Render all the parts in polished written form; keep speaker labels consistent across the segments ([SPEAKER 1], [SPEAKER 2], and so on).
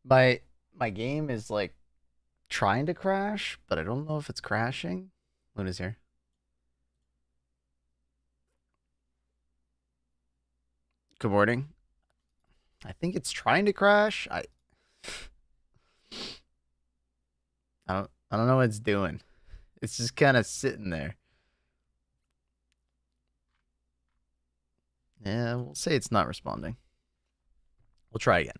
[SPEAKER 1] My game is like trying to crash, but I don't know if it's crashing. Luna's here. Good morning. I think it's trying to crash. I don't know what it's doing. It's just kind of sitting there. Yeah, we'll say it's not responding. We'll try again.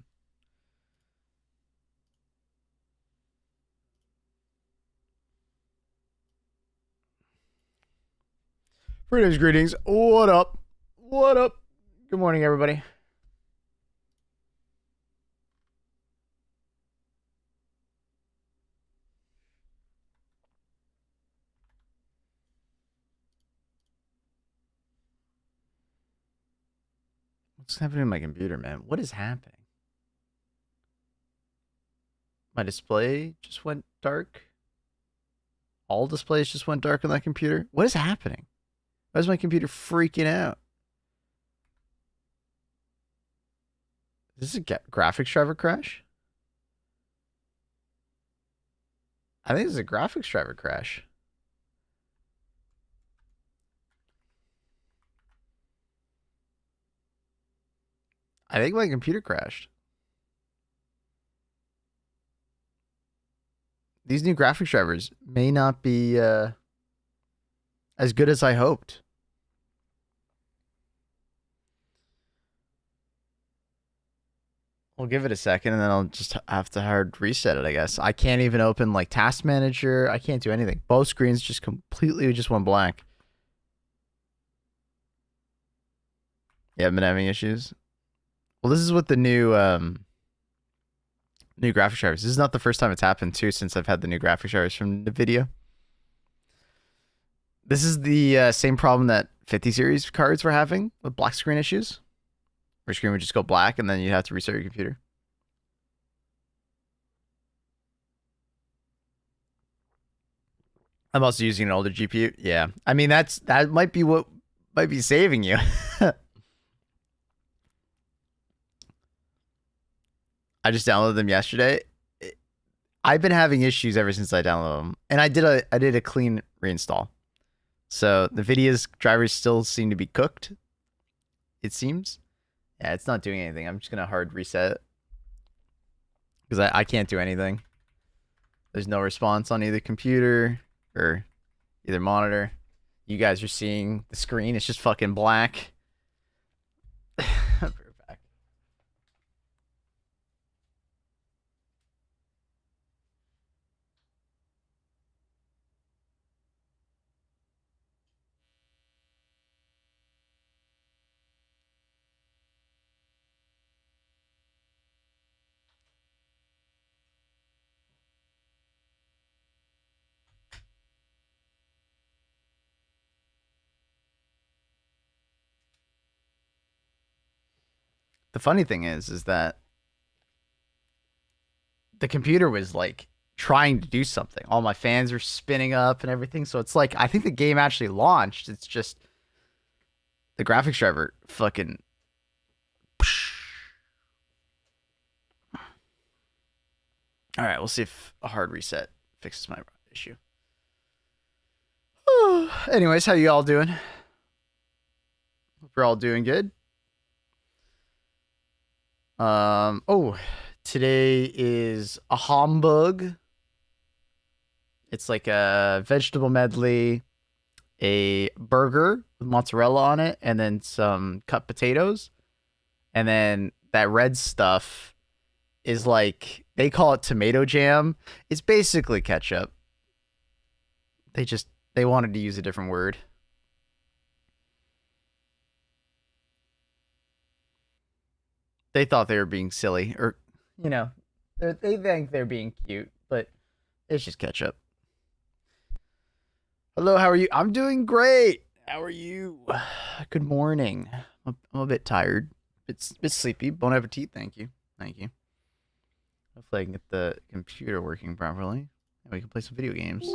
[SPEAKER 1] Freedom's greetings. What up? What up? Good morning, everybody. What's happening to my computer, man? What is happening? My display just went dark. All displays just went dark on that computer. What is happening? Why is my computer freaking out? Is this a graphics driver crash? I think this is a graphics driver crash. I think my computer crashed. These new graphics drivers may not be as good as I hoped. We'll give it a second and then I'll just have to hard reset it, I guess. I can't even open like Task Manager. I can't do anything. Both screens just completely just went blank. Yeah, I've been having issues. Well, this is what the new graphics drivers. This is not the first time it's happened too since I've had the new graphics drivers from NVIDIA. This is the same problem that 50 series cards were having with black screen issues. Your screen would just go black and then you'd have to restart your computer. I'm also using an older GPU. Yeah. I mean, that might be what might be saving you. I just downloaded them yesterday. I've been having issues ever since I downloaded them. And I did a clean reinstall. So the NVIDIA's drivers still seem to be cooked. It seems. Yeah, it's not doing anything. I'm just gonna hard reset it. Because I can't do anything. There's no response on either computer or either monitor. You guys are seeing the screen. It's just fucking black. The funny thing is that the computer was like trying to do something. All my fans are spinning up and everything. So it's like I think the game actually launched. It's just the graphics driver fucking. All right, we'll see if a hard reset fixes my issue. Anyways, how you all doing? Hope you're all doing good. Oh, today is a humbug. It's like a vegetable medley, a burger with mozzarella on it, and then some cut potatoes. And then that red stuff is like they call it tomato jam. It's basically ketchup. They wanted to use a different word. They thought they were being silly, or you know, they think they're being cute, but it's just ketchup. Hello, how are you? I'm doing great. How are you? Good morning. I'm a bit tired. It's a bit sleepy. Bon appetit. Thank you. Thank you. Hopefully I can get the computer working properly and we can play some video games.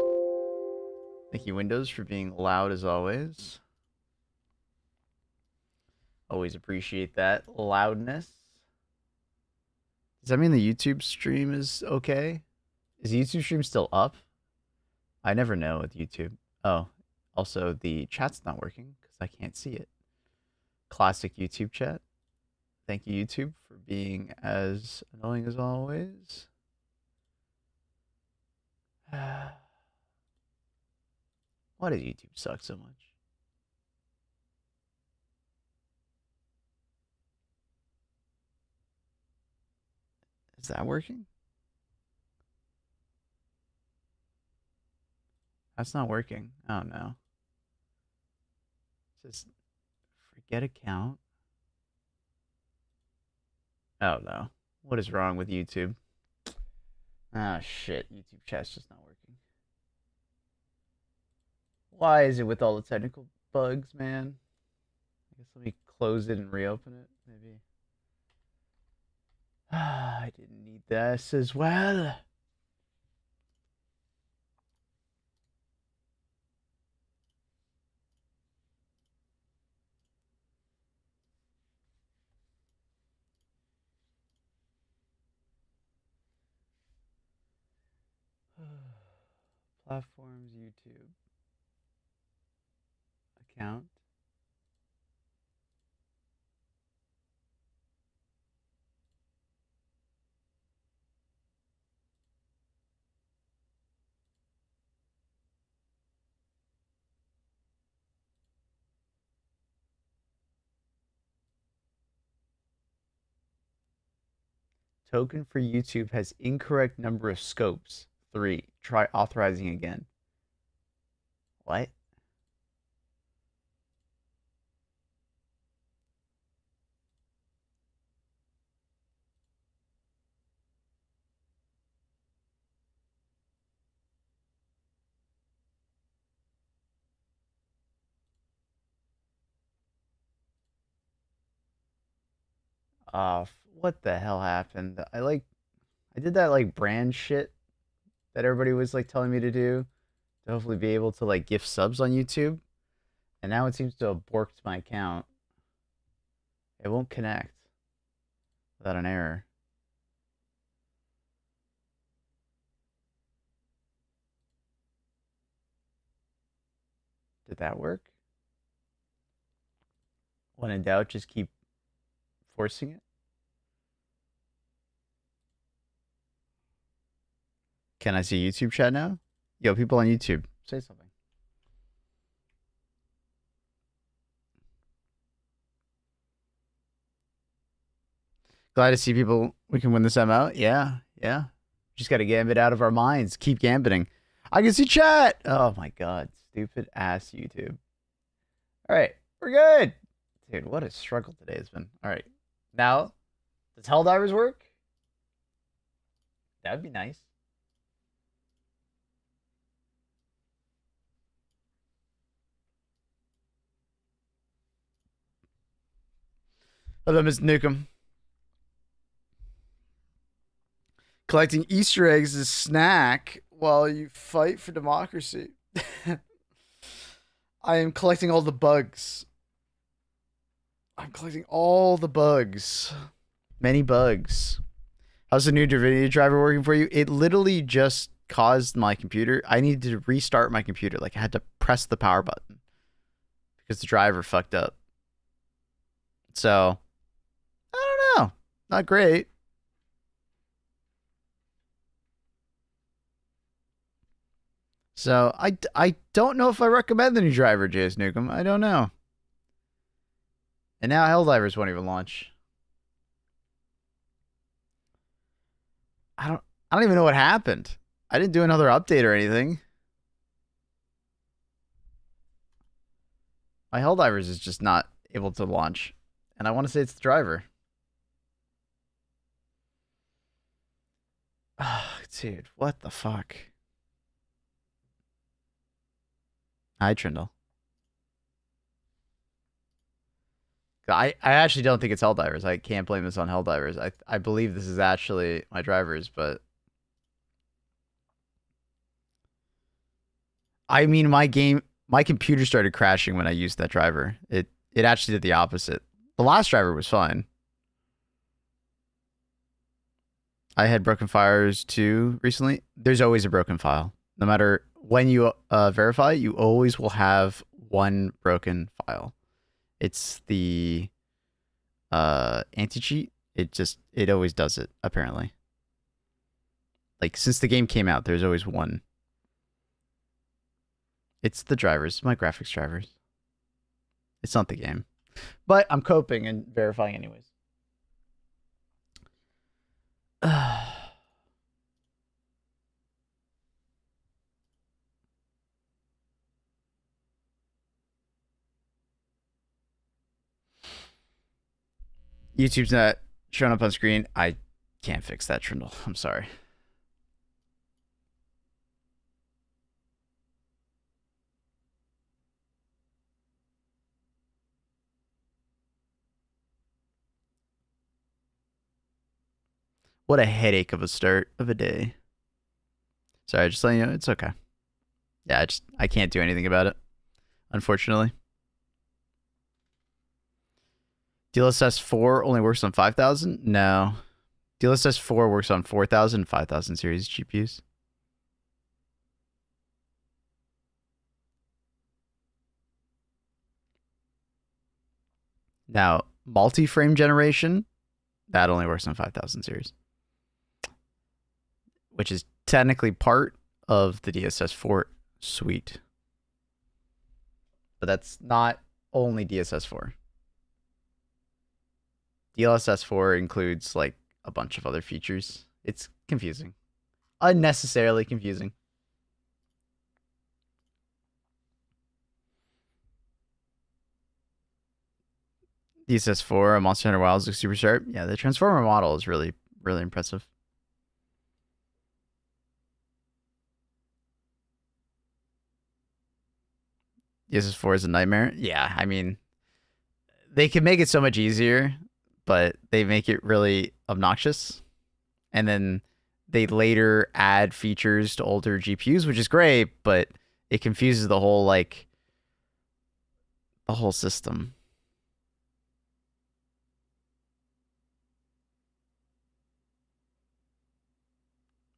[SPEAKER 1] Thank you, Windows, for being loud as always. Always appreciate that loudness. Does that mean the YouTube stream is okay? Is the YouTube stream still up? I never know with YouTube. Oh, also the chat's not working because I can't see it. Classic YouTube chat. Thank you, YouTube, for being as annoying as always. Why does YouTube suck so much? Is that working? That's not working. Oh no. It says forget account. Oh no. What is wrong with YouTube? Ah shit. YouTube chat's just not working. Why is it with all the technical bugs, man? I guess let me close it and reopen it, maybe. I didn't need this as well. Platforms, YouTube. Account. Token for YouTube has incorrect number of scopes. 3. Try authorizing again. What? What the hell happened? I did that like brand shit that everybody was like telling me to do to hopefully be able to like gift subs on YouTube. And now it seems to have borked my account. It won't connect without an error. Did that work? When in doubt, just keep forcing it. Can I see YouTube chat now? Yo, people on YouTube, say something. Glad to see people. We can win this MO. Yeah, yeah. Just got to gambit out of our minds. Keep gambiting. I can see chat. Oh my god, stupid ass YouTube. All right, we're good. Dude, what a struggle today has been. All right, now does Helldivers work? That'd be nice. Hello, Mr. Nukem. Collecting Easter eggs is snack while you fight for democracy. I am collecting all the bugs. I'm collecting all the bugs. Many bugs. How's the new Divinity driver working for you? It literally just caused my computer. I needed to restart my computer. Like I had to press the power button because the driver fucked up. So, I don't know. Not great. So, I don't know if I recommend the new driver, Jace Nukem. I don't know. And now Helldivers won't even launch. I don't even know what happened. I didn't do another update or anything. My Helldivers is just not able to launch. And I want to say it's the driver. Oh, dude, what the fuck? Hi, Trindle. I actually don't think it's Helldivers. I can't blame this on Helldivers. I believe this is actually my drivers, but I mean my computer started crashing when I used that driver. It actually did the opposite. The last driver was fine. I had broken fires too recently. There's always a broken file. No matter when you verify, you always will have one broken file. It's the anti-cheat. It always does it, apparently. Like, since the game came out, there's always one. It's the drivers, my graphics drivers. It's not the game. But I'm coping and verifying anyways. YouTube's not showing up on screen. I can't fix that, Trindle. I'm sorry. What a headache of a start of a day. Sorry, just letting you know, it's okay. Yeah, I can't do anything about it, unfortunately. DLSS 4 only works on 5,000? No. DLSS 4 works on 4,000, 5,000 series GPUs. Now, multi-frame generation, that only works on 5,000 series, which is technically part of the DSS 4 suite. But that's not only DSS 4. DLSS 4 includes like a bunch of other features. It's confusing. Unnecessarily confusing. DSS 4, a Monster Hunter Wilds looks super sharp. Yeah, the Transformer model is really, really impressive. DSS 4 is a nightmare. Yeah, I mean, they can make it so much easier, but they make it really obnoxious. And then they later add features to older GPUs, which is great, but it confuses the whole system.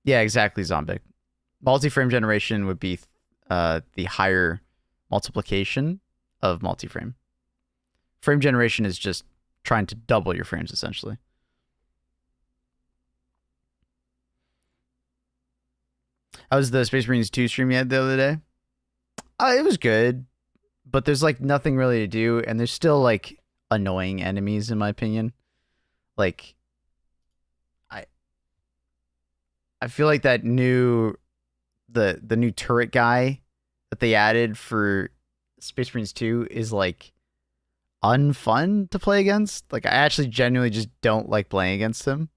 [SPEAKER 1] Yeah, exactly, Zombie. Multi-frame generation would be the higher multiplication of multi-frame. Frame generation is just trying to double your frames, essentially. How was the Space Marines 2 stream you had the other day? It was good, but there's like nothing really to do, and there's still like annoying enemies in my opinion. Like, I feel like that new the new turret guy that they added for Space Marines 2 is like unfun to play against. Like, I actually genuinely just don't like playing against him.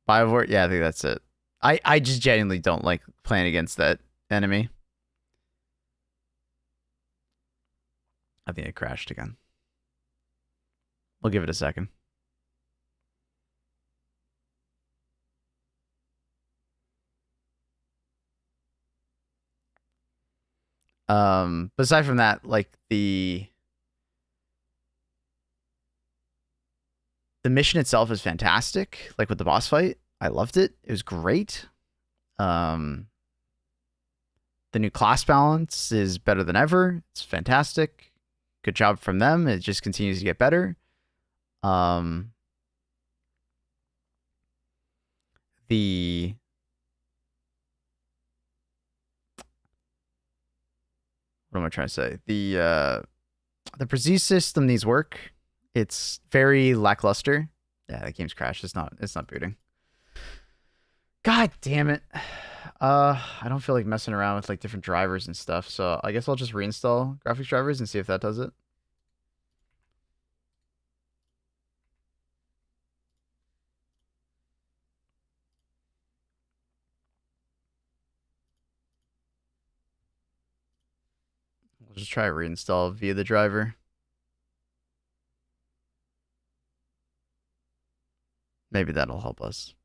[SPEAKER 1] Biovore, yeah, I think that's it. I just genuinely don't like playing against that enemy. I think it crashed again. We'll give it a second. But aside from that, like the mission itself is fantastic. Like with the boss fight, I loved it. It was great. The new class balance is better than ever. It's fantastic. Good job from them. It just continues to get better. The what am I trying to say? The prestige system needs work. It's very lackluster. Yeah, that game's crashed. It's not booting. God damn it. I don't feel like messing around with like different drivers and stuff, so I guess I'll just reinstall graphics drivers and see if that does it. We'll just try reinstall via the driver. Maybe that'll help us.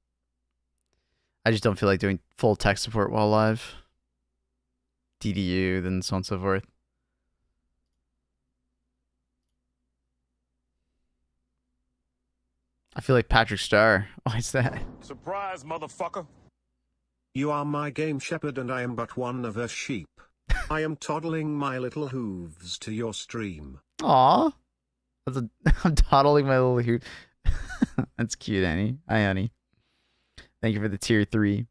[SPEAKER 1] I just don't feel like doing full tech support while live. DDU, then so on and so forth. I feel like Patrick Star. Why is that?
[SPEAKER 2] Surprise, motherfucker.
[SPEAKER 3] You are my game shepherd and I am but one of a sheep. I am toddling my little hooves to your stream.
[SPEAKER 1] Aw. I'm toddling my little hoot. That's cute, Annie. Hi, honey. Thank you for the tier 3.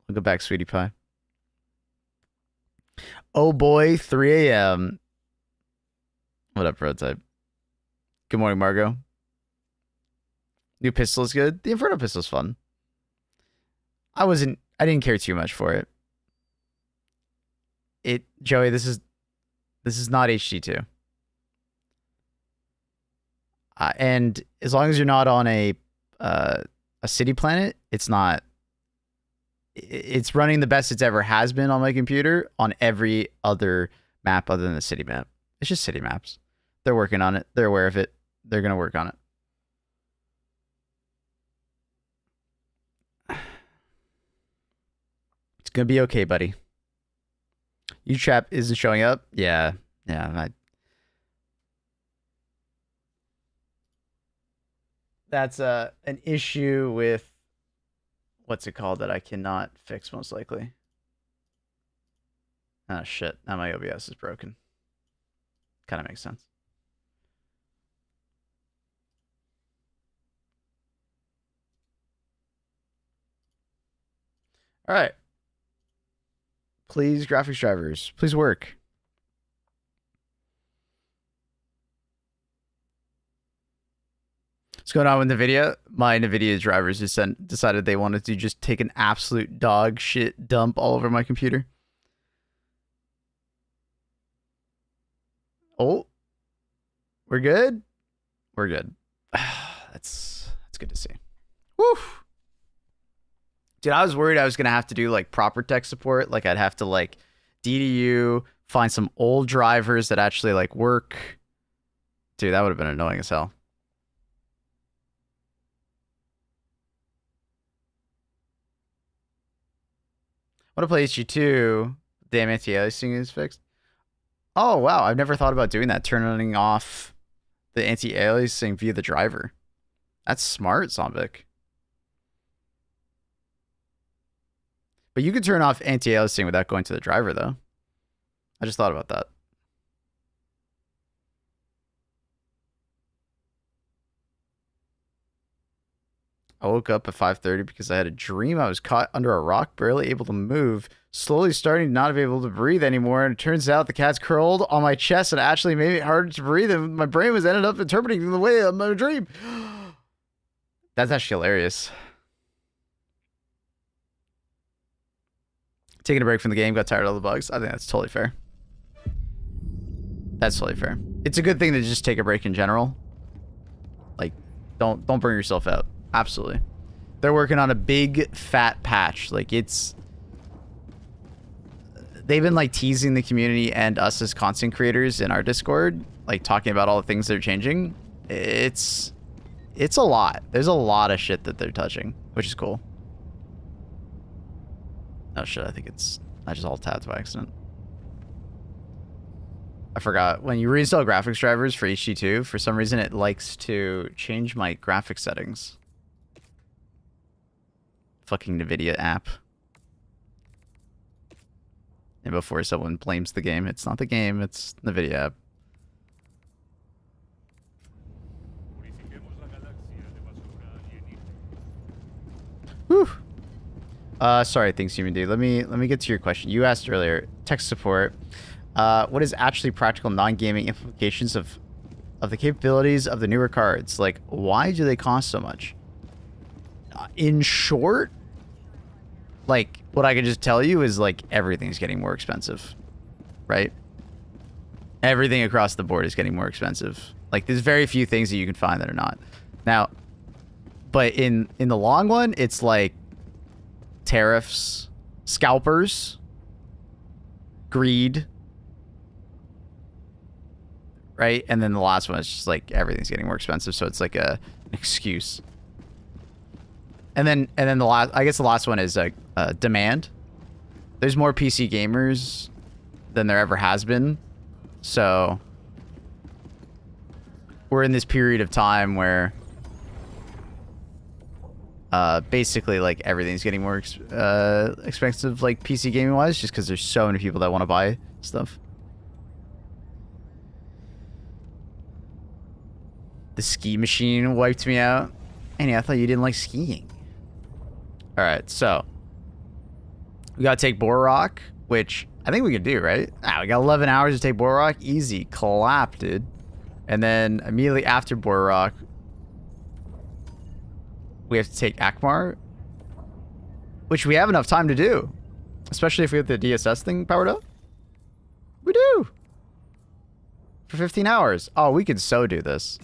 [SPEAKER 1] I'll go back, sweetie pie. Oh boy, 3 a.m. What up, prototype? Good morning, Margot. New pistol is good. The Inferno pistol is fun. I didn't care too much for it. Joey, this is not HD2. And as long as you're not on a city planet, it's not. It's running the best it's ever has been on my computer on every other map other than the city map. It's just city maps. They're working on it. They're aware of it. They're gonna work on it. It's gonna be okay, buddy. U-Trap isn't showing up. Yeah. That's an issue with what's it called that I cannot fix most likely. Oh shit! Now my OBS is broken. Kind of makes sense. All right. Please, graphics drivers, please work. What's going on with NVIDIA? My NVIDIA drivers just decided they wanted to just take an absolute dog shit dump all over my computer. Oh, we're good. We're good. That's good to see. Woo. Dude, I was worried I was going to have to do like proper tech support. Like I'd have to like DDU, find some old drivers that actually like work. Dude, that would have been annoying as hell. I want to play HG2. Damn anti-aliasing is fixed. Oh, wow. I've never thought about doing that. Turning off the anti-aliasing via the driver. That's smart, Zombic. But you could turn off anti-aliasing without going to the driver, though. I just thought about that. I woke up at 5:30 because I had a dream I was caught under a rock, barely able to move, slowly starting to not be able to breathe anymore. And it turns out the cat's curled on my chest and actually made it harder to breathe. And my brain was ended up interpreting the way of my dream. That's actually hilarious. Taking a break from the game, got tired of all the bugs. I think that's totally fair. That's totally fair. It's a good thing to just take a break in general. Like, don't burn yourself out. Absolutely. They're working on a big fat patch. Like they've been like teasing the community and us as content creators in our Discord, like talking about all the things they're changing. It's a lot. There's a lot of shit that they're touching, which is cool. Oh shit, I just alt tabbed by accident. I forgot. When you reinstall graphics drivers for HD2, for some reason it likes to change my graphics settings. Fucking NVIDIA app. And before someone blames the game, it's not the game, it's NVIDIA app. Whew. Sorry, thanks, human dude. Let me get to your question. You asked earlier, tech support. What is actually practical non-gaming implications of the capabilities of the newer cards? Like, why do they cost so much? In short, like, what I can just tell you is, like, everything's getting more expensive, right? Everything across the board is getting more expensive. Like, there's very few things that you can find that are not. Now, but in the long run, it's like tariffs, scalpers, greed, right? And then the last one is just like everything's getting more expensive, so it's like an excuse. And then the last one is demand. There's more PC gamers than there ever has been, so we're in this period of time where Basically, like, everything's getting more expensive, like, PC gaming wise, just because there's so many people that want to buy stuff. The ski machine wiped me out. Annie, I thought you didn't like skiing. All right, so we gotta take Borok, which I think we can do, right? We got 11 hours to take Borok. Easy clap, dude. And then immediately after Borok, we have to take Akmar, which we have enough time to do, especially if we have the DSS thing powered up. We do. For 15 hours. Oh, we could so do this.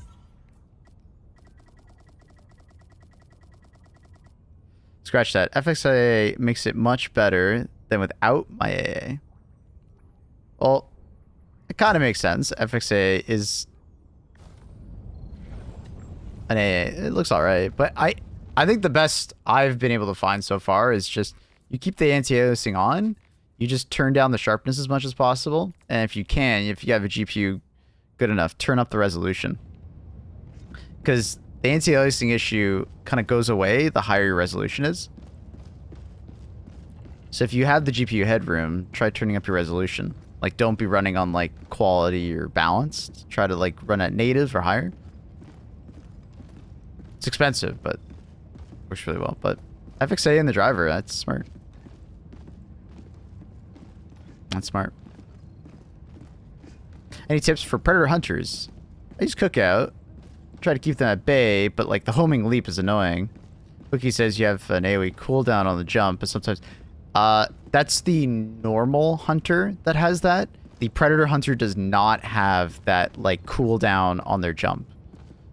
[SPEAKER 1] Scratch that. FXIA makes it much better than without my AA. Well, it kind of makes sense. FXA is an AA. It looks alright, but I think the best I've been able to find so far is just you keep the anti-aliasing on, you just turn down the sharpness as much as possible, and if you can, if you have a GPU good enough, turn up the resolution. Because the anti-aliasing issue kind of goes away the higher your resolution is. So if you have the GPU headroom, try turning up your resolution. Like, don't be running on, like, quality or balanced. Try to, like, run at native or higher. It's expensive, but works really well. But FXA in the driver, that's smart. That's smart. Any tips for predator hunters? I use Cookout. Try to keep them at bay, but, like, the homing leap is annoying. Cookie says you have an AoE cooldown on the jump, but sometimes... that's the normal hunter that has that. The predator hunter does not have that, like, cooldown on their jump.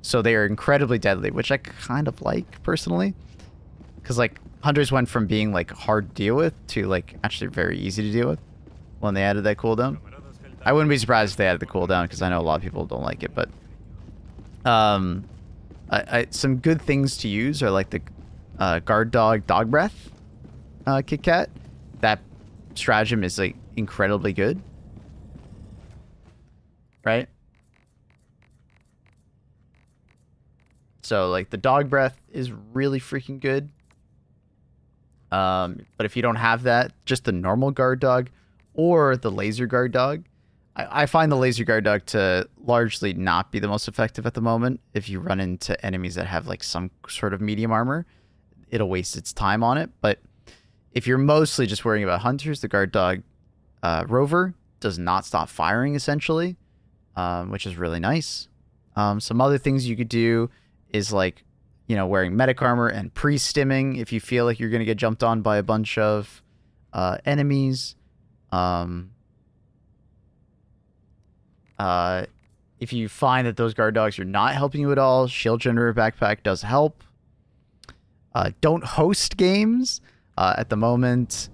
[SPEAKER 1] So they are incredibly deadly, which I kind of like, personally. Because, like, hunters went from being, like, hard to deal with to, like, actually very easy to deal with when they added that cooldown. I wouldn't be surprised if they added the cooldown, because I know a lot of people don't like it, but... some good things to use are, like, the guard dog breath Kit Kat. That stratagem is, like, incredibly good. Right? So, like, the dog breath is really freaking good. But if you don't have that, just the normal guard dog or the laser guard dog. I find the laser guard dog to largely not be the most effective at the moment. If you run into enemies that have, like, some sort of medium armor, it'll waste its time on it. But if you're mostly just worrying about hunters, the guard dog rover does not stop firing, essentially, which is really nice. Some other things you could do is, like, you know, wearing medic armor and pre-stimming if you feel like you're going to get jumped on by a bunch of enemies. If you find that those guard dogs are not helping you at all, shield generator backpack does help. Don't host games at the moment.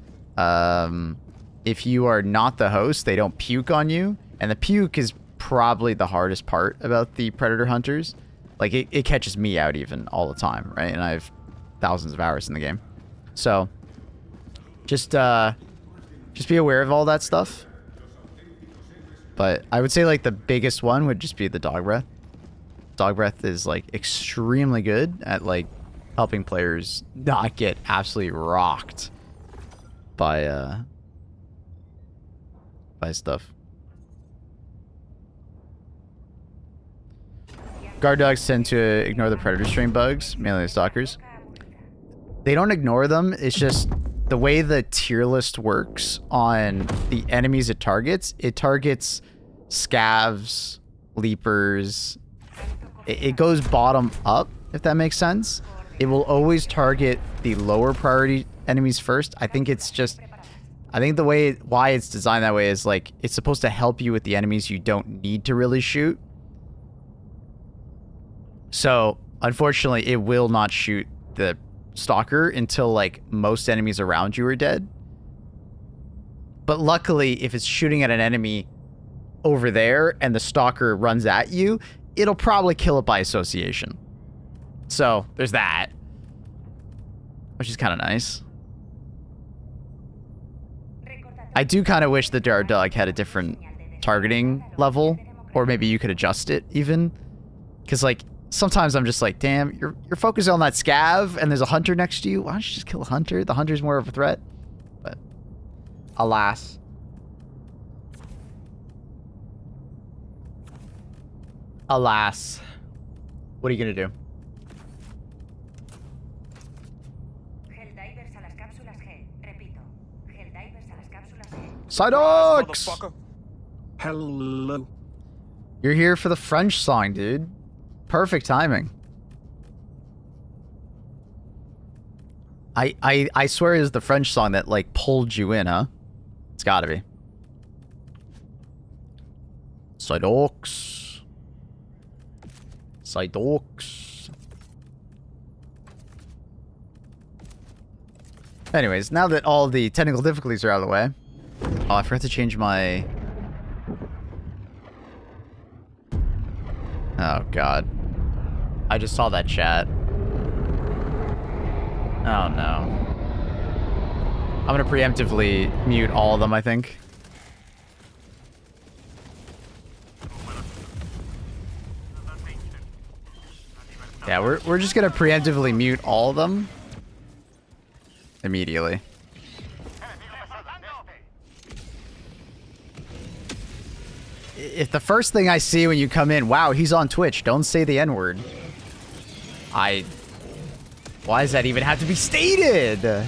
[SPEAKER 1] If you are not the host, they don't puke on you. And the puke is probably the hardest part about the predator hunters. Like, it catches me out even all the time, right? And I have thousands of hours in the game. So, just be aware of all that stuff. But I would say, like, the biggest one would just be the dog breath. Dog breath is, like, extremely good at, like, helping players not get absolutely rocked by stuff. Guard dogs tend to ignore the predator strain bugs, mainly the stalkers. They don't ignore them. It's just the way the tier list works on the enemies it targets scavs, leapers. It goes bottom up, if that makes sense. It will always target the lower priority enemies first. I think the way why it's designed that way is, like, it's supposed to help you with the enemies you don't need to really shoot. So, unfortunately, it will not shoot the stalker until, like, most enemies around you are dead. But luckily, if it's shooting at an enemy over there and the stalker runs at you, it'll probably kill it by association. So, there's that. Which is kind of nice. I do kind of wish the guard dog had a different targeting level. Or maybe you could adjust it, even. Because, like, sometimes I'm just like, damn, you're focused on that scav and there's a hunter next to you. Why don't you just kill a hunter? The hunter's more of a threat. But alas. Alas. What are you gonna do?
[SPEAKER 4] Helldivers a las cápsulas G. Repito. Helldivers a las cápsulas G.
[SPEAKER 1] Psydox!
[SPEAKER 2] Motherfucker.
[SPEAKER 3] Hello.
[SPEAKER 1] You're here for the French song, dude. Perfect timing. I swear it was the French song that, like, pulled you in, huh? It's gotta be. Psydox. Psydox. Anyways, now that all the technical difficulties are out of the way. Oh, I forgot to change my... Oh, God. I just saw that chat. Oh, no. I'm gonna preemptively mute all of them, I think. Yeah, we're just gonna preemptively mute all of them. Immediately. If the first thing I see when you come in, wow, he's on Twitch, don't say the N-word. Why does that even have to be stated?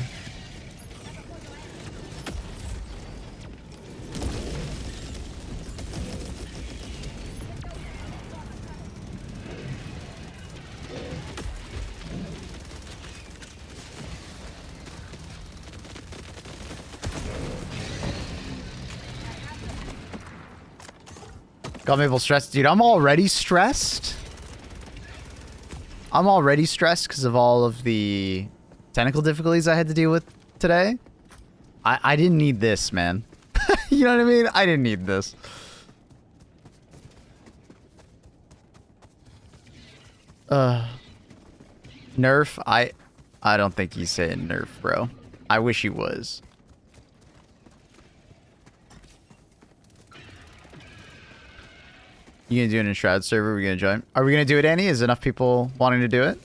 [SPEAKER 1] Got Mabel stressed. Dude, I'm already stressed. I'm already stressed because of all of the technical difficulties I had to deal with today. I didn't need this, man. You know what I mean? I didn't need this. Nerf? I don't think he's saying nerf, bro. I wish he was. You gonna do it in a Shroud server? We gonna join? Are we gonna do it, Annie? Is enough people wanting to do it?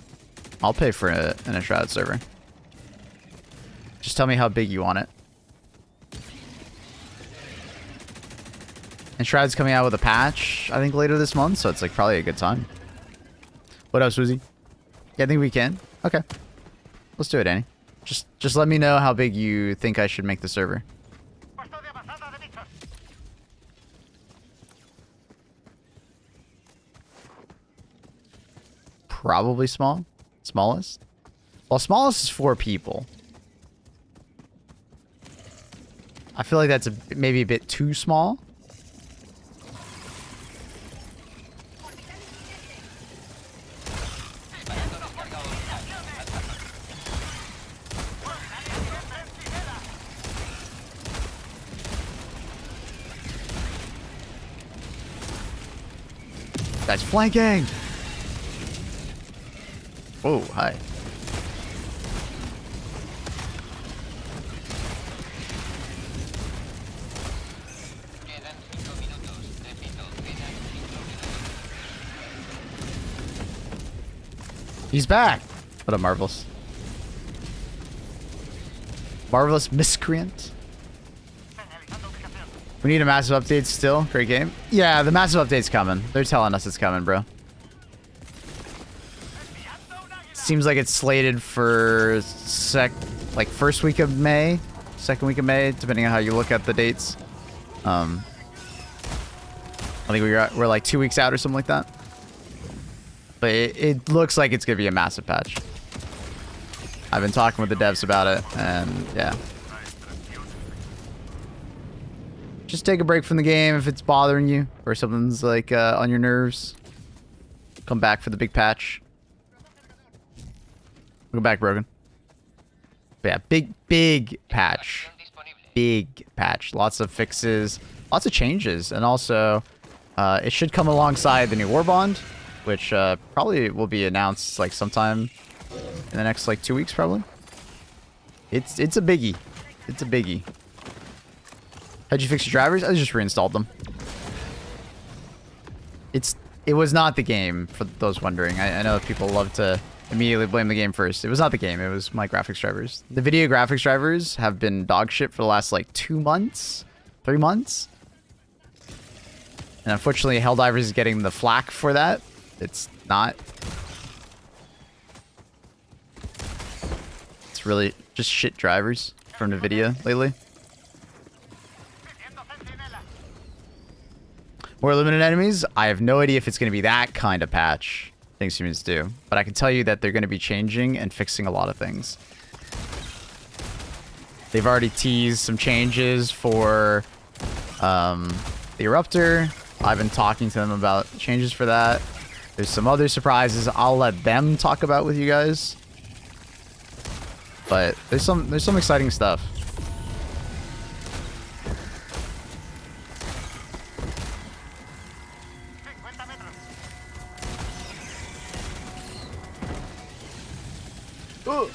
[SPEAKER 1] I'll pay for it in a Shroud server. Just tell me how big you want it. And Shroud's coming out with a patch, I think, later this month, so it's like probably a good time. What else, Woozy? Yeah, I think we can. Okay. Let's do it, Annie. Just let me know how big you think I should make the server. Probably small. Smallest. Well, smallest is 4 people. I feel like that's maybe a bit too small. That's flanking. Oh, hi. He's back. What a marvelous. Marvelous miscreant. We need a massive update still. Great game. Yeah, the massive update's coming. They're telling us it's coming, bro. Seems like it's slated for first week of May, second week of May, depending on how you look at the dates. I think we're like 2 weeks out or something like that. But it looks like it's gonna be a massive patch. I've been talking with the devs about it, and yeah. Just take a break from the game if it's bothering you or something's like on your nerves. Come back for the big patch. Go back, Brogan. But yeah, big patch. Big patch. Lots of fixes. Lots of changes. And also, it should come alongside the new War Bond, which probably will be announced like sometime in the next like 2 weeks, probably. It's a biggie. It's a biggie. How'd you fix your drivers? I just reinstalled them. It was not the game, for those wondering. I know people love to immediately blame the game first. It was not the game. It was my graphics drivers. The video graphics drivers have been dog shit for the last, like, 2 months? 3 months? And unfortunately, Helldivers is getting the flack for that. It's not. It's really just shit drivers from NVIDIA lately. More limited enemies? I have no idea if it's going to be that kind of patch. Things humans do. But I can tell you that they're going to be changing and fixing a lot of things. They've already teased some changes for the Eruptor. I've been talking to them about changes for that. There's some other surprises I'll let them talk about with you guys. But there's some exciting stuff. Ooh.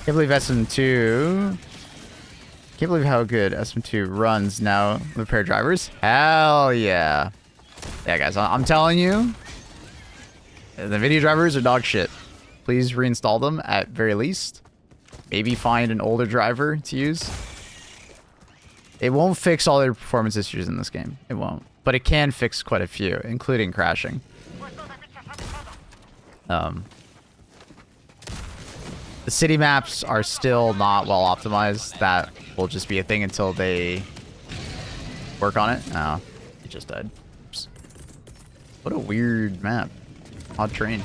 [SPEAKER 1] Can't believe SM2. Can't believe how good SM2 runs now with pair drivers. Hell yeah. Yeah, guys, I'm telling you, the video drivers are dog shit. Please reinstall them at very least. Maybe find an older driver to use. It won't fix all the performance issues in this game. It won't. But it can fix quite a few, including crashing. The city maps are still not well optimized. That will just be a thing until they work on it. Oh, it just died. Oops. What a weird map. Odd train.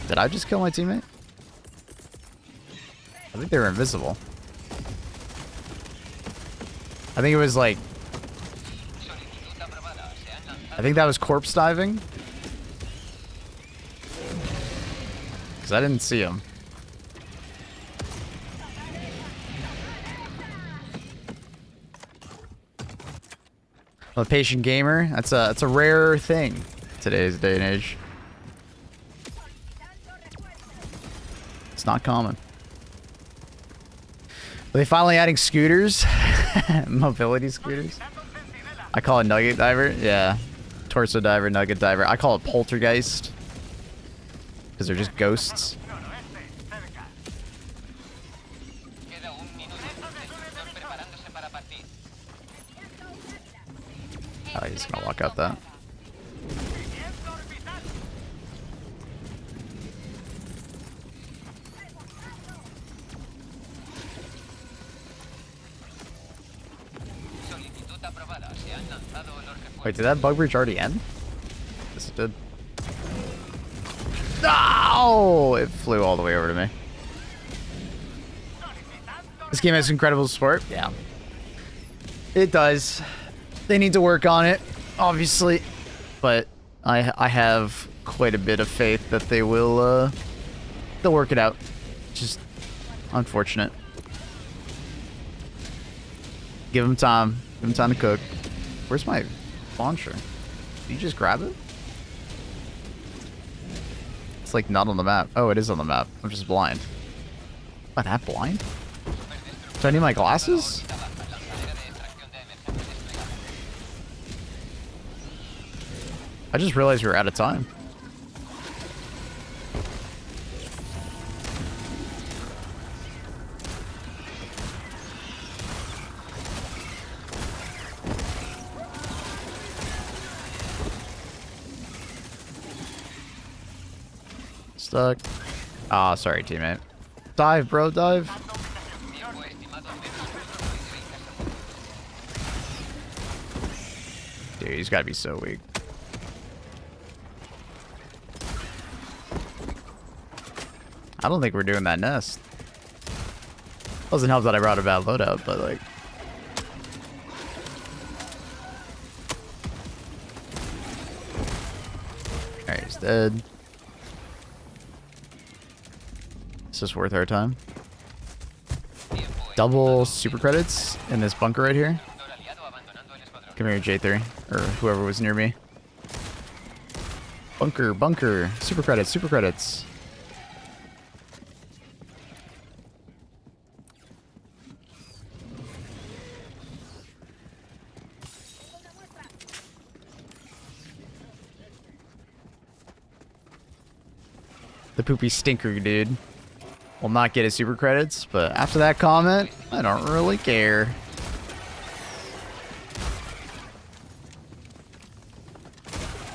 [SPEAKER 1] Did I just kill my teammate? I think they were invisible. I think it was like... I think that was corpse diving. Because I didn't see him. A patient gamer. That's a rare thing today's day and age. It's not common. Are they finally adding scooters? Mobility scooters? I call it nugget diver. Yeah. Torso diver, nugget diver. I call it poltergeist. Because they're just ghosts. Oh, he's gonna walk out that. Wait, did that bug bridge already end? Yes, it did. No! It flew all the way over to me. This game has incredible support. Yeah. It does. They need to work on it, obviously. But I have quite a bit of faith that they will, they'll work it out. Just unfortunate. Give them time. Give them time to cook. Where's my launcher? Did you just grab it? It's like not on the map. Oh, it is on the map. I'm just blind. Am I that blind? Do I need my glasses? I just realized we were out of time. Stuck. Ah, oh, sorry, teammate. Dive, bro, dive. Dude, he's gotta be so weak. I don't think we're doing that nest. Doesn't help that I brought a bad loadout, but like... Alright, he's dead. Is this worth our time? Double super credits in this bunker right here. Come here, J3, or whoever was near me. Bunker, bunker, super credits, super credits. The poopy stinker dude will not get his super credits, but after that comment, I don't really care.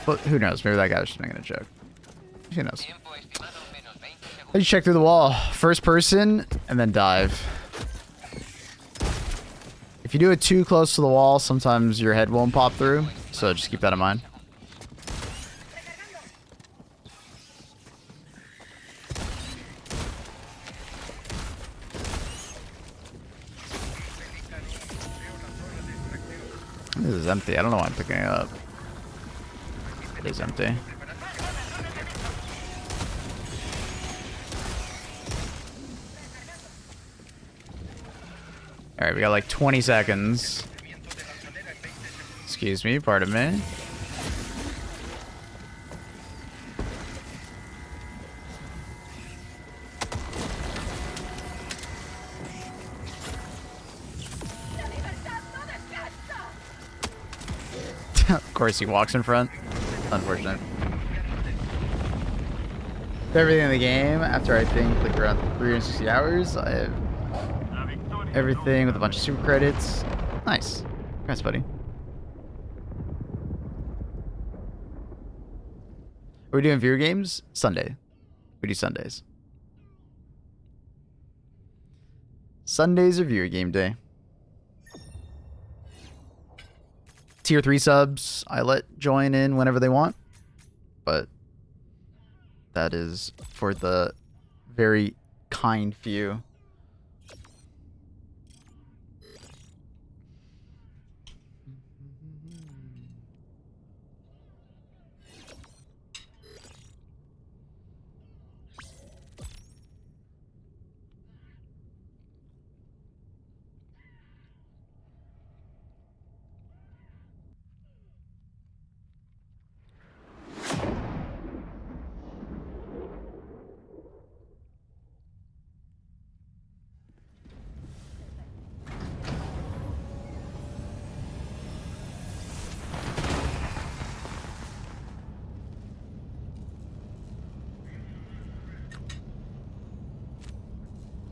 [SPEAKER 1] But who knows? Maybe that guy was just making a joke. Who knows? You check through the wall. First person, and then dive. If you do it too close to the wall, sometimes your head won't pop through. So just keep that in mind. This is empty. I don't know why I'm picking it up. It is empty. Alright, we got like 20 seconds. Excuse me, pardon me. Of course he walks in front. Unfortunate. Everything in the game, after I think like around 360 hours, I have everything with a bunch of super credits. Nice. Congrats, buddy. Are we doing viewer games? Sunday. We do Sundays. Sundays are viewer game day. Tier 3 subs, I let join in whenever they want. But that is for the very kind few.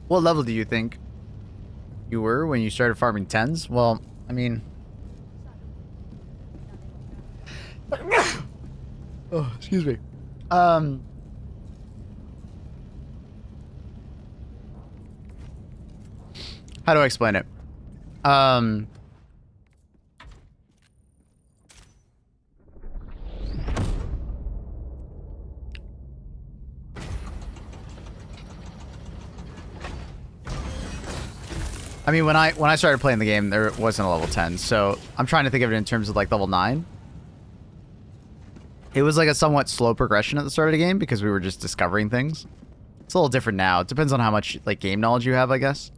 [SPEAKER 1] What level do you think you were when you started farming 10s? Well, I mean... oh, excuse me. How do I explain it? I mean, when I started playing the game, there wasn't a level 10, so I'm trying to think of it in terms of like level 9. It was like a somewhat slow progression at the start of the game because we were just discovering things. It's a little different now. It depends on how much like game knowledge you have, I guess.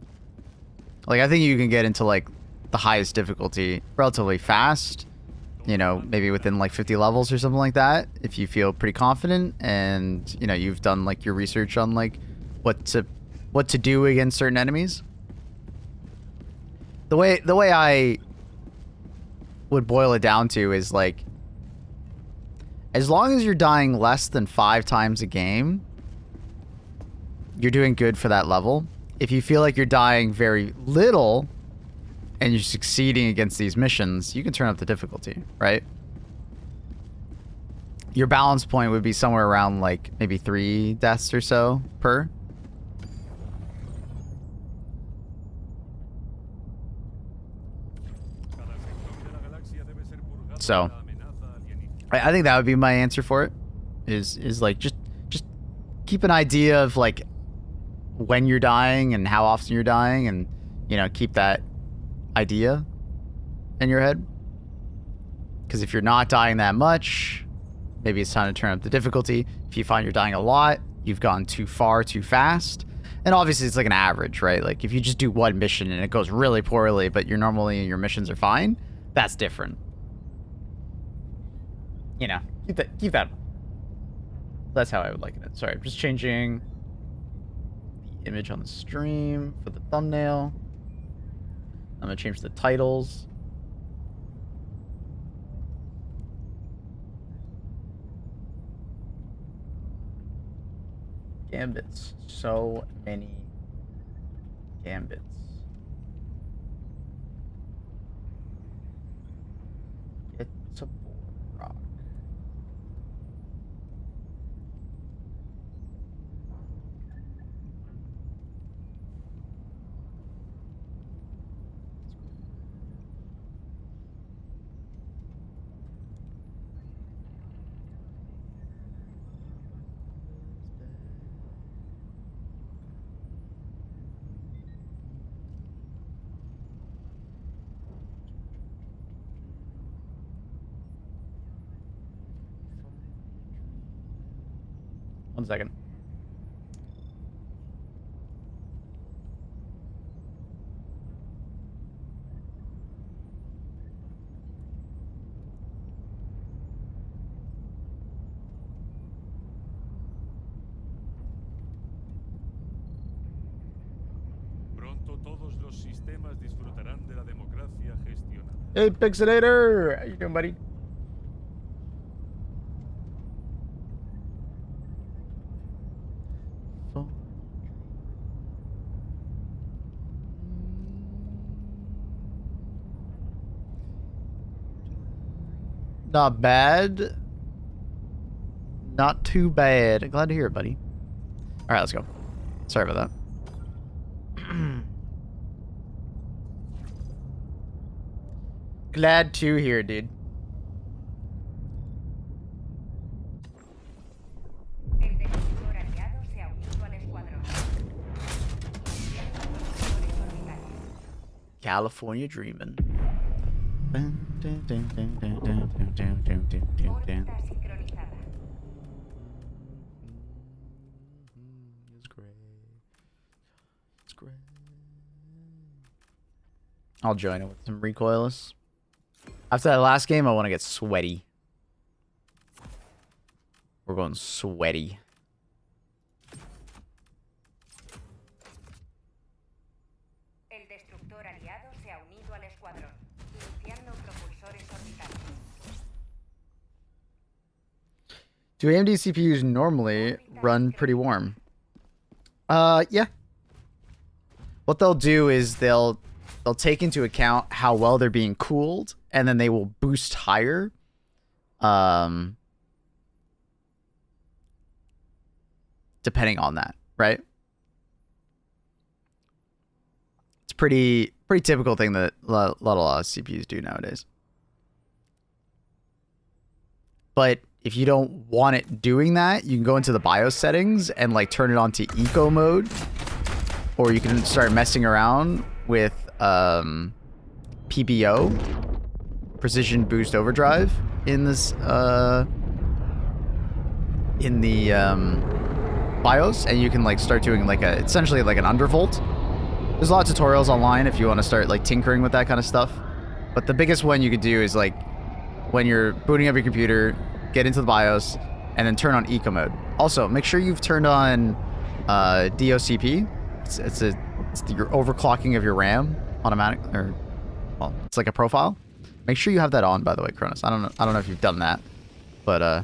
[SPEAKER 1] Like I think you can get into like the highest difficulty relatively fast. You know, maybe within like 50 levels or something like that, if you feel pretty confident and you know you've done like your research on like what to do against certain enemies. The way I would boil it down to is like, as long as you're dying less than 5 times a game, you're doing good for that level. If you feel like you're dying very little and you're succeeding against these missions, you can turn up the difficulty, right? Your balance point would be somewhere around like maybe 3 deaths or so per. So, I think that would be my answer for it. Is like just keep an idea of like when you're dying and how often you're dying, and you know keep that idea in your head. Because if you're not dying that much, maybe it's time to turn up the difficulty. If you find you're dying a lot, you've gone too far too fast. And obviously it's like an average, right? Like if you just do one mission and it goes really poorly, but you're normally your missions are fine, that's different. You know, keep that. That's how I would like it. Sorry, I'm just changing the image on the stream for the thumbnail. I'm gonna change the titles. Gambits. So many gambits. Get to rock. One second.
[SPEAKER 2] Pronto todos los sistemas disfrutarán de la democracia gestionada.
[SPEAKER 1] Hey, Pixelator! How you doing, buddy? Not bad. Not too bad. Glad to hear it, buddy. All right, let's go. Sorry about that. Glad to hear it, dude.
[SPEAKER 4] El destructor aliado se ha unido al escuadrón. Iniciando propulsores orbitales.
[SPEAKER 1] California dreaming.
[SPEAKER 4] Órbita sincronizada.
[SPEAKER 1] It's great. It's great. I'll join it with some recoilless. After that last game, I want to get sweaty. We're going sweaty.
[SPEAKER 4] El destructor aliado se ha unido al escuadrón. Iniciando propulsores orbitales.
[SPEAKER 1] Do AMD CPUs normally run pretty warm? Yeah. What they'll do is they'll take into account how well they're being cooled, and then they will boost higher. Depending on that, right? It's pretty typical thing that a lot of CPUs do nowadays. But if you don't want it doing that, you can go into the BIOS settings and like turn it on to eco mode, or you can start messing around with PBO, Precision Boost Overdrive, in this in the BIOS, and you can like start doing like essentially like an undervolt. There's a lot of tutorials online if you want to start like tinkering with that kind of stuff. But the biggest one you could do is like when you're booting up your computer, get into the BIOS, and then turn on eco mode. Also, make sure you've turned on DOCP. It's your overclocking of your RAM automatic, or well, it's like a profile. Make sure you have that on, by the way, Cronus. I don't know if you've done that, but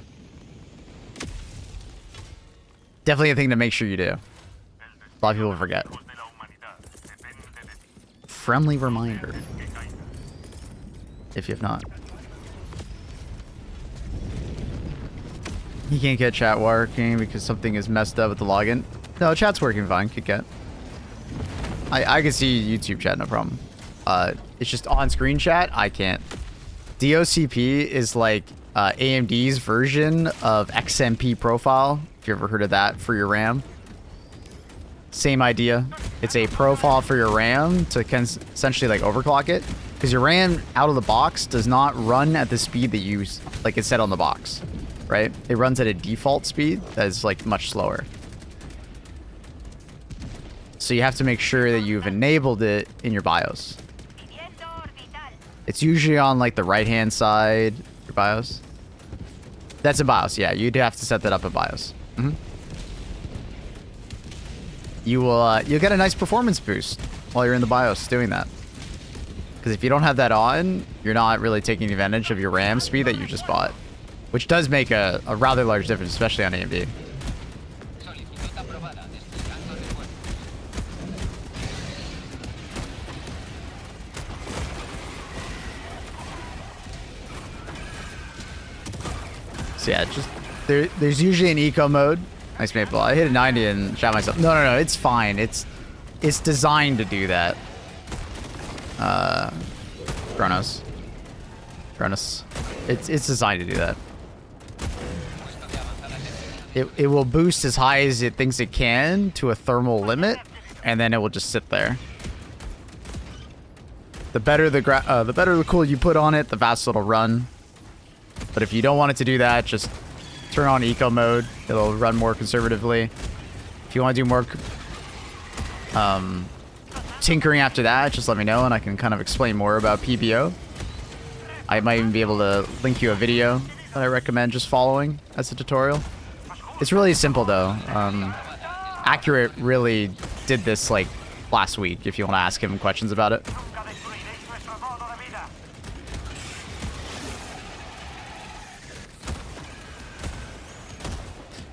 [SPEAKER 1] definitely a thing to make sure you do. A lot of people forget. Friendly reminder, if you have not. You can't get chat working because something is messed up with the login. No, chat's working fine. Kit Kat. I can see YouTube chat, no problem. It's just on-screen chat. I can't. DOCP is like AMD's version of XMP profile. If you ever heard of that for your RAM. Same idea. It's a profile for your RAM to essentially like overclock it, because your RAM out of the box does not run at the speed that you like it's set on the box, right? It runs at a default speed that is like much slower. So you have to make sure that you've enabled it in your BIOS. It's usually on like the right-hand side of your BIOS. That's in BIOS, yeah. You'd have to set that up in BIOS. You'll get a nice performance boost while you're in the BIOS doing that. Because if you don't have that on, you're not really taking advantage of your RAM speed that you just bought, which does make a rather large difference, especially on AMD. So yeah, just there's usually an eco mode. Nice maple. I hit a 90 and shot myself. No, it's fine. It's designed to do that. Kronos. It's designed to do that. It will boost as high as it thinks it can to a thermal limit, and then it will just sit there. The better the cool you put on it, the faster it'll run. But if you don't want it to do that, just turn on eco mode. It'll run more conservatively. If you want to do more tinkering after that, just let me know and I can kind of explain more about PBO. I might even be able to link you a video that I recommend just following as a tutorial. It's really simple though. Accurate really did this like last week if you want to ask him questions about it.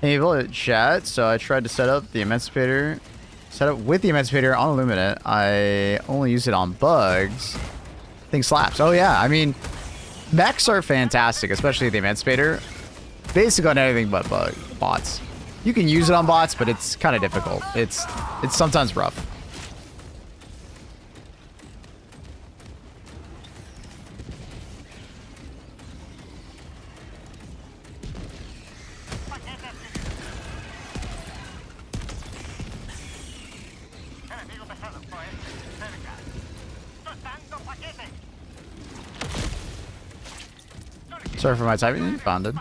[SPEAKER 1] Able to chat, so I tried to set up the emancipator. Set up with the emancipator on Illuminate. I only use it on bugs. Thing slaps. Oh yeah, I mean, mechs are fantastic, especially the emancipator. Basically on anything but bots. You can use it on bots, but it's kind of difficult. It's sometimes rough. Sorry for my typing. Bonded.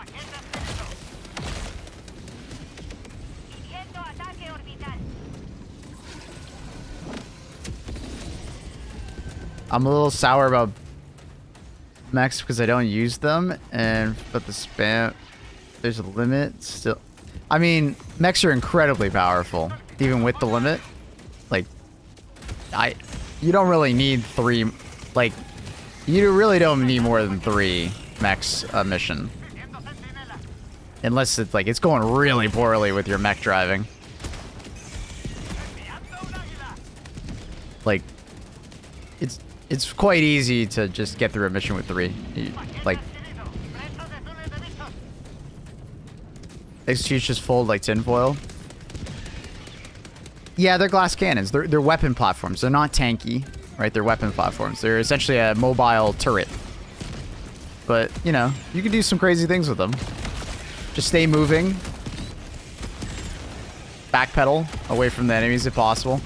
[SPEAKER 1] I'm a little sour about mechs because I don't use them, but the spam, there's a limit still. I mean, mechs are incredibly powerful, even with the limit. Like, you don't really need 3. Like, you really don't need more than 3 mechs a mission, unless it's like it's going really poorly with your mech driving. Like, it's quite easy to just get through a mission with 3. Like, executes just fold like tinfoil. Yeah, they're glass cannons. They're weapon platforms. They're not tanky, right? They're weapon platforms. They're essentially a mobile turret. But, you know, you can do some crazy things with them. Just stay moving. Backpedal away from the enemies if possible.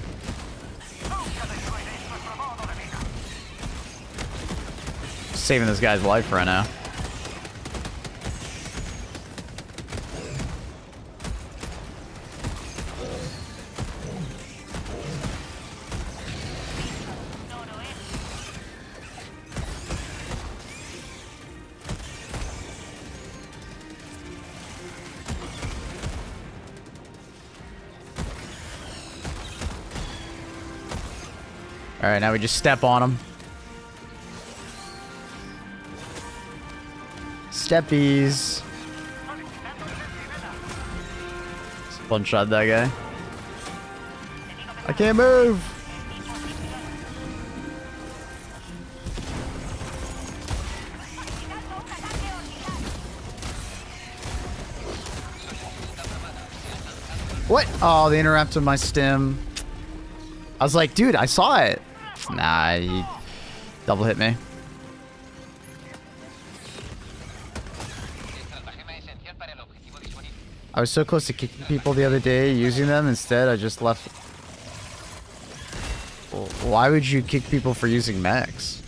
[SPEAKER 1] Saving this guy's life right now. All right, now we just step on him. Steppies. One shot that guy. I can't move. What? Oh, they interrupted my stim. I was like, dude, I saw it. Nah, he double hit me. I was so close to kicking people the other day using them. Instead, I just left. Why would you kick people for using mechs?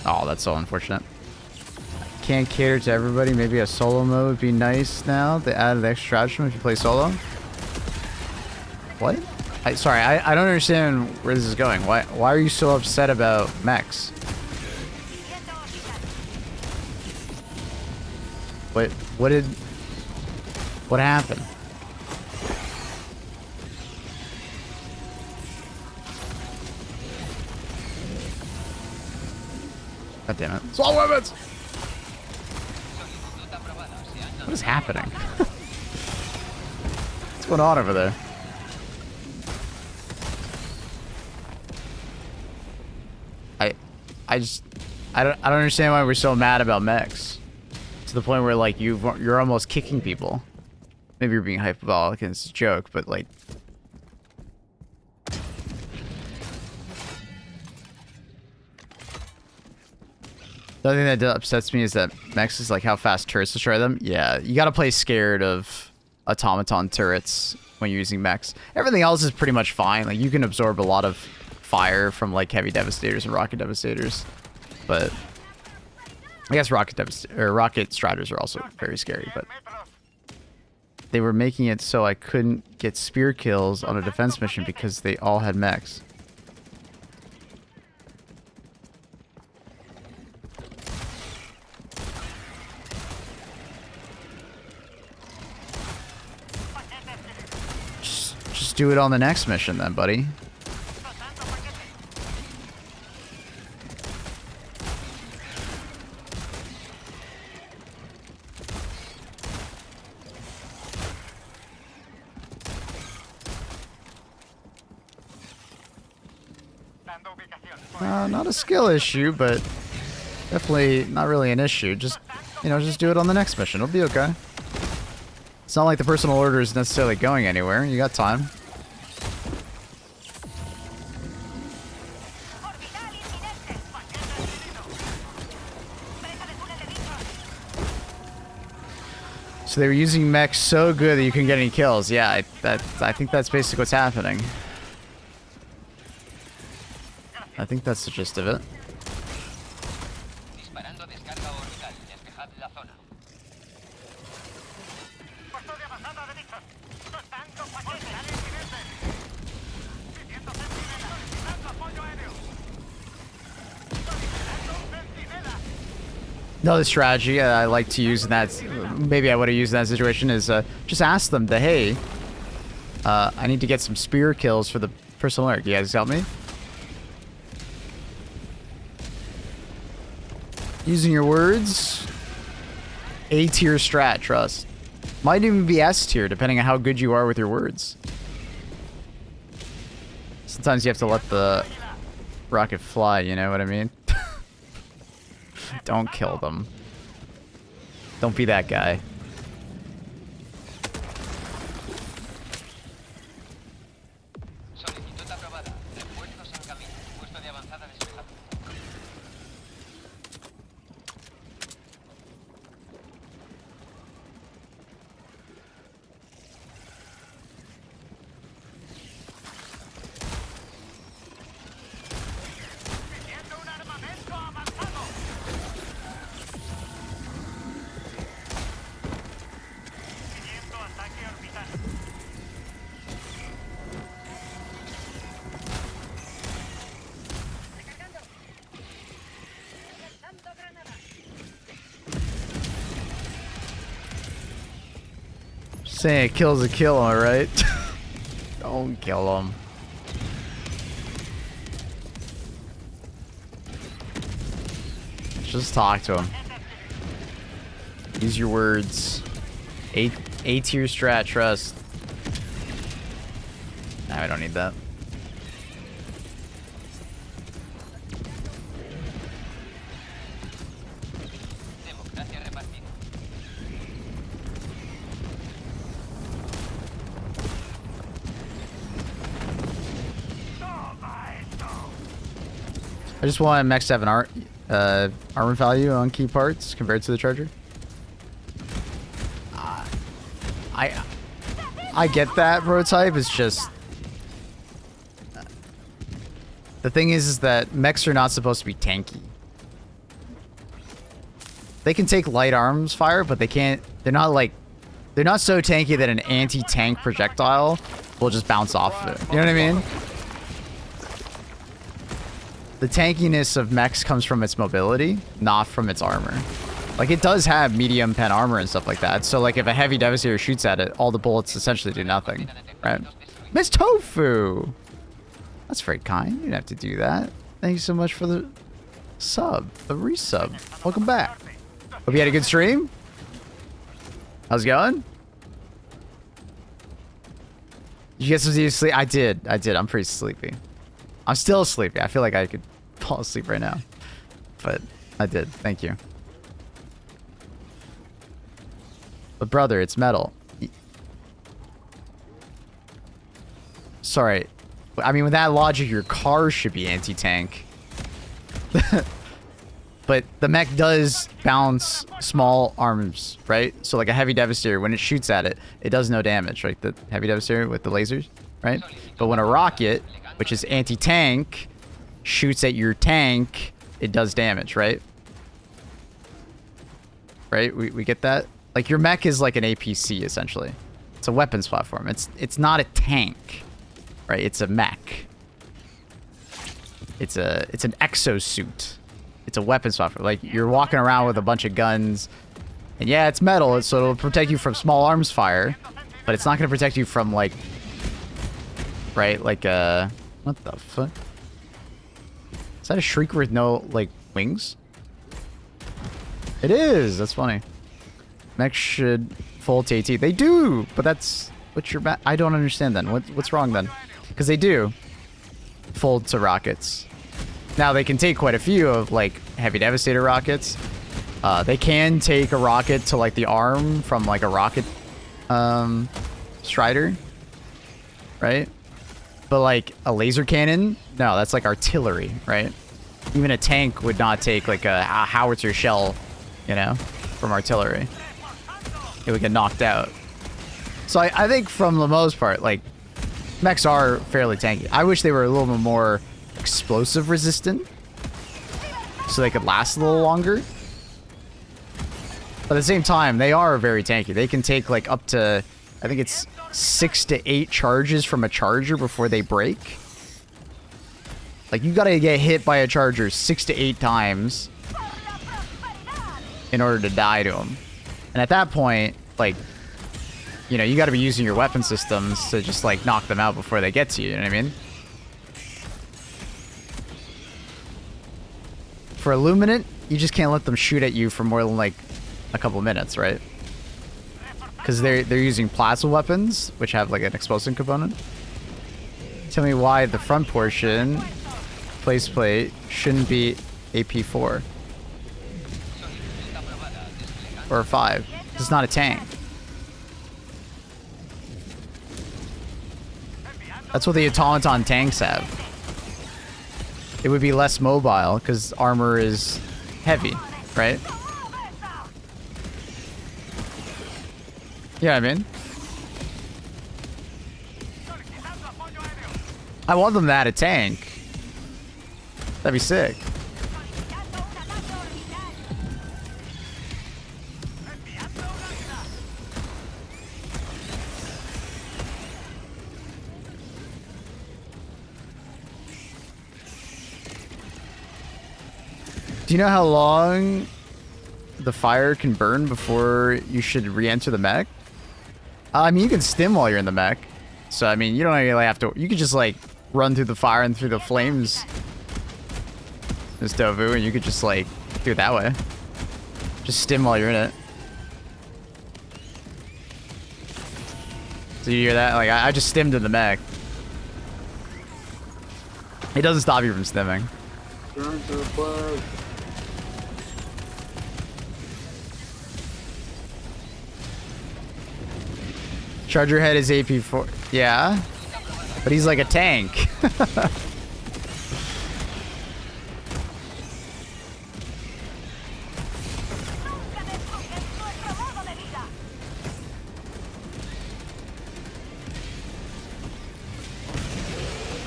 [SPEAKER 1] Oh, that's so unfortunate. Can't cater to everybody. Maybe a solo mode would be nice now. They added extra stratagem if you play solo. What? Sorry, I don't understand where this is going. Why are you so upset about mechs? What happened? God damn it. Small weapons! What is happening? What's going on over there? I don't understand why we're so mad about mechs. To the point where like you're almost kicking people. Maybe you're being hyperbolic and it's a joke, but like the other thing that upsets me is that mechs is like how fast turrets destroy them. Yeah, you gotta play scared of automaton turrets when you're using mechs. Everything else is pretty much fine. Like you can absorb a lot of fire from like heavy devastators and rocket devastators, but I guess rocket striders are also very scary. But they were making it so I couldn't get spear kills on a defense mission because they all had mechs. Just do it on the next mission then, buddy. Not a skill issue, but definitely not really an issue. Just, you know, just do it on the next mission. It'll be okay. It's not like the personal order is necessarily going anywhere. You got time. So they were using mechs so good that you couldn't get any kills. Yeah, I think that's basically what's happening. I think that's the gist of it. Another strategy I like to use in that, maybe I would have used in that situation, is just ask them that, hey, I need to get some spear kills for the personal alert. You guys help me? Using your words, A tier strat, trust. Might even be S tier, depending on how good you are with your words. Sometimes you have to let the rocket fly, you know what I mean? Don't kill them. Don't be that guy. Saying a kill's a kill, alright? Don't kill him. Just talk to him. Use your words. A tier strat, trust. Nah, I don't need that. I just want mechs to have an armor value on key parts compared to the charger. I get that prototype. It's just the thing is that mechs are not supposed to be tanky. They can take light arms fire, but they can't. They're not so tanky that an anti-tank projectile will just bounce off of it. You know what I mean? The tankiness of mechs comes from its mobility, not from its armor. Like, it does have medium pen armor and stuff like that. So, like, if a heavy devastator shoots at it, all the bullets essentially do nothing, right? Miss Tofu! That's very kind. You didn't have to do that. Thank you so much for the sub, the resub. Welcome back. Hope you had a good stream. How's it going? Did you get some deep sleep? I did. I'm pretty sleepy. I'm still sleepy. I feel like I could fall asleep right now. but I did. Thank you. But brother, it's metal. Sorry. I mean, with that logic, your car should be anti-tank. But the mech does bounce small arms, right? So like a heavy devastator, when it shoots at it, it does no damage, right? The heavy devastator with the lasers, right? But when a rocket, which is anti-tank, shoots at your tank, it does damage, right? Right? We get that? Like your mech is like an APC essentially. It's a weapons platform. It's not a tank, right? It's a mech. It's an exosuit. It's a weapons platform. Like you're walking around with a bunch of guns, and yeah, it's metal, so it'll protect you from small arms fire, but it's not going to protect you from like, right? Like what the fuck? Is that a Shrieker with no like wings? It is. That's funny. Mech should fold to AT. They do, but that's what's your I don't understand then. What's wrong then? Because they do fold to rockets. Now they can take quite a few of like heavy devastator rockets. They can take a rocket to like the arm from like a rocket strider, right? But like a laser cannon, no, that's like artillery, right? Even a tank would not take like a howitzer shell, you know, from artillery. It would get knocked out. So I think from the most part, like mechs are fairly tanky. I wish they were a little bit more explosive resistant, so they could last a little longer. But at the same time, they are very tanky. They can take like up to, I think it's 6 to 8 charges from a charger before they break. Like you gotta get hit by a charger 6 to 8 times in order to die to them. And at that point, like, you know, you gotta be using your weapon systems to just like knock them out before they get to you, you know what I mean? For Illuminant, you just can't let them shoot at you for more than like a couple minutes, right? Because they're using plasma weapons, which have like an explosive component. Tell me why the front portion, plate, shouldn't be AP4 or 5. It's not a tank. That's what the automaton tanks have. It would be less mobile because armor is heavy, right? Yeah, I mean, I want them to add a tank. That'd be sick. Do you know how long the fire can burn before you should re-enter the mech? I mean, you can stim while you're in the mech. So, I mean, you don't really have to... You could just, like, run through the fire and through the flames. This Dovu, and you could just, like, do it that way. Just stim while you're in it. So you hear that? Like, I just stimmed in the mech. It doesn't stop you from stimming.
[SPEAKER 5] Turn to the flag.
[SPEAKER 1] Charger head is AP4. Yeah. But he's like a tank.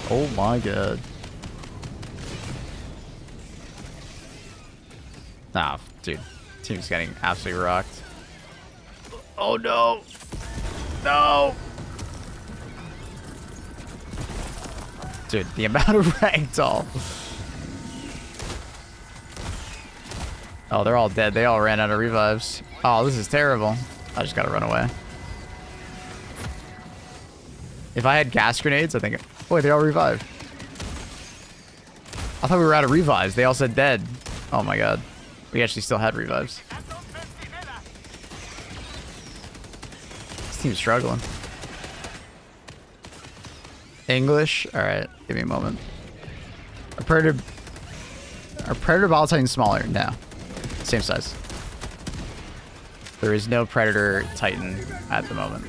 [SPEAKER 1] Oh my god. Nah, dude. Team's getting absolutely rocked. Oh no! No! Dude, the amount of ragdoll. Oh, they're all dead. They all ran out of revives. Oh, this is terrible. I just gotta run away. If I had gas grenades, I think... Boy, they all revived. I thought we were out of revives. They all said dead. Oh my god. We actually still had revives. This team's struggling. English? Alright, give me a moment. Are Predator Battle Titans smaller? No. Same size. There is no Predator Titan at the moment.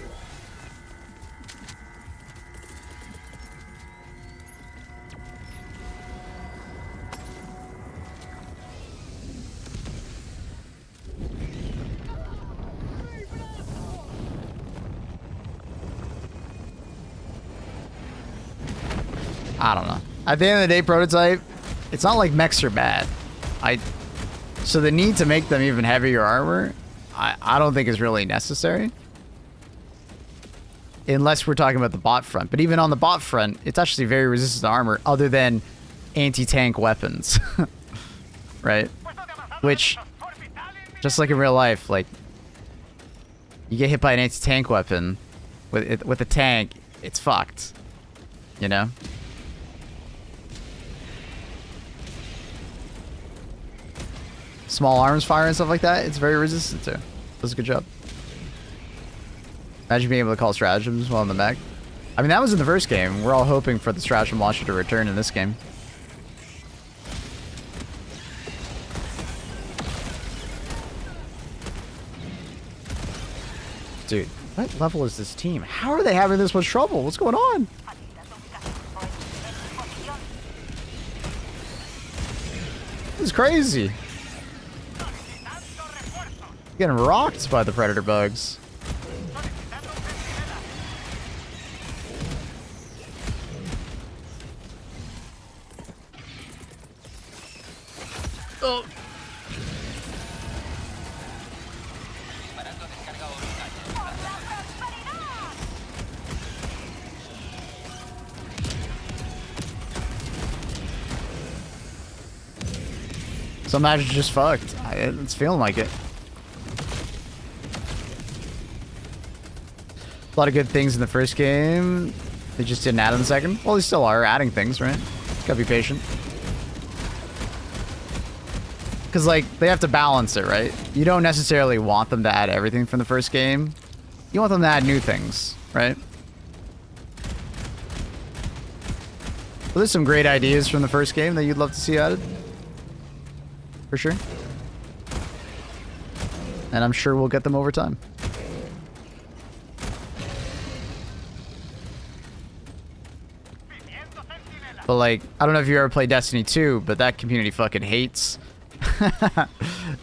[SPEAKER 1] I don't know. At the end of the day, prototype, it's not like mechs are bad. So the need to make them even heavier armor, I don't think is really necessary. Unless we're talking about the bot front. But even on the bot front, it's actually very resistant to armor other than anti-tank weapons. Right? Which, just like in real life, like, you get hit by an anti-tank weapon with a tank, it's fucked. You know? Small arms fire and stuff like that, it's very resistant to. Does a good job. Imagine being able to call stratagems while in the mech. I mean, that was in the first game. We're all hoping for the stratagem launcher to return in this game. Dude, what level is this team? How are they having this much trouble? What's going on? This is crazy. Getting rocked by the predator bugs. Oh. Some matches just fucked. It's feeling like it. A lot of good things in the first game. They just didn't add in the second. Well, they still are adding things, right? Gotta be patient. Because, like, they have to balance it, right? You don't necessarily want them to add everything from the first game. You want them to add new things, right? Well, there's some great ideas from the first game that you'd love to see added. For sure. And I'm sure we'll get them over time. But, like, I don't know if you ever played Destiny 2, but that community fucking hates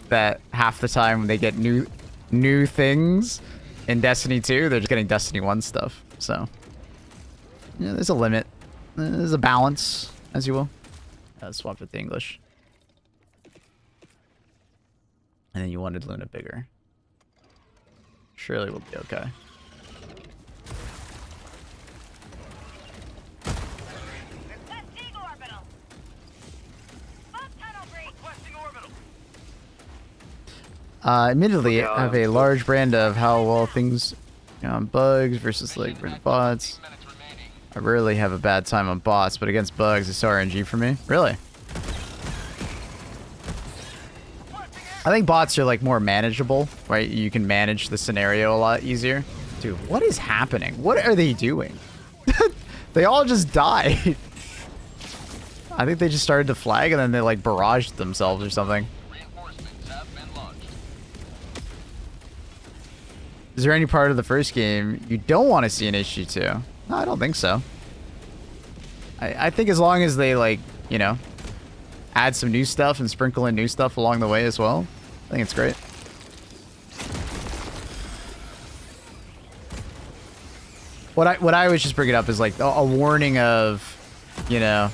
[SPEAKER 1] that half the time when they get new things in Destiny 2, they're just getting Destiny 1 stuff. So, yeah, there's a limit. There's a balance, as you will. Swap it to English. And then you wanted Luna bigger. Surely we'll be okay. Admittedly, I have a large brand of how well things on bugs versus like bots. I rarely have a bad time on bots, but against bugs, it's RNG for me. Really? I think bots are like more manageable, right? You can manage the scenario a lot easier. Dude, what is happening? What are they doing? They all just died. I think they just started to flag and then they like barraged themselves or something. Is there any part of the first game you don't want to see in HG2? No, I don't think so. I think as long as they, like, you know, add some new stuff and sprinkle in new stuff along the way as well, I think it's great. What I always just bring it up is, like, a warning of, you know,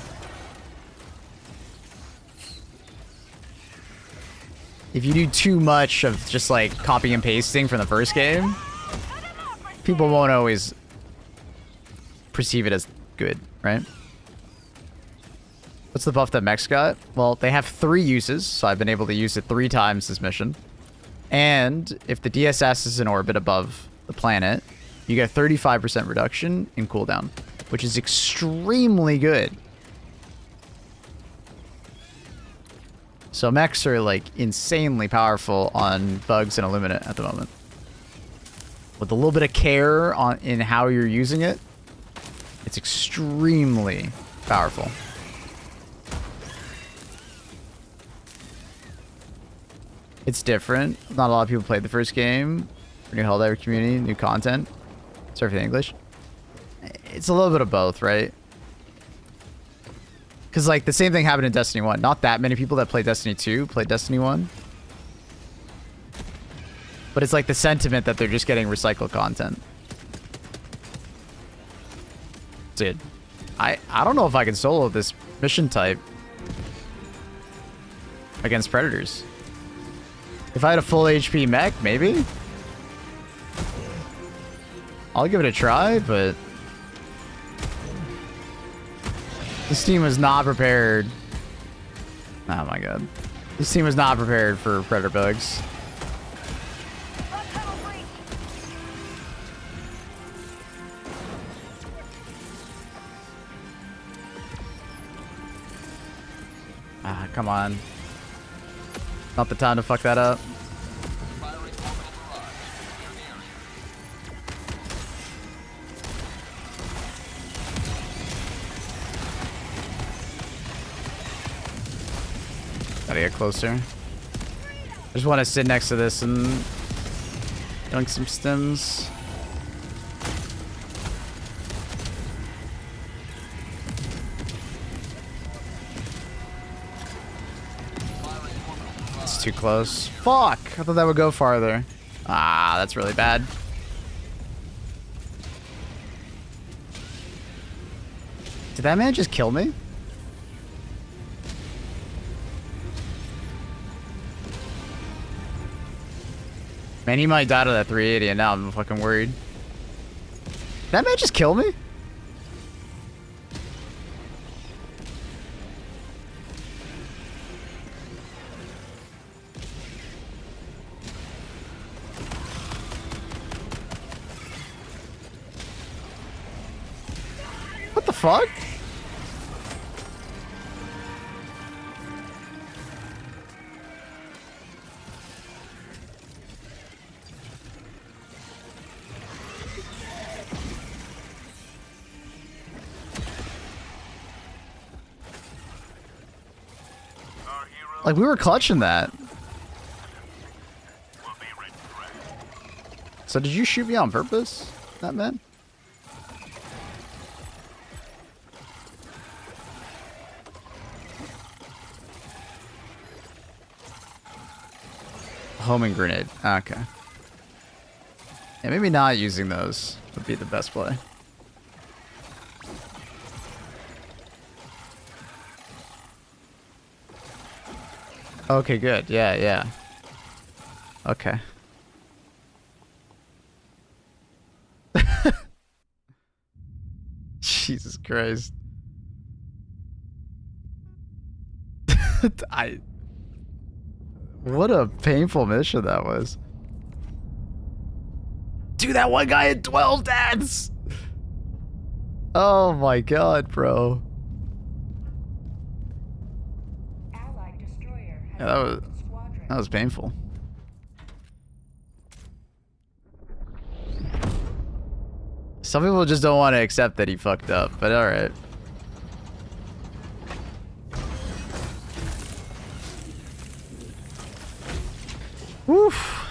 [SPEAKER 1] if you do too much of just like copying and pasting from the first game, people won't always perceive it as good, right? What's the buff that mechs got? Well, they have 3 uses, so I've been able to use it 3 times this mission. And if the DSS is in orbit above the planet, you get a 35% reduction in cooldown, which is extremely good. So mechs are like insanely powerful on bugs and Illuminate at the moment. With a little bit of care in how you're using it, it's extremely powerful. It's different. Not a lot of people played the first game. New Helldiver community, new content. Sorry for the English. It's a little bit of both, right? Because, like, the same thing happened in Destiny 1. Not that many people that played Destiny 2 played Destiny 1. But it's like the sentiment that they're just getting recycled content. Dude, I don't know if I can solo this mission type against predators. If I had a full HP mech, maybe? I'll give it a try, but this team was not prepared. Oh my god. This team was not prepared for predator bugs. Ah, come on. Not the time to fuck that up. Gotta get closer. I just want to sit next to this and dunk some stems. It's too close. Fuck! I thought that would go farther. Ah, that's really bad. Did that man just kill me? Man, he might die to that 380 and now I'm fucking worried. Did that man just kill me? What the fuck? Like, we were clutching that. So did you shoot me on purpose, that man? Homing grenade. Okay. Yeah, maybe not using those would be the best play. Okay, good. Yeah, yeah. Okay. Jesus Christ. What a painful mission that was. Dude, that one guy had 12 deaths! Oh my god, bro. Yeah, that was painful. Some people just don't want to accept that he fucked up, but alright. Woof.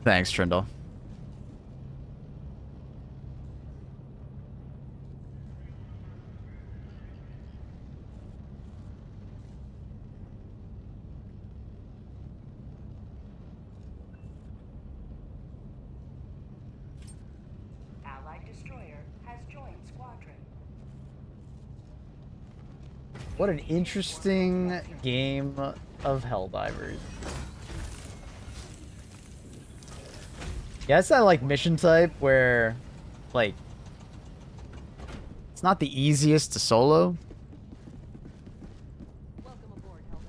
[SPEAKER 1] Thanks, Trindle. What an interesting game of Helldivers. Yeah, it's that like mission type where like it's not the easiest to solo.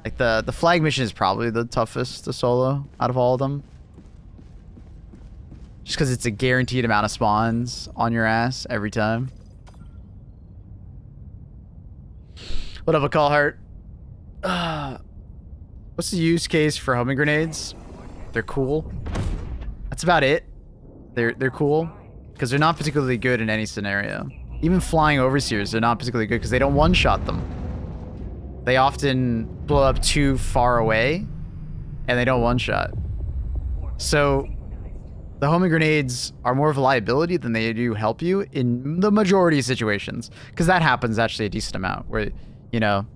[SPEAKER 1] Like the flag mission is probably the toughest to solo out of all of them. Just because it's a guaranteed amount of spawns on your ass every time. What up, Callheart? What's the use case for homing grenades? They're cool. That's about it. They're cool because they're not particularly good in any scenario. Even flying overseers, they're not particularly good because they don't one-shot them. they often blow up too far away, and they don't one-shot. So the homing grenades are more of a liability than they do help you in the majority of situations, because that happens actually a decent amount where, you know,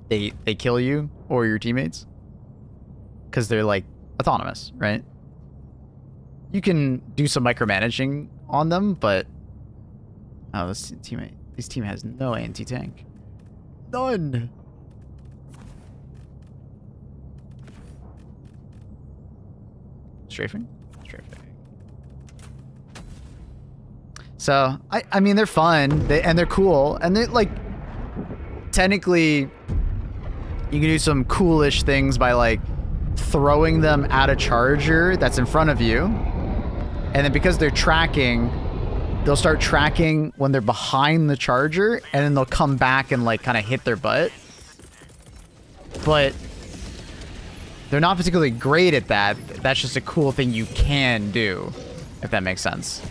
[SPEAKER 1] they kill you or your teammates because they're like autonomous, right? You can do some micromanaging on them, but this team has no anti-tank. None. Strafing? So, I mean, they're fun, and they're cool, and they like, technically, you can do some coolish things by like throwing them at a charger that's in front of you, and then because they're tracking, they'll start tracking when they're behind the charger, and then they'll come back and like kind of hit their butt. But they're not particularly great at that. That's just a cool thing you can do, if that makes sense.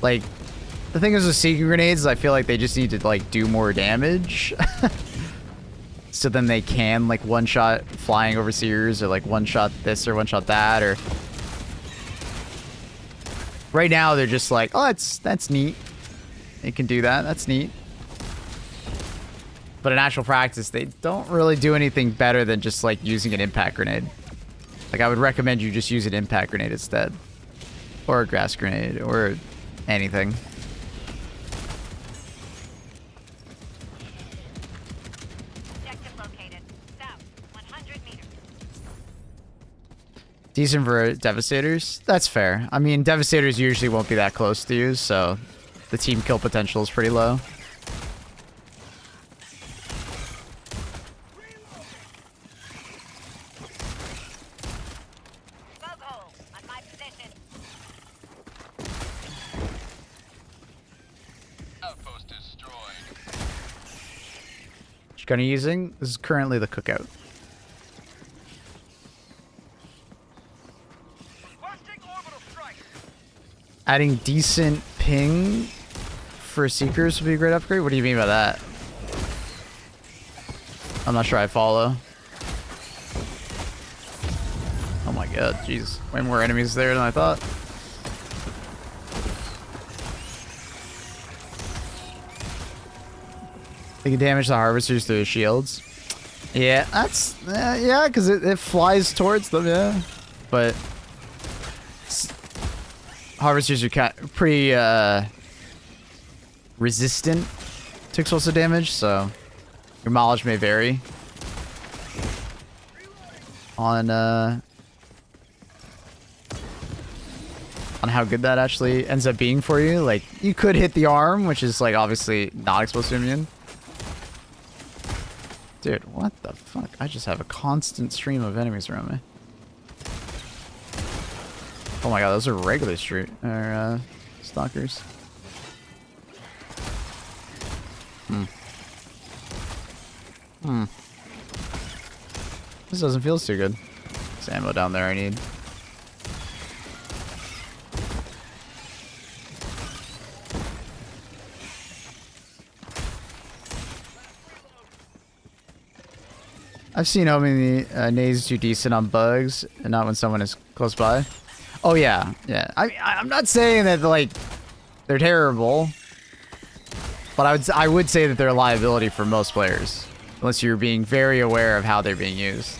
[SPEAKER 1] Like, the thing is with secret grenades, I feel like they just need to like do more damage. So then they can like one-shot flying overseers, or like one-shot this or one-shot that, or... Right now they're just like, oh, that's neat. It can do that, that's neat. But in actual practice, they don't really do anything better than just like using an impact grenade. Like, I would recommend you just use an impact grenade instead. Or a grass grenade, or anything.
[SPEAKER 4] Objective located. South, 100 meters.
[SPEAKER 1] Decent for Devastators? That's fair. I mean, Devastators usually won't be that close to you, so the team kill potential is pretty low.
[SPEAKER 4] Bug hole on my position.
[SPEAKER 6] Outpost destroyed.
[SPEAKER 1] Which gun are you using? This is currently the Cookout. Adding decent ping for Seekers would be a great upgrade? What do you mean by that? I'm not sure I follow. Oh my god, jeez. Way more enemies there than I thought. They can damage the harvesters through the shields. Yeah, that's... yeah, because it flies towards them, yeah. But... harvesters are pretty resistant to explosive damage, so your mileage may vary on how good that actually ends up being for you. Like, you could hit the arm, which is like obviously not explosive immune. Dude, what the fuck? I just have a constant stream of enemies around me. Oh my god, those are regular stalkers. This doesn't feel too good. There's ammo down there I need. I've seen homing nades do decent on bugs, and not when someone is close by. Oh yeah, yeah. I'm not saying that like they're terrible, but I would say that they're a liability for most players, unless you're being very aware of how they're being used.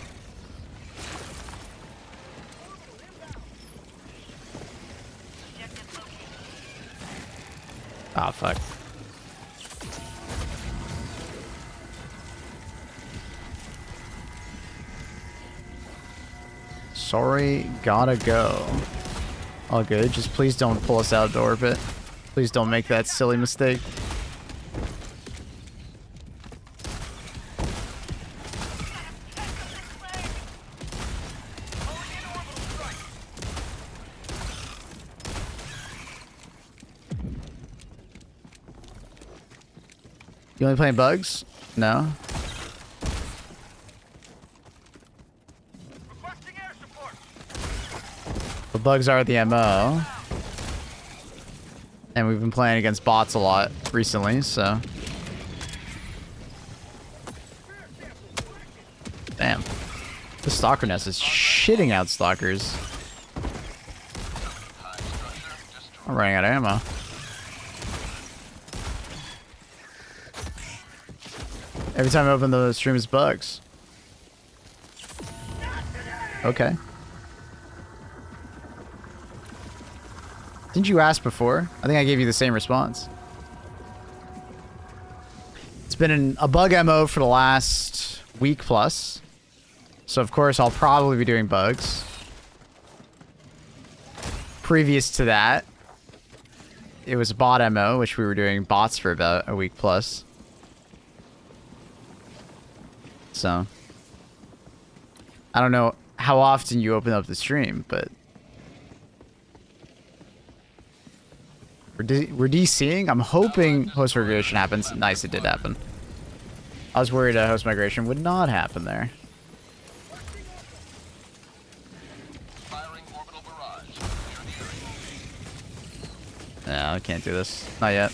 [SPEAKER 1] Oh fuck. Sorry, gotta go. All good. Just please don't pull us out of orbit. Please don't make that silly mistake. You only playing bugs? No. The bugs are the MO. And we've been playing against bots a lot recently, so. Damn. The stalker nest is shitting out stalkers. I'm running out of ammo. Every time I open the stream, it's bugs. Okay. Didn't you ask before? I think I gave you the same response. It's been a bug MO for the last week plus. So of course I'll probably be doing bugs. Previous to that, it was bot MO, which we were doing bots for about a week plus. So I don't know how often you open up the stream, but we're DCing. I'm hoping host migration happens. Nice, it did happen. I was worried a host migration would not happen there.
[SPEAKER 6] Firing orbital barrage. Near the area.
[SPEAKER 1] No, I can't do this. Not yet.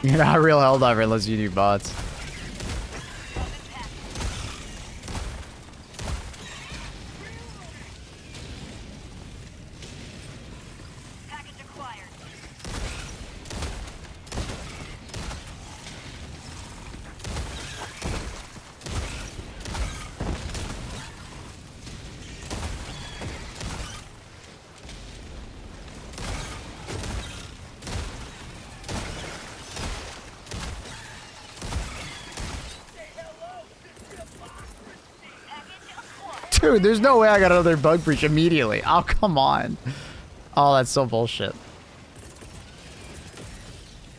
[SPEAKER 1] You're not a real helldiver unless you do bots.
[SPEAKER 4] Package acquired.
[SPEAKER 1] Dude, there's no way I got another bug breach immediately. Oh, come on. Oh, that's so bullshit.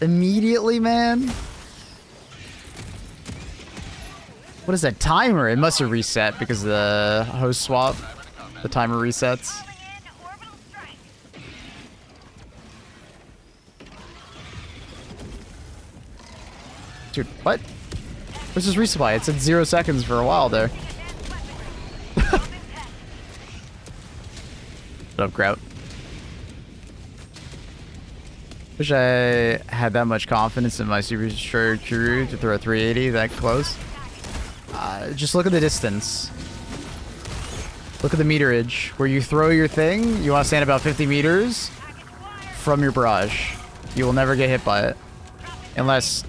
[SPEAKER 1] Immediately, man? What is that timer? It must have reset because of the host swap. The timer resets.
[SPEAKER 4] Calling in orbital strike.
[SPEAKER 1] Dude, what? Where's this resupply? It said 0 seconds for a while there. What up, Grout? Wish I had that much confidence in my Super Destroyer crew to throw a 380 that close. Just look at the distance. Look at the meterage. Where you throw your thing, you want to stand about 50 meters from your barrage. You will never get hit by it. Unless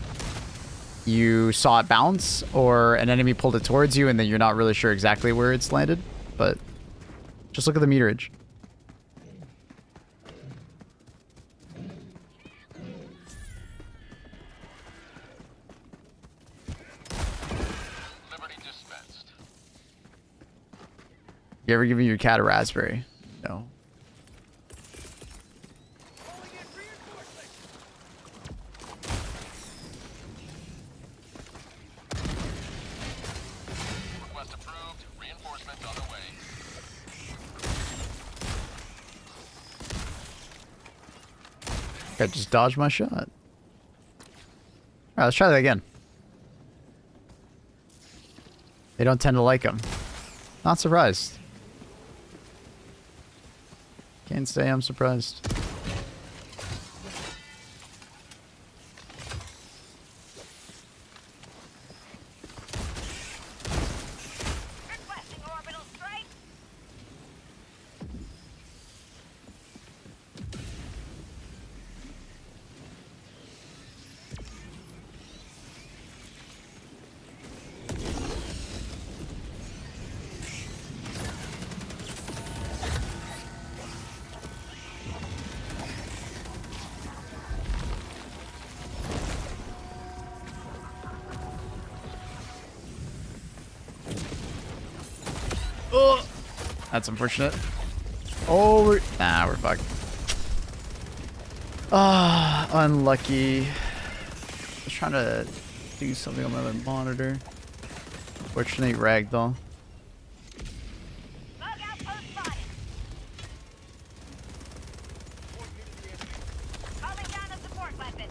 [SPEAKER 1] you saw it bounce or an enemy pulled it towards you and then you're not really sure exactly where it's landed. But just look at the meterage.
[SPEAKER 6] Liberty dispensed.
[SPEAKER 1] You ever given your cat a raspberry? No.
[SPEAKER 6] Request approved. Reinforcements on the way.
[SPEAKER 1] I just dodged my shot. Alright, let's try that again. They don't tend to like them. Not surprised. Can't say I'm surprised.
[SPEAKER 4] Requesting orbital strike.
[SPEAKER 1] Oh, that's unfortunate. Oh, we're fucked. Ah, unlucky. I was trying to do something on my other monitor. Fortunate ragdoll.
[SPEAKER 4] Bug outpost spotted. Calling down a support weapon.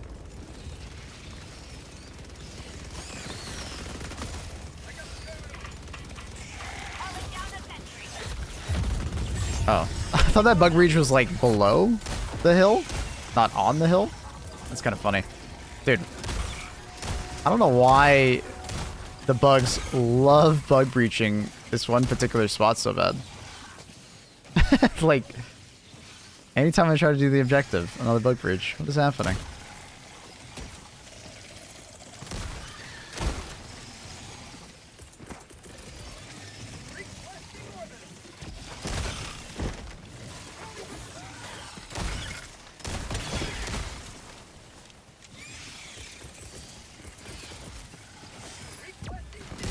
[SPEAKER 1] Oh. I thought that bug breach was like below the hill, not on the hill. That's kind of funny. Dude, I don't know why the bugs love bug breaching this one particular spot so bad. Like, anytime I try to do the objective, another bug breach. What is happening?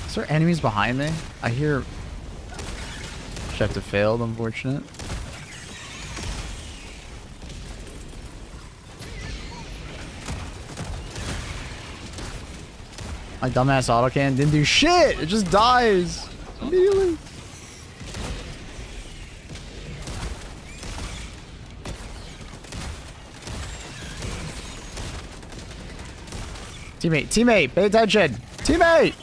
[SPEAKER 1] Is there enemies behind me? I hear objective failed, unfortunate. My dumbass autocan didn't do shit! It just dies! Immediately! Teammate, pay attention! Teammate!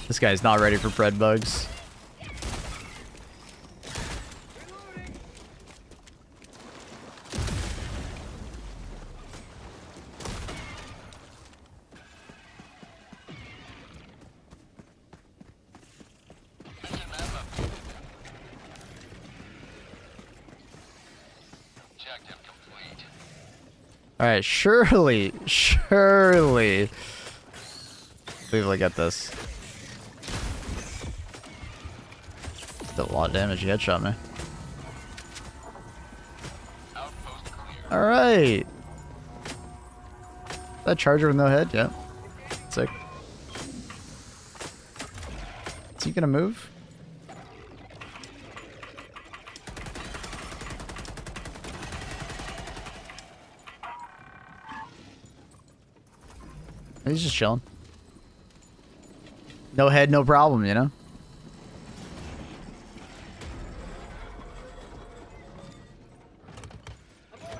[SPEAKER 1] This guy's not ready for bread bugs.
[SPEAKER 6] Objective complete.
[SPEAKER 1] Alright, surely. Be able to get this. Did a lot of damage. He headshot me.
[SPEAKER 6] Outpost clear.
[SPEAKER 1] Alright. That charger with no head? Yeah. Sick. Is he gonna move? He's just chilling. No head, no problem, you know?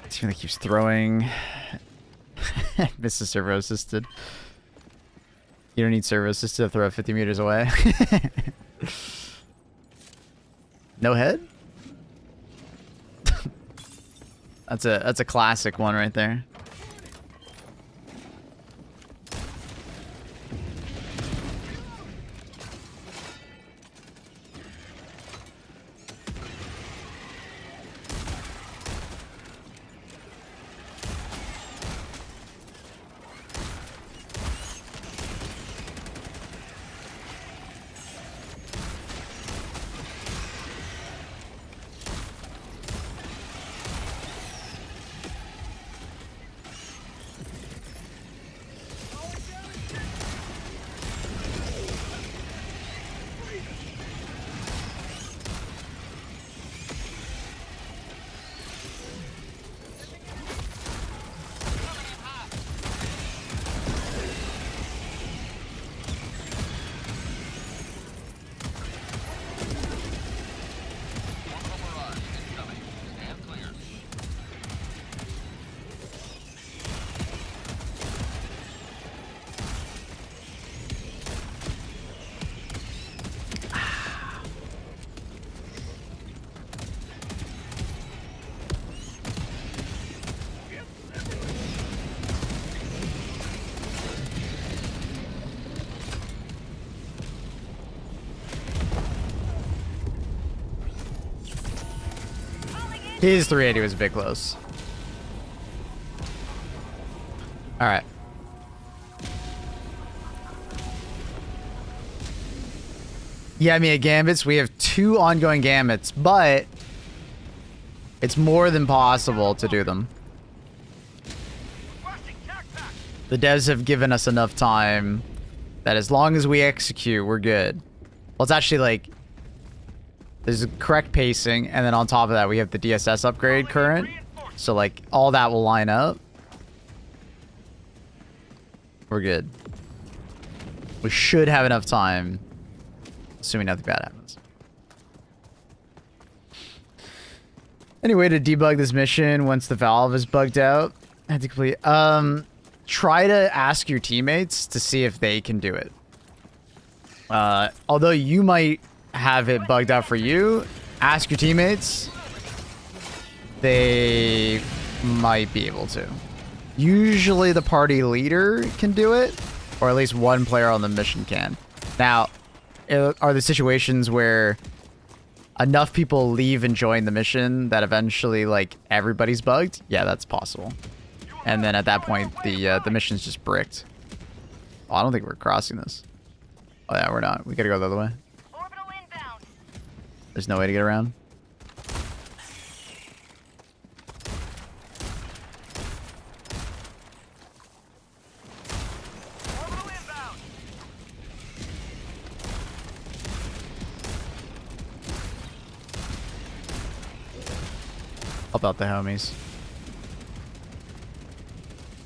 [SPEAKER 1] This really keeps throwing. Misses servo assisted. You don't need servo assisted to throw 50 meters away. No head? That's a classic one right there. His 380 was a bit close. Alright. Yeah, I mean, at Gambits, we have 2 ongoing Gambits, but it's more than possible to do them. The devs have given us enough time that as long as we execute, we're good. Well, it's actually like... There's a correct pacing, and then on top of that, we have the DSS upgrade current. So, like, all that will line up. We're good. We should have enough time, assuming nothing bad happens. Any way to debug this mission once the valve is bugged out? I had to complete. Try to ask your teammates to see if they can do it. Although you might have it bugged out for you, ask your teammates. They might be able to. Usually the party leader can do it, or at least one player on the mission can. Now, are there situations where enough people leave and join the mission that eventually, like, everybody's bugged? Yeah, that's possible. And then at that point, the mission's just bricked. Oh, I don't think we're crossing this. Oh yeah, we're not. We gotta go the other way.
[SPEAKER 4] Orbital inbound.
[SPEAKER 1] There's no way to get around.
[SPEAKER 4] Orbital inbound.
[SPEAKER 1] Help out the homies.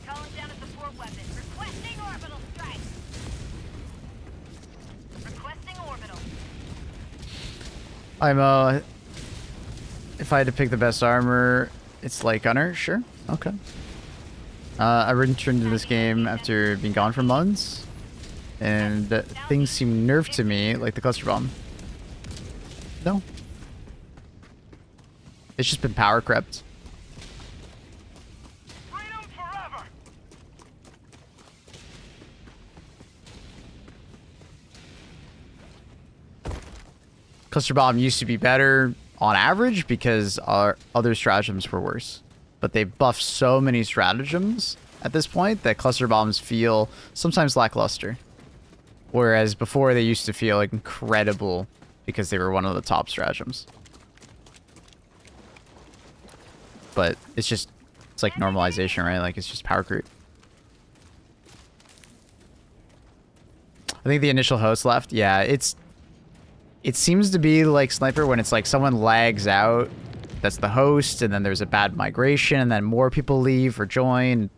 [SPEAKER 4] Calling down a support weapon. Requesting orbital strike. Requesting orbital.
[SPEAKER 1] I'm if I had to pick the best armor, it's light gunner, sure. Okay. I returned to this game after being gone for months, and things seem nerfed to me, like the cluster bomb. No. It's just been power crept.
[SPEAKER 4] Freedom forever.
[SPEAKER 1] Cluster bomb used to be better on average because our other stratagems were worse. But they buffed so many stratagems at this point that cluster bombs feel sometimes lackluster. Whereas before they used to feel like incredible because they were one of the top stratagems. But it's just, it's like normalization, right? Like it's just power creep. I think the initial host left. Yeah, it seems to be like Sniper when it's like someone lags out. That's the host, and then there's a bad migration, and then more people leave or join.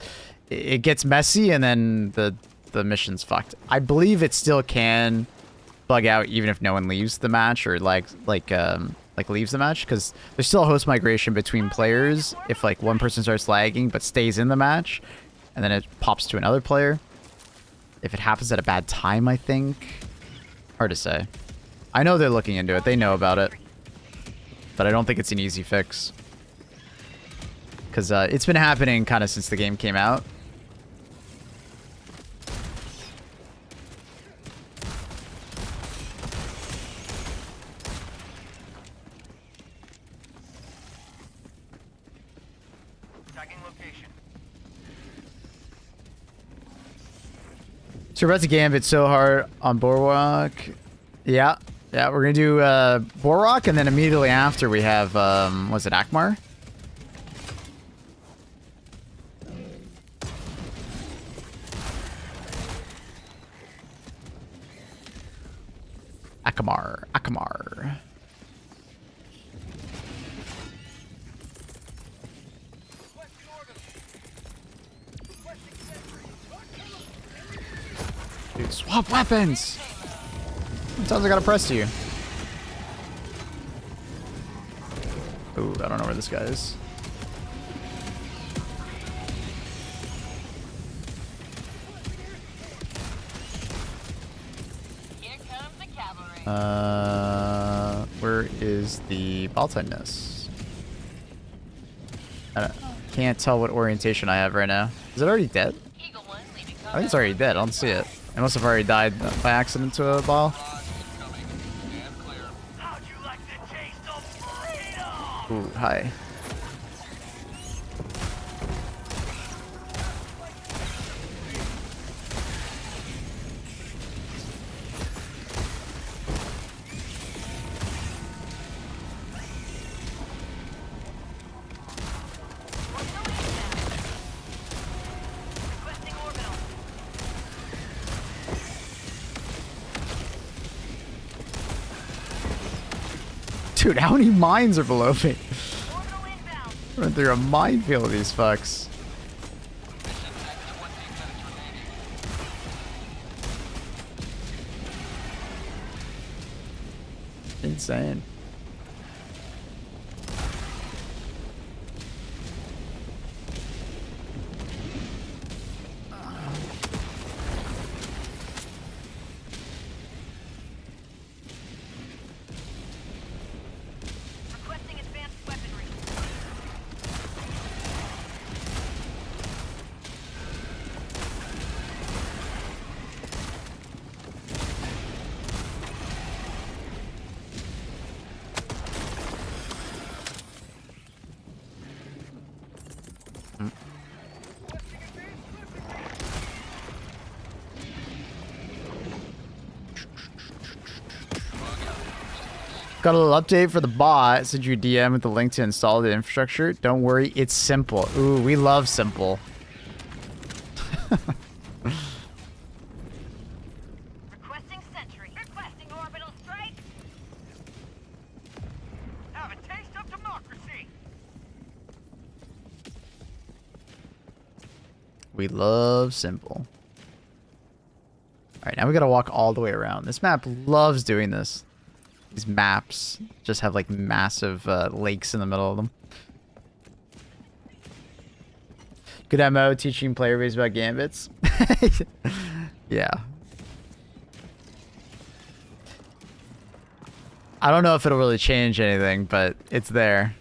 [SPEAKER 1] It gets messy, and then the mission's fucked. I believe it still can bug out even if no one leaves the match or like leaves the match, because there's still a host migration between players if like one person starts lagging but stays in the match, and then it pops to another player. If it happens at a bad time, I think. Hard to say. I know they're looking into it. They know about it. But I don't think it's an easy fix. Because it's been happening kind of since the game came out.
[SPEAKER 4] Tracking location.
[SPEAKER 1] So we're about to gambit so hard on Boardwalk. Yeah. Yeah, we're going to do Boardwalk, and then immediately after we have, was it Akmar? Akmar. Dude, swap weapons! Sometimes I gotta press you. Ooh, I don't know where this guy is.
[SPEAKER 4] Here comes the cavalry.
[SPEAKER 1] Where is the Baltine nest? I can't tell what orientation I have right now. Is it already dead?
[SPEAKER 4] Eagle 1 leaving
[SPEAKER 1] I think it's already dead. I don't see it. I must have already died by accident to a ball.
[SPEAKER 4] How'd you like the taste of freedom?
[SPEAKER 1] Ooh, hi.
[SPEAKER 4] Requesting orbital.
[SPEAKER 1] Dude, how many mines are below me?
[SPEAKER 4] Orbital inbound.
[SPEAKER 1] Run through a minefield of these fucks. Insane. Got a little update for the bot. Send you a DM with the link to install the infrastructure. Don't worry, it's simple. Ooh, we love simple.
[SPEAKER 4] Requesting sentry. Requesting orbital strike.
[SPEAKER 7] Have a taste of democracy.
[SPEAKER 1] We love simple. Alright, now we gotta walk all the way around. This map loves doing this. These maps just have like massive lakes in the middle of them. Good MO teaching player base about gambits. Yeah. I don't know if it'll really change anything, but it's there.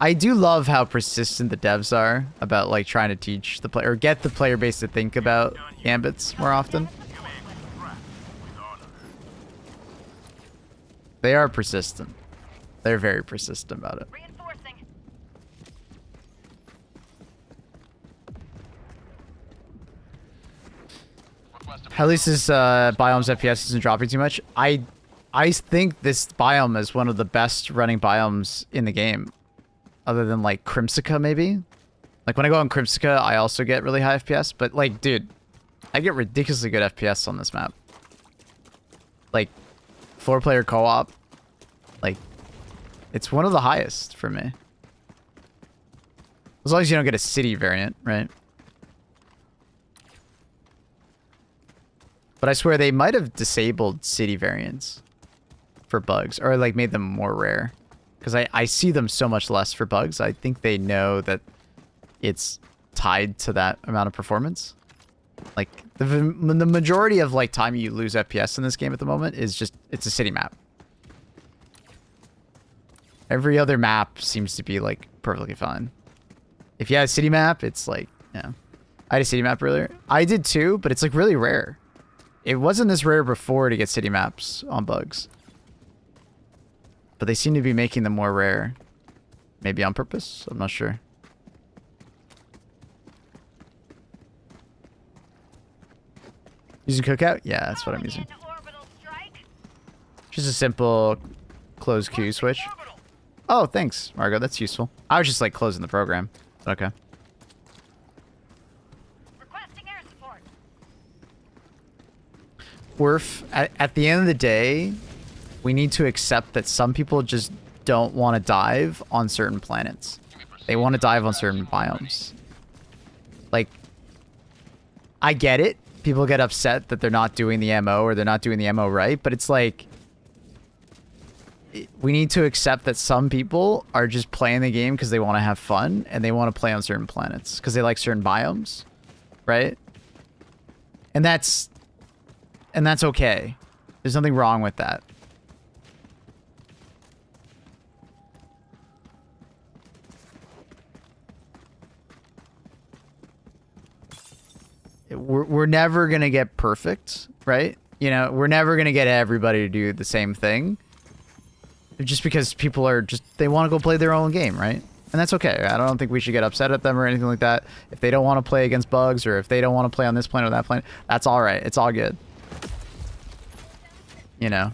[SPEAKER 1] I do love how persistent the devs are about like trying to teach the player or get the player base to think about gambits more often. They are persistent. They're very persistent about it.
[SPEAKER 4] Reinforcing.
[SPEAKER 1] At least this biome's FPS isn't dropping too much. I think this biome is one of the best running biomes in the game. Other than like Crimsica maybe. Like when I go on Crimsica, I also get really high FPS. But like, dude, I get ridiculously good FPS on this map. Like 4-player co-op. Like it's one of the highest for me. As long as you don't get a city variant, right? But I swear they might have disabled city variants for bugs or like made them more rare. Because I see them so much less for bugs. I think they know that it's tied to that amount of performance. Like, the majority of, like, time you lose FPS in this game at the moment is just, it's a city map. Every other map seems to be, like, perfectly fine. If you had a city map, it's like, yeah. I had a city map earlier. I did too, but it's, like, really rare. It wasn't this rare before to get city maps on bugs. But they seem to be making them more rare. Maybe on purpose? I'm not sure. Using cookout? Yeah, that's what I'm using. Just a simple close queue switch. Oh, thanks, Margo. That's useful. I was just like closing the program. Okay.
[SPEAKER 4] Requesting air support.
[SPEAKER 1] Worf, at the end of the day, we need to accept that some people just don't want to dive on certain planets. They want to dive on certain biomes. Like, I get it. People get upset that they're not doing the MO or they're not doing the MO right, but it's like, we need to accept that some people are just playing the game because they want to have fun and they want to play on certain planets because they like certain biomes, right? And that's okay. There's nothing wrong with that. We're never going to get perfect, right? You know, we're never going to get everybody to do the same thing. Just because people are just, they want to go play their own game, right? And that's okay. I don't think we should get upset at them or anything like that. If they don't want to play against bugs or if they don't want to play on this planet or that planet, that's all right. It's all good. You know?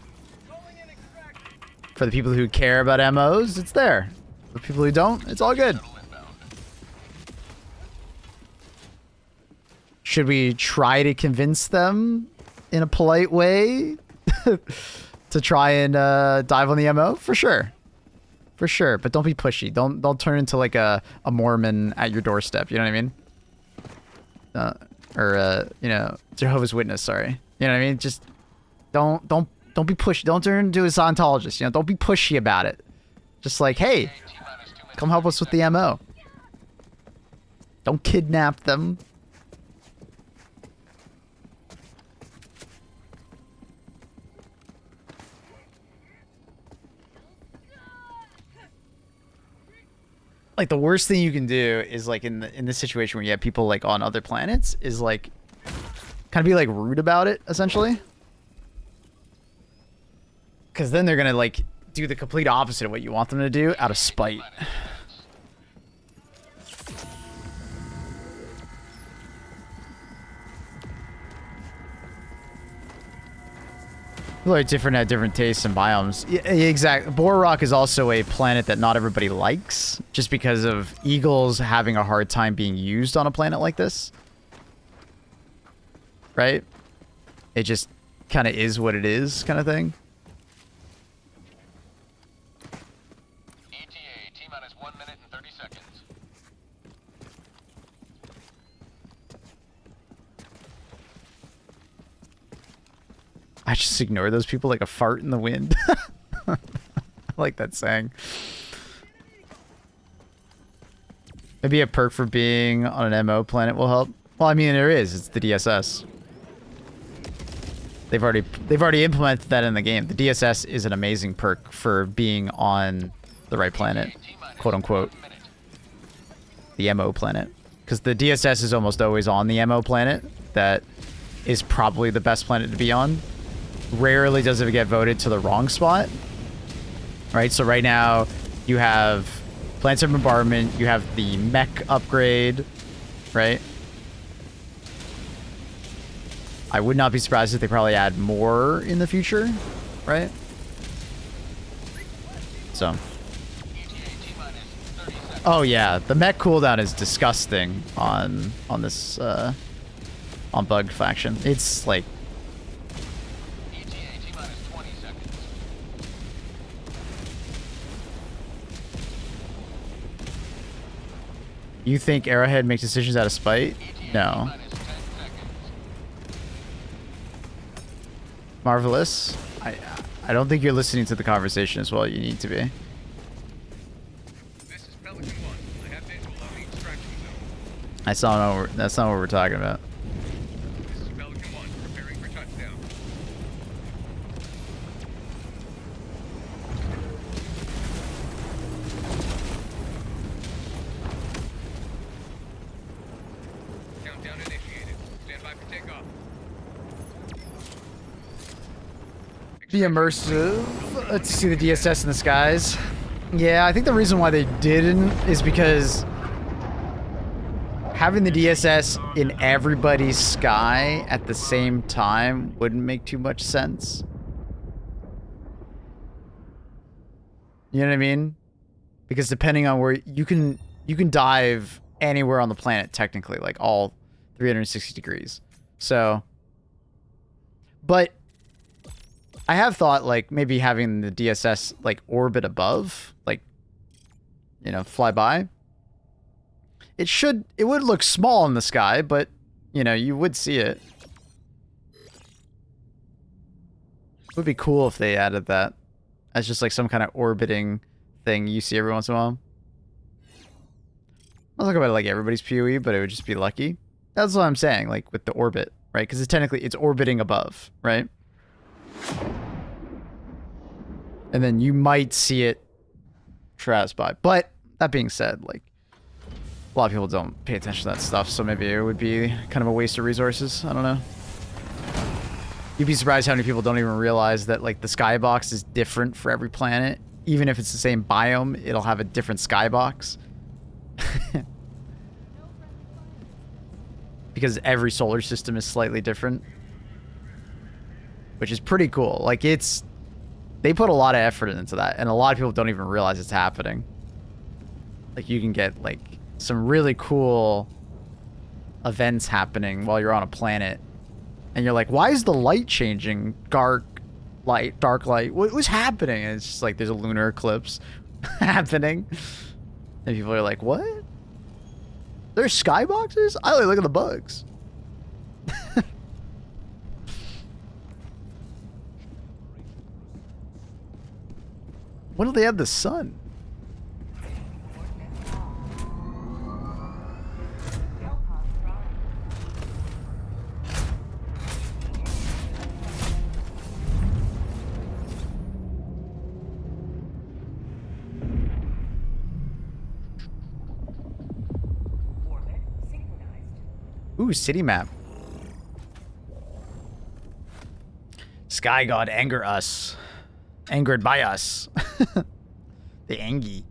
[SPEAKER 1] For the people who care about MOs, it's there. For people who don't, it's all good. Should we try to convince them in a polite way to try and dive on the MO? For sure. For sure. But don't be pushy. Don't turn into like a Mormon at your doorstep. You know what I mean? You know, Jehovah's Witness, sorry. You know what I mean? Just don't be pushy. Don't turn into a Scientologist. You know, don't be pushy about it. Just like, hey, come help us with the MO. Don't kidnap them. Like the worst thing you can do is like in this situation where you have people like on other planets is like kind of be like rude about it essentially. Cause then they're gonna like do the complete opposite of what you want them to do out of spite. People are different at different tastes and biomes. Yeah, exactly. Rock is also a planet that not everybody likes, just because of eagles having a hard time being used on a planet like this. Right? It just kind of is what it is, kind of thing.
[SPEAKER 6] ETA, T-minus 1 minute and 30 seconds.
[SPEAKER 1] I just ignore those people like a fart in the wind. I like that saying. Maybe a perk for being on an MO planet will help. Well, I mean, there is. It's the DSS. They've already implemented that in the game. The DSS is an amazing perk for being on the right planet, quote unquote. The MO planet. Because the DSS is almost always on the MO planet. That is probably the best planet to be on. Rarely does it get voted to the wrong spot. Right, so right now you have Plants of Bombardment, you have the mech upgrade, right? I would not be surprised if they probably add more in the future, right? So. Oh yeah, the mech cooldown is disgusting on this on Bug faction. It's like you think Arrowhead makes decisions out of spite? No. Marvelous. I don't think you're listening to the conversation as well. You need to be.
[SPEAKER 2] This is Pelican 1. I have visual on the extraction zone.
[SPEAKER 1] That's not what we're talking about.
[SPEAKER 2] This is Pelican 1, preparing for touchdown. Countdown initiated. Stand by for takeoff.
[SPEAKER 1] Be immersive. Let's see the DSS in the skies. Yeah, I think the reason why they didn't is because having the DSS in everybody's sky at the same time wouldn't make too much sense. You know what I mean? Because depending on where you can dive anywhere on the planet technically, like all 360 degrees. So, but I have thought like maybe having the DSS like orbit above, like, you know, fly by. It would look small in the sky, but you know, you would see it. It would be cool if they added that as just like some kind of orbiting thing you see every once in a while. I'm not talking about like everybody's PoE, but it would just be lucky. That's what I'm saying, like with the orbit, right? Because it's orbiting above, right? And then you might see it traverse by. But that being said, like a lot of people don't pay attention to that stuff, so maybe it would be kind of a waste of resources. I don't know. You'd be surprised how many people don't even realize that like the skybox is different for every planet. Even if it's the same biome, it'll have a different skybox. Because every solar system is slightly different. Which is pretty cool. Like they put a lot of effort into that, and a lot of people don't even realize it's happening. Like you can get like some really cool events happening while you're on a planet, and you're like, why is the light changing? Dark light. What was happening? And it's just like there's a lunar eclipse happening, and people are like, what? There's skyboxes? I only look at the bugs. When do they have the sun? Ooh, city map. Sky God anger us. Angered by us. The Angie.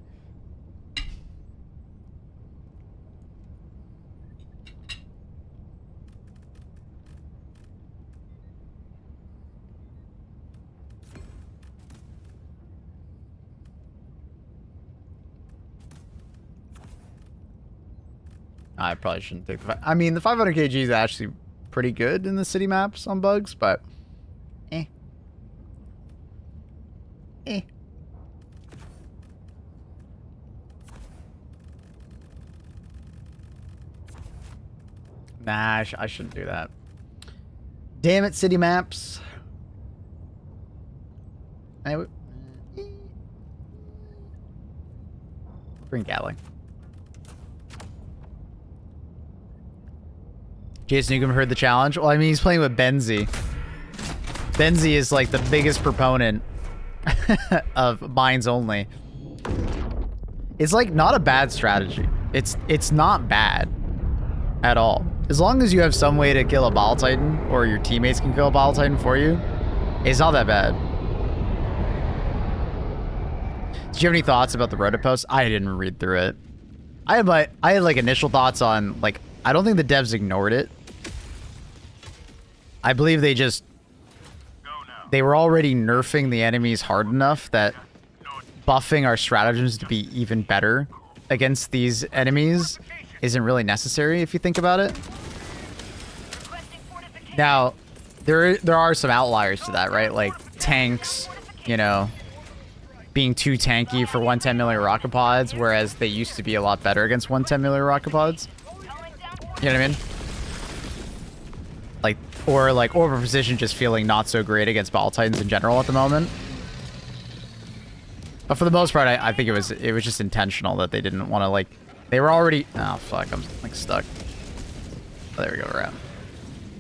[SPEAKER 1] I probably shouldn't take the... I mean, the 500 kg is actually pretty good in the city maps on bugs, but... Eh. Nah, I shouldn't do that. Damn it, city maps. Anyway, bring Gatling. Jason Newcomb heard the challenge. Well, I mean, he's playing with Benzie. Benzie is like the biggest proponent of mines only. It's like not a bad strategy. It's not bad at all. As long as you have some way to kill a Bile Titan, or your teammates can kill a Bile Titan for you, it's not that bad. Did you have any thoughts about the Reddit post? I didn't read through it. I had like initial thoughts on, like, I don't think the devs ignored it. I believe they were already nerfing the enemies hard enough that buffing our stratagems to be even better against these enemies isn't really necessary if you think about it. Now, there are some outliers to that, right? Like tanks, you know, being too tanky for 110 millimeter rocket pods, whereas they used to be a lot better against 110 millimeter rocket pods. You know what I mean? Like, or like Orbital Precision just feeling not so great against Bile Titans in general at the moment. But for the most part, I think it was just intentional that they didn't want to, like, they were already... Oh, fuck, I'm like stuck. Oh, there we go, we're out.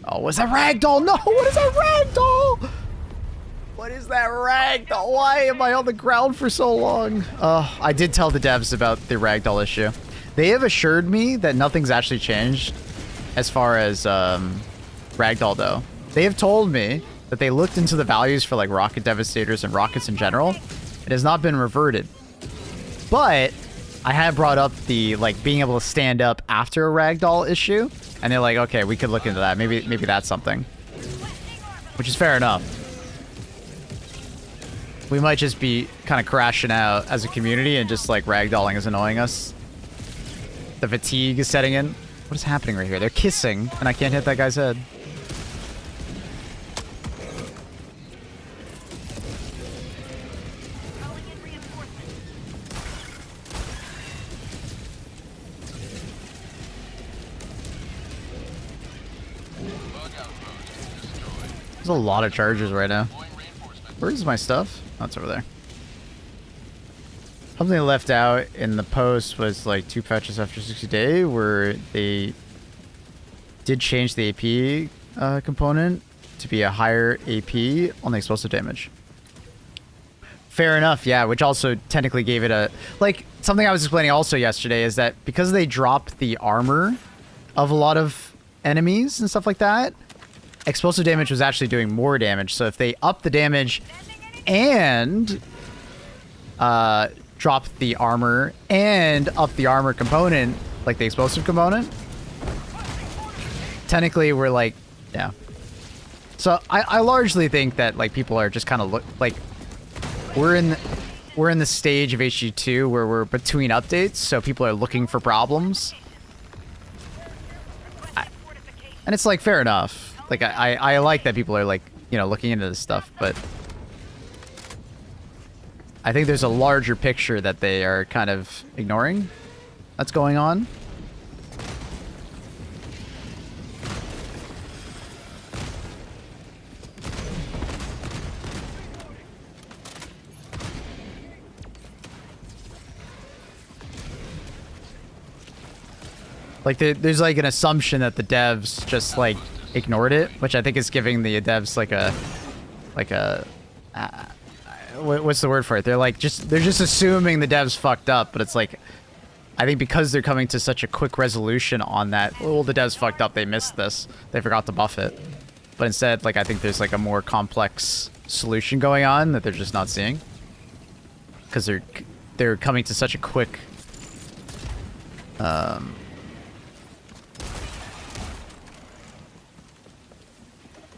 [SPEAKER 1] Oh, what's that ragdoll? No, what is that ragdoll? What is that ragdoll? Why am I on the ground for so long? I did tell the devs about the ragdoll issue. They have assured me that nothing's actually changed as far as ragdoll, though. They have told me that they looked into the values for, like, rocket devastators and rockets in general. It has not been reverted. But I had brought up the, like, being able to stand up after a ragdoll issue, and they're like, okay, we could look into that. Maybe that's something. Which is fair enough. We might just be kind of crashing out as a community and just, like, ragdolling is annoying us. The fatigue is setting in. What is happening right here? They're kissing, and I can't hit that guy's head. There's a lot of charges right now. Where is my stuff? Oh, it's over there. Something they left out in the post was like 2 patches after 60 day, where they did change the AP component to be a higher AP on the explosive damage. Fair enough, yeah, which also technically gave it a... Like, something I was explaining also yesterday is that because they dropped the armor of a lot of enemies and stuff like that, explosive damage was actually doing more damage. So if they up the damage and drop the armor and up the armor component, like the explosive component, technically we're like, yeah. So I largely think that, like, people are just kind of like, we're in the stage of HG2 where we're between updates, so people are looking for problems. And it's like, fair enough. Like, I like that people are, like, you know, looking into this stuff, but I think there's a larger picture that they are kind of ignoring that's going on. Like, there's like an assumption that the devs just, like, ignored it, which I think is giving the devs like a what's the word for it? They're just assuming the devs fucked up, but it's like, I think because they're coming to such a quick resolution on that, well, the devs fucked up, they missed this, they forgot to buff it. But instead, like, I think there's like a more complex solution going on that they're just not seeing, because they're coming to such a quick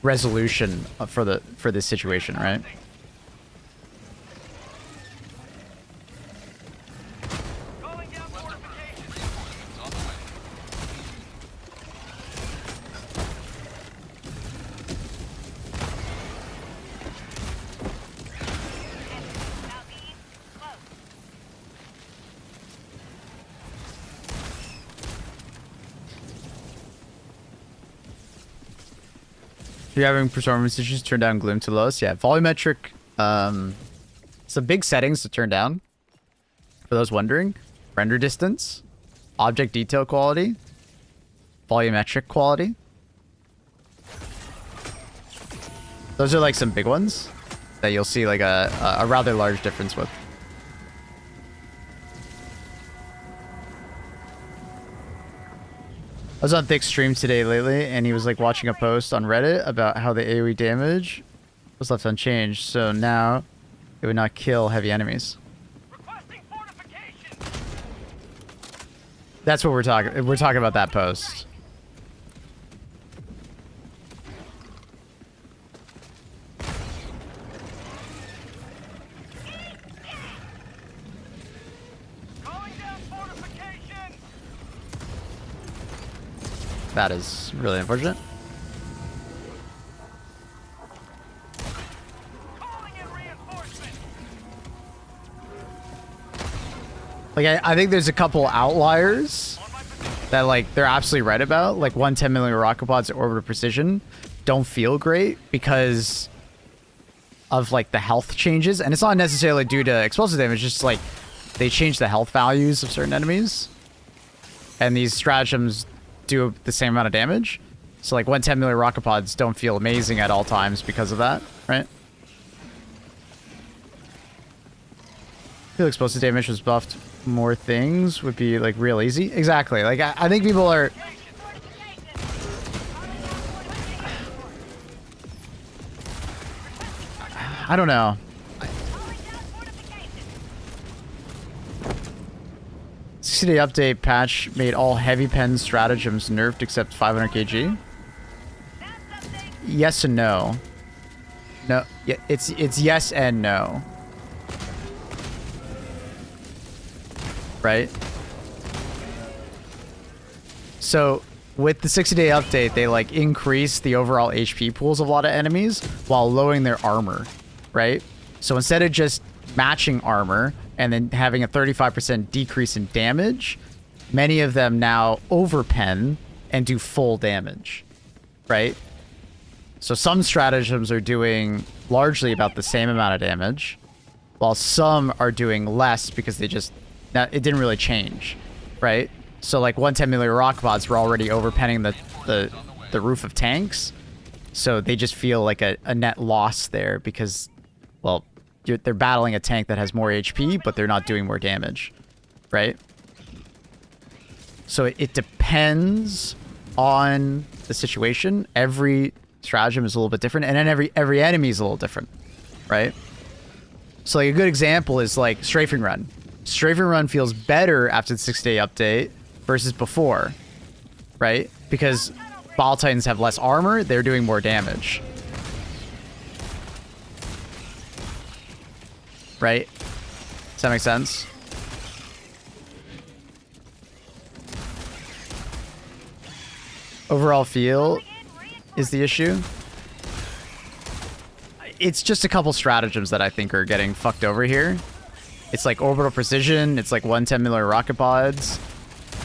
[SPEAKER 1] resolution for this situation, right? If you're having performance issues, turn down gloom to lowest. Yeah, volumetric. Some big settings to turn down. For those wondering, render distance, object detail quality, volumetric quality. Those are like some big ones that you'll see like a rather large difference with. I was on Thick's stream today lately, and he was like watching a post on Reddit about how the AoE damage was left unchanged, so now it would not kill heavy enemies.
[SPEAKER 7] Requesting fortification.
[SPEAKER 1] That's what we're talking. We're talking about that post.
[SPEAKER 7] Calling down fortification.
[SPEAKER 1] That is really unfortunate.
[SPEAKER 7] Calling in reinforcements.
[SPEAKER 1] Like I think there's a couple outliers that like they're absolutely right about. Like 110 millimeter rocket pods at orbital precision don't feel great because of like the health changes, and it's not necessarily due to explosive damage. It's just like they change the health values of certain enemies, and these stratagems do the same amount of damage. So like 110 millimeter rocket pods don't feel amazing at all times because of that, right? I feel explosive damage was buffed more things would be like real easy. Exactly. Like I think people are I don't know. 60-day update patch made all heavy pen stratagems nerfed except 500 kg. Yes and no. No, yeah, it's yes and no. Right? So with the 60-day update, they like increase the overall HP pools of a lot of enemies while lowering their armor, right? So instead of just matching armor and then having a 35% decrease in damage, many of them now overpen and do full damage, right? So some stratagems are doing largely about the same amount of damage, while some are doing less because they just, it didn't really change, right? So like 110 millimeter rocket pods were already overpenning the roof of tanks, so they just feel like a net loss there because, well, they're battling a tank that has more HP, but they're not doing more damage, right? So it depends on the situation. Every stratagem is a little bit different, and then every enemy is a little different, right? So like a good example is like Strafing Run. Strafing Run feels better after the 6-day update versus before, right? Because Bile Titans have less armor, they're doing more damage. Right? Does that make sense? Overall feel is the issue. It's just a couple stratagems that I think are getting fucked over here. It's like orbital precision, it's like 110 millimeter rocket pods.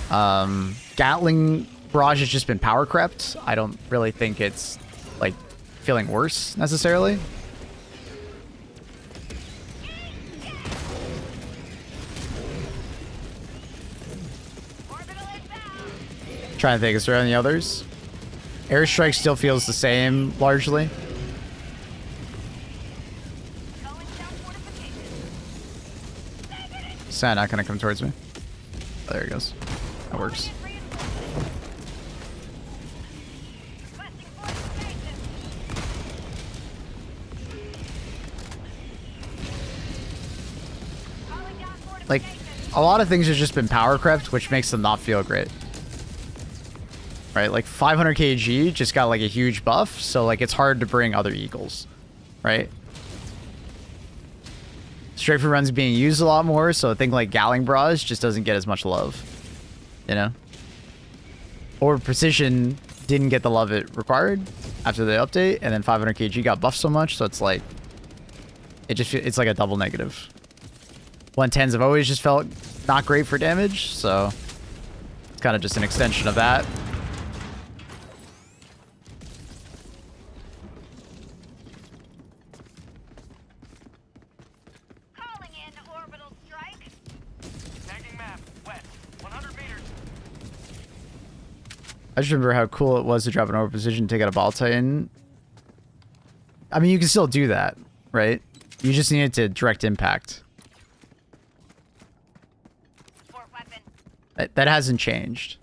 [SPEAKER 1] Gatling barrage has just been power crept. I don't really think it's like feeling worse necessarily. Trying to think, is there any others? Airstrike still feels the same, largely. Sand not gonna come towards me. Oh, there he goes. That works. Like, a lot of things have just been power crept, which makes them not feel great. Right, like 500 kg just got like a huge buff, so like it's hard to bring other eagles, right? Strafing Run's being used a lot more, so a thing like Gatling barrage just doesn't get as much love, you know? Or Precision didn't get the love it required after the update, and then 500 kg got buffed so much, so it's like, it's like a double negative. 110s have always just felt not great for damage, so it's kind of just an extension of that. I just remember how cool it was to drop an orbital position, take out a ball titan. I mean, you can still do that, right? You just need it to direct impact. That hasn't changed.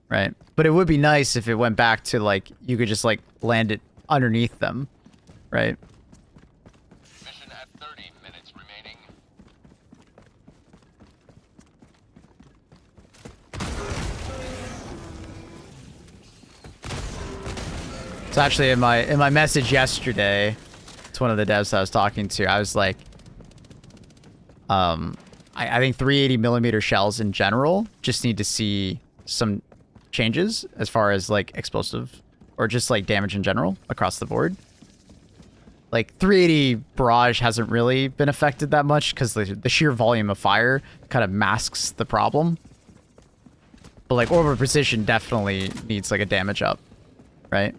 [SPEAKER 1] Right? But it would be nice if it went back to, like, you could just, like, land it underneath them. Right?
[SPEAKER 6] Mission at 30 minutes remaining.
[SPEAKER 1] So actually, in my message yesterday to one of the devs I was talking to, I was like, I think 380 millimeter shells in general just need to see some changes as far as like explosive or just like damage in general across the board. Like 380 barrage hasn't really been affected that much because the sheer volume of fire kind of masks the problem. But like orbital precision definitely needs like a damage up, right?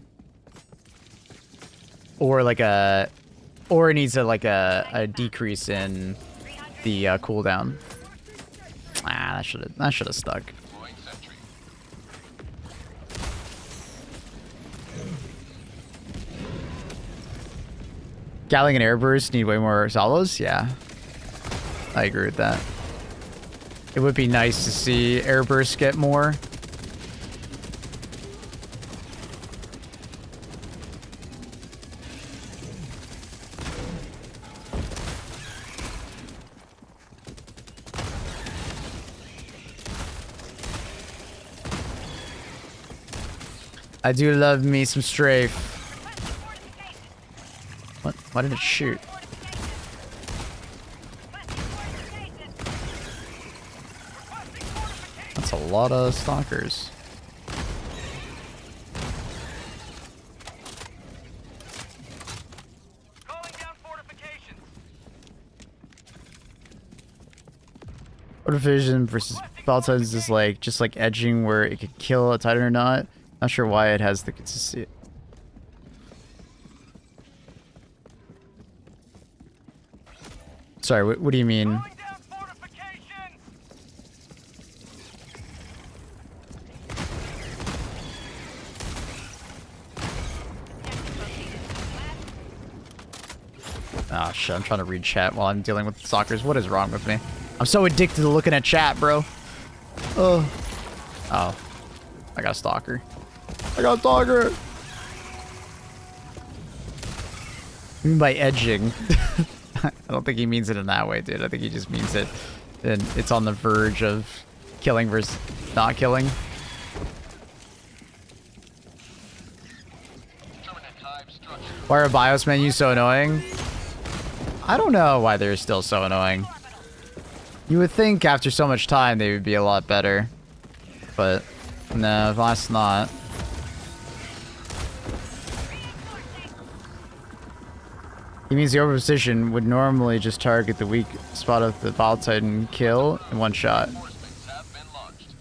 [SPEAKER 1] Or like it needs a decrease in the cooldown. Ah, that should have stuck.
[SPEAKER 6] Deploying sentry.
[SPEAKER 1] Gatling and airburst need way more salvos. Yeah, I agree with that. It would be nice to see airburst get more. I do love me some strafe. What? Why did it shoot? That's a lot of stalkers.
[SPEAKER 7] Calling down fortifications.
[SPEAKER 1] Division versus Ball Titans is like just like edging where it could kill a Titan or not. Not sure why it has the consistency. Sorry, what do you mean?
[SPEAKER 7] Calling down fortifications.
[SPEAKER 1] Oh shit, I'm trying to read chat while I'm dealing with the stalkers. What is wrong with me? I'm so addicted to looking at chat, bro. Oh. Oh. I got a stalker. I got a stalker! You mean by edging? I don't think he means it in that way, dude. I think he just means it and it's on the verge of killing versus not killing.
[SPEAKER 6] Terminate hive structure.
[SPEAKER 1] Why are BIOS menus so annoying? I don't know why they're still so annoying. You would think after so much time they would be a lot better. But no, that's not. He means the orbital position would normally just target the weak spot of the Ball Titan kill in one shot.
[SPEAKER 6] Reinforcements have been launched.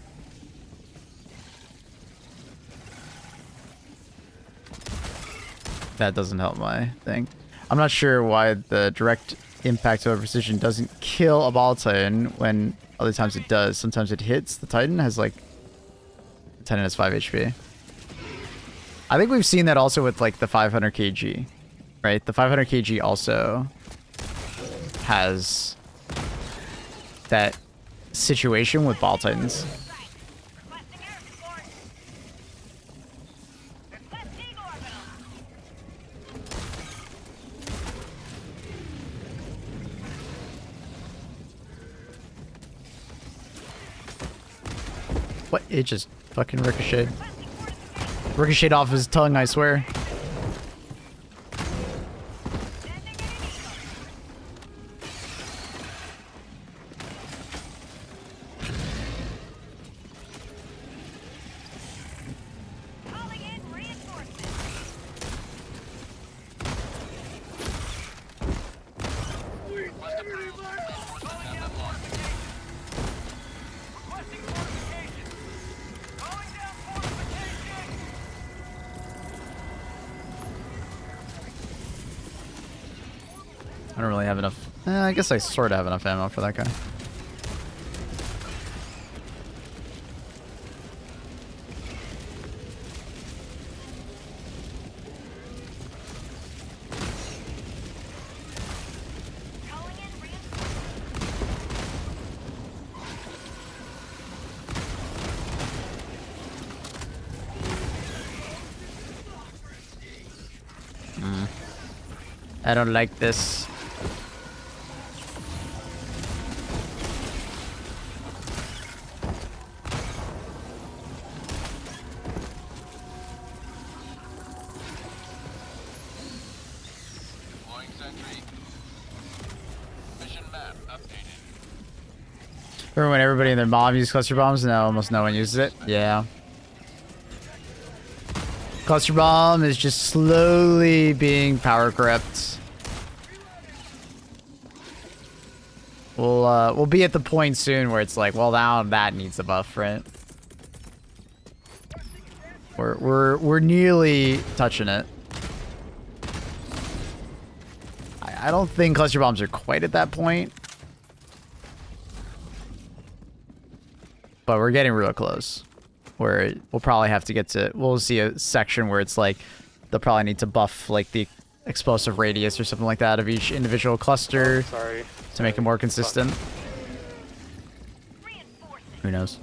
[SPEAKER 1] That doesn't help my thing. I'm not sure why the direct impact of precision doesn't kill a Ball Titan when other times it does. Sometimes it hits. The Titan has like... The Titan has 5 HP. I think we've seen that also with like the 500 kg. Right? The 500 kg also has that situation with Ball Titans.
[SPEAKER 7] Requesting air support. Requesting orbital.
[SPEAKER 1] What? It just fucking ricocheted. Ricocheted off his tongue, I swear.
[SPEAKER 7] Calling in reinforcements.
[SPEAKER 6] Request approved. Reinforcements have been launched.
[SPEAKER 7] Requesting fortifications. Calling down fortifications.
[SPEAKER 1] I don't really have enough. I guess I sort of have enough ammo for that guy. I don't like this.
[SPEAKER 6] Deploying sentry. Mission map updated.
[SPEAKER 1] Remember when everybody and their mom used cluster bombs? Now almost no one uses it. Yeah. Cluster bomb is just slowly being power corrupt. We'll be at the point soon where it's like, well, now that needs a buff, right? We're nearly touching it. I don't think cluster bombs are quite at that point, but we're getting real close. Where we'll probably have to get to, we'll see a section where it's like they'll probably need to buff like the explosive radius or something like that of each individual cluster to make it more consistent. Who knows?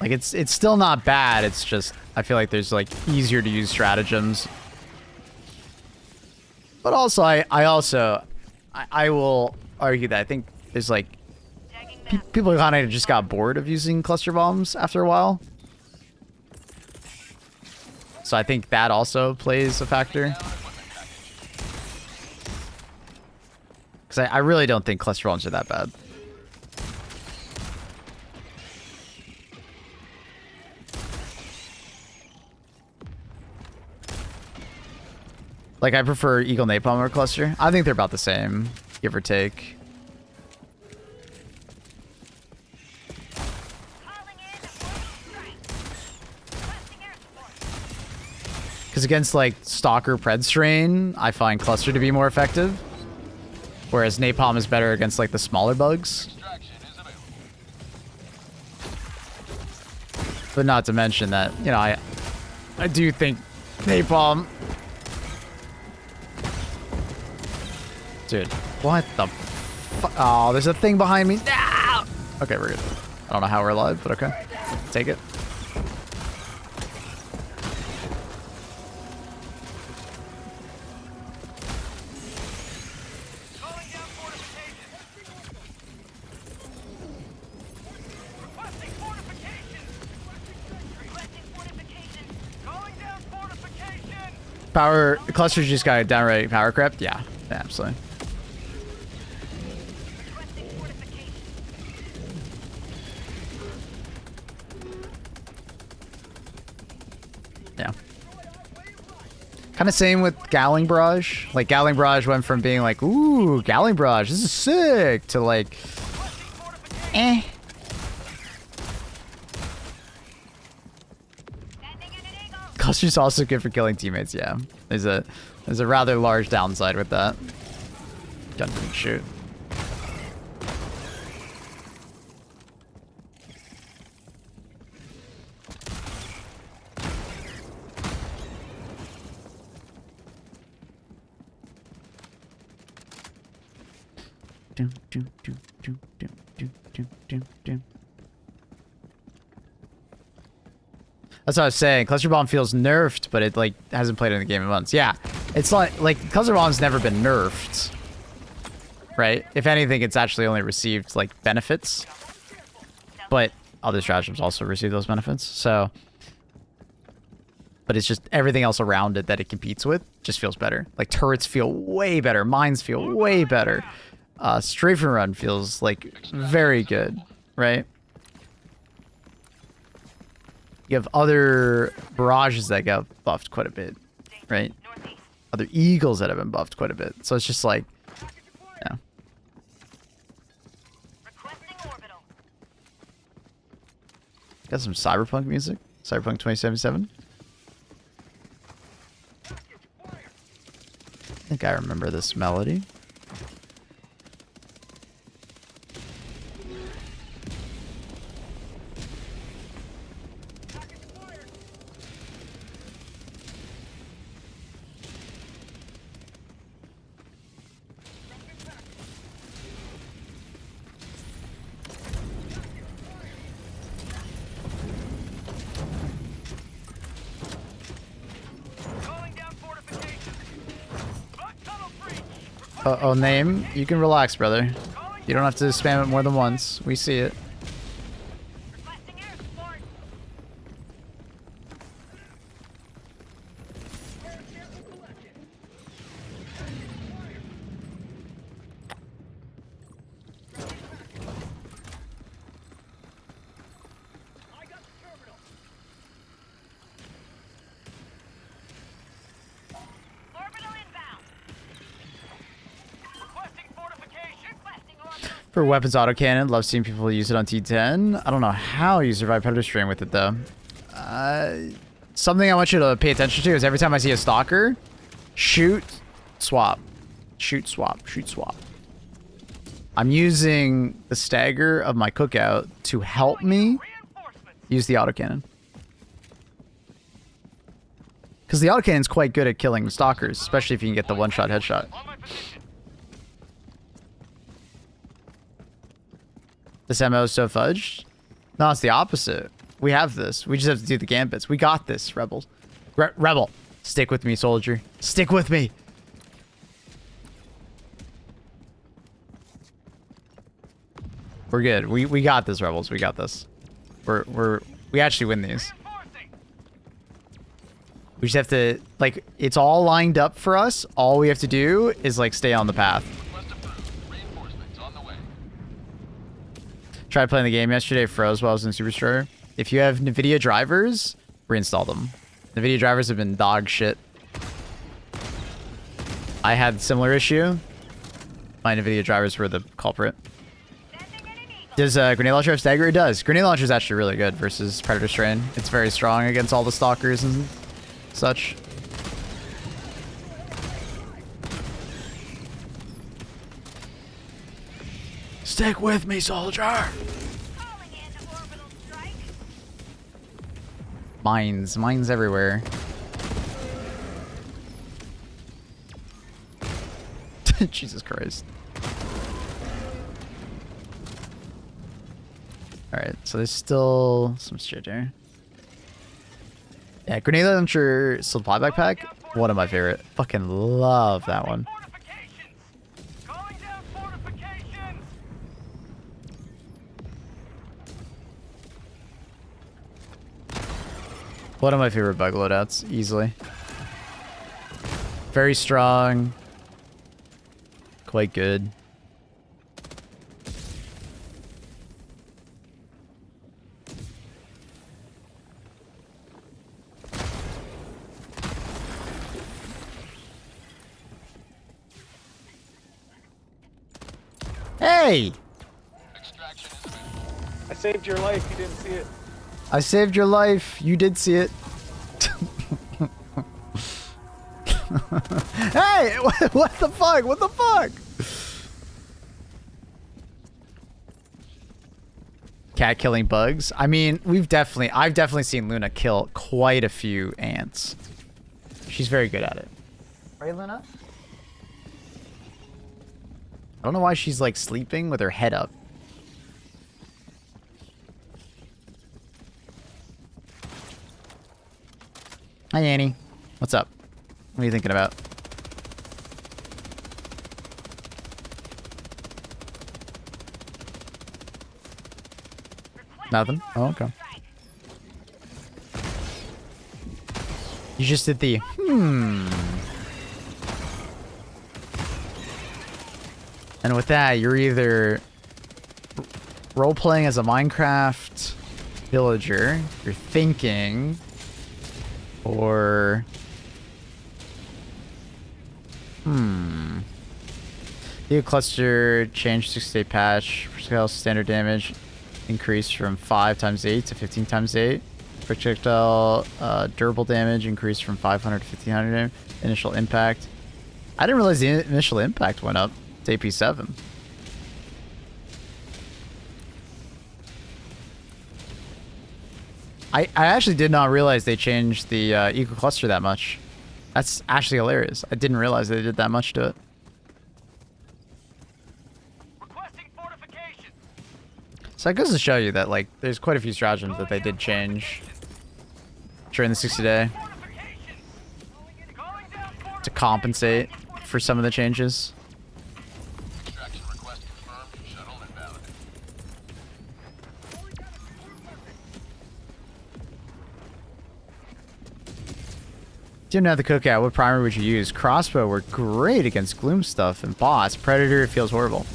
[SPEAKER 1] Like it's still not bad. It's just I feel like there's like easier to use stratagems. But also, I will argue that I think there's like people kind of just got bored of using cluster bombs after a while. So I think that also plays a factor. Because I really don't think cluster bombs are that bad. Like, I prefer Eagle Napalm or Cluster. I think they're about the same, give or take. Because against, like, Stalker Pred Strain, I find Cluster to be more effective. Whereas Napalm is better against, like, the smaller bugs. But not to mention that, you know, I do think Napalm... Dude, what the fuck? Oh, there's a thing behind me. No! Okay, we're good. I don't know how we're alive, but okay. Take it.
[SPEAKER 7] Calling down fortifications. Requesting fortifications. Requesting fortifications. Calling down fortifications.
[SPEAKER 1] Power clusters just got downright power crept. Yeah, absolutely.
[SPEAKER 7] Requesting fortifications.
[SPEAKER 1] Yeah. Kind of same with Gowling Barrage. Like, Gowling Barrage went from being like, ooh, Gowling Barrage, this is sick, to like, eh.
[SPEAKER 7] Sending in an eagle.
[SPEAKER 1] Cluster's also good for killing teammates, yeah. There's a rather large downside with that. Gun didn't shoot. That's what I was saying. Cluster Bomb feels nerfed, but it like hasn't played in the game in months. Yeah, it's like Cluster Bomb's never been nerfed, right? If anything, it's actually only received like benefits, but other stratagems also receive those benefits. So, but it's just everything else around it that it competes with just feels better. Like turrets feel way better, mines feel way better. Strafe and Run feels like very good, right? You have other barrages that got buffed quite a bit, right?
[SPEAKER 7] Northeast.
[SPEAKER 1] Other eagles that have been buffed quite a bit. So it's just like, yeah.
[SPEAKER 7] Requesting orbital.
[SPEAKER 1] Got some cyberpunk music. Cyberpunk 2077. I think I remember this melody. Oh, name. You can relax, brother. You don't have to spam it more than once. We see it.
[SPEAKER 7] Requesting air support. Orbital inbound. Requesting fortification. Requesting orbital.
[SPEAKER 1] For weapons autocannon, love seeing people use it on T10. I don't know how you survive Predator Strain with it, though. Something I want you to pay attention to is every time I see a stalker, shoot, swap. Shoot, swap. Shoot, swap. I'm using the stagger of my cookout to help me
[SPEAKER 7] Reinforcements.
[SPEAKER 1] use the autocannon. Because the autocannon's quite good at killing stalkers, especially if you can get the one-shot headshot.
[SPEAKER 7] On my position.
[SPEAKER 1] This MO is so fudged. No, it's the opposite. We have this. We just have to do the gambits. We got this, rebels. Rebel. Stick with me, soldier. Stick with me. We're good. We got this, rebels. We got this. We actually win these.
[SPEAKER 7] Reinforcing.
[SPEAKER 1] We just have to, like, it's all lined up for us. All we have to do is, like, stay on the path.
[SPEAKER 6] Request approved. Reinforcements on the way.
[SPEAKER 1] Tried playing the game yesterday, froze while I was in Superstore. If you have NVIDIA drivers, reinstall them. NVIDIA drivers have been dog shit. I had a similar issue. My NVIDIA drivers were the culprit.
[SPEAKER 7] Sending in an eagle.
[SPEAKER 1] Does Grenade Launcher have stagger? It does. Grenade Launcher is actually really good versus Predator Strain. It's very strong against all the stalkers and such. Stick with me, soldier!
[SPEAKER 7] Calling in orbital strike.
[SPEAKER 1] Mines everywhere. Jesus Christ. Alright, so there's still some shit here. Yeah, Grenade Launcher Supply Backpack, one of my favorite. Fucking love that one.
[SPEAKER 7] Fortifications. Calling down fortifications.
[SPEAKER 1] One of my favorite bug loadouts, easily. Very strong. Quite good. Hey!
[SPEAKER 6] Extraction is imminent.
[SPEAKER 5] I saved your life. You didn't see it.
[SPEAKER 1] I saved your life. You did see it. Hey! What the fuck? What the fuck? Cat killing bugs. I mean, I've definitely seen Luna kill quite a few ants. She's very good at it. Right, Luna? I don't know why she's like sleeping with her head up. Hi, Annie. What's up? What are you thinking about? Nothing? Oh, okay. You just did the And with that, you're either role-playing as a Minecraft villager, you're thinking, or... The cluster change 6-day patch. Projectile standard damage increased from 5 times 8 to 15 times 8. Projectile durable damage increased from 500 to 1500. Initial impact. I didn't realize the initial impact went up to AP7. I actually did not realize they changed the eco cluster that much. That's actually hilarious. I didn't realize they did that much to it.
[SPEAKER 7] Requesting fortifications.
[SPEAKER 1] So that goes to show you that, like, there's quite a few stratagems that they did change during the 60-day
[SPEAKER 7] Fortifications. Calling down
[SPEAKER 1] to compensate for some of the changes. Didn't have the cookout. What primer would you use? Crossbow worked great against gloom stuff and boss. Predator, it feels horrible.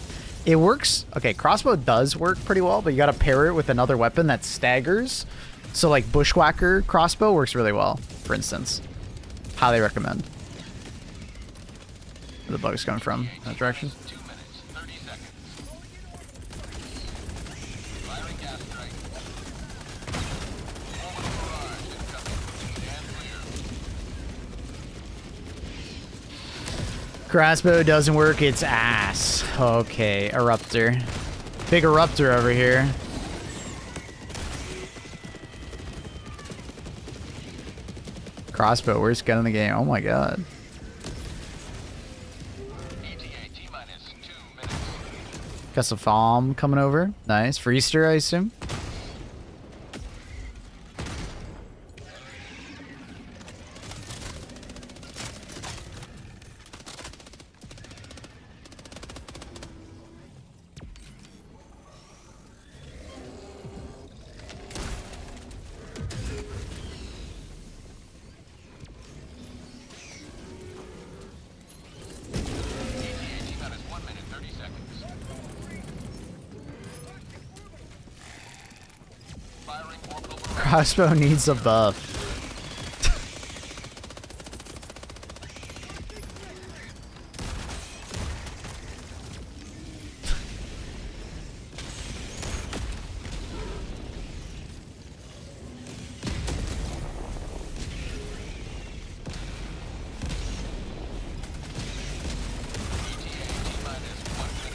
[SPEAKER 1] It works. Okay, crossbow does work pretty well, but you gotta pair it with another weapon that staggers. So like bushwhacker crossbow works really well, for instance. Highly recommend. Where the bug's coming from? That direction?
[SPEAKER 6] 2 minutes, 30 seconds. Firing gas strike. Orbital barrage incoming. Stand clear.
[SPEAKER 1] Crossbow doesn't work, it's ass. Okay, eruptor. Big eruptor over here. Crossbow, worst gun in the game. Oh my god.
[SPEAKER 6] ETA T-minus 2 minutes.
[SPEAKER 1] Got some farm coming over. Nice. For Easter, I assume.
[SPEAKER 6] ETA T-minus 1 minute, 30 seconds. Firing orbital barrage.
[SPEAKER 1] Crossbow needs a buff.
[SPEAKER 6] ETA T-minus 1 minute.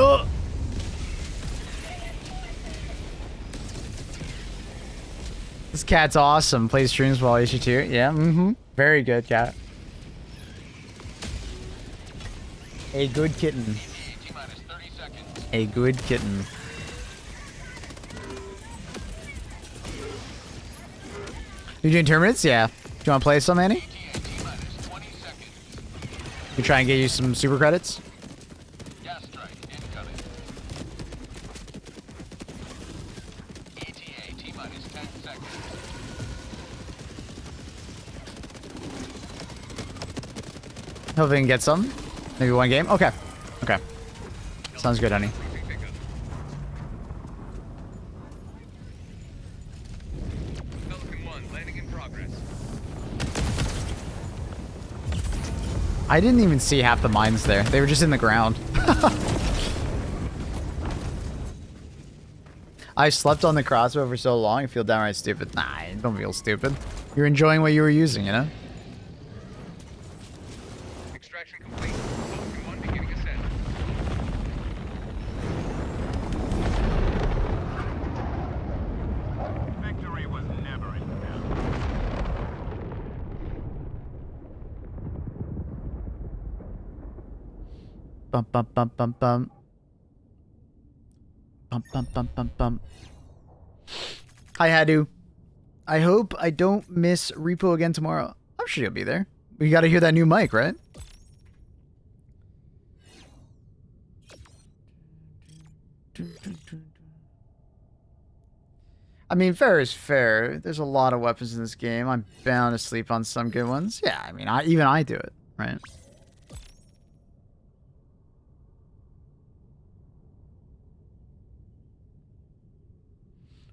[SPEAKER 1] Oh! This cat's awesome. Plays streams while issue 2. Yeah, Very good cat. A good kitten.
[SPEAKER 6] ETA T-minus 30 seconds.
[SPEAKER 1] A good kitten. You doing tournaments? Yeah. Do you want to play some, Annie?
[SPEAKER 6] ETA T-minus 20 seconds.
[SPEAKER 1] We try and get you some super credits.
[SPEAKER 6] Gas strike incoming. ETA T-minus 10 seconds.
[SPEAKER 1] Hope we can get some. Maybe one game. Okay. Okay. Sounds good, honey.
[SPEAKER 6] Pelican 1 landing in progress.
[SPEAKER 1] I didn't even see half the mines there. They were just in the ground. I slept on the crossbow for so long, I feel downright stupid. Nah, I don't feel stupid. You're enjoying what you were using, you know?
[SPEAKER 6] Extraction complete. Pelican 1 beginning ascent. Victory was never in doubt.
[SPEAKER 1] Bum bum bum bum bum. Bum bum bum bum bum. Hi Hadu. I hope I don't miss Repo again tomorrow. I'm sure you'll be there. We gotta hear that new mic, right? I mean, fair is fair. There's a lot of weapons in this game. I'm bound to sleep on some good ones. Yeah, I mean, even I do it, right?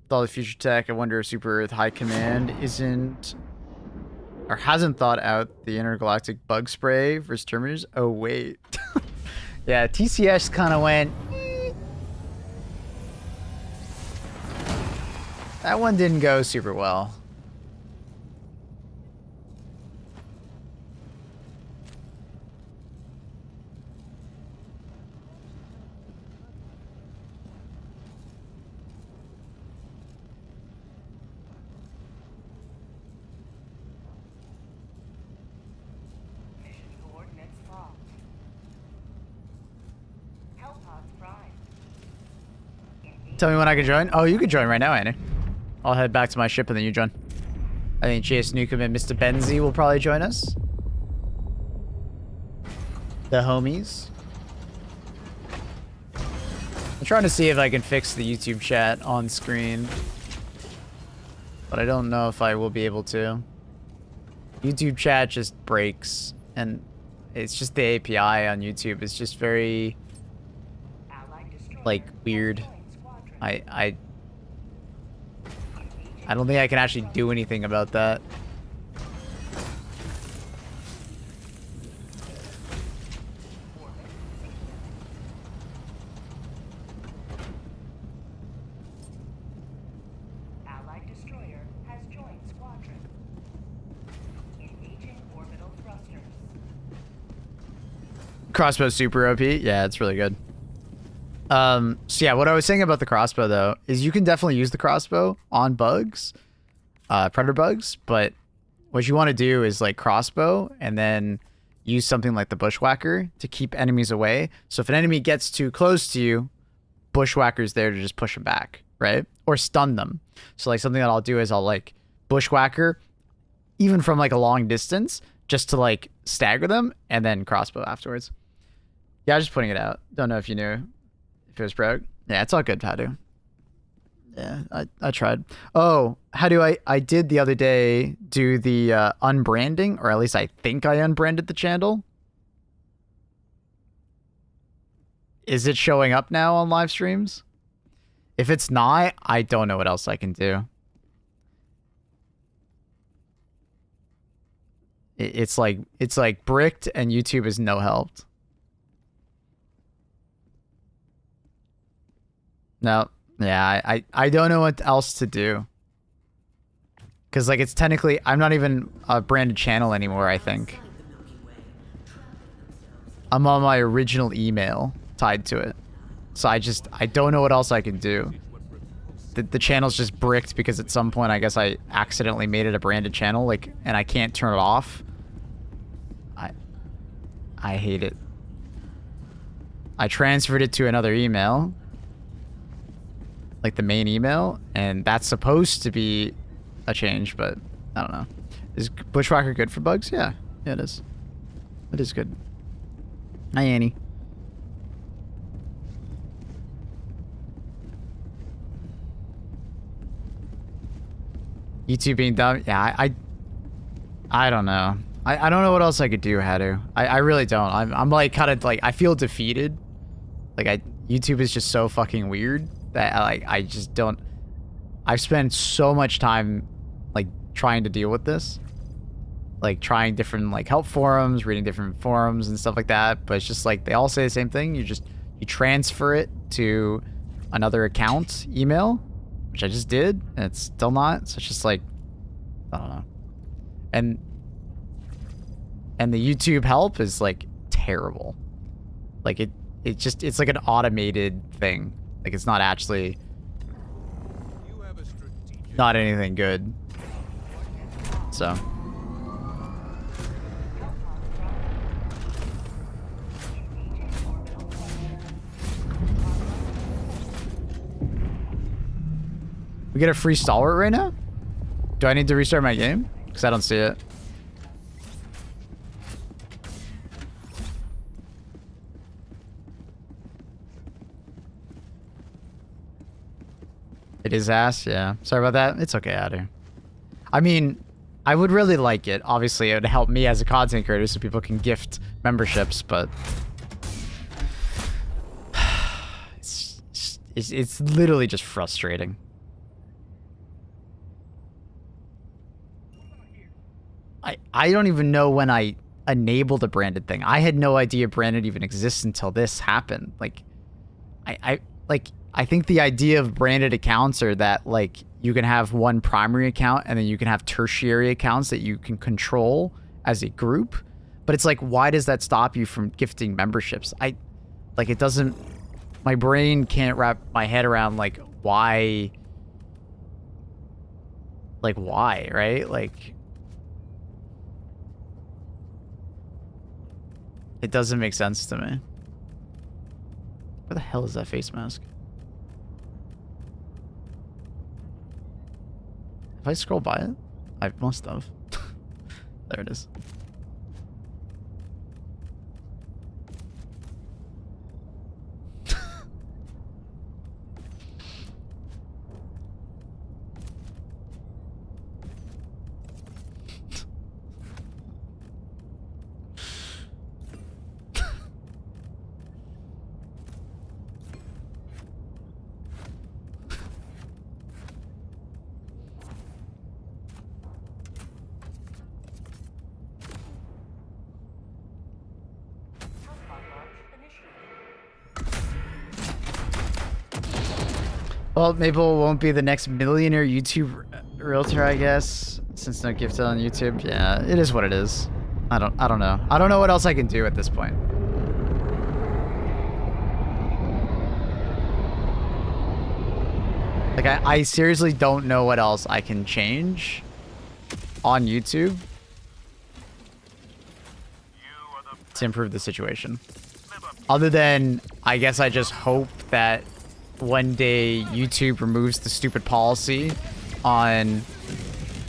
[SPEAKER 1] With all the future tech, I wonder if Super Earth High Command isn't or hasn't thought out the intergalactic bug spray versus Terminators. Oh wait, yeah, TCS kind of went. That one didn't go super well.
[SPEAKER 4] Mission coordinates locked. Hellpods prime.
[SPEAKER 1] Tell me when I can join. Oh, you can join right now, Annie. I'll head back to my ship and then you join. I think Chase Newcomb and Mr. Benzie will probably join us. The homies. I'm trying to see if I can fix the YouTube chat on screen, but I don't know if I will be able to. YouTube chat just breaks, and it's just the API on YouTube. It's just very, like, weird. I don't think I can actually do anything about that.
[SPEAKER 4] Allied destroyer has joined squadron. Engaging orbital thrusters.
[SPEAKER 1] Crossbow super OP. Yeah, it's really good. So yeah, what I was saying about the crossbow though is you can definitely use the crossbow on bugs, predator bugs, but what you want to do is like crossbow and then use something like the bushwhacker to keep enemies away. So if an enemy gets too close to you, bushwhacker's there to just push them back, right? Or stun them. So like something that I'll do is I'll like bushwhacker even from like a long distance just to like stagger them and then crossbow afterwards. Yeah, I was just putting it out. Don't know if you knew. If it was broke. Yeah, it's all good, Hadu. Yeah, I tried. Oh, Hadu, I did the other day do the unbranding, or at least I think I unbranded the channel. Is it showing up now on live streams? If it's not, I don't know what else I can do. It's like bricked and YouTube is no helped. No, yeah, I don't know what else to do. Because, like, it's technically, I'm not even a branded channel anymore, I think. I'm on my original email tied to it. So I don't know what else I can do. The channel's just bricked because at some point, I guess I accidentally made it a branded channel, like, and I can't turn it off. I hate it. I transferred it to another email. Like the main email, and that's supposed to be a change, but I don't know. Is Bushwhacker good for bugs? Yeah, it is. It is good. Hi, Annie. YouTube being dumb? Yeah, I don't know. I don't know what else I could do, Hadu. I really don't. I'm like kind of like I feel defeated. Like YouTube is just so fucking weird that I just don't. I've spent so much time like trying to deal with this, like trying different like help forums, reading different forums and stuff like that. But it's just like they all say the same thing. You transfer it to another account email, which I just did, and it's still not. So it's just like I don't know. And the YouTube help is like terrible. Like it's like an automated thing. Like it's not actually not anything good. So we get a free stalwart right now? Do I need to restart my game? Because I don't see it. It is ass, yeah. Sorry about that. It's okay, Adder. I mean, I would really like it. Obviously, it would help me as a content creator so people can gift memberships, but it's literally just frustrating. I don't even know when I enabled a branded thing. I had no idea branded even exists until this happened. Like, I think the idea of branded accounts are that like you can have one primary account and then you can have tertiary accounts that you can control as a group. But it's like, why does that stop you from gifting memberships? It doesn't, my brain can't wrap my head around like why, right? Like, it doesn't make sense to me. Where the hell is that face mask? If I scroll by it, I must have. There it is. Well, Maple won't be the next millionaire YouTube realtor, I guess, since no gifted on YouTube. Yeah, it is what it is. I don't know. I don't know what else I can do at this point. Like, I seriously don't know what else I can change on YouTube to improve the situation. Other than, I guess I just hope that one day YouTube removes the stupid policy on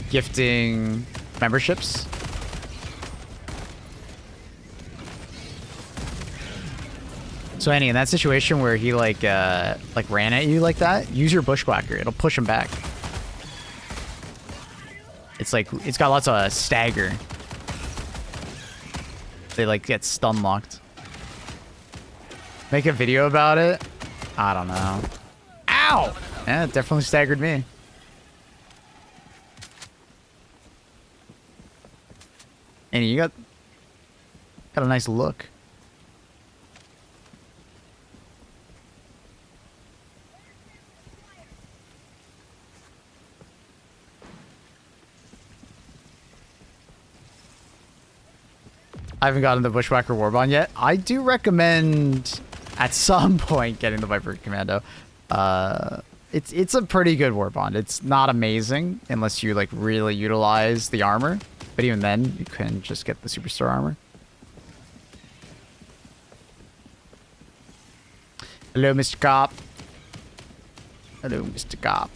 [SPEAKER 1] gifting memberships. So Annie, in that situation where he like ran at you like that, use your bushwhacker. It'll push him back. It's like, it's got lots of stagger. They like get stun locked. Make a video about it? I don't know. Ow! Yeah, it definitely staggered me. Annie, you got a nice look. I haven't gotten the Bushwhacker Warbond yet. I do recommend at some point getting the Viper Commando. It's a pretty good Warbond. It's not amazing unless you like really utilize the armor. But even then, you can just get the Superstar armor. Hello, Mr. Cop. Hello, Mr. Cop.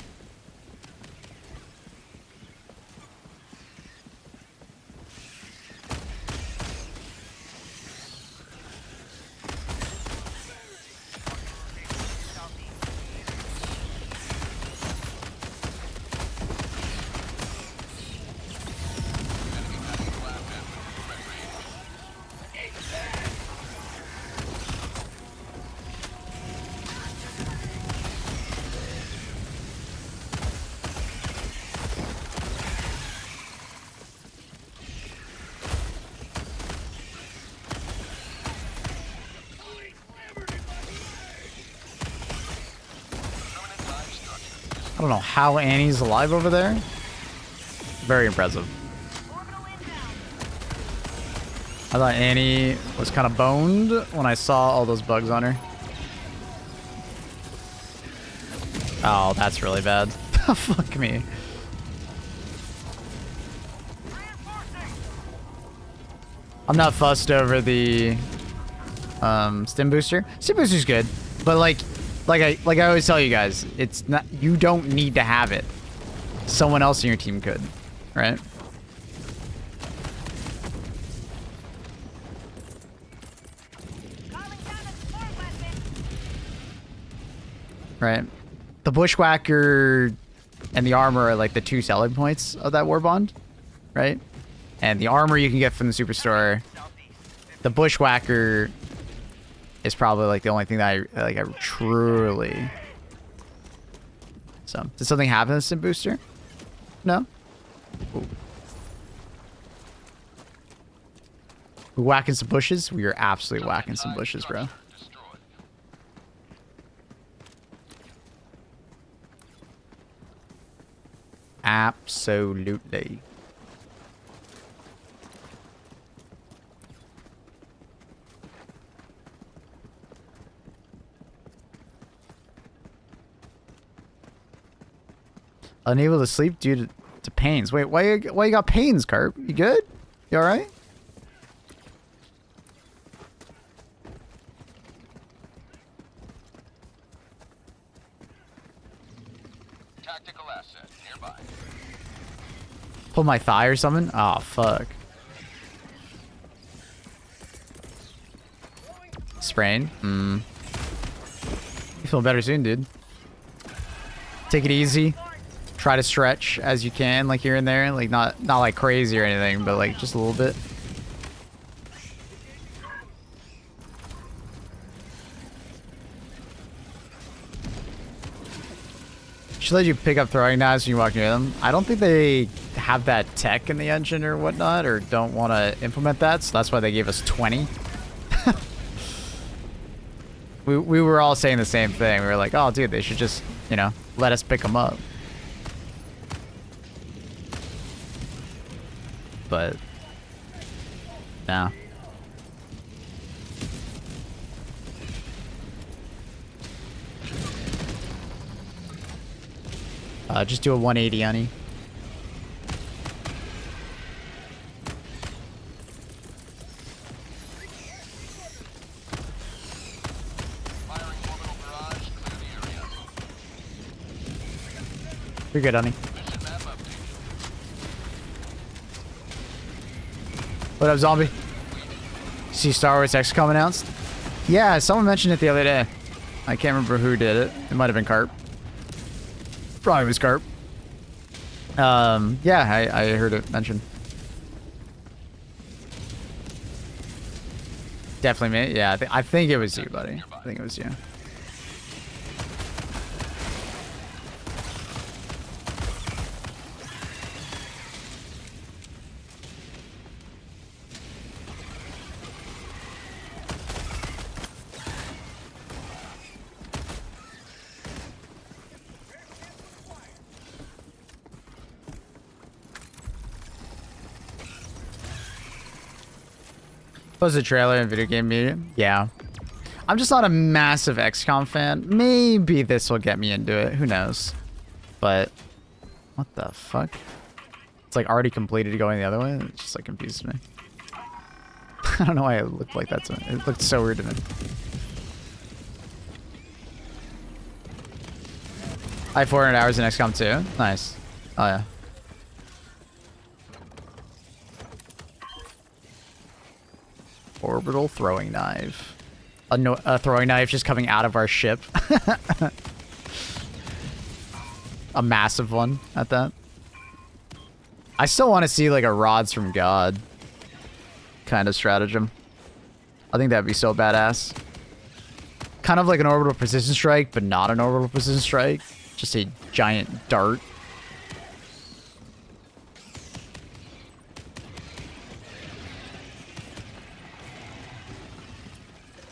[SPEAKER 1] I don't know how Annie's alive over there. Very impressive. I thought Annie was kind of boned when I saw all those bugs on her. Oh, that's really bad. Fuck me. I'm not fussed over the stim booster. Stim booster's good, but like I always tell you guys, it's not, you don't need to have it. Someone else in your team could, right? Right. The Bushwhacker and the armor are like the two selling points of that Warbond, right? And the armor you can get from the Superstore. The Bushwhacker is probably like the only thing that I truly. So, did something happen to the Sim Booster? No? Ooh. We whacking some bushes? We are absolutely whacking some bushes, bro. Absolutely. Unable to sleep due to pains. Wait, why you got pains, Carp? You good? You alright?
[SPEAKER 6] Tactical asset nearby.
[SPEAKER 1] Pull my thigh or something? Oh, fuck. Sprain? You feel better soon, dude. Take it easy. Try to stretch as you can, like here and there. Like not like crazy or anything, but like just a little bit. Should let you pick up throwing knives when you walk near them. I don't think they have that tech in the engine or whatnot, or don't want to implement that, so that's why they gave us 20. We were all saying the same thing. We were like, oh, dude, they should just, you know, let us pick them up. But no. Just do a 180 on you.
[SPEAKER 6] Firing orbital barrage. Clear the area.
[SPEAKER 1] You're good, honey.
[SPEAKER 6] Mission map update.
[SPEAKER 1] What up, zombie? See Star Wars XCOM announced? Yeah, someone mentioned it the other day. I can't remember who did it. It might have been Carp. Probably was Carp. Yeah, I heard it mentioned. Definitely me. Yeah, I think it was you, buddy. I think it was you. Was a trailer in video game media? Yeah. I'm just not a massive XCOM fan. Maybe this will get me into it. Who knows? But what the fuck? It's like already completed going the other way. It just like confuses me. I don't know why it looked like that to me. It looked so weird to me. I have 400 hours in XCOM 2. Nice. Oh yeah. Orbital throwing knife. A throwing knife just coming out of our ship. A massive one at that. I still want to see like a rods from God kind of stratagem. I think that'd be so badass. Kind of like an orbital precision strike, but not an orbital precision strike. Just a giant dart.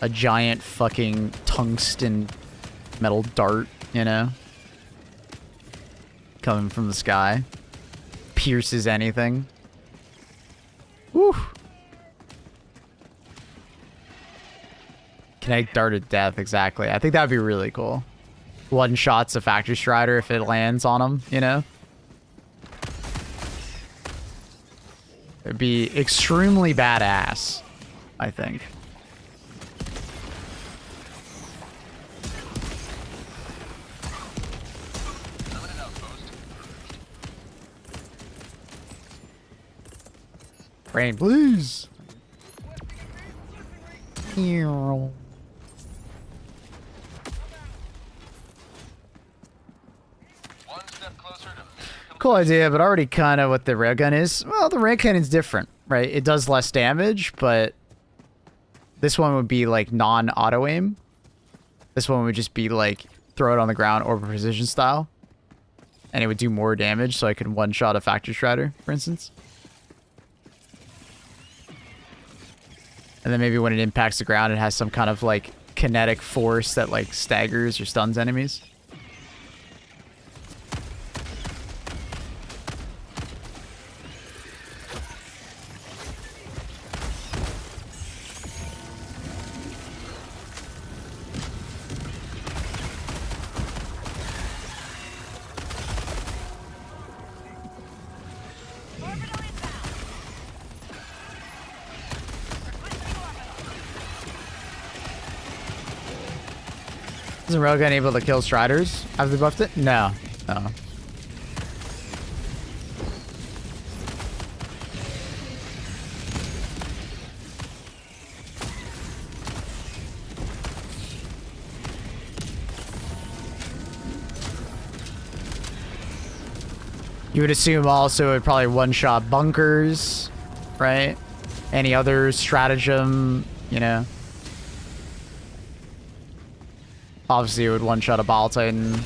[SPEAKER 1] A giant fucking tungsten metal dart, you know? Coming from the sky. Pierces anything. Woo! Kinetic dart of death, exactly. I think that'd be really cool. One shots a factory strider if it lands on him, you know? It'd be extremely badass, I think. Rain, please. One
[SPEAKER 6] step closer to
[SPEAKER 1] Cool idea, but already kind of what the railgun is. Well, the railgun different, right? It does less damage, but this one would be like non-auto aim. This one would just be like throw it on the ground or precision style. And it would do more damage, so I could one-shot a factory strider, for instance. And then maybe when it impacts the ground, it has some kind of like kinetic force that like staggers or stuns enemies. Isn't Railgun able to kill Striders? Have they buffed it? No. No. You would assume also it would probably one-shot bunkers, right? Any other stratagem, you know? Obviously, it would one-shot a Bile Titan.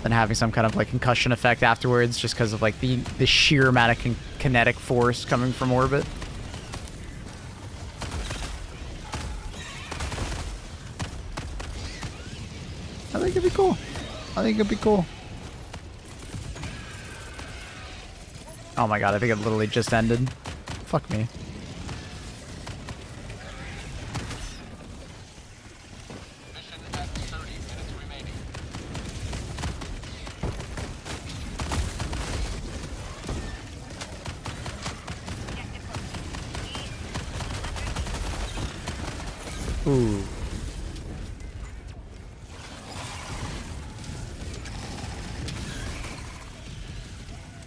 [SPEAKER 1] Then having some kind of like concussion effect afterwards, just because of like the sheer amount of kinetic force coming from orbit. I think it'd be cool. I think it'd be cool. Oh my god, I think it literally just ended. Fuck me.
[SPEAKER 6] Mission at 30 minutes remaining.
[SPEAKER 1] Ooh.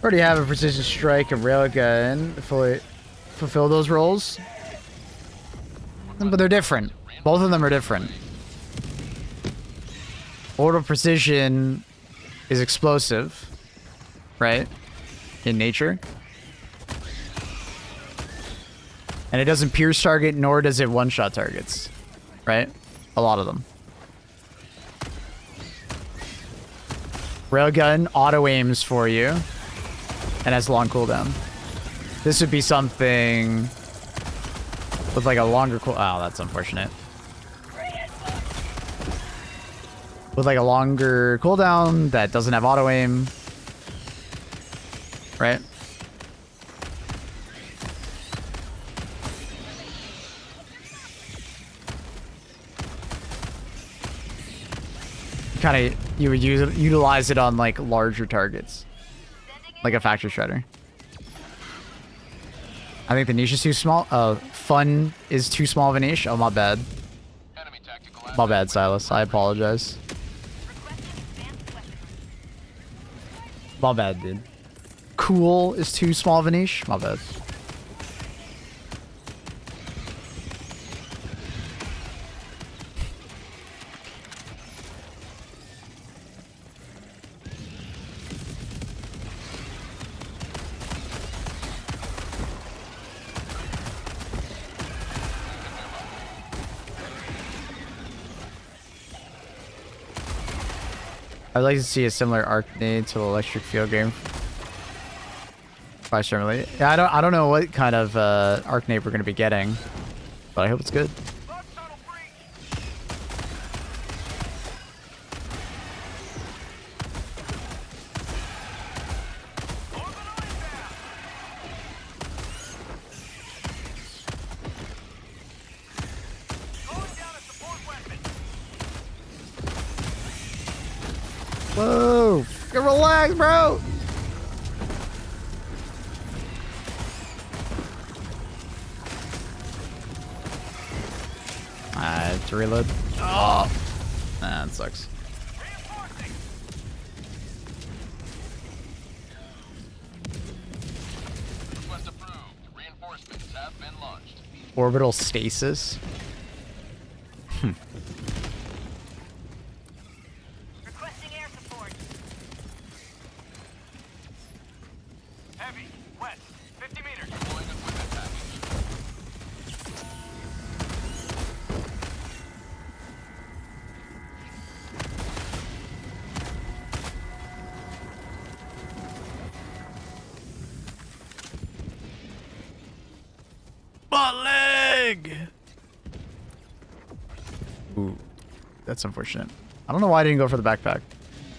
[SPEAKER 1] Already have a precision strike and railgun to fully fulfill those roles. But they're different. Both of them are different. Orbital precision is explosive, right? In nature. And it doesn't pierce target, nor does it one-shot targets. Right? A lot of them. Railgun auto-aims for you. And has long cooldown. This would be something with like a longer cool. Oh, that's unfortunate. With like a longer cooldown that doesn't have auto aim. Right? Kind of, you would utilize it on like larger targets. Like a factory shredder. I think the niche is too small. Fun is too small of a niche. Oh, my bad.
[SPEAKER 6] Enemy tactical
[SPEAKER 1] My bad, Silas. I apologize. My bad, dude. Cool is too small of a niche. My bad. I'd like to see a similar arc nade to the electric field game. By Sherman. Yeah, I don't know what kind of arc nade we're gonna be getting, but I hope it's good. Whoa! Get relaxed, bro! I have to reload. Oh! Nah, that sucks.
[SPEAKER 6] Request approved. Reinforcements have been launched.
[SPEAKER 1] Orbital stasis?
[SPEAKER 7] Requesting air support. Heavy, west, 50 meters.
[SPEAKER 6] Deploying equipment package.
[SPEAKER 1] My leg! Ooh, that's unfortunate. I don't know why I didn't go for the backpack.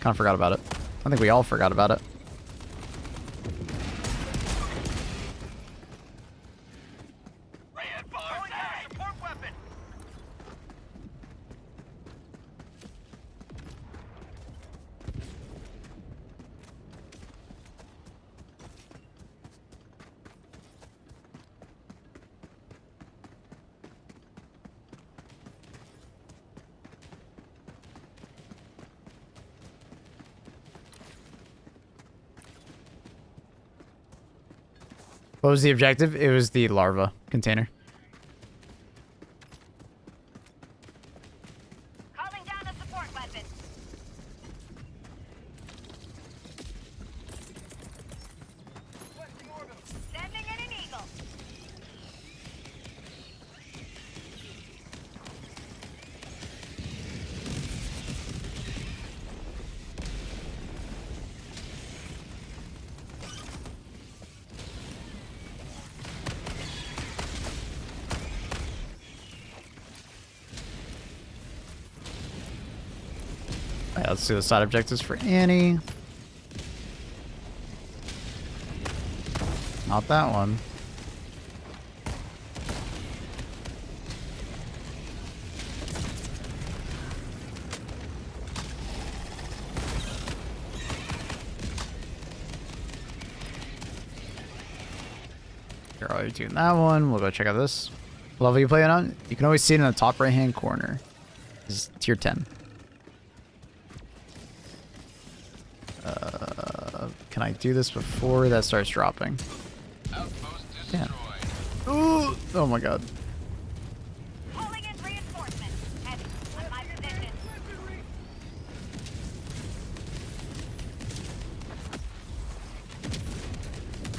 [SPEAKER 1] Kind of forgot about it. I think we all forgot about it.
[SPEAKER 7] Reinforcing air support weapon.
[SPEAKER 1] What was the objective? It was the larva container.
[SPEAKER 7] Calling down a support weapon. Sending in an eagle.
[SPEAKER 1] Alright, let's do the side objectives for Annie. Not that one. You're already doing that one. We'll go check out this. What level you playing on? You can always see it in the top right hand corner. This is tier 10. Can I do this before that starts dropping?
[SPEAKER 6] Outpost
[SPEAKER 1] Yeah.
[SPEAKER 6] destroyed.
[SPEAKER 1] Ooh, oh my god.
[SPEAKER 7] Calling in reinforcements. Heavy on my position.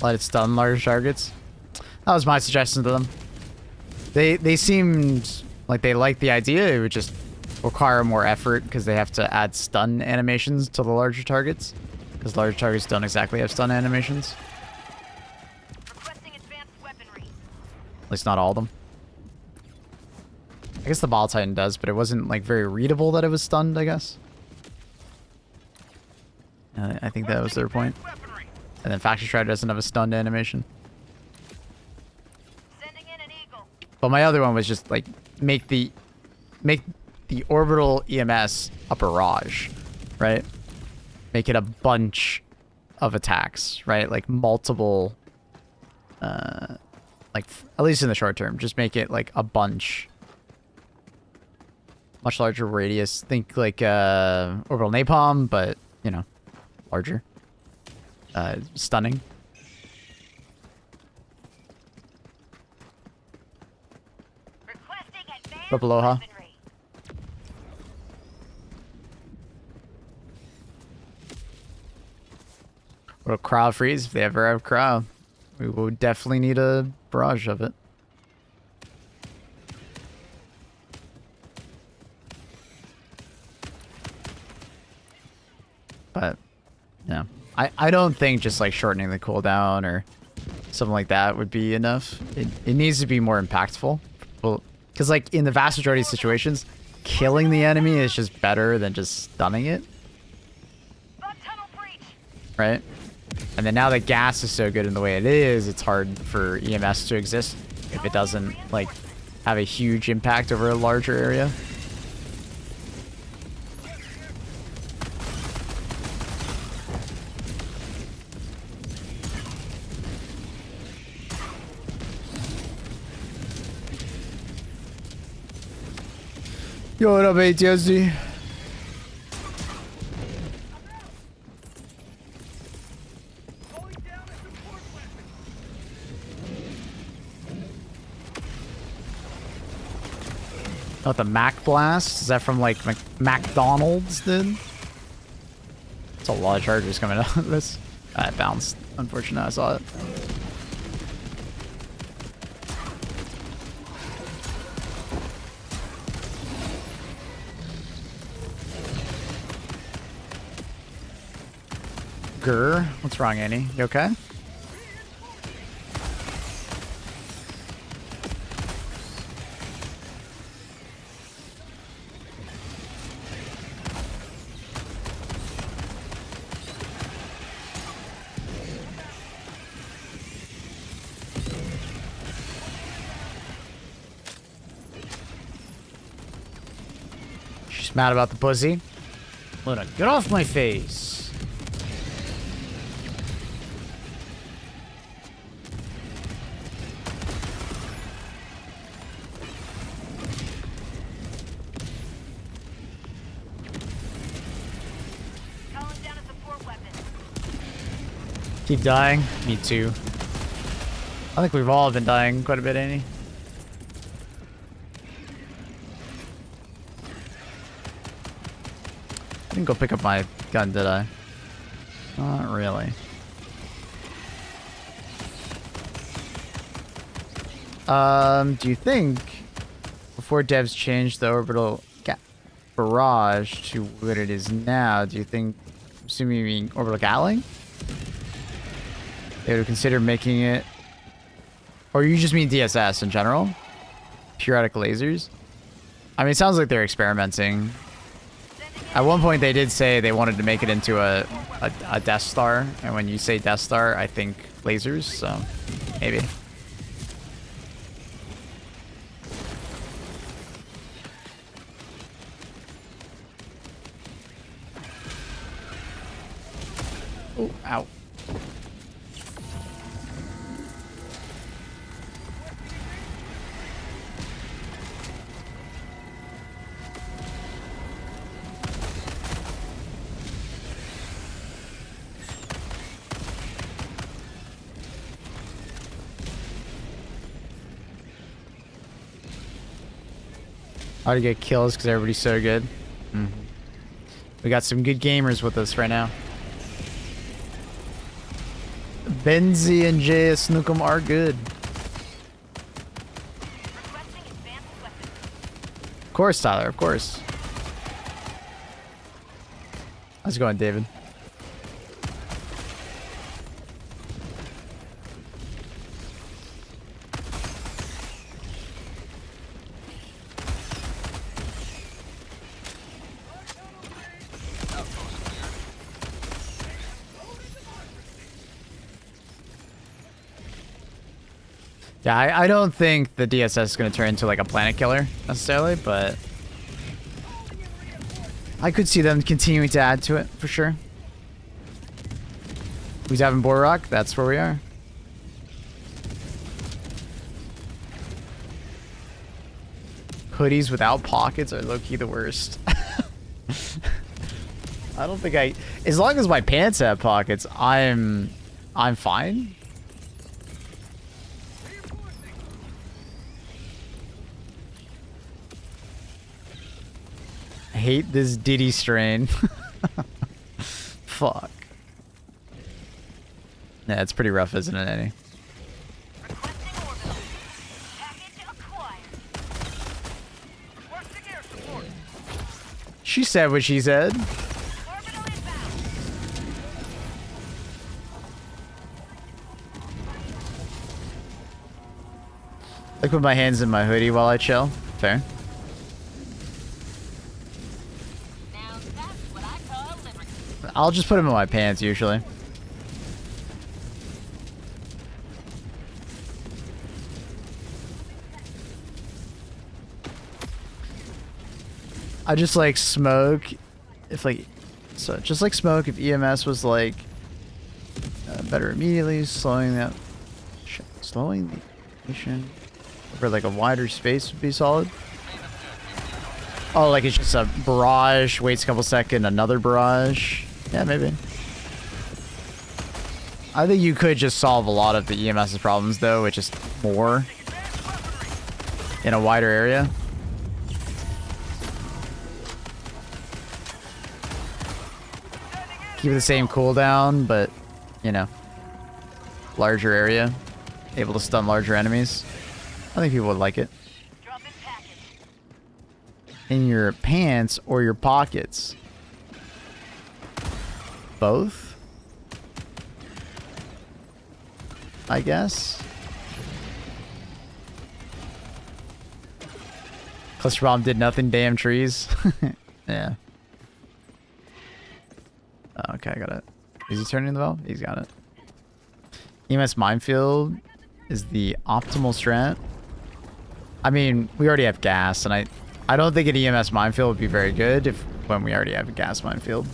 [SPEAKER 1] Let it stun large targets. That was my suggestion to them. They seemed like they liked the idea. It would just require more effort because they have to add stun animations to the larger targets. Because large targets don't exactly have stun animations.
[SPEAKER 7] Requesting advanced weaponry.
[SPEAKER 1] At least not all of them. I guess the Ball Titan does, but it wasn't like very readable that it was stunned, I guess. I think that was their point.
[SPEAKER 7] Weaponry.
[SPEAKER 1] And then Factory Strider doesn't have a stunned animation.
[SPEAKER 7] Sending in an eagle.
[SPEAKER 1] But my other one was just like make the orbital EMS a barrage, right? Make it a bunch of attacks, right? Like multiple, like at least in the short term, just make it like a bunch. Much larger radius. Think like orbital napalm, but you know, larger. Stunning.
[SPEAKER 7] Requesting advanced
[SPEAKER 1] Up aloha.
[SPEAKER 7] weaponry.
[SPEAKER 1] Or crowd freeze if they ever have crowd. We will definitely need a barrage of it. But yeah, I don't think just like shortening the cooldown or something like that would be enough. It needs to be more impactful. Well, because like in the vast majority of situations, killing the enemy is just better than just stunning it,
[SPEAKER 7] Bug tunnel breach.
[SPEAKER 1] right? And then now that gas is so good in the way it is, it's hard for EMS to exist if it doesn't like have a huge impact over a larger area. Yo, what up, ATSD? Oh, the Mac Blast? Is that from like McDonald's, dude? It's a lot of charges coming out of this. It bounced. Unfortunately, I saw it. Grr. What's wrong, Annie? You okay? She's mad about the pussy. Luna, get off my face.
[SPEAKER 7] Calling down a support weapon.
[SPEAKER 1] Keep dying. Me too. I think we've all been dying quite a bit, Annie. I didn't go pick up my gun, did I? Not really. Do you think before devs changed the orbital barrage to what it is now, do you think, assuming you mean orbital gatling, they would consider making it, or you just mean DSS in general? Periodic lasers? I mean, it sounds like they're experimenting.
[SPEAKER 7] Sending
[SPEAKER 1] At one point, they did say they wanted to make it into a Death Star, and when you say Death Star, I think lasers. So maybe. Ooh, ow. Hard to get kills because everybody's so good. We got some good gamers with us right now. Benzi and JS Nukem are good.
[SPEAKER 7] Requesting advanced weapons.
[SPEAKER 1] Of course, Tyler, of course. How's it going, David? Yeah, I don't think the DSS is going to turn into like a planet killer necessarily, but I could see them continuing to add to it for sure. Who's having Borrock? That's where we are. Hoodies without pockets are low-key the worst. I don't think as long as my pants have pockets, I'm fine. I hate this Diddy strain. Fuck. Yeah, it's pretty rough, isn't it, Eddie?
[SPEAKER 7] Requesting orbital. Package acquired. Requesting air support.
[SPEAKER 1] She said what she said.
[SPEAKER 7] Orbital inbound.
[SPEAKER 1] I put my hands in my hoodie while I chill. Fair.
[SPEAKER 7] Now that's what I call liberty.
[SPEAKER 1] I'll just put them in my pants usually. I just like smoke if like so just like smoke if EMS was like better immediately slowing the mission over like a wider space would be solid. Oh, like it's just a barrage, waits a couple seconds, another barrage. Yeah, maybe. I think you could just solve a lot of the EMS's problems though with just more in a wider area. Keep the same cooldown, but, you know, larger area. Able to stun larger enemies. I think people would like it.
[SPEAKER 7] Drop in package.
[SPEAKER 1] In your pants or your pockets? Both? I guess. Cluster bomb did nothing, damn trees. Yeah. Oh, okay, I got it. Is he turning the valve? He's got it. EMS minefield is the optimal strat. I mean, we already have gas, and I don't think an EMS minefield would be very good when we already have a gas minefield.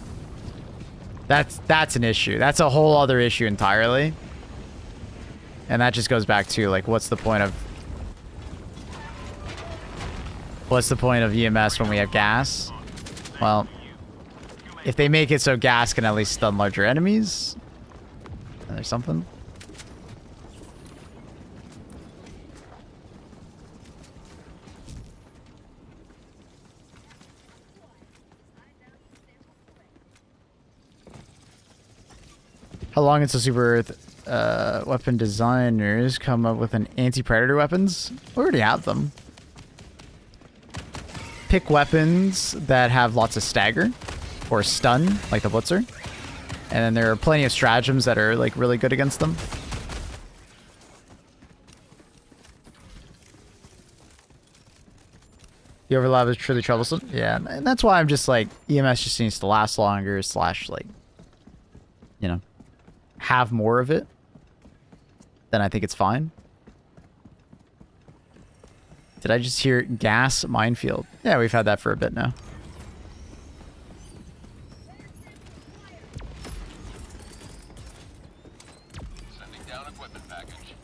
[SPEAKER 1] That's an issue. That's a whole other issue entirely. And that just goes back to like, what's the point of EMS when we have gas? Well, if they make it so gas can at least stun larger enemies, there's something. How long until Super Earth weapon designers come up with an anti-predator weapons? We already have them. Pick weapons that have lots of stagger or stun, like the Blitzer. And then there are plenty of stratagems that are like really good against them. The overlap is truly troublesome. Yeah, and that's why I'm just like, EMS just needs to last longer, slash, like, you know, have more of it. Then I think it's fine. Did I just hear gas minefield? Yeah, we've had that for a bit now.
[SPEAKER 6] Sending down equipment package.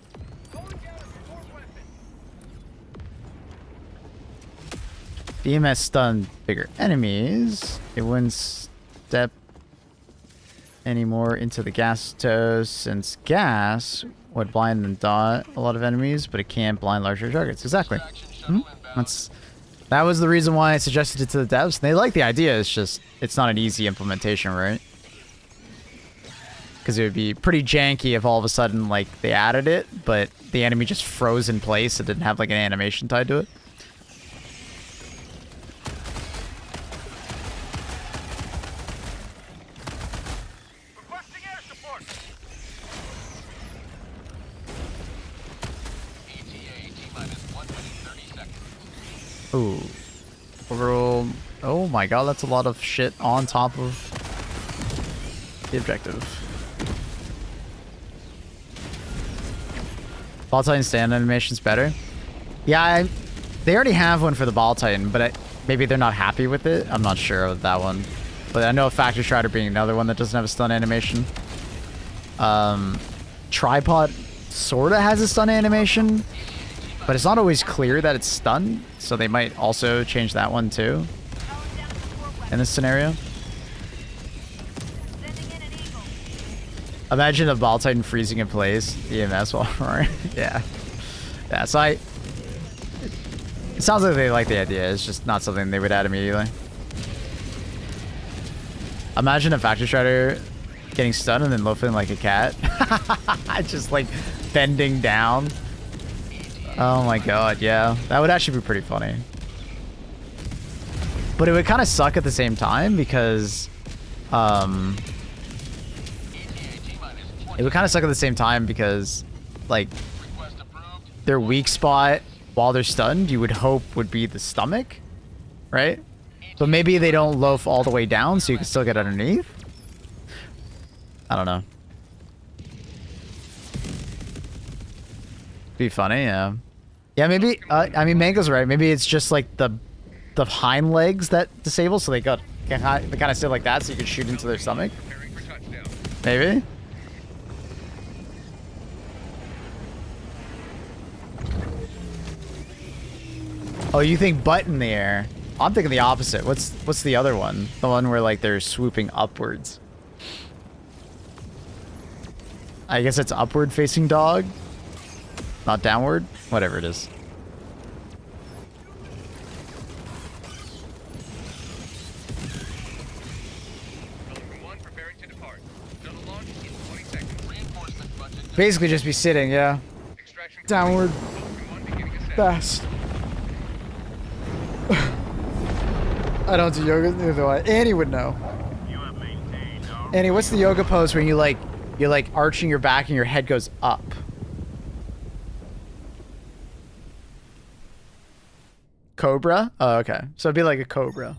[SPEAKER 1] The EMS stun bigger enemies. It wouldn't step anymore into the gas toes since gas would blind and dot a lot of enemies, but it can't blind larger targets. Exactly. That was the reason why I suggested it to the devs. They like the idea. It's just it's not an easy implementation, right? Because it would be pretty janky if all of a sudden like they added it, but the enemy just froze in place. It didn't have like an animation tied to it.
[SPEAKER 6] Requesting air support. ETA T-minus 1 minute 30 seconds.
[SPEAKER 1] Ooh. Overall, oh my god, that's a lot of shit on top of the objective. Ball Titan stand animation's better. Yeah, they already have one for the Ball Titan, but maybe they're not happy with it. I'm not sure with that one. But I know Factory Strider being another one that doesn't have a stun animation. Tripod sorta has a stun animation, but it's not always clear that it's stunned, so they might also change that one too in this scenario.
[SPEAKER 7] Sending in an eagle.
[SPEAKER 1] Imagine a Ball Titan freezing in place, EMS while roaring. Yeah. Yeah, so it sounds like they like the idea. It's just not something they would add immediately. Imagine a Factory Strider getting stunned and then loafing like a cat. Just like bending down. Oh my god, yeah. That would actually be pretty funny. But it would kind of suck at the same time because... it would kind of suck at the same time because, like, their weak spot while they're stunned, you would hope would be the stomach, right? But maybe they don't loaf all the way down so you can still get underneath. I don't know. Be funny, yeah. Yeah, maybe, I mean, Mango's right. Maybe it's just like the hind legs that disable, so they kind of sit like that so you can shoot into their stomach. Maybe? Oh, you think butt in the air? I'm thinking the opposite. What's the other one? The one where like they're swooping upwards. I guess it's upward facing dog. Not downward? Whatever it is. Basically just be sitting, yeah. Downward. Fast. I don't do yoga, neither do I. Annie would know. Annie, what's the yoga pose when you're like arching your back and your head goes up? Cobra? Oh, okay. So it'd be like a cobra.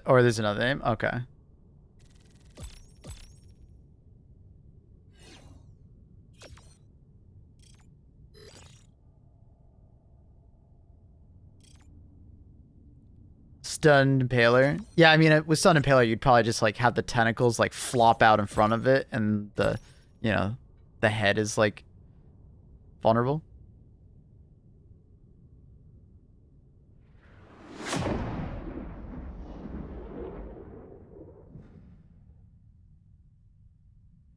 [SPEAKER 1] Or there's another name? Okay. Stunned Impaler. Yeah, I mean, with Stunned Impaler, you'd probably just like have the tentacles like flop out in front of it and the, you know, the head is like vulnerable.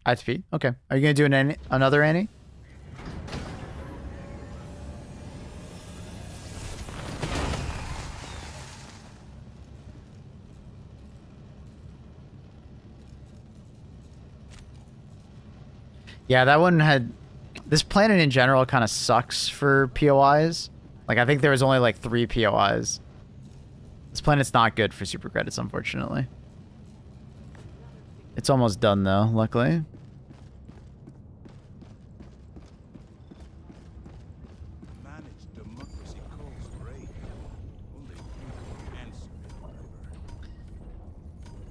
[SPEAKER 1] ITP? Okay. Are you going to do another Annie? Yeah, that one had... This planet in general kind of sucks for POIs. Like, I think there was only like 3 POIs. This planet's not good for super credits, unfortunately. It's almost done, though, luckily.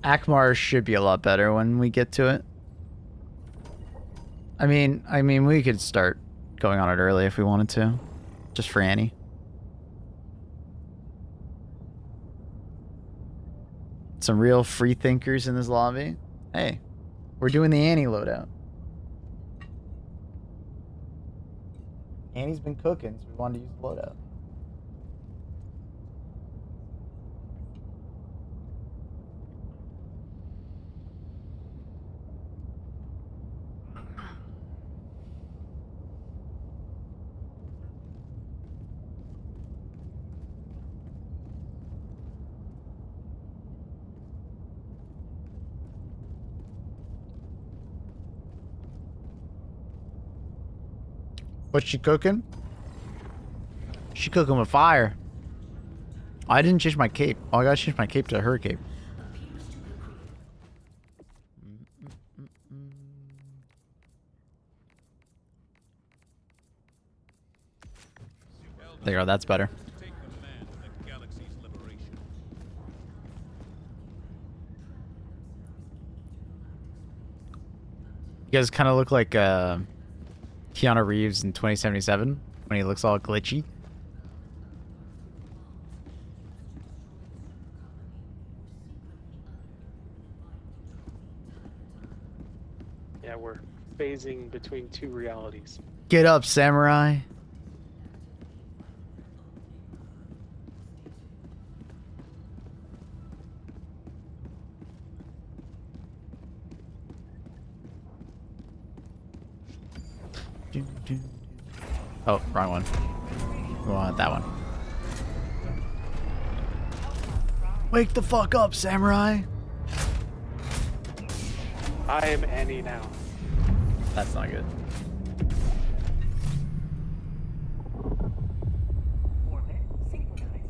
[SPEAKER 1] Akmar should be a lot better when we get to it. I mean, we could start going on it early if we wanted to, just for Annie. Some real free thinkers in this lobby. Hey, we're doing the Annie loadout. Annie's been cooking, so we wanted to use the loadout. What's she cooking? She cooking with fire. I didn't change my cape. Oh, I gotta change my cape to her cape. There you go, that's better.
[SPEAKER 2] Take command of the galaxy's liberation.
[SPEAKER 1] You guys kind of look like Keanu Reeves in 2077 when he looks all glitchy.
[SPEAKER 5] Yeah, we're phasing between two realities.
[SPEAKER 1] Get up, samurai. Oh, wrong one. We want that one. Wake the fuck up, samurai.
[SPEAKER 5] I am Annie now.
[SPEAKER 1] That's not good.
[SPEAKER 4] Orbit synchronized.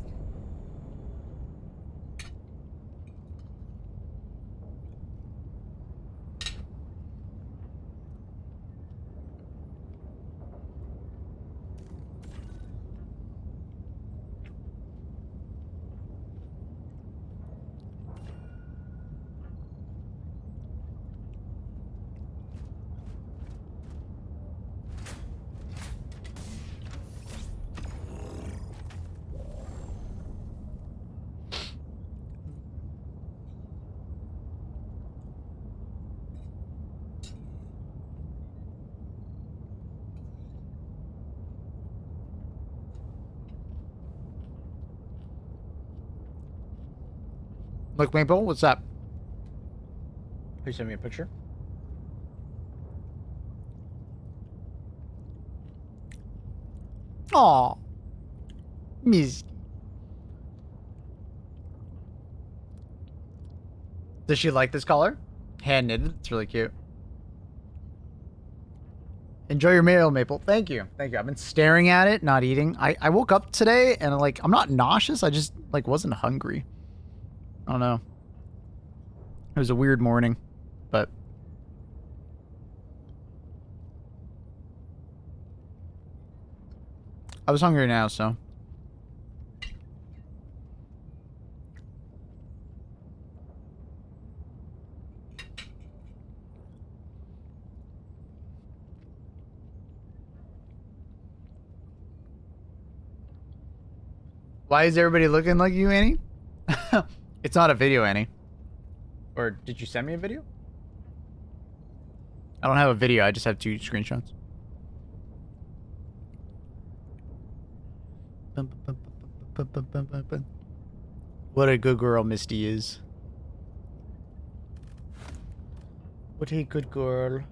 [SPEAKER 1] Look, Maple, what's up? Please send me a picture. Aw. Miss. Does she like this color? Hand knitted. It's really cute. Enjoy your meal, Maple. Thank you. Thank you. I've been staring at it, not eating. I woke up today and like I'm not nauseous. I just like wasn't hungry. I don't know. It was a weird morning, but I was hungry now, so. Why is everybody looking like you, Annie? It's not a video, Annie. Or did you send me a video? I don't have a video. I just have 2 screenshots. What a good girl Misty is. What a good girl.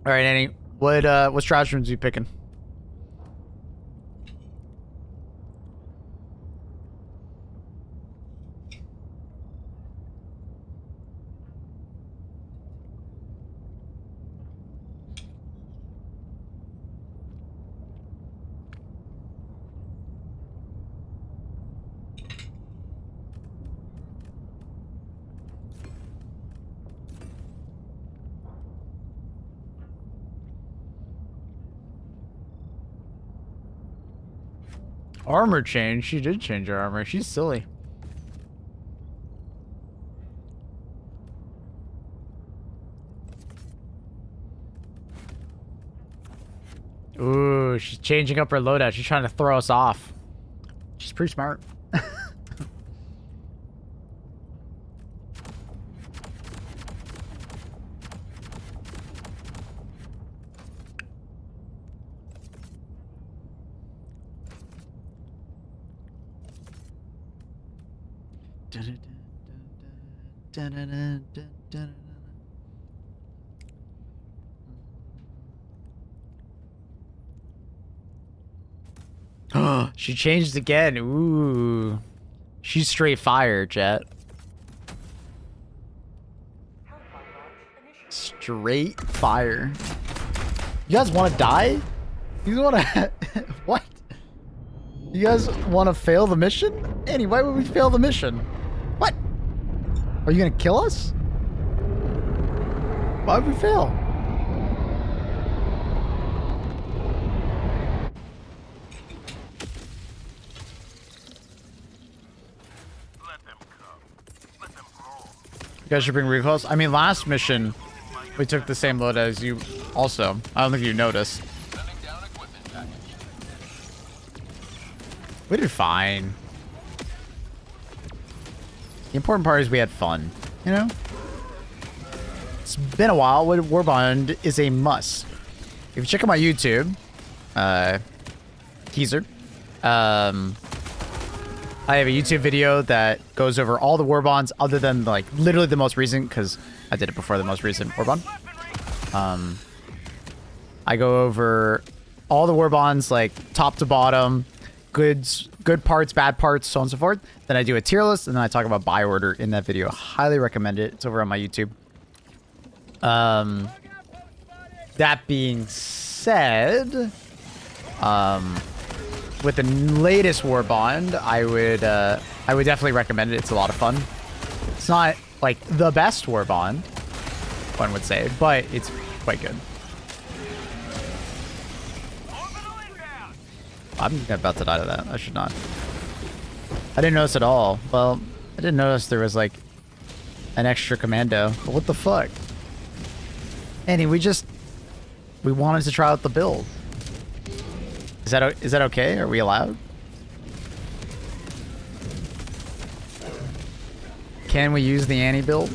[SPEAKER 1] All right, Annie. What trash rooms are you picking? Armor change. She did change her armor. She's silly. Ooh, she's changing up her loadout. She's trying to throw us off. She's pretty smart. She changed again. Ooh. She's straight fire, chat. Straight fire. You guys want to die? You want to... What? You guys want to fail the mission? Annie, why would we fail the mission? What? Are you going to kill us? Why would we fail? You guys should bring recoils. I mean, last mission, we took the same load as you also. I don't think you noticed. We did fine. The important part is we had fun, you know? It's been a while. Warbond is a must. If you check out my YouTube, teaser, I have a YouTube video that goes over all the warbonds other than like literally the most recent, because I did it before the most recent warbond. I go over all the warbonds like top to bottom, good parts, bad parts, so on and so forth. Then I do a tier list, and then I talk about buy order in that video. Highly recommend it. It's over on my YouTube. That being said, with the latest warbond, I would definitely recommend it. It's a lot of fun. It's not like the best warbond, one would say, but it's quite good. I'm about to die to that. I should not. I didn't notice at all. Well, I didn't notice there was like an extra commando. But what the fuck? Annie, we wanted to try out the build. Is that okay? Are we allowed? Can we use the Annie build?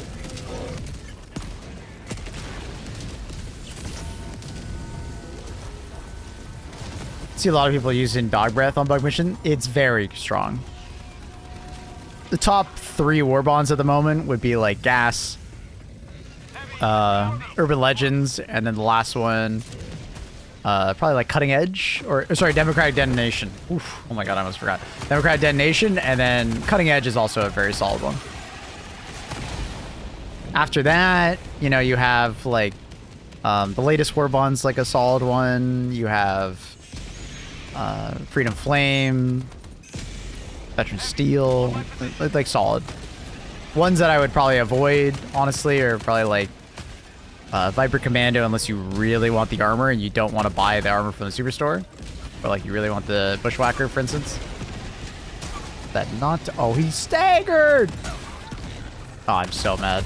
[SPEAKER 1] See a lot of people using dog breath on bug mission. It's very strong. The top 3 warbonds at the moment would be like gas, urban legends, and then the last one, probably like cutting edge, or sorry, democratic detonation. Oof, oh my god, I almost forgot. Democratic detonation, and then cutting edge is also a very solid one. After that, you know, you have like the latest warbond's like a solid one. You have Freedom Flame, Veteran Steel, like solid. Ones that I would probably avoid, honestly, are probably like Viper Commando, unless you really want the armor and you don't want to buy the armor from the superstore. Or like you really want the Bushwhacker, for instance. That not... Oh, he staggered! Oh, I'm so mad.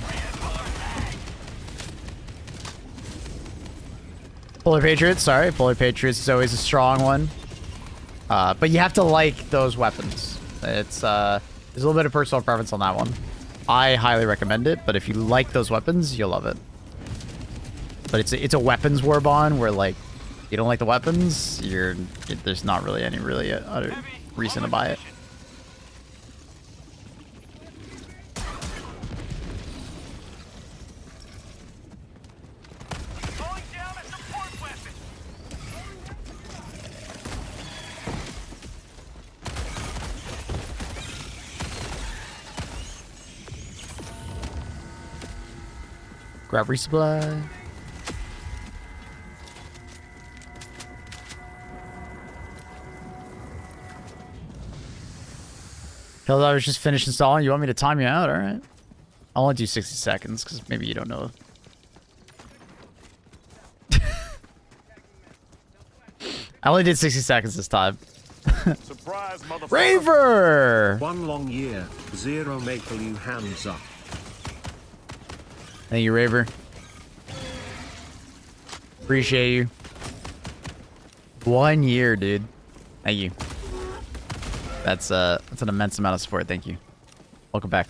[SPEAKER 1] Polar Patriots, sorry. Polar Patriots is always a strong one. But you have to like those weapons. It's there's a little bit of personal preference on that one. I highly recommend it, but if you like those weapons, you'll love it. But it's a weapons warbond where like you don't like the weapons, there's not really any other reason to buy it. Grab resupply. Helldivers just finished installing. You want me to time you out? All right. I'll only do 60 seconds because maybe you don't know. I only did 60 seconds this time.
[SPEAKER 2] Surprise, motherfucker.
[SPEAKER 1] Raver!
[SPEAKER 3] One long year, zero maple you hands up.
[SPEAKER 1] Thank you, Raver. Appreciate you. 1 year, dude. Thank you. That's an immense amount of support. Thank you. Welcome back.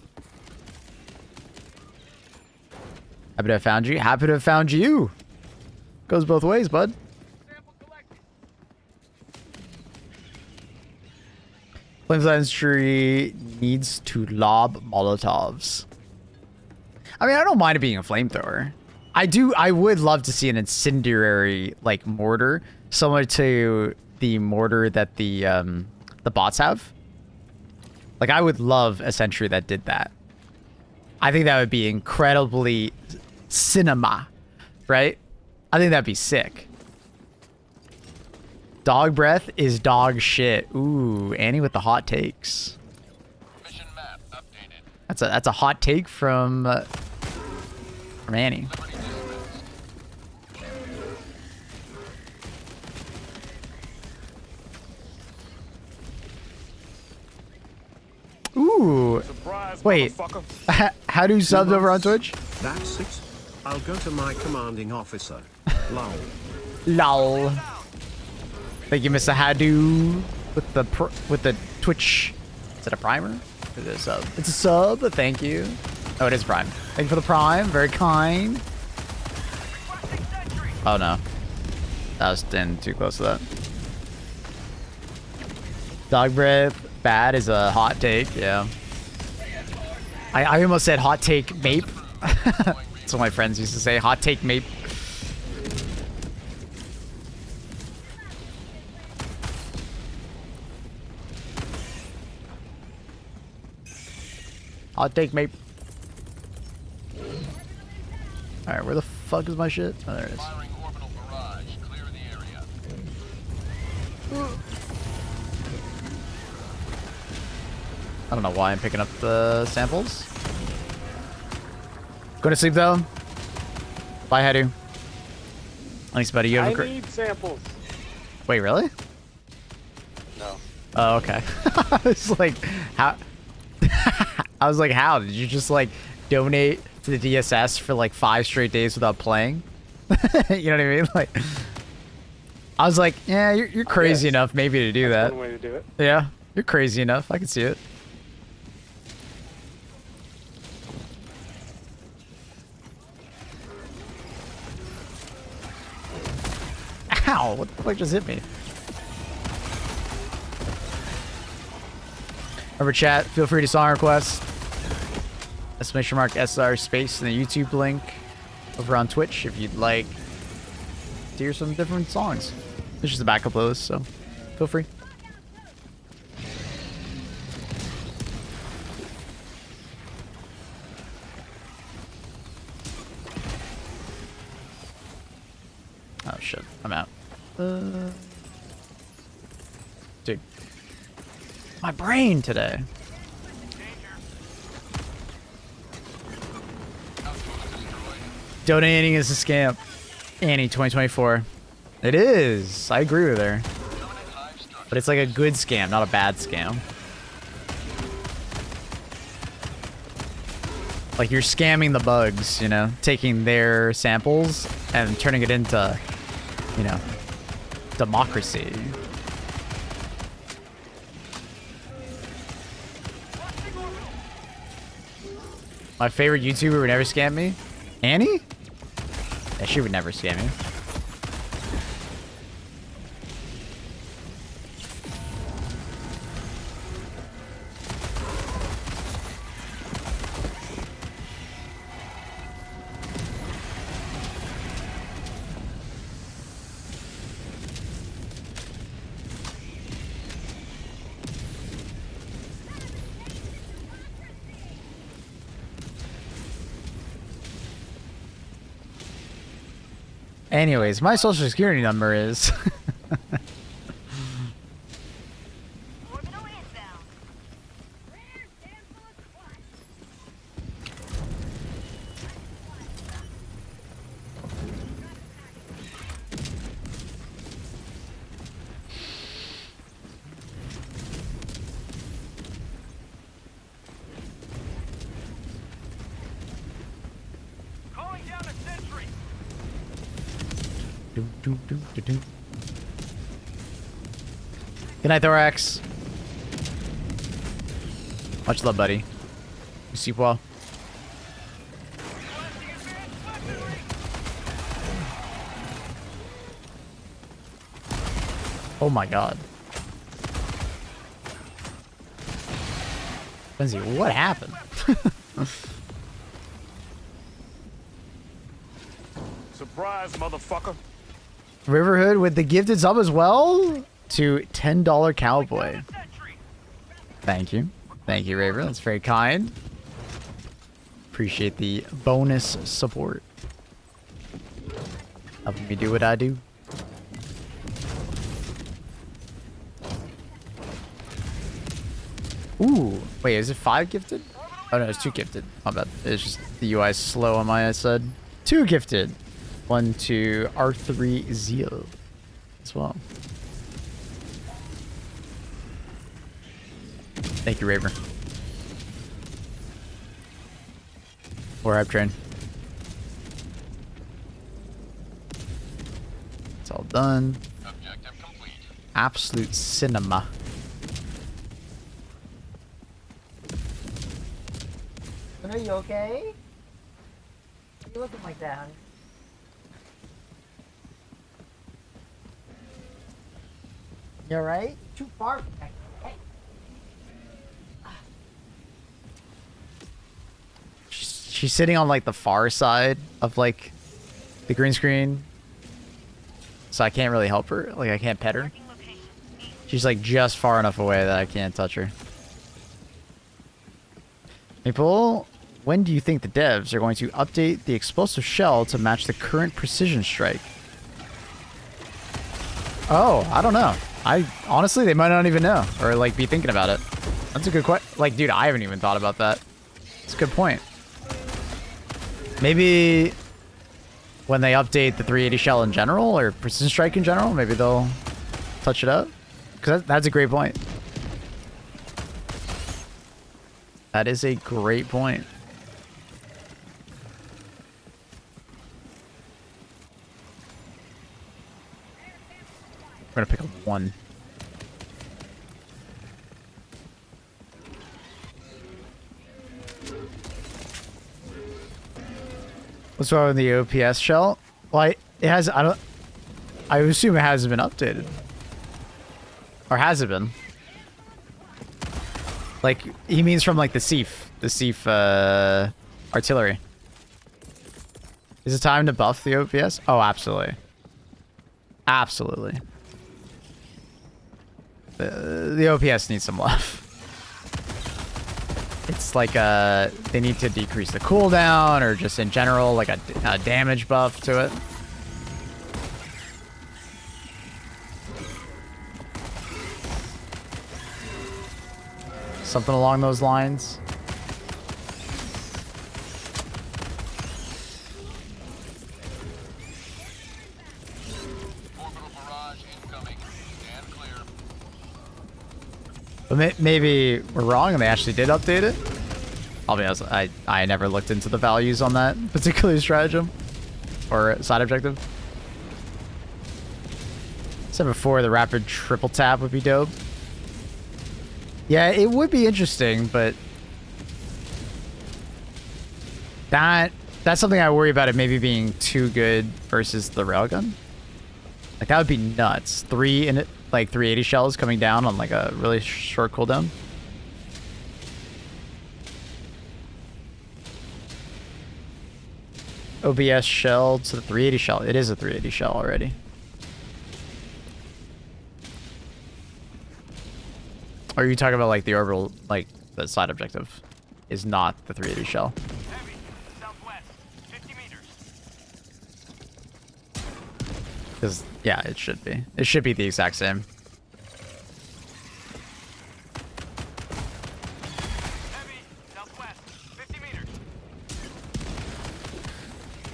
[SPEAKER 1] Happy to have found you. Happy to have found you. Goes both ways, bud. Flames Industry needs to lob Molotovs. I mean, I don't mind it being a flamethrower. I would love to see an incendiary like mortar, similar to the mortar that the bots have. Like, I would love a sentry that did that. I think that would be incredibly cinema, right? I think that'd be sick. Dog breath is dog shit. Ooh, Annie with the hot takes.
[SPEAKER 6] Mission map updated.
[SPEAKER 1] That's a hot take from Annie. Ooh.
[SPEAKER 2] Surprise,
[SPEAKER 1] Wait.
[SPEAKER 2] motherfucker.
[SPEAKER 1] How do subs over on Twitch?
[SPEAKER 3] That's it. I'll go to my commanding officer. Lol.
[SPEAKER 1] Lol. Thank you, Mr. Hadu, with the Twitch. Is it a primer? Is it a sub? It's a sub. Thank you. Oh, it is prime. Thank you for the prime. Very kind. Oh no, that was getting too close to that. Dog breath bad is a hot take. Yeah. I almost said hot take mape. That's what my friends used to say. Hot take mape. Hot take mape. Alright, where the fuck is my shit? Oh, there it is.
[SPEAKER 6] Firing orbital barrage. Clear the area.
[SPEAKER 1] I don't know why I'm picking up the samples. Go to sleep though. Bye, Hadu. Thanks, buddy. You have a
[SPEAKER 5] I
[SPEAKER 1] great.
[SPEAKER 5] need samples.
[SPEAKER 1] Wait, really?
[SPEAKER 5] No.
[SPEAKER 1] Oh, okay. I was like, how? I was like, how? Did you just like donate to the DSS for like 5 straight days without playing? You know what I mean? Like, I was like, yeah, you're crazy enough maybe to do
[SPEAKER 5] That's
[SPEAKER 1] that.
[SPEAKER 5] one way to do it.
[SPEAKER 1] Yeah, you're crazy enough. I can see it. Ow! What the fuck just hit me? Remember, chat, feel free to song request. Exclamation mark SR space in the YouTube link over on Twitch if you'd like to hear some different songs. It's just a backup playlist, so feel free. Oh shit, I'm out. Dude. My brain today. Donating is a scam. Annie 2024. It is. I agree with her. But it's like a good scam, not a bad scam. Like you're scamming the bugs, you know, taking their samples and turning it into, you know, democracy. My favorite YouTuber would never scam me? Annie? Yeah, she would never scam me. Anyways, my social security number is...
[SPEAKER 7] Orbital inbound.
[SPEAKER 1] Good night, Thorax. Much love, buddy. You sleep well. Oh my god. Benzie, what happened?
[SPEAKER 2] Surprise, motherfucker.
[SPEAKER 1] Riverhood with the gifted sub as well to $10 Cowboy. Thank you. Thank you, Raver. That's very kind. Appreciate the bonus support. Helping me do what I do. Ooh, wait, is it 5 gifted? Oh no, it's 2 gifted. My bad. It's just the UI is slow on my side. 2 gifted. 1 to R3 Zeal as well. Thank you, Raver. Or hype train. It's all done.
[SPEAKER 6] Objective complete.
[SPEAKER 1] Absolute cinema.
[SPEAKER 8] Are you okay? Why are you looking like that, honey? You alright? Too far from that. Hey.
[SPEAKER 1] She's sitting on like the far side of like the green screen, so I can't really help her. Like I can't pet her. She's like just far enough away that I can't touch her. Maple, when do you think the devs are going to update the explosive shell to match the current precision strike? Oh, I don't know. I honestly, they might not even know or like be thinking about it. That's a good question. Like, dude, I haven't even thought about that. It's a good point. Maybe when they update the 380 shell in general or precision strike in general, maybe they'll touch it up. Because that's a great point. That is a great point. We're gonna pick up 1. What's wrong with the OPS shell? Well, it has. I assume it hasn't been updated, or has it been? Like he means from like the Sief artillery. Is it time to buff the OPS? Oh, absolutely, absolutely. The OPS needs some love. It's like they need to decrease the cooldown or just in general like a damage buff to it. Something along those lines.
[SPEAKER 6] Orbital barrage incoming. Stand clear.
[SPEAKER 1] But maybe we're wrong and they actually did update it. I'll be honest, I never looked into the values on that particular stratagem or side objective. Said before the rapid triple tap would be dope. Yeah, it would be interesting, but that's something I worry about it maybe being too good versus the railgun. Like that would be nuts. 380 shells coming down on like a really short cooldown. OBS shell to the 380 shell. It is a 380 shell already. Or are you talking about like the orbital, like the side objective is not the 380 shell?
[SPEAKER 6] Heavy. Southwest. 50 meters.
[SPEAKER 1] Because, yeah, it should be. It should be the exact same.
[SPEAKER 6] Heavy. Southwest. 50 meters.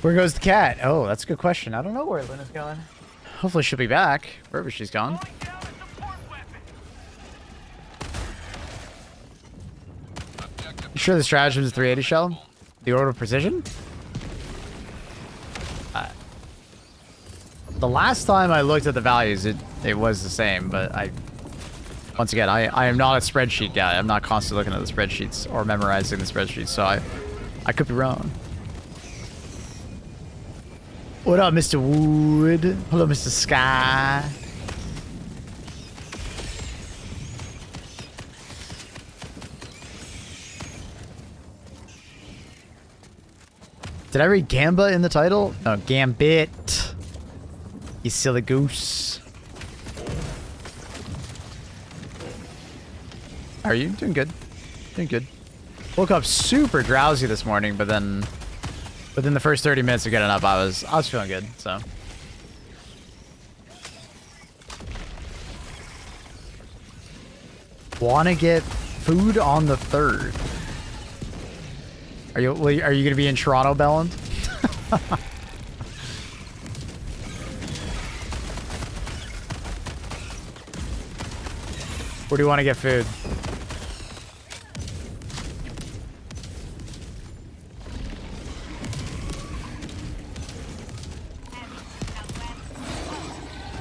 [SPEAKER 1] Where goes the cat? Oh, that's a good question. I don't know where Luna's going. Hopefully she'll be back, wherever she's gone.
[SPEAKER 6] Calling down a support weapon. Objective.
[SPEAKER 1] You sure the stratagem is 380 shell? The order of precision? The last time I looked at the values, it was the same, but once again, I am not a spreadsheet guy. I'm not constantly looking at the spreadsheets or memorizing the spreadsheets, so I could be wrong. What up, Mr. Wood? Hello, Mr. Sky. Did I read Gamba in the title? No, Gambit. You silly goose. How are you? Doing good. Doing good. Woke up super drowsy this morning, but then within the first 30 minutes of getting up, I was feeling good, so. Wanna get food on the 3rd. Are you gonna be in Toronto, Belland? Where do you want to get food?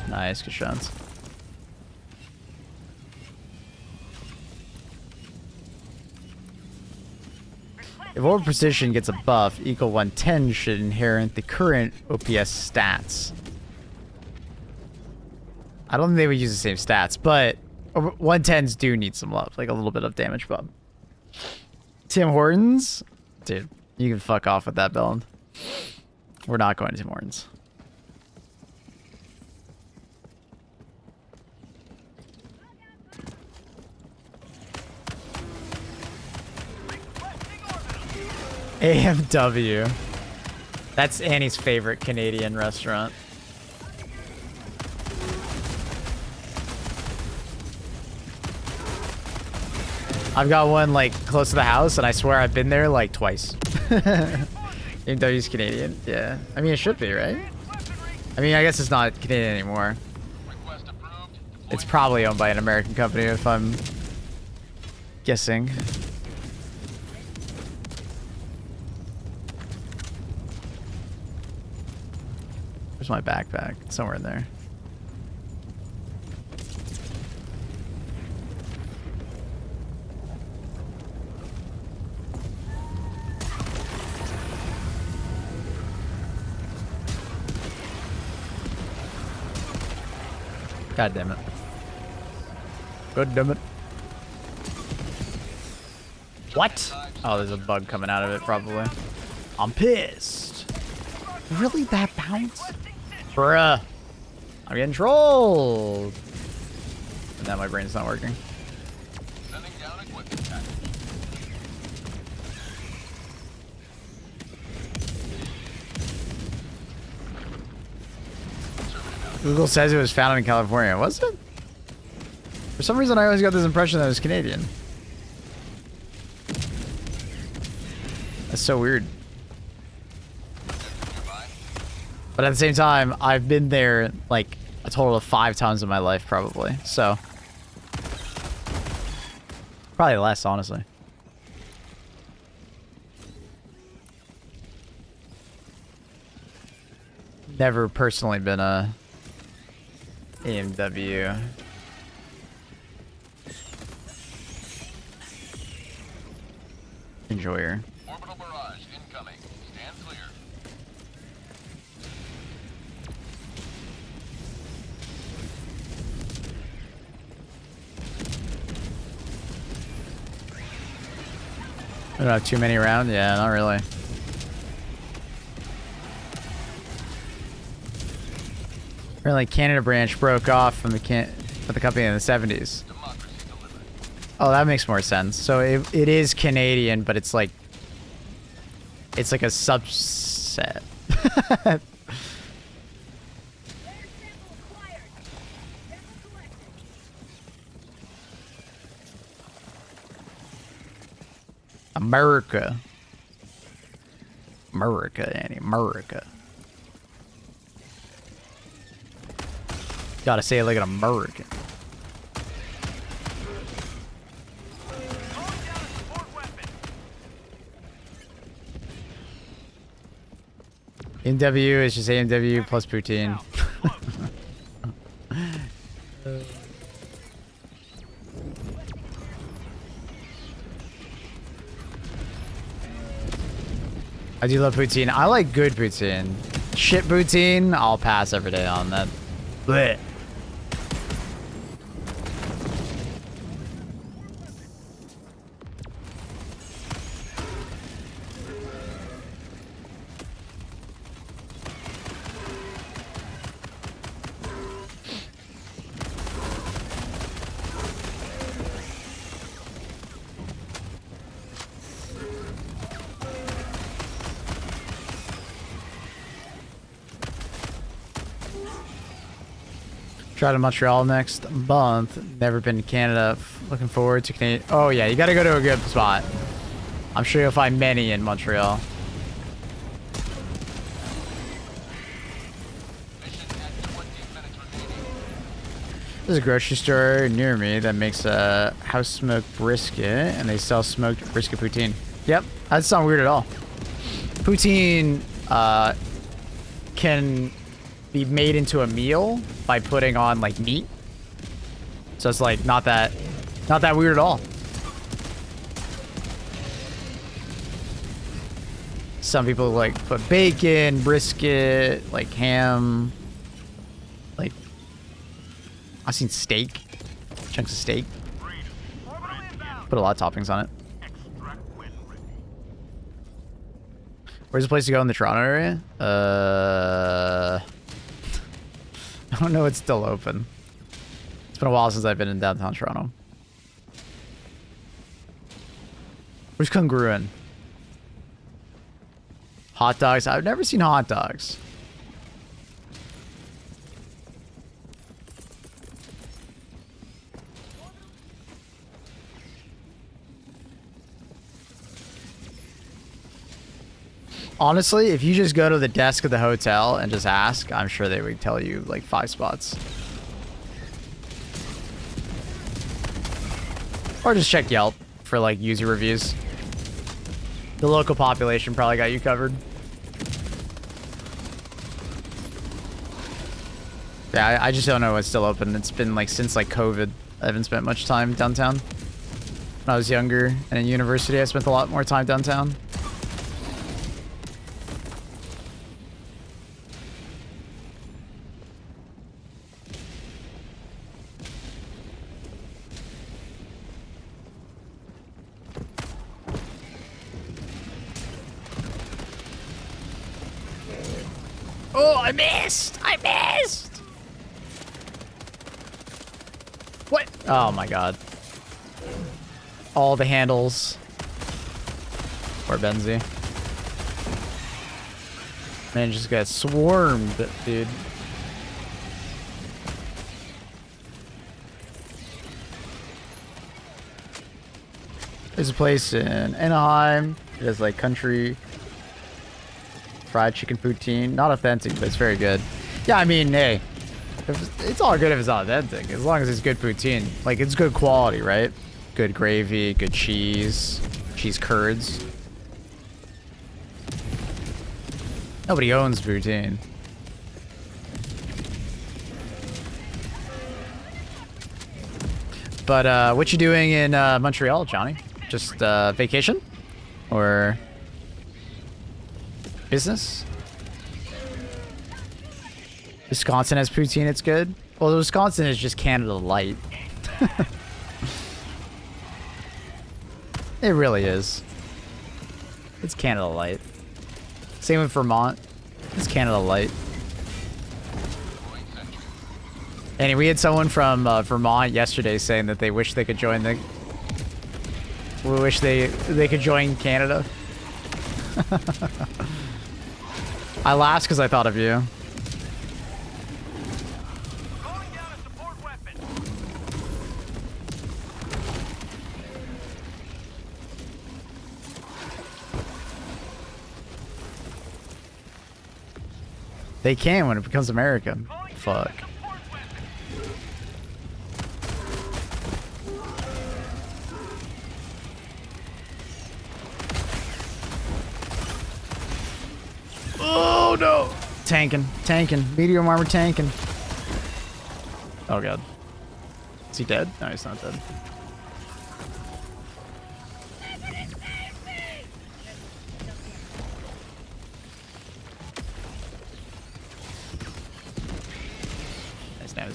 [SPEAKER 1] Nice, good shots. If Orb Precision gets a buff, equal 110 should inherit the current OPS stats. I don't think they would use the same stats, but 110s do need some love, like a little bit of damage bump. Tim Hortons? Dude, you can fuck off with that build. We're not going to Tim Hortons. AMW. That's Annie's favorite Canadian restaurant. I've got one like close to the house, and I swear I've been there like twice. AMW's Canadian. Yeah. I mean, it should be, right? I mean, I guess it's not Canadian anymore. It's probably owned by an American company, if I'm guessing. Where's my backpack? It's somewhere in there. God damn it. God damn it. What? Oh, there's a bug coming out of it, probably. I'm pissed. Really? That bounce? Bruh. I'm getting trolled. And now my brain's not working. Google says it was founded in California. Was it? For some reason, I always got this impression that it was Canadian. That's so weird. But at the same time, I've been there like a total of 5 times in my life, probably. So, probably less, honestly. Never personally been a AMW enjoyer.
[SPEAKER 6] Orbital barrage incoming. Stand clear.
[SPEAKER 1] I don't have too many around. Yeah, not really. Apparently, Canada branch broke off from the company in the 70s. Oh, that makes more sense. So it is Canadian, but it's like a subset. America. America, Annie. America. Gotta say it like an American. AMW is just AMW plus poutine. I do love poutine. I like good poutine. Shit poutine, I'll pass every day on that. Blech. Try to Montreal next month. Never been to Canada. Looking forward to Canadian. Oh yeah, you gotta go to a good spot. I'm sure you'll find many in Montreal. There's a grocery store near me that makes a house smoked brisket, and they sell smoked brisket poutine. Yep, that's not weird at all. Poutine can be made into a meal by putting on like meat, so it's like not that weird at all. Some people like put bacon, brisket, like ham, like I've seen steak, chunks of steak. Put a lot of toppings on it. Where's the place to go in the Toronto area? I don't know it's still open. It's been a while since I've been in downtown Toronto. Where's Congruent? Hot dogs? I've never seen hot dogs. Honestly, if you just go to the desk of the hotel and just ask, I'm sure they would tell you like 5 spots. Or just check Yelp for like user reviews. The local population probably got you covered. Yeah, I just don't know what's still open. It's been like since like COVID. I haven't spent much time downtown. When I was younger and in university, I spent a lot more time downtown. Oh, I missed! I missed! What? Oh my god. All the handles. Poor Benzie. Man, just got swarmed, dude. There's a place in Anaheim. It has like country fried chicken poutine. Not authentic, but it's very good. Yeah, I mean, hey, it's all good if it's not authentic, as long as it's good poutine. Like, it's good quality, right? Good gravy, good cheese, cheese curds. Nobody owns poutine. But what you doing in Montreal, Johnny? Just vacation? Or business? Wisconsin has poutine, it's good. Well, Wisconsin is just Canada Light. It really is. It's Canada Light. Same with Vermont. It's Canada Light. And we had someone from Vermont yesterday saying that they wish they could join the... We wish they could join Canada. I laughed because I thought of you. They can when it becomes America. Fuck. Oh no! Tanking, medium armor tanking. Oh god. Is he dead? No, he's not dead.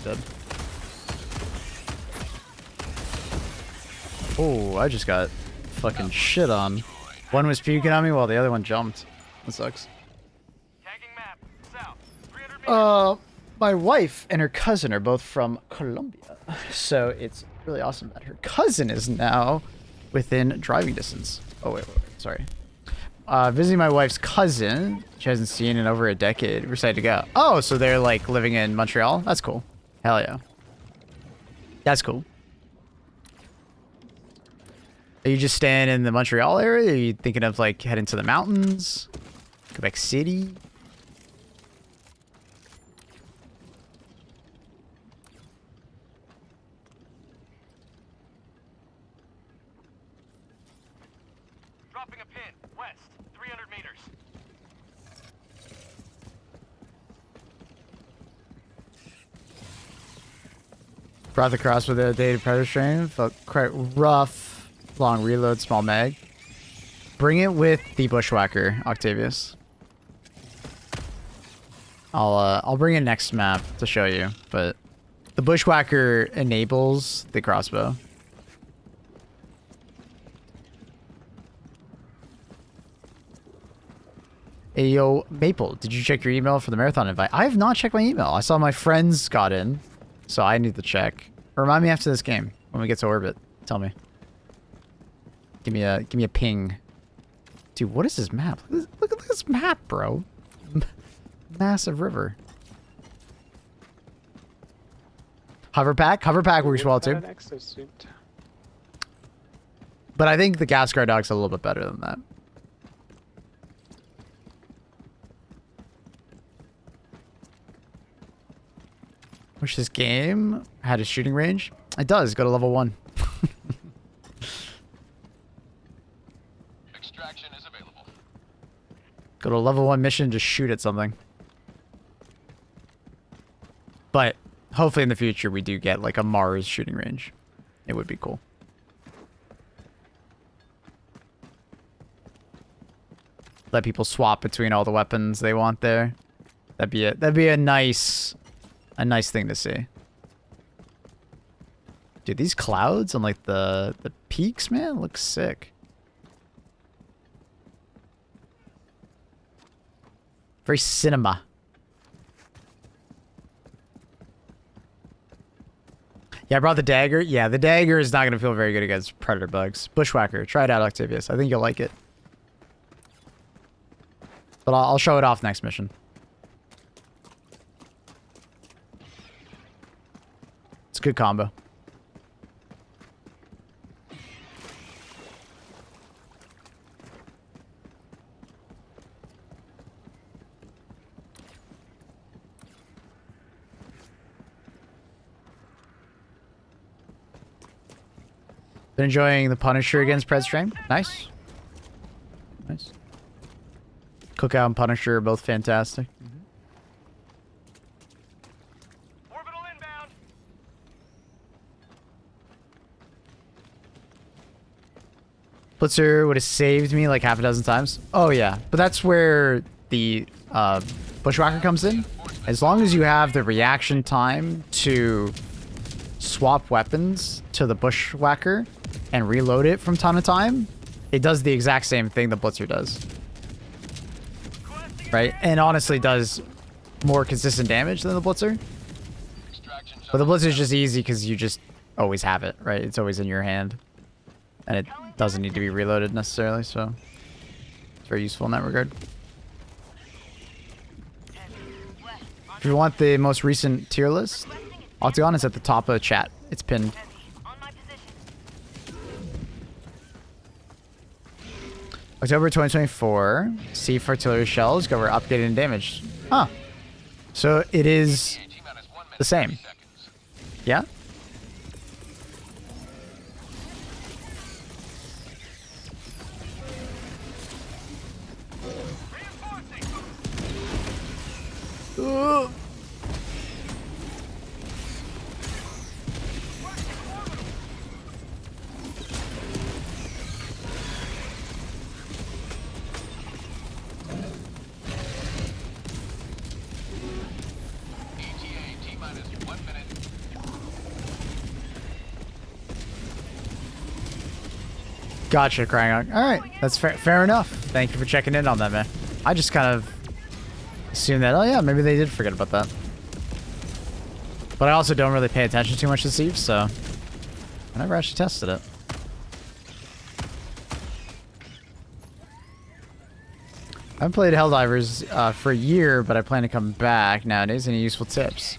[SPEAKER 1] dead. Oh, I just got fucking shit on. One was puking on me while the other one jumped. That sucks.
[SPEAKER 6] Tagging map. South. 300 meters.
[SPEAKER 1] My wife and her cousin are both from Colombia. So it's really awesome that her cousin is now within driving distance. Oh, wait. Sorry. Visiting my wife's cousin, she hasn't seen in over a decade. We're excited to go. Oh, so they're like living in Montreal? That's cool. Hell yeah. That's cool. Are you just staying in the Montreal area? Are you thinking of like heading to the mountains? Quebec City?
[SPEAKER 6] Dropping a pin. West. 300 meters.
[SPEAKER 1] Brought the cross with a dated predator strain. Felt quite rough. Long reload, small mag. Bring it with the bushwhacker, Octavius. I'll bring a next map to show you, but the bushwhacker enables the crossbow. Hey, yo, Maple, did you check your email for the marathon invite? I have not checked my email. I saw my friends got in, so I need to check. Remind me after this game when we get to orbit. Tell me. Give me a ping. Dude, what is this map? Look at this map, bro. Massive river. Hover pack works well too. But I think the gas guard dog's a little bit better than that. Wish this game had a shooting range. It does. Go to level 1.
[SPEAKER 6] Extraction is available.
[SPEAKER 1] Go to a level 1 mission, just shoot at something. But hopefully in the future we do get like a Mars shooting range. It would be cool. Let people swap between all the weapons they want there. That'd be a nice thing to see. Dude, these clouds on like the peaks, man, look sick. Very cinema. Yeah, I brought the dagger. Yeah, the dagger is not going to feel very good against predator bugs. Bushwhacker, try it out, Octavius. I think you'll like it. But I'll show it off next mission. It's a good combo. Been enjoying the Punisher against Pred stream. Nice. Nice. Cookout and Punisher are both fantastic.
[SPEAKER 6] Orbital inbound.
[SPEAKER 1] Blitzer would have saved me like half a dozen times. Oh yeah, but that's where the Bushwhacker comes in. As long as you have the reaction time to swap weapons to the Bushwhacker and reload it from time to time, it does the exact same thing the Blitzer does. Right? And honestly does more consistent damage than the Blitzer. But the Blitzer is just easy because you just always have it, right? It's always in your hand. And it doesn't need to be reloaded necessarily, so it's very useful in that regard. If you want the most recent tier list, Octagon is at the top of the chat. It's pinned.
[SPEAKER 7] On my position.
[SPEAKER 1] October 2024, Siege artillery shells cover updated and damaged. Huh. So it is the same. Yeah? Gotcha, Crying. All right, that's fair enough. Thank you for checking in on that, man. I just kind of assumed that, oh yeah, maybe they did forget about that. But I also don't really pay attention too much to Steve, so I never actually tested it. I haven't played Helldivers for a year, but I plan to come back nowadays. Any useful tips?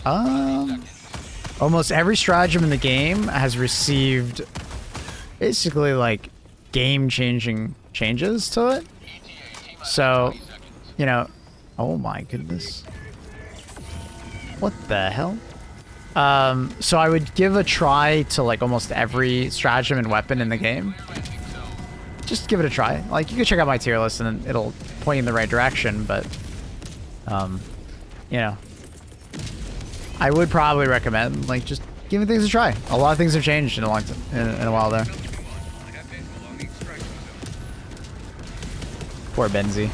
[SPEAKER 1] Almost every stratagem in the game has received basically like game-changing changes to it. So, you know, oh my goodness. What the hell? So I would give a try to like almost every stratagem and weapon in the game. Just give it a try. Like, you can check out my tier list and it'll point you in the right direction, but you know, I would probably recommend like just giving things a try. A lot of things have changed in a long time, in a while there. Poor Benzie.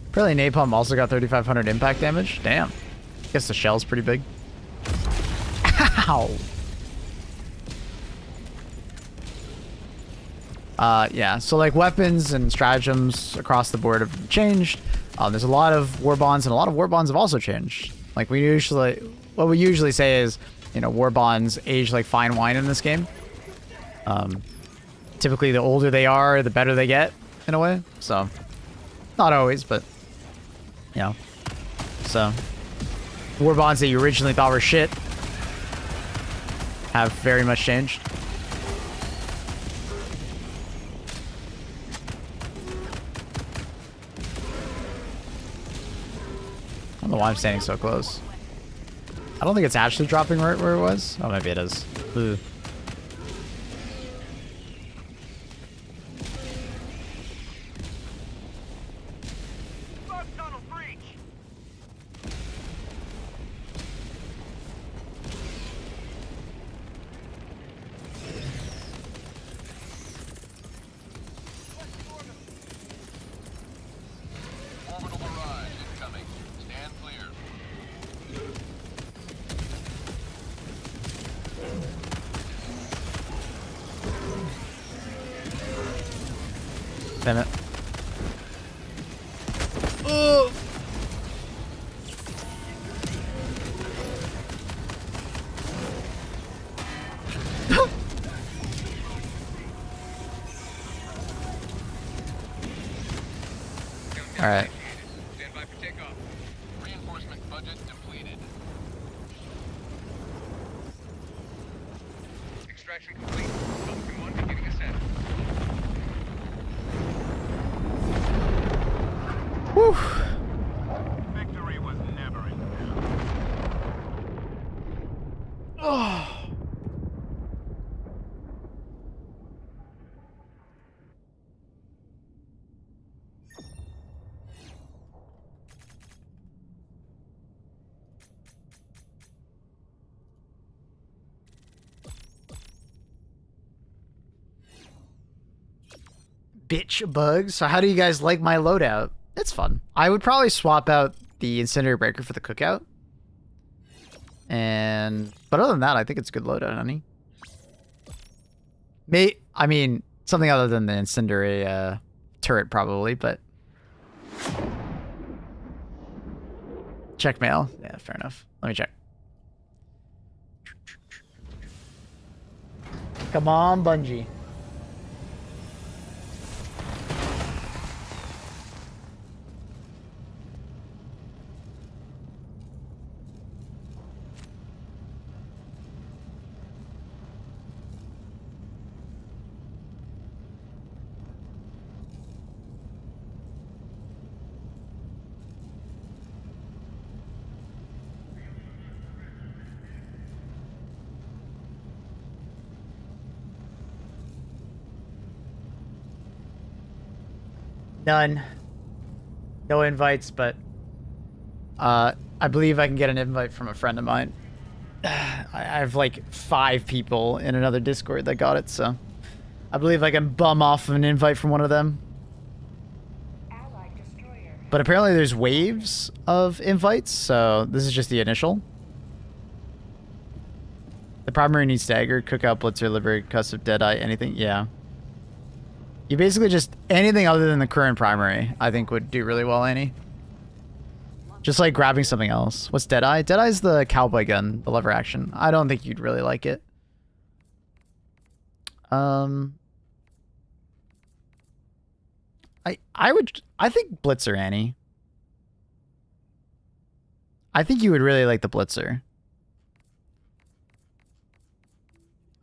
[SPEAKER 1] Apparently Napalm also got 3,500 impact damage. Damn. Guess the shell's pretty big. Ow. Yeah, so like weapons and stratagems across the board have changed. There's a lot of war bonds, and a lot of war bonds have also changed. Like what we usually say is, you know, war bonds age like fine wine in this game. Typically the older they are, the better they get in a way. So not always, but you know. So war bonds that you originally thought were shit have very much changed. I don't know why I'm standing so close. I don't think it's actually dropping right where it was. Oh, maybe it is. Ooh. Damn it. Oh. All right.
[SPEAKER 6] Stand by for takeoff. Reinforcement budget depleted. Extraction complete. Falcon 1 beginning ascent.
[SPEAKER 1] Whew.
[SPEAKER 6] Victory was never in doubt.
[SPEAKER 1] Oh. Bitch bugs. So how do you guys like my loadout? It's fun. I would probably swap out the incendiary breaker for the cookout. But other than that, I think it's a good loadout, honey. I mean, something other than the incendiary turret probably, but check mail. Yeah, fair enough. Let me check. Come on, Bungie. None. No invites, but I believe I can get an invite from a friend of mine. I have like 5 people in another Discord that got it, so I believe I can bum off an invite from one of them.
[SPEAKER 4] Allied destroyer.
[SPEAKER 1] But apparently there's waves of invites, so this is just the initial. The primary needs stagger, cookout, blitzer, liberate, custom, deadeye, anything. Yeah. You basically just anything other than the current primary, I think would do really well, Annie. Just like grabbing something else. What's deadeye? Deadeye's the cowboy gun, the lever action. I don't think you'd really like it. I think blitzer, Annie. I think you would really like the blitzer.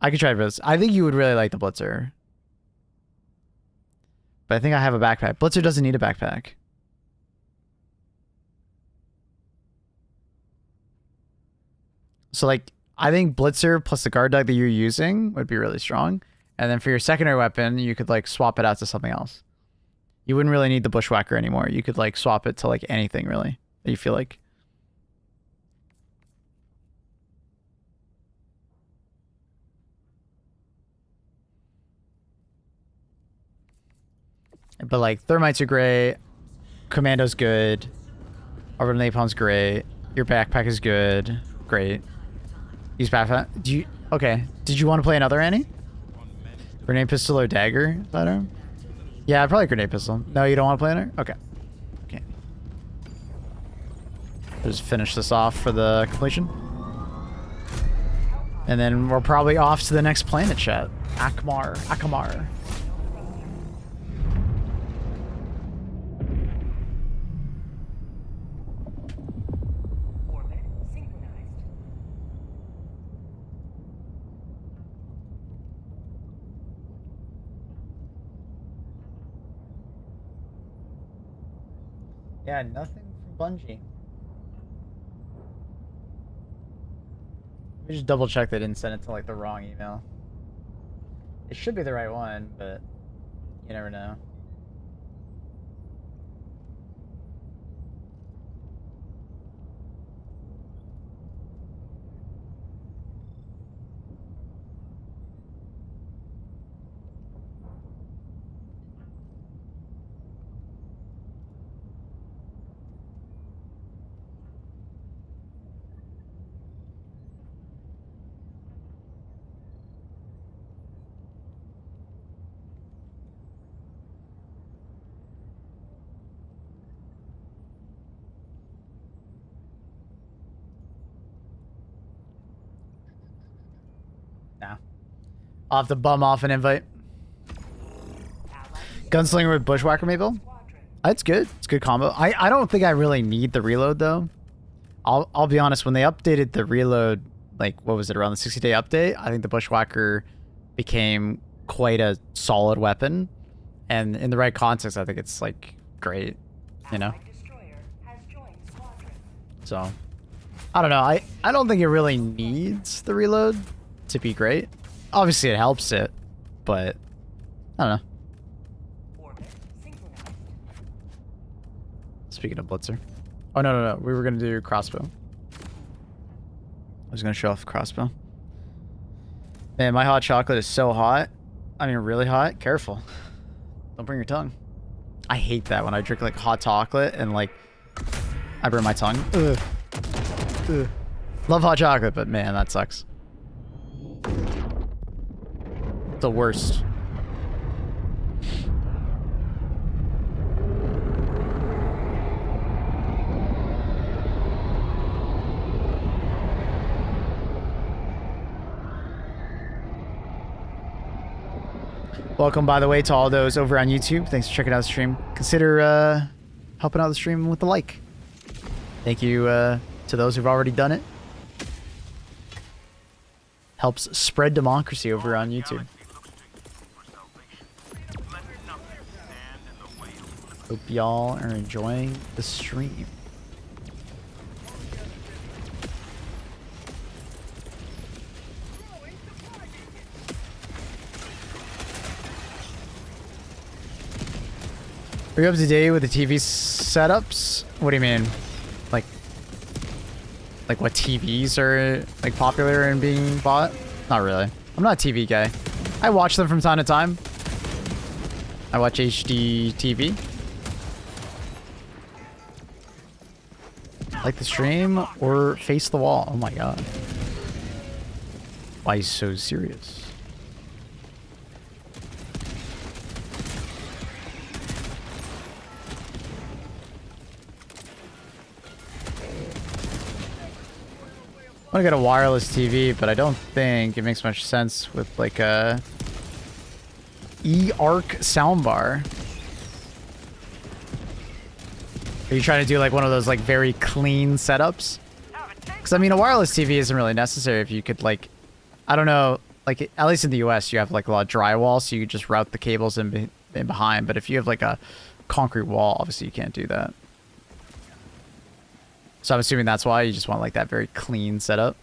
[SPEAKER 1] I could try this. I think you would really like the blitzer. But I think I have a backpack. Blitzer doesn't need a backpack. So like, I think blitzer plus the guard dog that you're using would be really strong. And then for your secondary weapon, you could like swap it out to something else. You wouldn't really need the bushwhacker anymore. You could like swap it to like anything really that you feel like. But like thermites are great, commando's good, orbital napalm's great, your backpack is good, great. Use backpack. Do you okay? Did you want to play another Annie? Grenade pistol or dagger better? Yeah, probably grenade pistol. No, you don't want to play another? Okay. Okay. Just finish this off for the completion. And then we're probably off to the next planet chat. Akamar.
[SPEAKER 4] Orbit synchronized.
[SPEAKER 1] Yeah, nothing from Bungie. We just double check they didn't send it to like the wrong email. It should be the right one, but you never know. Nah. I'll have to bum off an invite. Gunslinger with bushwhacker maybe? That's good. It's a good combo. I don't think I really need the reload though. I'll be honest, when they updated the reload, like what was it, around the 60-day update, I think the bushwhacker became quite a solid weapon. And in the right context, I think it's like great, you know? So I don't know. I don't think it really needs the reload to be great. Obviously it helps it, but I don't know. Speaking of blitzer. Oh no, we were gonna do crossbow. I was gonna show off crossbow. Man, my hot chocolate is so hot. I mean really hot. Careful. Don't bring your tongue. I hate that when I drink like hot chocolate and like I burn my tongue. Ugh. Ugh. Love hot chocolate, but man, that sucks. The worst. Welcome, by the way, to all those over on YouTube. Thanks for checking out the stream. Consider helping out the stream with a like. Thank you to those who've already done it. Helps spread democracy over on YouTube. Hope y'all are enjoying the stream. Are you up to date with the TV setups? What do you mean? Like what TVs are like popular and being bought? Not really. I'm not a TV guy. I watch them from time to time. I watch HD TV. Like the stream or face the wall. Oh my god. Why so serious? I want to get a wireless TV, but I don't think it makes much sense with like a E-Arc soundbar. Are you trying to do like one of those like very clean setups? Because I mean, a wireless TV isn't really necessary if you could like, I don't know, like at least in the US, you have like a lot of drywall, so you just route the cables in behind. But if you have like a concrete wall, obviously you can't do that. So I'm assuming that's why you just want like that very clean setup.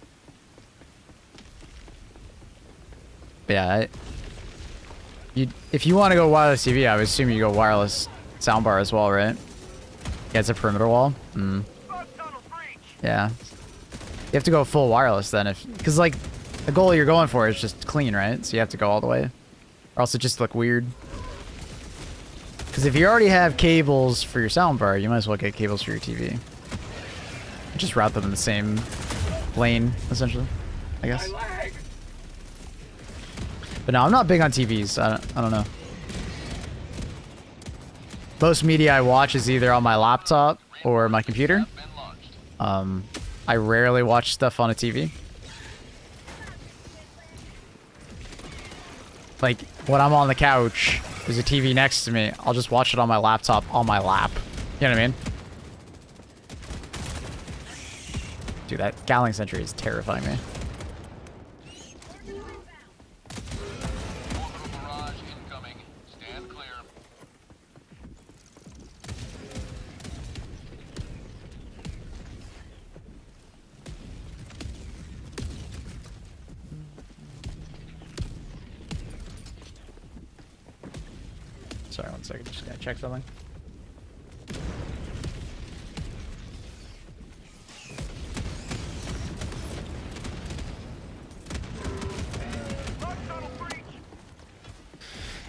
[SPEAKER 1] But yeah, if you want to go wireless TV, I would assume you go wireless soundbar as well, right? Yeah, it's a perimeter wall. Yeah, you have to go full wireless then, because like the goal you're going for is just clean, right? So you have to go all the way, or else it just look weird. Because if you already have cables for your soundbar, you might as well get cables for your TV. Just route them in the same lane, essentially, I guess. But no, I'm not big on TVs. I don't know. Most media I watch is either on my laptop or my computer. I rarely watch stuff on a TV. Like, when I'm on the couch, there's a TV next to me, I'll just watch it on my laptop on my lap. You know what I mean? Dude, that Gatling sentry is terrifying me. Sorry, one second. Just gotta check something.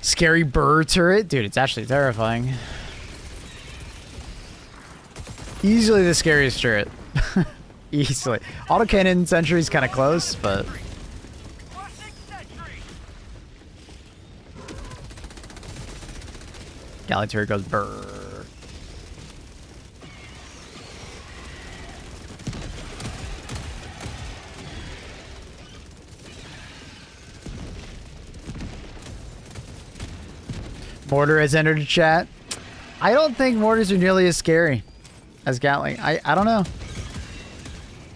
[SPEAKER 1] Scary bird turret? Dude, it's actually terrifying. Easily the scariest turret. Easily. Autocannon sentry's kind of close, but... Galley turret goes brrr. Mortar has entered the chat. I don't think mortars are nearly as scary as Gatling. I don't know.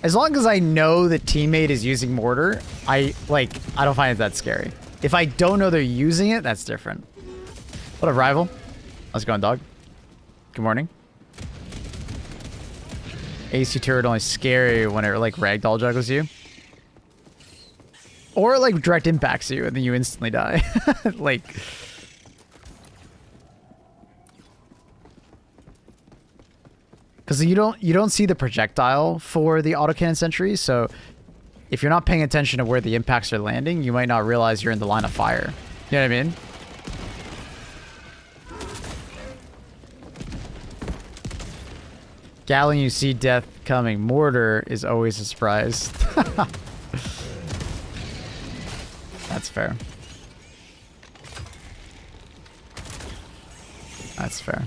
[SPEAKER 1] As long as I know the teammate is using mortar, I don't find it that scary. If I don't know they're using it, that's different. What a rival. How's it going, dog? Good morning. AC turret only scary when it like ragdoll juggles you. Or like direct impacts you and then you instantly die. Like... Because you don't see the projectile for the autocannon sentry, so if you're not paying attention to where the impacts are landing, you might not realize you're in the line of fire. You know what I mean? Gatling, you see death coming. Mortar is always a surprise. That's fair. That's fair.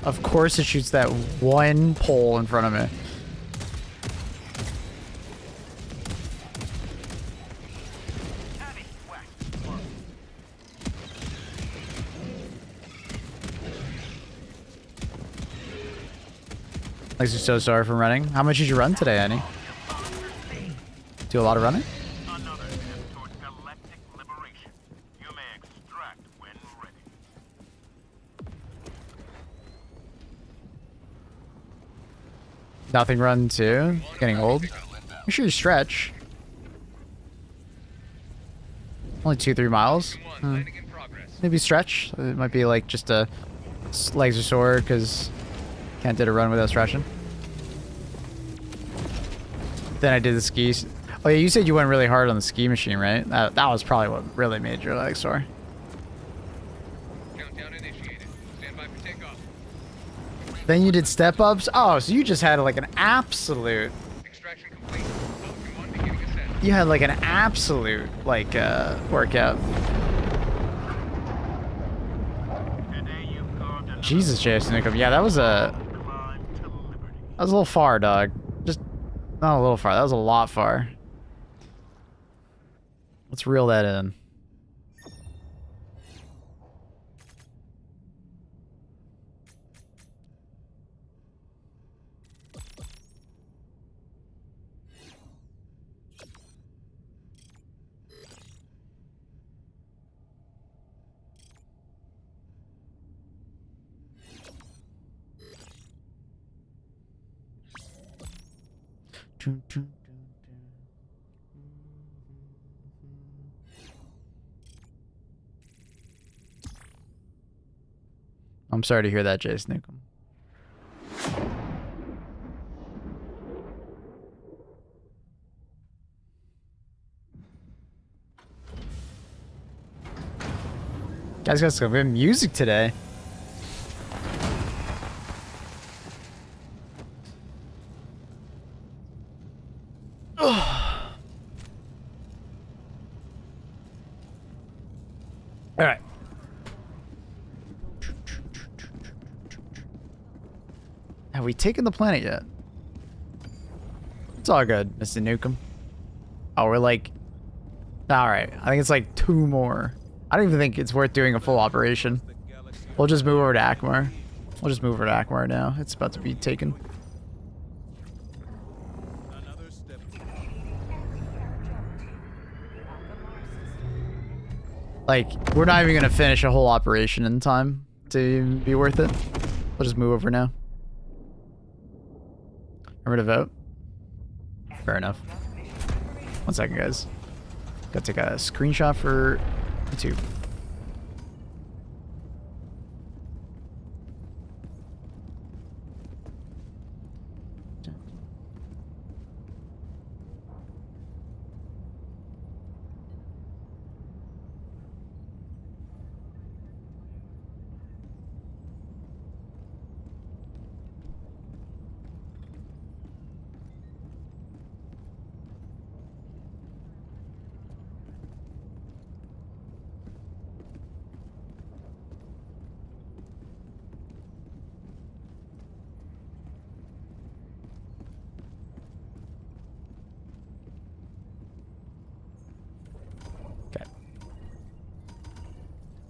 [SPEAKER 1] Of course it shoots that one pole in front of me. Like, you're so sorry for running. How much did you run today, Annie? Do a lot of running? Nothing run too? Getting old? Make sure you stretch. Only 2-3 miles. Maybe stretch. It might be like just a legs are sore because can't did a run without stretching. Then I did the skis. Oh yeah, you said you went really hard on the ski machine, right? That was probably what really made your legs sore.
[SPEAKER 6] Countdown initiated. Stand by for takeoff.
[SPEAKER 1] Then you did step ups. Oh, so you just had like an absolute.
[SPEAKER 6] Extraction complete. Falcon 1 beginning ascent.
[SPEAKER 1] You had like an absolute like workout. Jesus, Jason Nickham. Yeah, that was a little far, dog. Just not a little far. That was a lot far. Let's reel that in. I'm sorry to hear that, Jason Newcomb. Guys got some good music today. All right. Have we taken the planet yet? It's all good, Mr. Newcomb. Oh, we're like... Alright, I think it's like 2 more. I don't even think it's worth doing a full operation. We'll just move over to Akmar. We'll just move over to Akmar now. It's about to be taken.
[SPEAKER 2] Another step.
[SPEAKER 1] Like, we're not even gonna finish a whole operation in time to be worth it. We'll just move over now. Remember to vote? Fair enough. 1 second, guys. Gotta take a screenshot for YouTube.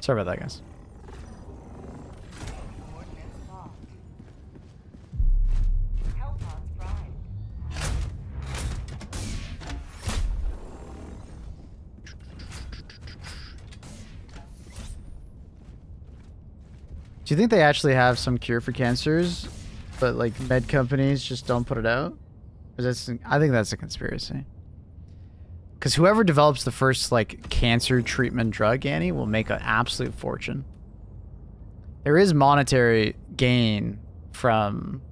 [SPEAKER 1] Sorry about that, guys.
[SPEAKER 4] Coordinates locked. Hellpods primed.
[SPEAKER 1] Do you think they actually have some cure for cancers, but like med companies just don't put it out? 'Cause I think that's a conspiracy. Because whoever develops the first like cancer treatment drug, Annie, will make an absolute fortune. There is monetary gain from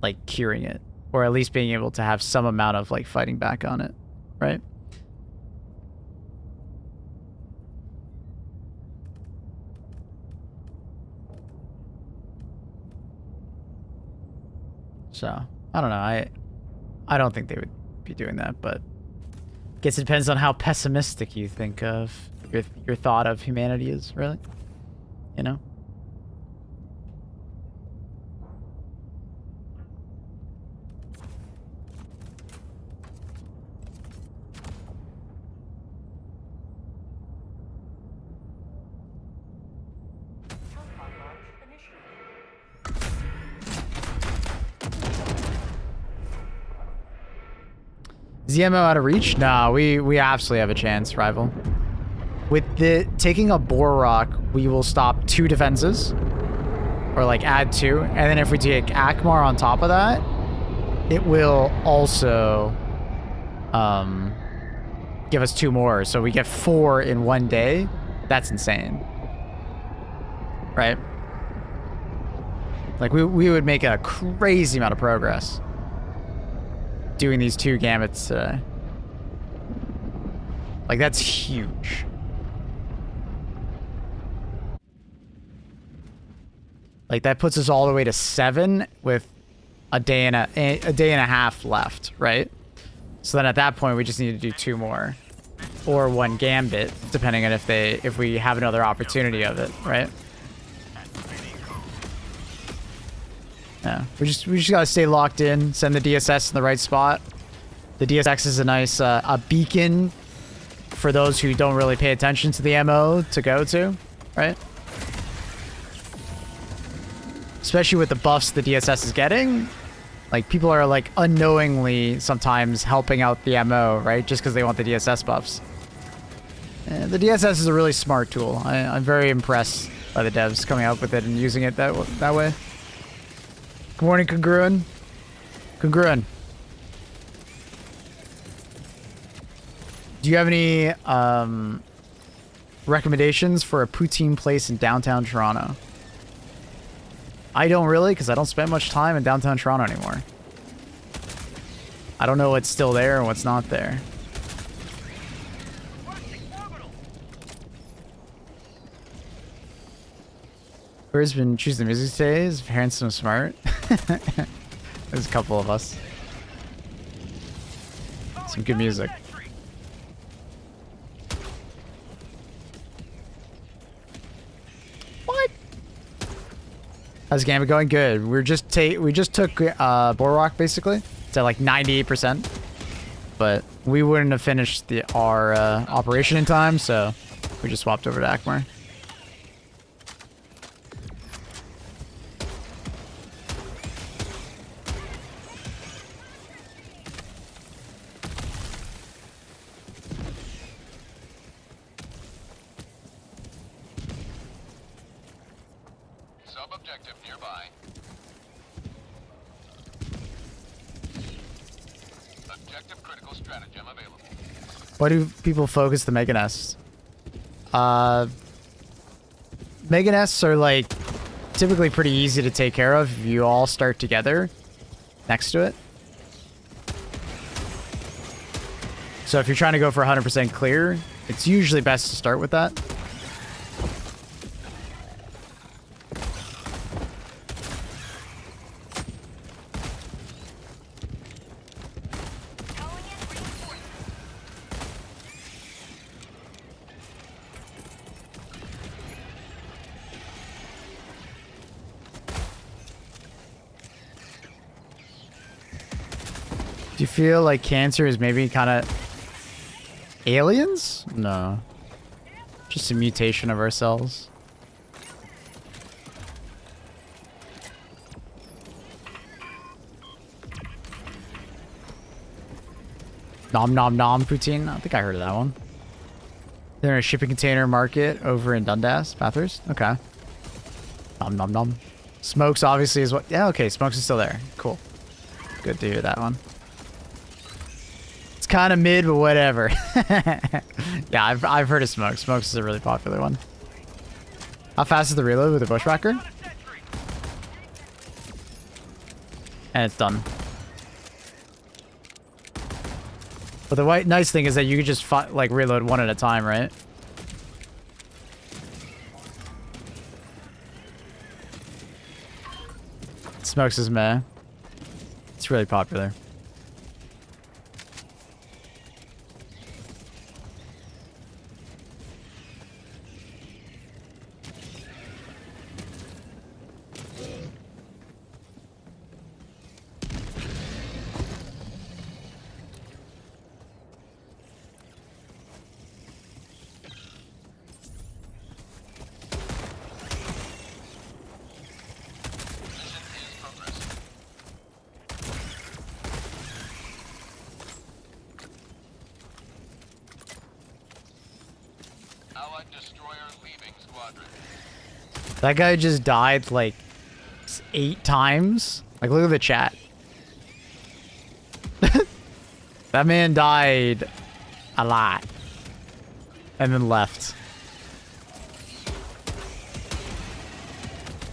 [SPEAKER 1] like curing it, or at least being able to have some amount of like fighting back on it, right? So I don't know. I don't think they would be doing that, but guess it depends on how pessimistic you think of your thought of humanity is, really. You know?
[SPEAKER 4] Hellpod launch initiated.
[SPEAKER 1] Is the MO out of reach? Nah, we absolutely have a chance, rival. With the taking a Boar Rock, we will stop 2 defenses. Or like add 2. And then if we take Akmar on top of that, it will also give us 2 more. So we get 4 in 1 day. That's insane. Right? Like we would make a crazy amount of progress doing these 2 gambits today. Like that's huge. Like that puts us all the way to 7 with a day and a half left, right? So then at that point we just need to do 2 more, or 1 gambit, depending on if we have another opportunity of it, right? Yeah, we just gotta stay locked in, send the DSS in the right spot. The DSX is a nice a beacon for those who don't really pay attention to the MO to go to, right? Especially with the buffs the DSS is getting. Like, people are, like, unknowingly sometimes helping out the MO, right? Just because they want the DSS buffs. The DSS is a really smart tool. I'm very impressed by the devs coming up with it and using it that way. Good morning, Congruent. Congruent. Do you have any recommendations for a poutine place in downtown Toronto? I don't really, because I don't spend much time in downtown Toronto anymore. I don't know what's still there and what's not there. Who's been choosing the music today? Is Handsome Smart? There's a couple of us. Some good music. What? How's the game going? Good. We just took Boardwalk basically. It's at like 98%, but we wouldn't have finished our operation in time, so we just swapped over to Akmar.
[SPEAKER 6] Sub-objective nearby. Objective critical stratagem available.
[SPEAKER 1] Why do people focus the Mega Nests? Mega Nests are like typically pretty easy to take care of if you all start together next to it. So if you're trying to go for 100% clear, it's usually best to start with that. Do you feel like cancer is maybe kind of aliens? No. Just a mutation of ourselves. Nom nom nom poutine. I think I heard of that one. They're in a shipping container market over in Dundas, Bathurst. Okay. Nom nom nom. Smokes obviously is what. Yeah, okay. Smokes is still there. Cool. Good to hear that one. It's kind of mid, but whatever. Yeah, I've heard of Smokes. Smokes is a really popular one. How fast is the reload with a bushwhacker? And it's done. But the nice thing is that you can just like reload one at a time, right? Smokes is meh. It's really popular. That guy just died like 8 times. Like, look at the chat. That man died a lot. And then left.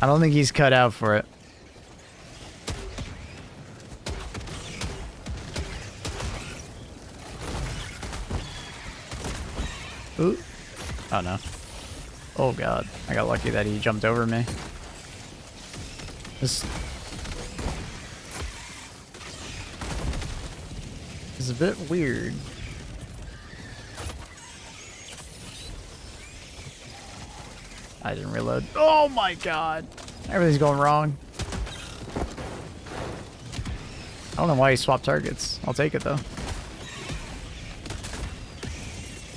[SPEAKER 1] I don't think he's cut out for it. Ooh. Oh no. Oh god. I got lucky that he jumped over me. This is a bit weird. I didn't reload. Oh my god. Everything's going wrong. I don't know why he swapped targets. I'll take it though.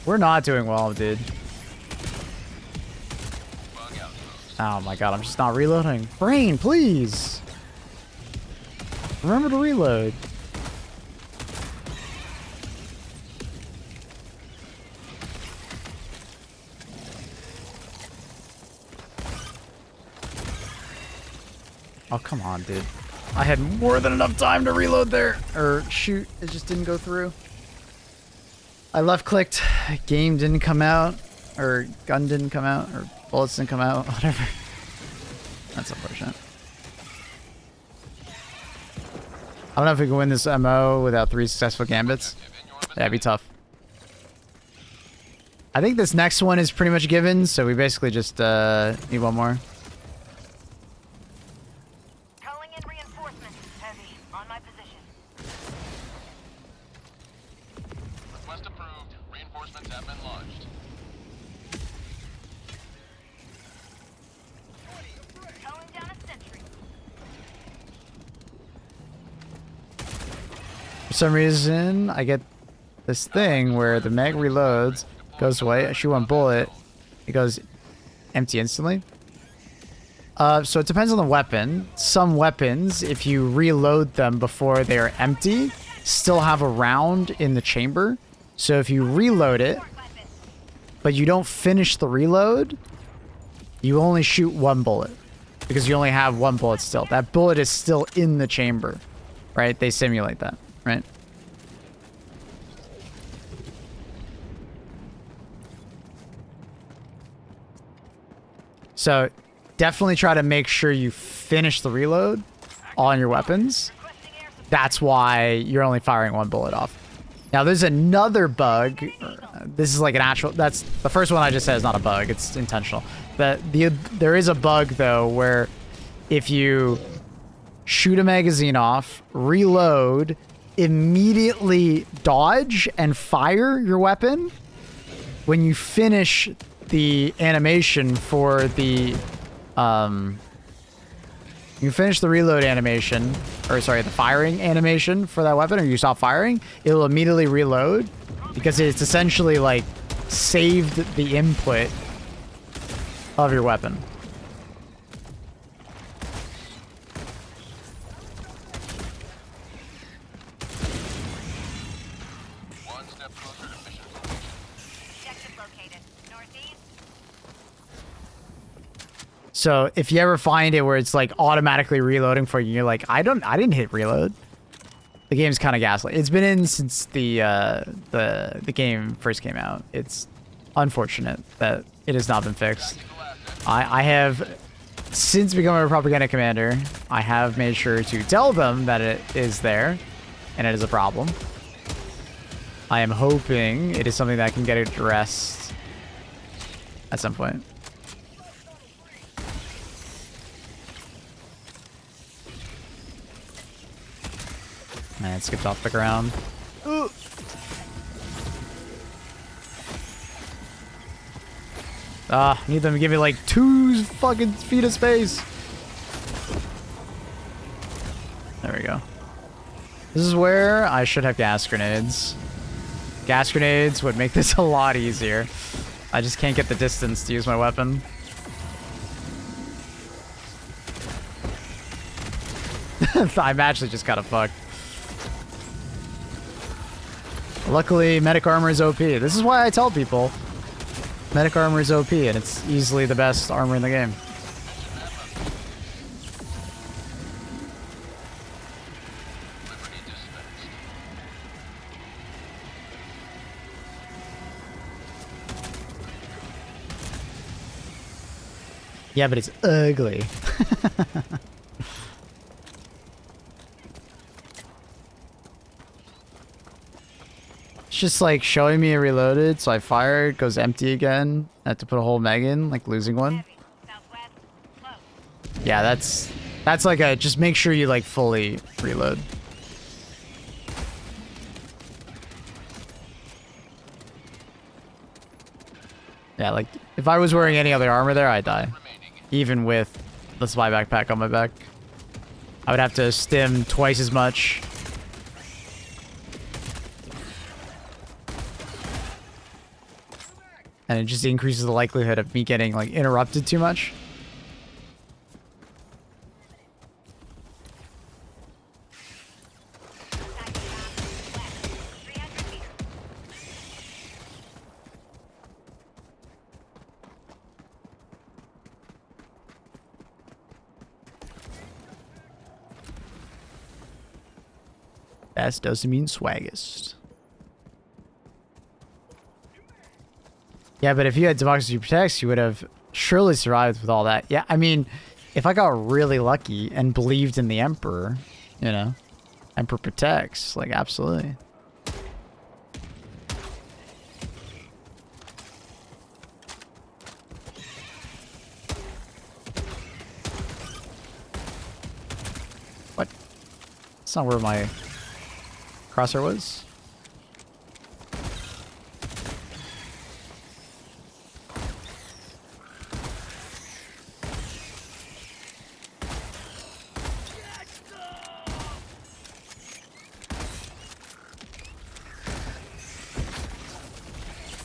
[SPEAKER 1] We're not doing well, dude. Oh my god, I'm just not reloading. Brain, please! Remember to reload. Oh, come on, dude. I had more than enough time to reload there. Or shoot, it just didn't go through. I left clicked, game didn't come out, or gun didn't come out, or bullets didn't come out, whatever. That's unfortunate. I don't know if we can win this MO without 3 successful gambits. That'd be tough. I think this next one is pretty much given, so we basically just need one more.
[SPEAKER 7] Calling in reinforcements. Heavy. On my position.
[SPEAKER 6] Request approved. Reinforcements have been launched.
[SPEAKER 7] Calling down a sentry.
[SPEAKER 1] For some reason, I get this thing where the mag reloads, goes away, I shoot one bullet, it goes empty instantly. So it depends on the weapon. Some weapons, if you reload them before they are empty, still have a round in the chamber. So if you reload it, but you don't finish the reload, you only shoot one bullet. Because you only have one bullet still. That bullet is still in the chamber, right? They simulate that, right? So definitely try to make sure you finish the reload on your weapons. That's why you're only firing one bullet off. Now there's another bug. This is like an actual, that's the first one I just said is not a bug, it's intentional. There is a bug though where if you shoot a magazine off, reload, immediately dodge and fire your weapon, when you finish the animation for the you finish the reload animation, or sorry, the firing animation for that weapon, or you stop firing, it'll immediately reload because it's essentially like saved the input of your weapon.
[SPEAKER 6] One step closer to mission completion.
[SPEAKER 7] Objective located. Northeast.
[SPEAKER 1] So if you ever find it where it's like automatically reloading for you, you're like, I didn't hit reload. The game's kind of gaslight. It's been in since the game first came out. It's unfortunate that it has not been fixed. I have, since becoming a propaganda commander, I have made sure to tell them that it is there and it is a problem. I am hoping it is something that can get addressed at some point. Man, it skipped off the ground. Ooh. Need them to give me like 2 fucking feet of space. There we go. This is where I should have gas grenades. Gas grenades would make this a lot easier. I just can't get the distance to use my weapon. I'm actually just kind of fucked. Luckily, medic armor is OP. This is why I tell people medic armor is OP, and it's easily the best armor in the game. Yeah, but it's ugly. just like showing me it reloaded, so I fire, it goes empty again. I have to put a whole meg in, like losing one.
[SPEAKER 7] Heavy. Southwest. Close.
[SPEAKER 1] Yeah, that's like a just make sure you like fully reload. Yeah, like if I was wearing any other armor there, I'd die. Even with the spy backpack on my back. I would have to stim twice as much. And it just increases the likelihood of me getting like interrupted too much. Best doesn't mean swaggest. Yeah, but if you had Democracy Protects, you would have surely survived with all that. Yeah, I mean, if I got really lucky and believed in the Emperor, you know, Emperor Protects, like, absolutely. What? That's not where my crosshair was.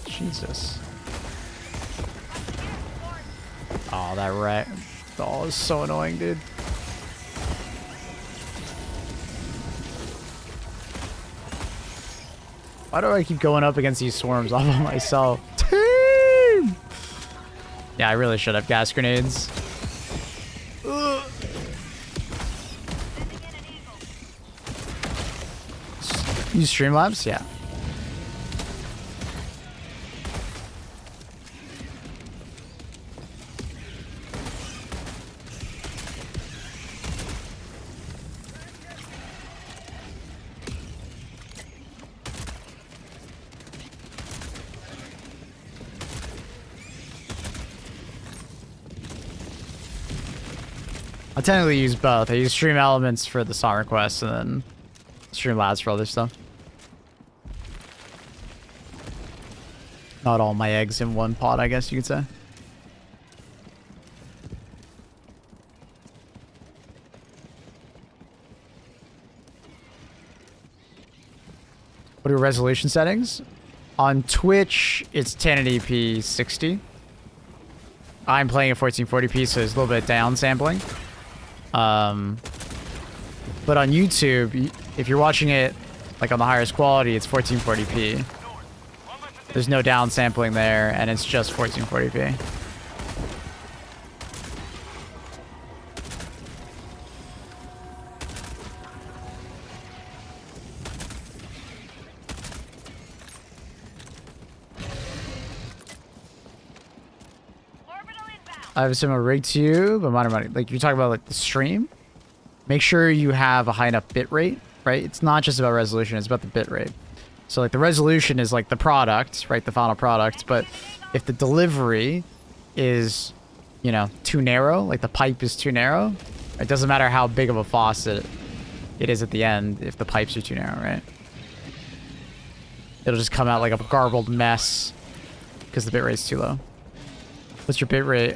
[SPEAKER 1] Jesus. Oh, that rat. Oh, is so annoying, dude. Why do I keep going up against these swarms all by myself? Team! Yeah, I really should have gas grenades. Ugh. Use Streamlabs? Yeah. I technically use both. I use Stream Elements for the song requests and then Streamlabs for other stuff. Not all my eggs in one pot, I guess you could say. What are your resolution settings? On Twitch, it's 1080p 60. I'm playing at 1440p, so there's a little bit of downsampling. But on YouTube, if you're watching it like on the highest quality, it's 1440p. There's no downsampling there, and it's just 1440p. I have a similar rig to you, but money. Like you're talking about like the stream. Make sure you have a high enough bit rate, right? It's not just about resolution, it's about the bit rate. So like the resolution is like the product, right? The final product. But if the delivery is, you know, too narrow, like the pipe is too narrow, it doesn't matter how big of a faucet it is at the end if the pipes are too narrow, right? It'll just come out like a garbled mess because the bit rate's too low. What's your bit rate?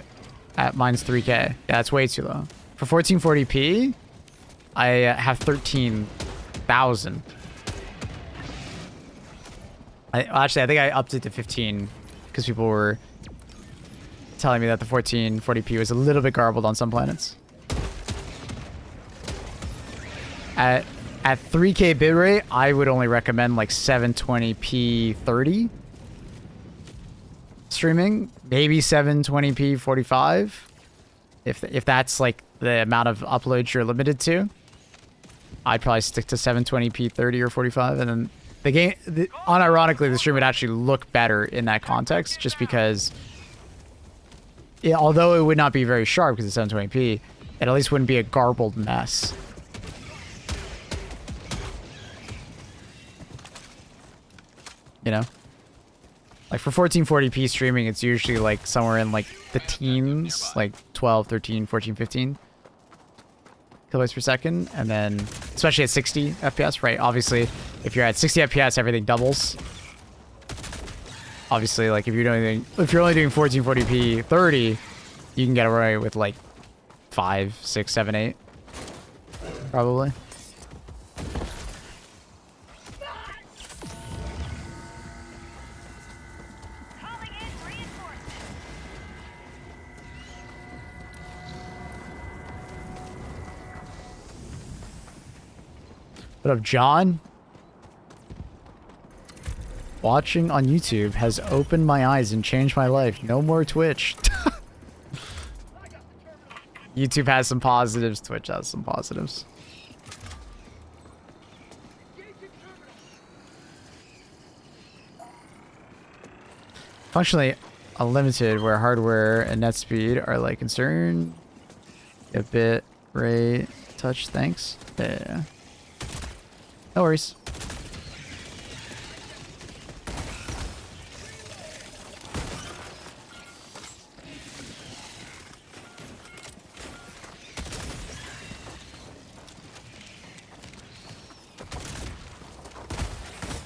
[SPEAKER 1] At mine's 3K. Yeah, that's way too low. For 1440p, I have 13,000. Actually, I think I upped it to 15 because people were telling me that the 1440p was a little bit garbled on some planets. At 3K bitrate, I would only recommend like 720p 30 streaming, maybe 720p 45 if that's like the amount of uploads you're limited to. I'd probably stick to 720p 30 or 45, and then the game, unironically, the stream would actually look better in that context, just because although it would not be very sharp because it's 720p, it at least wouldn't be a garbled mess. you know? Like for 1440p streaming, it's usually like somewhere in like the teens, like 12, 13, 14, 15 kilobytes per second. And then, especially at 60 FPS, right? Obviously, if you're at 60 FPS, everything doubles. Obviously, like if you're only doing 1440p 30, you can get away with like 5, 6, 7, 8, probably.
[SPEAKER 7] Calling in reinforcements.
[SPEAKER 1] What up, John? Watching on YouTube has opened my eyes and changed my life. No more Twitch. YouTube has some positives. Twitch has some positives. Functionally unlimited, where hardware and net speed are like concerned. A bit rate touch. Thanks. Yeah. No worries.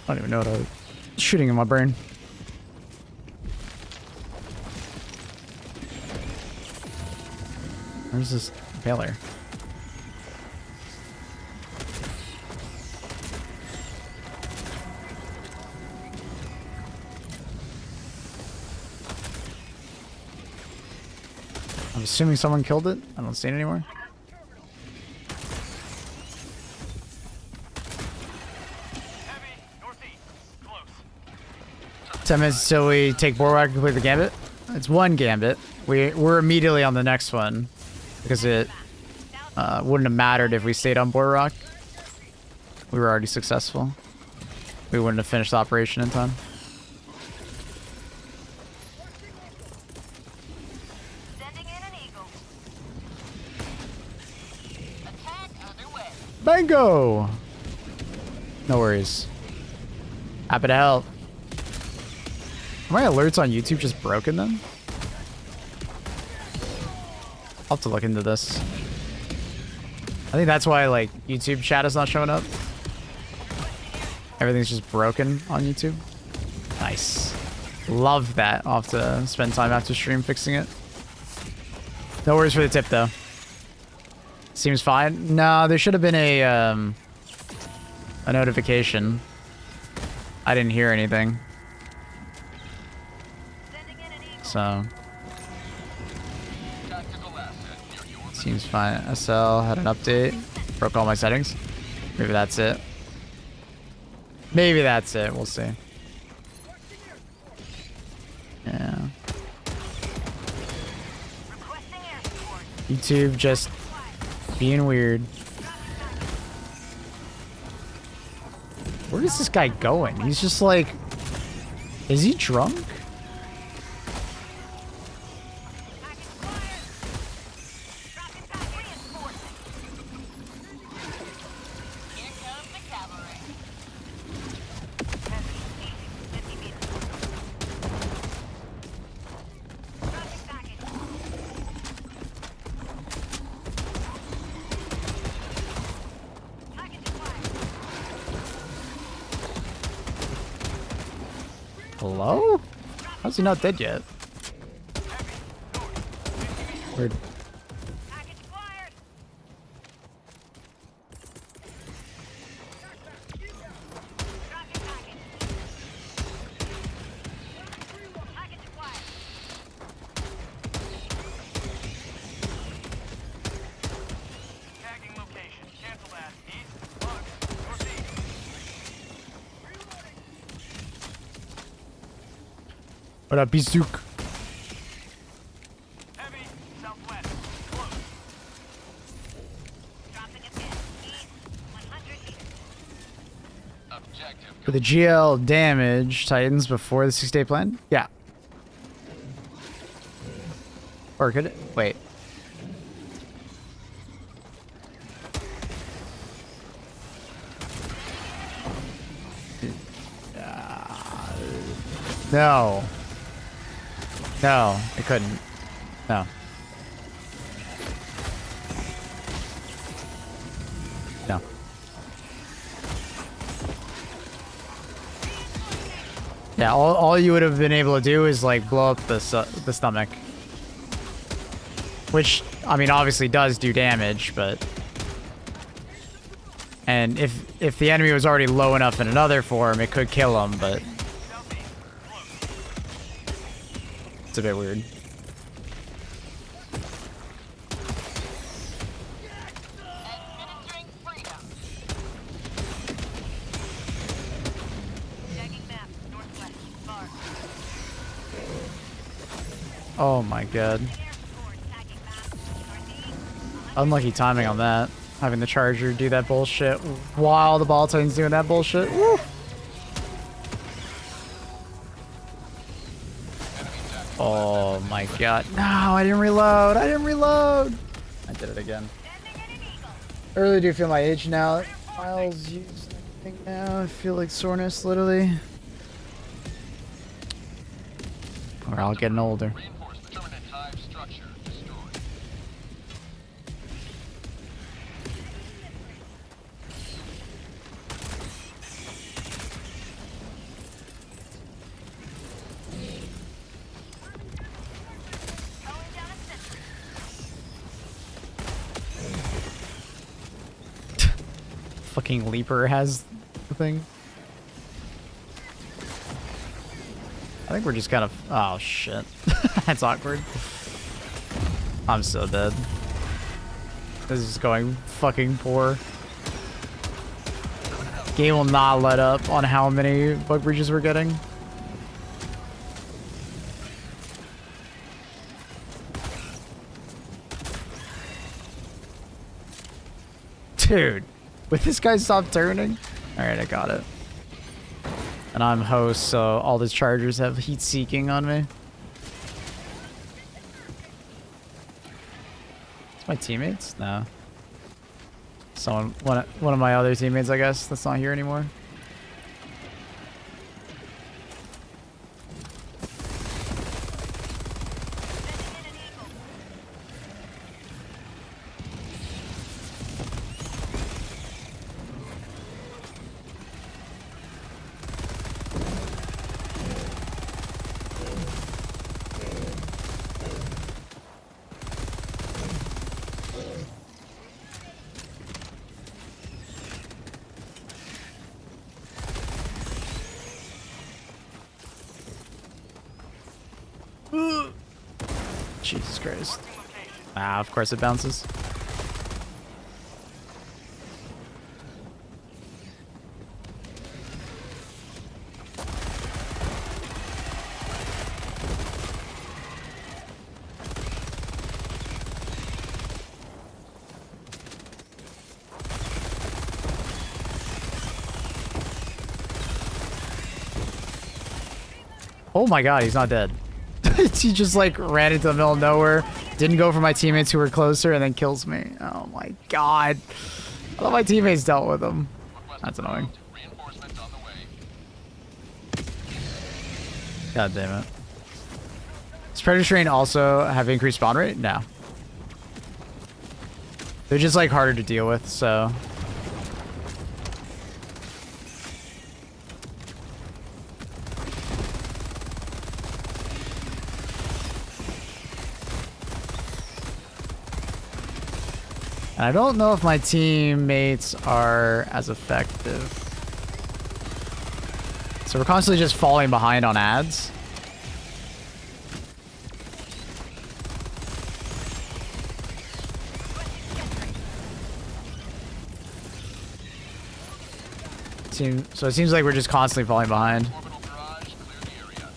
[SPEAKER 1] I don't even know what I was shooting in my brain. Where's this baler? I'm assuming someone killed it. I don't see it anymore.
[SPEAKER 6] Heavy, northeast. Close.
[SPEAKER 1] 10 minutes until we take Boardwalk and complete the gambit. It's one gambit. We're immediately on the next one because it wouldn't have mattered if we stayed on Boardwalk. We were already successful. We wouldn't have finished the operation in time.
[SPEAKER 7] Sending in an eagle. Attack underway.
[SPEAKER 1] Bango! No worries. Happy to help. Are my alerts on YouTube just broken then? I'll have to look into this. I think that's why like YouTube chat is not showing up. Everything's just broken on YouTube. Nice. Love that. I'll have to spend time after stream fixing it. No worries for the tip though. Seems fine. No, there should have been a notification. I didn't hear anything.
[SPEAKER 7] Sending in an eagle.
[SPEAKER 1] So
[SPEAKER 6] Tactical asset near your
[SPEAKER 1] seems fine. SL had an update. Broke all my settings. Maybe that's it. Maybe that's it. We'll see. Yeah.
[SPEAKER 7] Requesting air support.
[SPEAKER 1] YouTube just being weird. Where is this guy going? He's just like... Is he drunk?
[SPEAKER 7] Package acquired. Dropping back reinforcements. Here comes the cavalry. Heavy, easy, 50 meters. Dropping package. Package acquired.
[SPEAKER 1] Hello? How's he not dead yet? Weird.
[SPEAKER 7] Package acquired. Dropping package. Package acquired.
[SPEAKER 6] tagging location. Cancel that. East, Bucks, northeast.
[SPEAKER 1] What up, Bizook?
[SPEAKER 6] Heavy, southwest. Close.
[SPEAKER 7] Dropping a pin. East, 100 meters.
[SPEAKER 6] Objective.
[SPEAKER 1] For the GL damage Titans before the 6-day plan? Yeah. Or could it? Wait. No. No, I couldn't. No. No. Yeah, all you would have been able to do is like blow up the stomach. Which, I mean, obviously does do damage, but... And if the enemy was already low enough in another form, it could kill him, but... It's a bit weird.
[SPEAKER 7] Administering freedom. Checking map. Northwest. Bar.
[SPEAKER 1] Oh my god.
[SPEAKER 7] Air support. Tagging map. Northeast.
[SPEAKER 1] Unlucky timing on that. Having the charger do that bullshit while the ball titan's doing that bullshit. Woo! Oh my god. No, I didn't reload. I didn't reload. I did it again. I really do feel my age now. Miles use everything now. I feel like soreness, literally. Or I'll get older.
[SPEAKER 6] Permanent hive structure destroyed.
[SPEAKER 7] Calling down a sentry.
[SPEAKER 1] Fucking Leaper has the thing. I think we're just kind of... Oh, shit. That's awkward. I'm so dead. This is going fucking poor. Game will not let up on how many bug breaches we're getting. Dude, would this guy stop turning? Alright, I got it. And I'm host, so all the chargers have heat seeking on me. It's my teammates? No. Someone, one of my other teammates, I guess, that's not here anymore. Jesus Christ. Ah, of course it bounces. Oh my god, he's not dead. He just like ran into the middle of nowhere, didn't go for my teammates who were closer, and then kills me. Oh my god. I thought my teammates dealt with him. That's annoying.
[SPEAKER 6] Reinforcements on the way.
[SPEAKER 1] God damn it. Does Predator Train also have increased spawn rate? No. They're just like harder to deal with, so... And I don't know if my teammates are as effective. So we're constantly just falling behind on ads. So it seems like we're just constantly falling behind.
[SPEAKER 6] Orbital barrage, clear the area.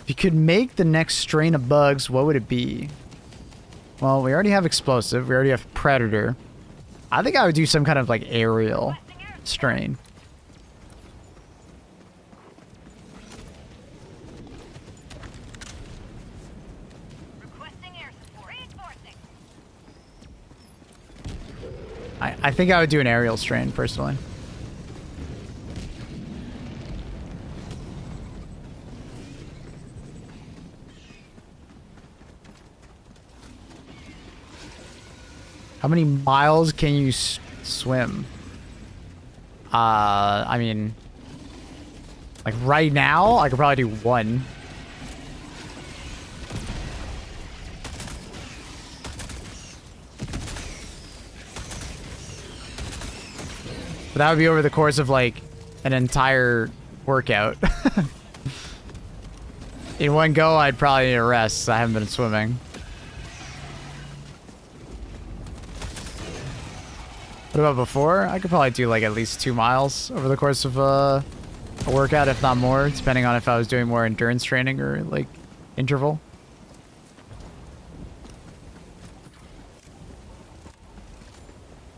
[SPEAKER 1] If you could make the next strain of bugs, what would it be? Well, we already have explosive. We already have predator. I think I would do some kind of like aerial strain. I think I would do an aerial strain personally. How many miles can you swim? I mean, like right now, I could probably do 1. But that would be over the course of like an entire workout. In one go, I'd probably need a rest. I haven't been swimming. What about before? I could probably do like at least 2 miles over the course of a workout, if not more, depending on if I was doing more endurance training or like interval.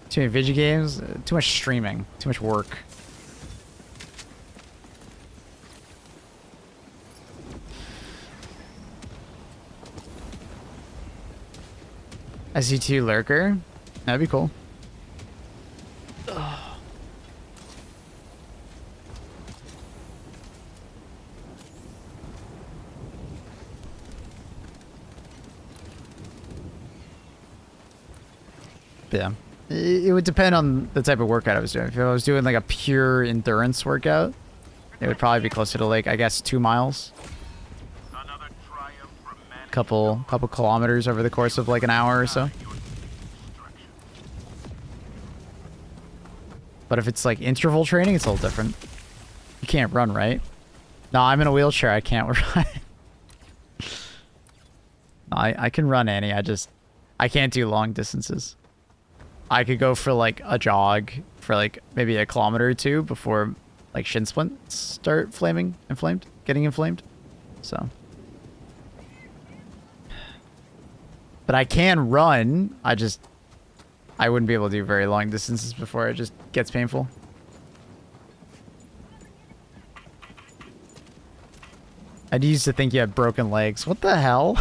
[SPEAKER 1] Too many video games, too much streaming, too much work. SC2 lurker? That'd be cool. Yeah. It would depend on the type of workout I was doing. If I was doing like a pure endurance workout, it would probably be closer to like, I guess, 2 miles. Couple kilometers over the course of like an hour or so. But if it's like interval training, it's a little different. You can't run, right? No, I'm in a wheelchair. I can't run. I can run, Annie. I can't do long distances. I could go for like a jog for like maybe a kilometer or 2 before like shin splints start getting inflamed. So. But I can run. I wouldn't be able to do very long distances before it just gets painful. I used to think you had broken legs. What the hell?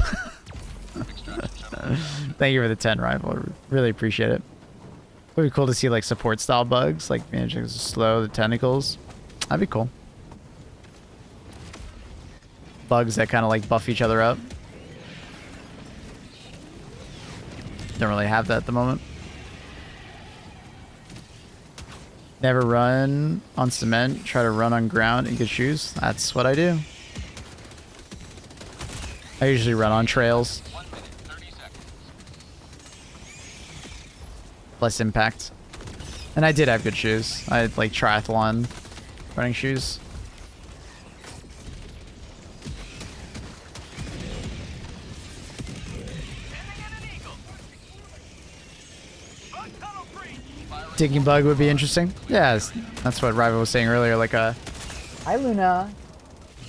[SPEAKER 1] Thank you for the 10 rifle. Really appreciate it. It would be cool to see like support style bugs, like managing to slow the tentacles. That'd be cool. Bugs that kind of like buff each other up. Don't really have that at the moment. Never run on cement. Try to run on ground in good shoes. That's what I do. I usually run on trails.
[SPEAKER 6] 1 minute, 30 seconds.
[SPEAKER 1] Less impact. And I did have good shoes. I had like triathlon running shoes. Digging bug would be interesting. Yeah, that's what Rival was saying earlier, like a... Hi, Luna.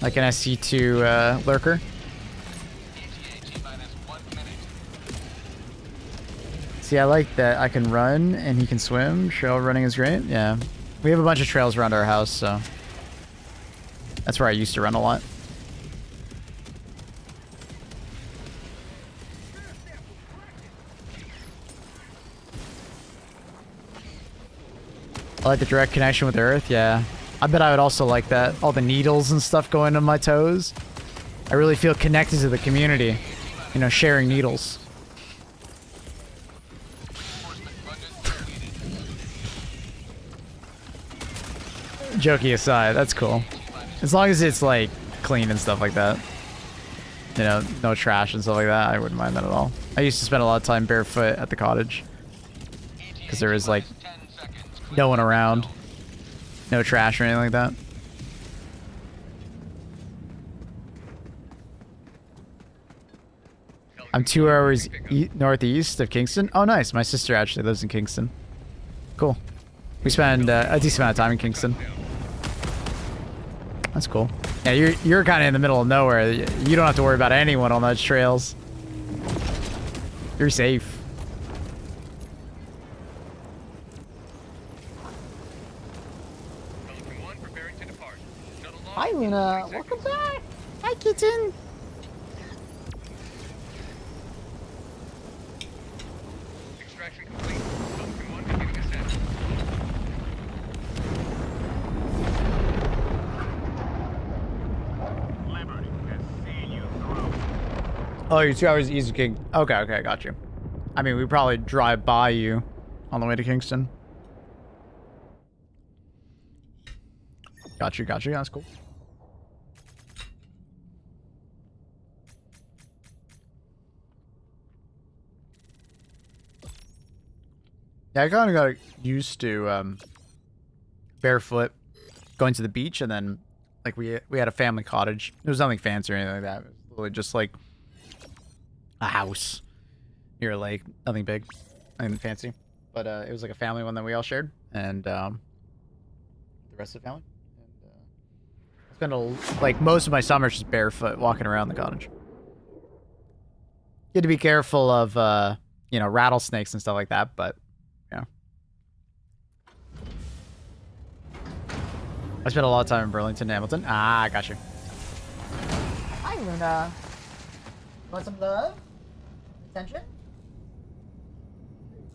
[SPEAKER 1] Like an SC2 lurker. See, I like that I can run and he can swim. Trail running is great. Yeah. We have a bunch of trails around our house, so... That's where I used to run a lot. I like the direct connection with Earth, yeah. I bet I would also like that. All the needles and stuff going to my toes. I really feel connected to the community. You know, sharing needles. Jokey aside, that's cool. As long as it's like clean and stuff like that. You know, no trash and stuff like that, I wouldn't mind that at all. I used to spend a lot of time barefoot at the cottage. Because there was like no one around. No trash or anything like that. I'm 2 hours northeast of Kingston. Oh, nice. My sister actually lives in Kingston. Cool. We spend a decent amount of time in Kingston. That's cool. Yeah, you're kind of in the middle of nowhere. You don't have to worry about anyone on those trails. You're safe.
[SPEAKER 8] Hi, Luna. Welcome back. Hi, kitten.
[SPEAKER 6] Extraction complete. Pelican 1 beginning
[SPEAKER 1] Oh, you're 2 hours east of King. Okay, okay, got you. I mean, we probably drive by you on the way to Kingston. Got you, got you. That's cool. Yeah, I kind of got used to barefoot going to the beach, and then like we had a family cottage. There was nothing fancy or anything like that. It was literally just like a house near a lake. Nothing big, nothing fancy. But it was like a family one that we all shared, and the rest of the family. And I spent like most of my summers just barefoot walking around the cottage. You had to be careful of you know, rattlesnakes and stuff like that, but yeah. I spent a lot of time in Burlington, Hamilton. Ah, I got you.
[SPEAKER 8] Hi, Luna. Want some love? Attention?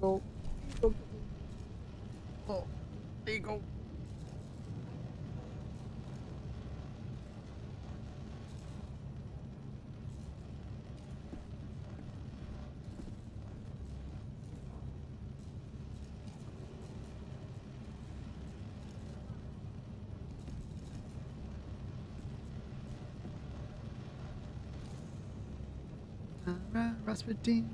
[SPEAKER 8] Go. Go.
[SPEAKER 1] Oh, there you go. Rasputin.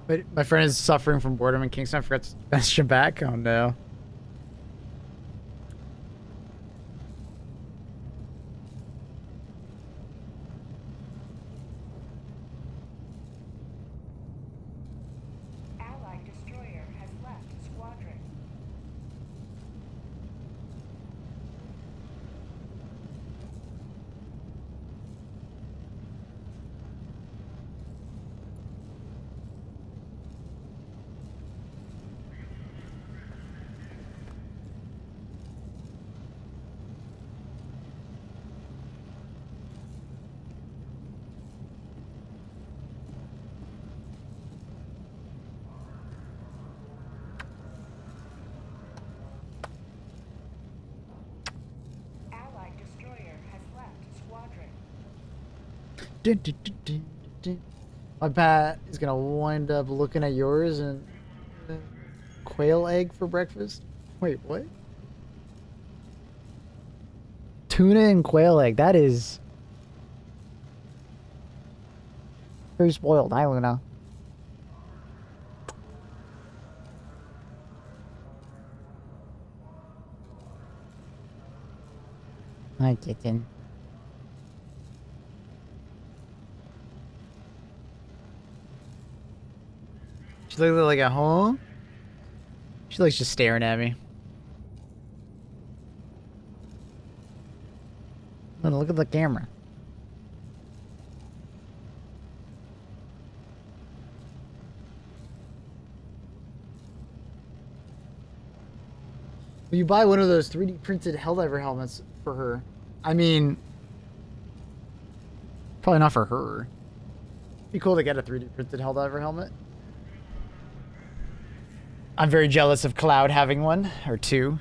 [SPEAKER 1] Wait, my friend is suffering from boredom in Kingston. I forgot to message him back. Oh no.
[SPEAKER 4] Allied destroyer has left squadron. Allied destroyer has left squadron.
[SPEAKER 1] Dun, dun, dun, dun, dun. My Pat is gonna wind up looking at yours and quail egg for breakfast. Wait, what? Tuna and quail egg. That is very spoiled. I don't know. Hi, kitten. She looks like at home. She likes just staring at me. Look at the camera. Will you buy one of those 3D printed Helldiver helmets for her? I mean, probably not for her. Be cool to get a 3D printed Helldiver helmet. I'm very jealous of Cloud having one or two.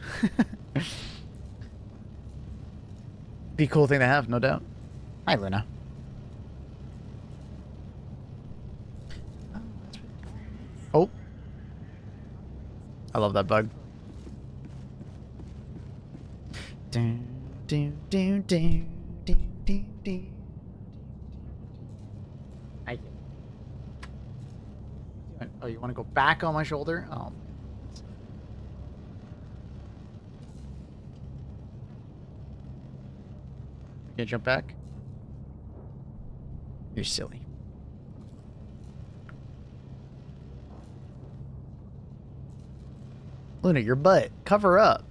[SPEAKER 1] Be a cool thing to have, no doubt. Hi, Luna. Oh. I love that bug. Dun, dun, dun, dun, dun, dun, dun. Oh, you want to go back on my shoulder? Oh. Can you jump back? You're silly. Luna, your butt. Cover up.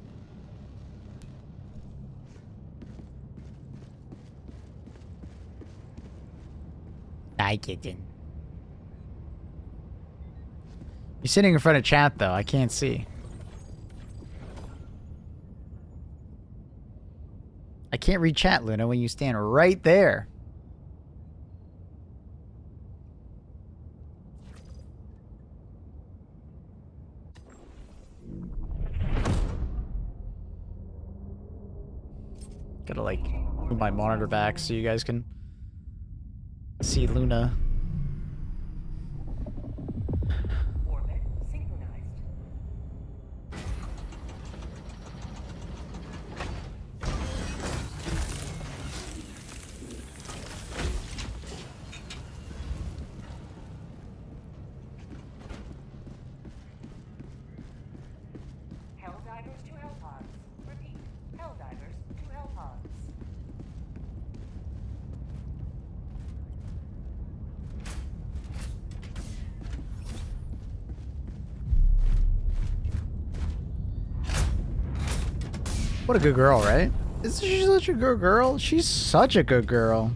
[SPEAKER 1] I kitten. You're sitting in front of chat, though. I can't see. I can't read chat, Luna, when you stand right there. Gotta like move my monitor back so you guys can see Luna.
[SPEAKER 4] Orbit synchronized. Helldivers to Hellpods. Repeat. Helldivers to Hellpods.
[SPEAKER 1] What a good girl, right? Isn't she such a good girl? She's such a good girl.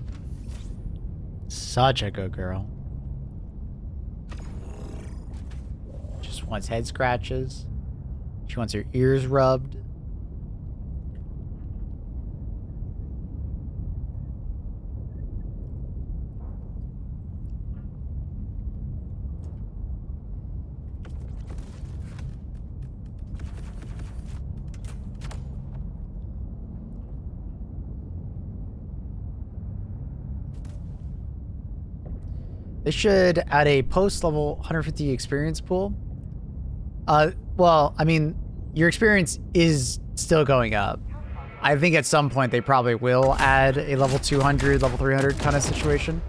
[SPEAKER 1] Such a good girl. Just wants head scratches. She wants her ears rubbed. They should add a post-level 150 experience pool. Well, I mean, your experience is still going up. I think at some point they probably will add a level 200, level 300 kind of situation.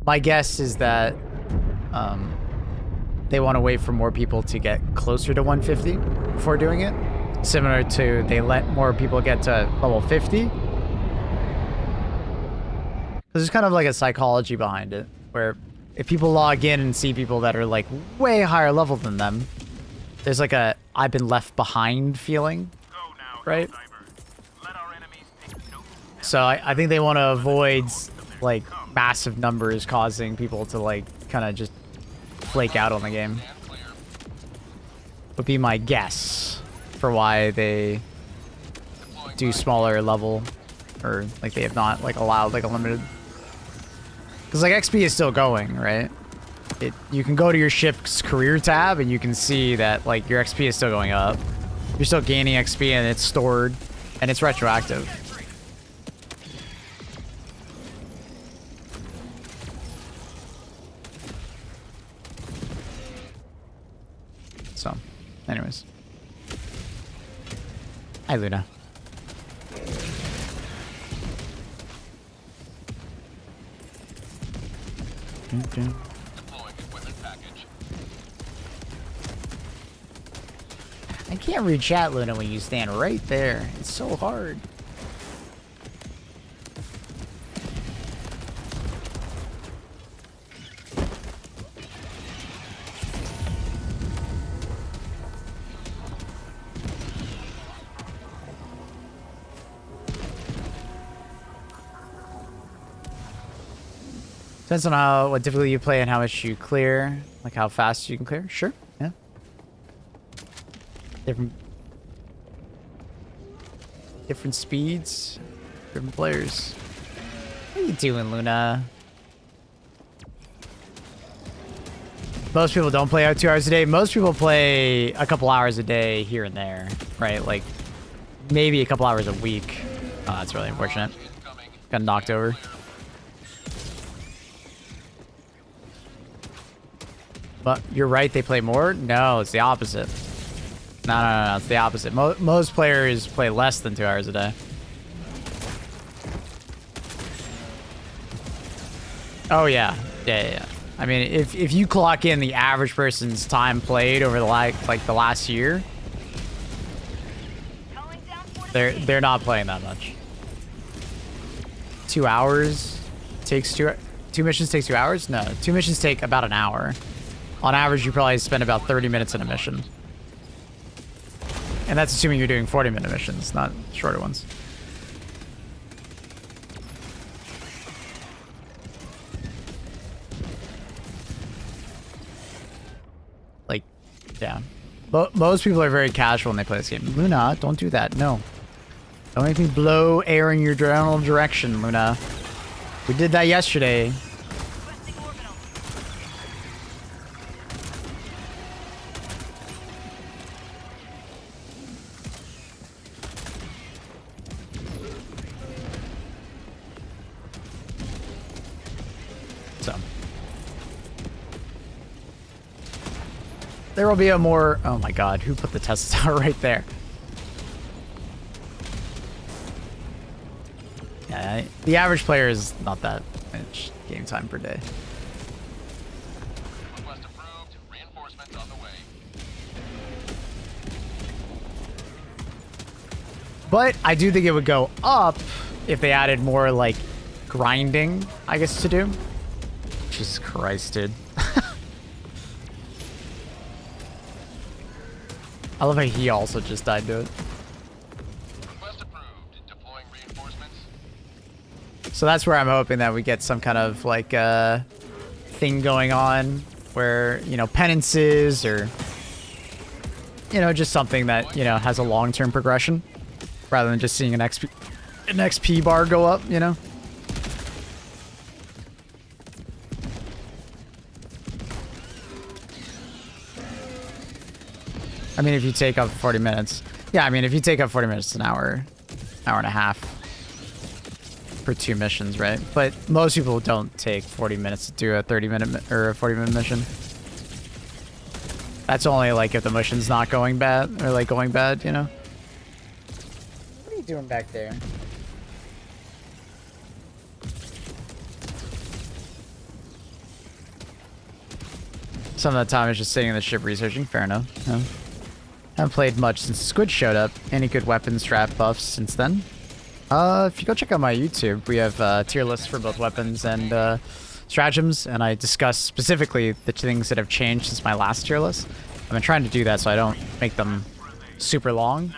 [SPEAKER 1] My guess is that they want to wait for more people to get closer to 150 before doing it. Similar to they let more people get to level 50. There's kind of like a psychology behind it, where if people log in and see people that are like way higher level than them, there's like a I've been left behind feeling, right? So I think they want to avoid like massive numbers causing people to like kind of just flake out on the game. Would be my guess for why they do smaller level, or like they have not like allowed like a limited. Because like XP is still going, right? You can go to your ship's career tab and you can see that like your XP is still going up. You're still gaining XP and it's stored and it's retroactive. So, anyways. Hi, Luna. I can't read chat, Luna, when you stand right there. It's so hard. Depends on what difficulty you play and how much you clear, like how fast you can clear. Sure, yeah. Different speeds, different players. What are you doing, Luna? Most people don't play out 2 hours a day. Most people play a couple hours a day here and there, right? Like maybe a couple hours a week. Oh, that's really unfortunate. Got knocked over. But you're right, they play more? No, it's the opposite. No, it's the opposite. Most players play less than 2 hours a day. Oh, yeah. Yeah. I mean, if you clock in the average person's time played over the the last year, they're not playing that much. 2 hours takes two missions takes 2 hours? No, 2 missions take about an hour. On average, you probably spend about 30 minutes in a mission. And that's assuming you're doing 40-minute missions, not shorter ones. Like, yeah. But most people are very casual when they play this game. Luna, don't do that. No. Don't make me blow air in your general direction, Luna. We did that yesterday.
[SPEAKER 7] Requesting orbital.
[SPEAKER 1] So. There will be a more... Oh my god, who put the Tesla tower right there? Yeah, the average player is not that much game time per day.
[SPEAKER 6] Request approved. Reinforcements on the way.
[SPEAKER 1] But I do think it would go up if they added more, like, grinding, I guess, to do. Jesus Christ, dude. I love how he also just died to it.
[SPEAKER 6] Request approved. Deploying reinforcements.
[SPEAKER 1] So that's where I'm hoping that we get some kind of, like, thing going on where, you know, penances or, you know, just something that, you know, has a long-term progression rather than just seeing an XP bar go up, you know? I mean, if you take up 40 minutes. Yeah, I mean, if you take up 40 minutes, it's an hour and a half for 2 missions, right? But most people don't take 40 minutes to do a 30-minute or a 40-minute mission. That's only, like, if the mission's not going bad, or, like, going bad, you know? What are you doing back there? Some of the time is just sitting in the ship researching. Fair enough. Yeah. Haven't played much since Squid showed up. Any good weapon strap buffs since then? If you go check out my YouTube, we have tier lists for both weapons and stratagems, and I discuss specifically the things that have changed since my last tier list. I've been trying to do that so I don't make them super long.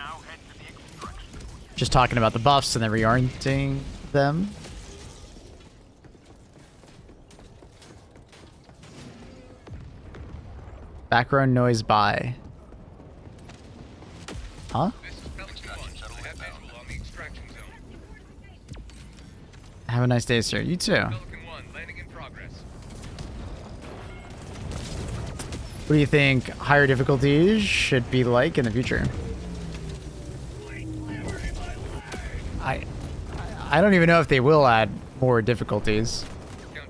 [SPEAKER 1] Just talking about the buffs and then reorienting them. Background noise by. Huh? Have a nice day, sir. You too. What do you think higher difficulties should be like in the future? I don't even know if they will add more difficulties.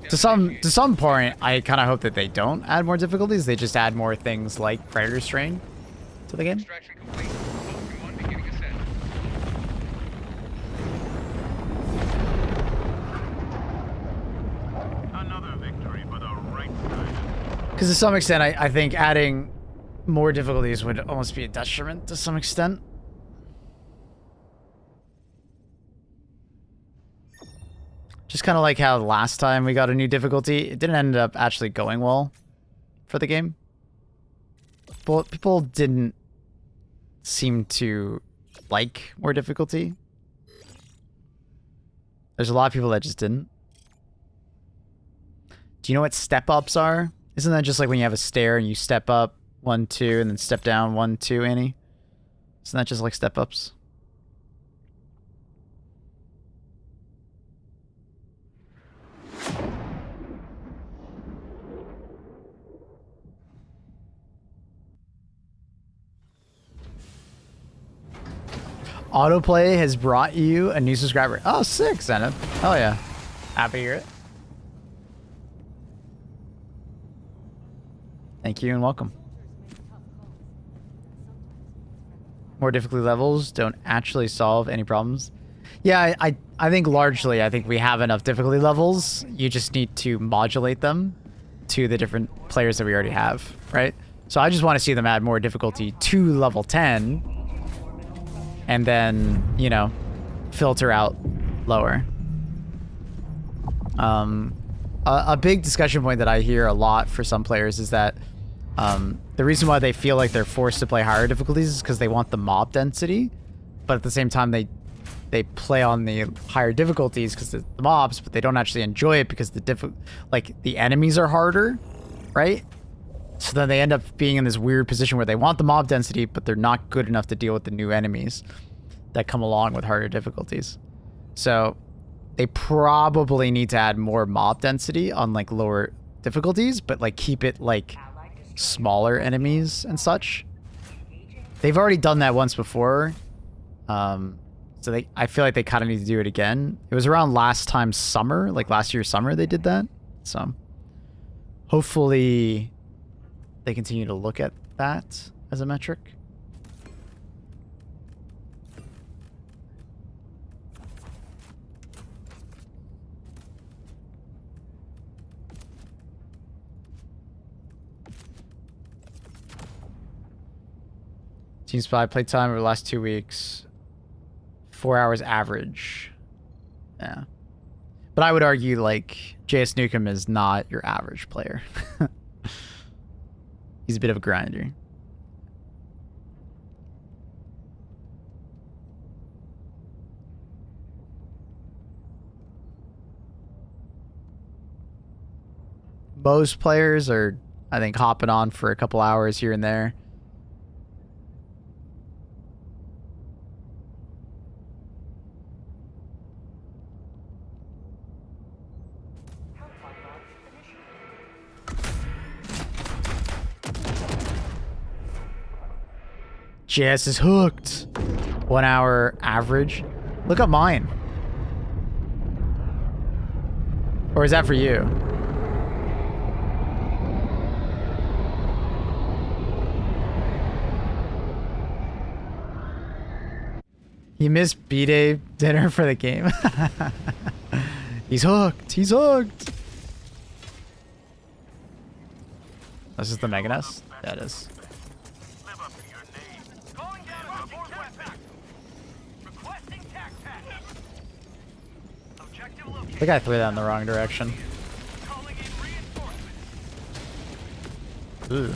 [SPEAKER 1] To some point, I kind of hope that they don't add more difficulties. They just add more things like Predator Strain to the game. Because to some extent, I think adding more difficulties would almost be a detriment to some extent. Just kind of like how last time we got a new difficulty, it didn't end up actually going well for the game. But people didn't seem to like more difficulty. There's a lot of people that just didn't. Do you know what step-ups are? Isn't that just like when you have a stair and you step up 1, 2, and then step down 1, 2, Annie? Isn't that just like step-ups? Autoplay has brought you a new subscriber. Oh, sick, Zenith. Oh, yeah. Happy to hear it. Thank you and welcome. More difficulty levels don't actually solve any problems. Yeah, I think largely, I think we have enough difficulty levels. You just need to modulate them to the different players that we already have, right? So I just want to see them add more difficulty to level 10 and then, you know, filter out lower. A big discussion point that I hear a lot for some players is that the reason why they feel like they're forced to play higher difficulties is because they want the mob density, but at the same time they play on the higher difficulties because the mobs, but they don't actually enjoy it because the enemies are harder, right? So then they end up being in this weird position where they want the mob density, but they're not good enough to deal with the new enemies that come along with harder difficulties. So they probably need to add more mob density on like lower difficulties, but like keep it like smaller enemies and such. They've already done that once before. So I feel like they kind of need to do it again. It was around last year's summer they did that. So hopefully they continue to look at that as a metric. Team Spy playtime over the last 2 weeks. 4 hours average. Yeah. But I would argue, like, JS Nukem is not your average player. He's a bit of a grinder. Most players are, I think, hopping on for a couple hours here and there. JS is hooked. 1 hour average. Look up mine. Or is that for you? You missed B-Day dinner for the game? He's hooked. He's hooked. This is the Mega Nest? Yeah, it is. I think I threw that in the wrong direction. Ooh.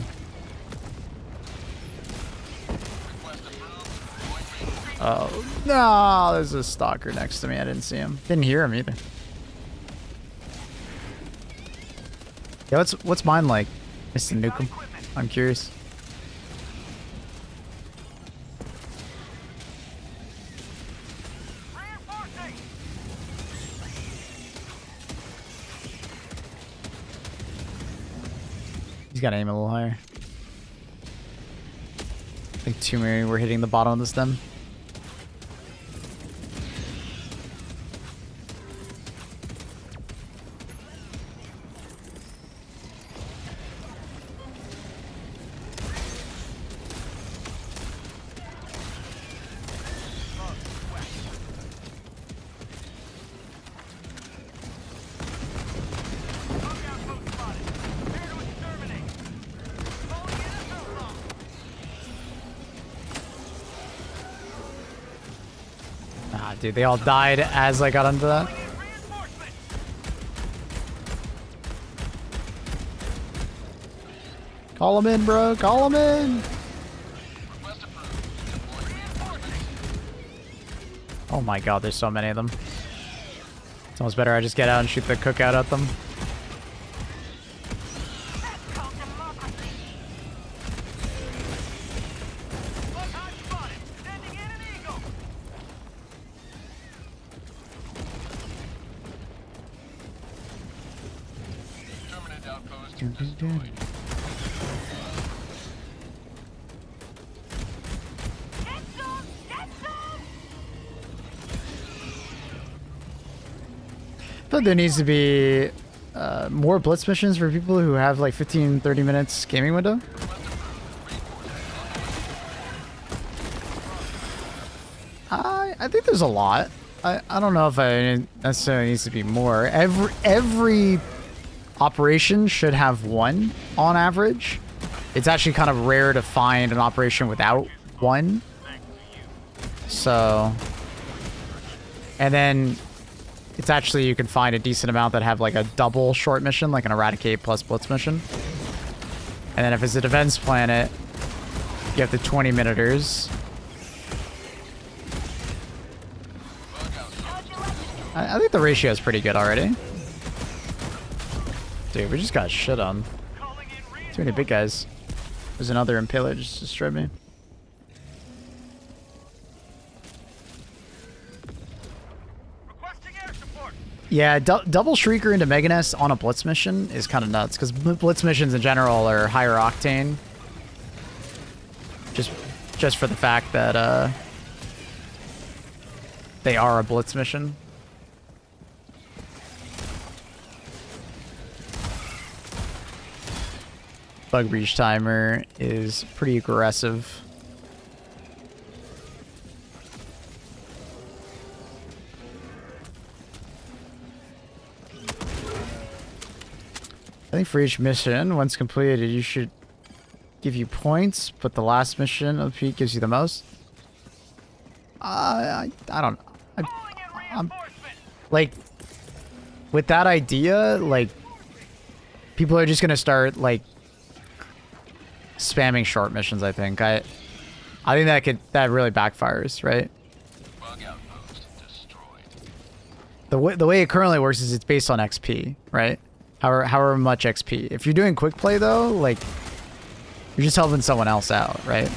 [SPEAKER 1] Oh, no, there's a stalker next to me. I didn't see him. Didn't hear him either. Yeah, what's mine like, Mr. Nukem? I'm curious. He's got to aim a little higher. I think too many were hitting the bottom of the stem. Dude, they all died as I got onto that. Call them in, bro. Call them in. Oh my god, there's so many of them. It's almost better I just get out and shoot the cookout at them. But there needs to be more blitz missions for people who have like 15-30 minutes gaming window. I think there's a lot. I don't know if I necessarily needs to be more. Every operation should have one on average. It's actually kind of rare to find an operation without one. So, and then it's actually, you can find a decent amount that have like a double short mission, like an eradicate plus blitz mission. And then if it's a defense planet, you have the 20-minuters. I think the ratio is pretty good already. Dude, we just got shit on. Too many big guys. There's another impaler just destroyed me.
[SPEAKER 6] Requesting air support.
[SPEAKER 1] Yeah, double Shrieker into Mega Nest on a Blitz mission is kind of nuts, because Blitz missions in general are higher octane. Just for the fact that they are a Blitz mission. Bug breach timer is pretty aggressive. I think for each mission, once completed, you should give you points, but the last mission of the peak gives you the most. I don't know. I'm like, with that idea, like, people are just gonna start like spamming short missions. I think I think that really backfires, right?
[SPEAKER 6] Bug outpost destroyed.
[SPEAKER 1] The way it currently works is it's based on XP, right? However much XP. If you're doing quick play though, like, you're just helping someone else out, right?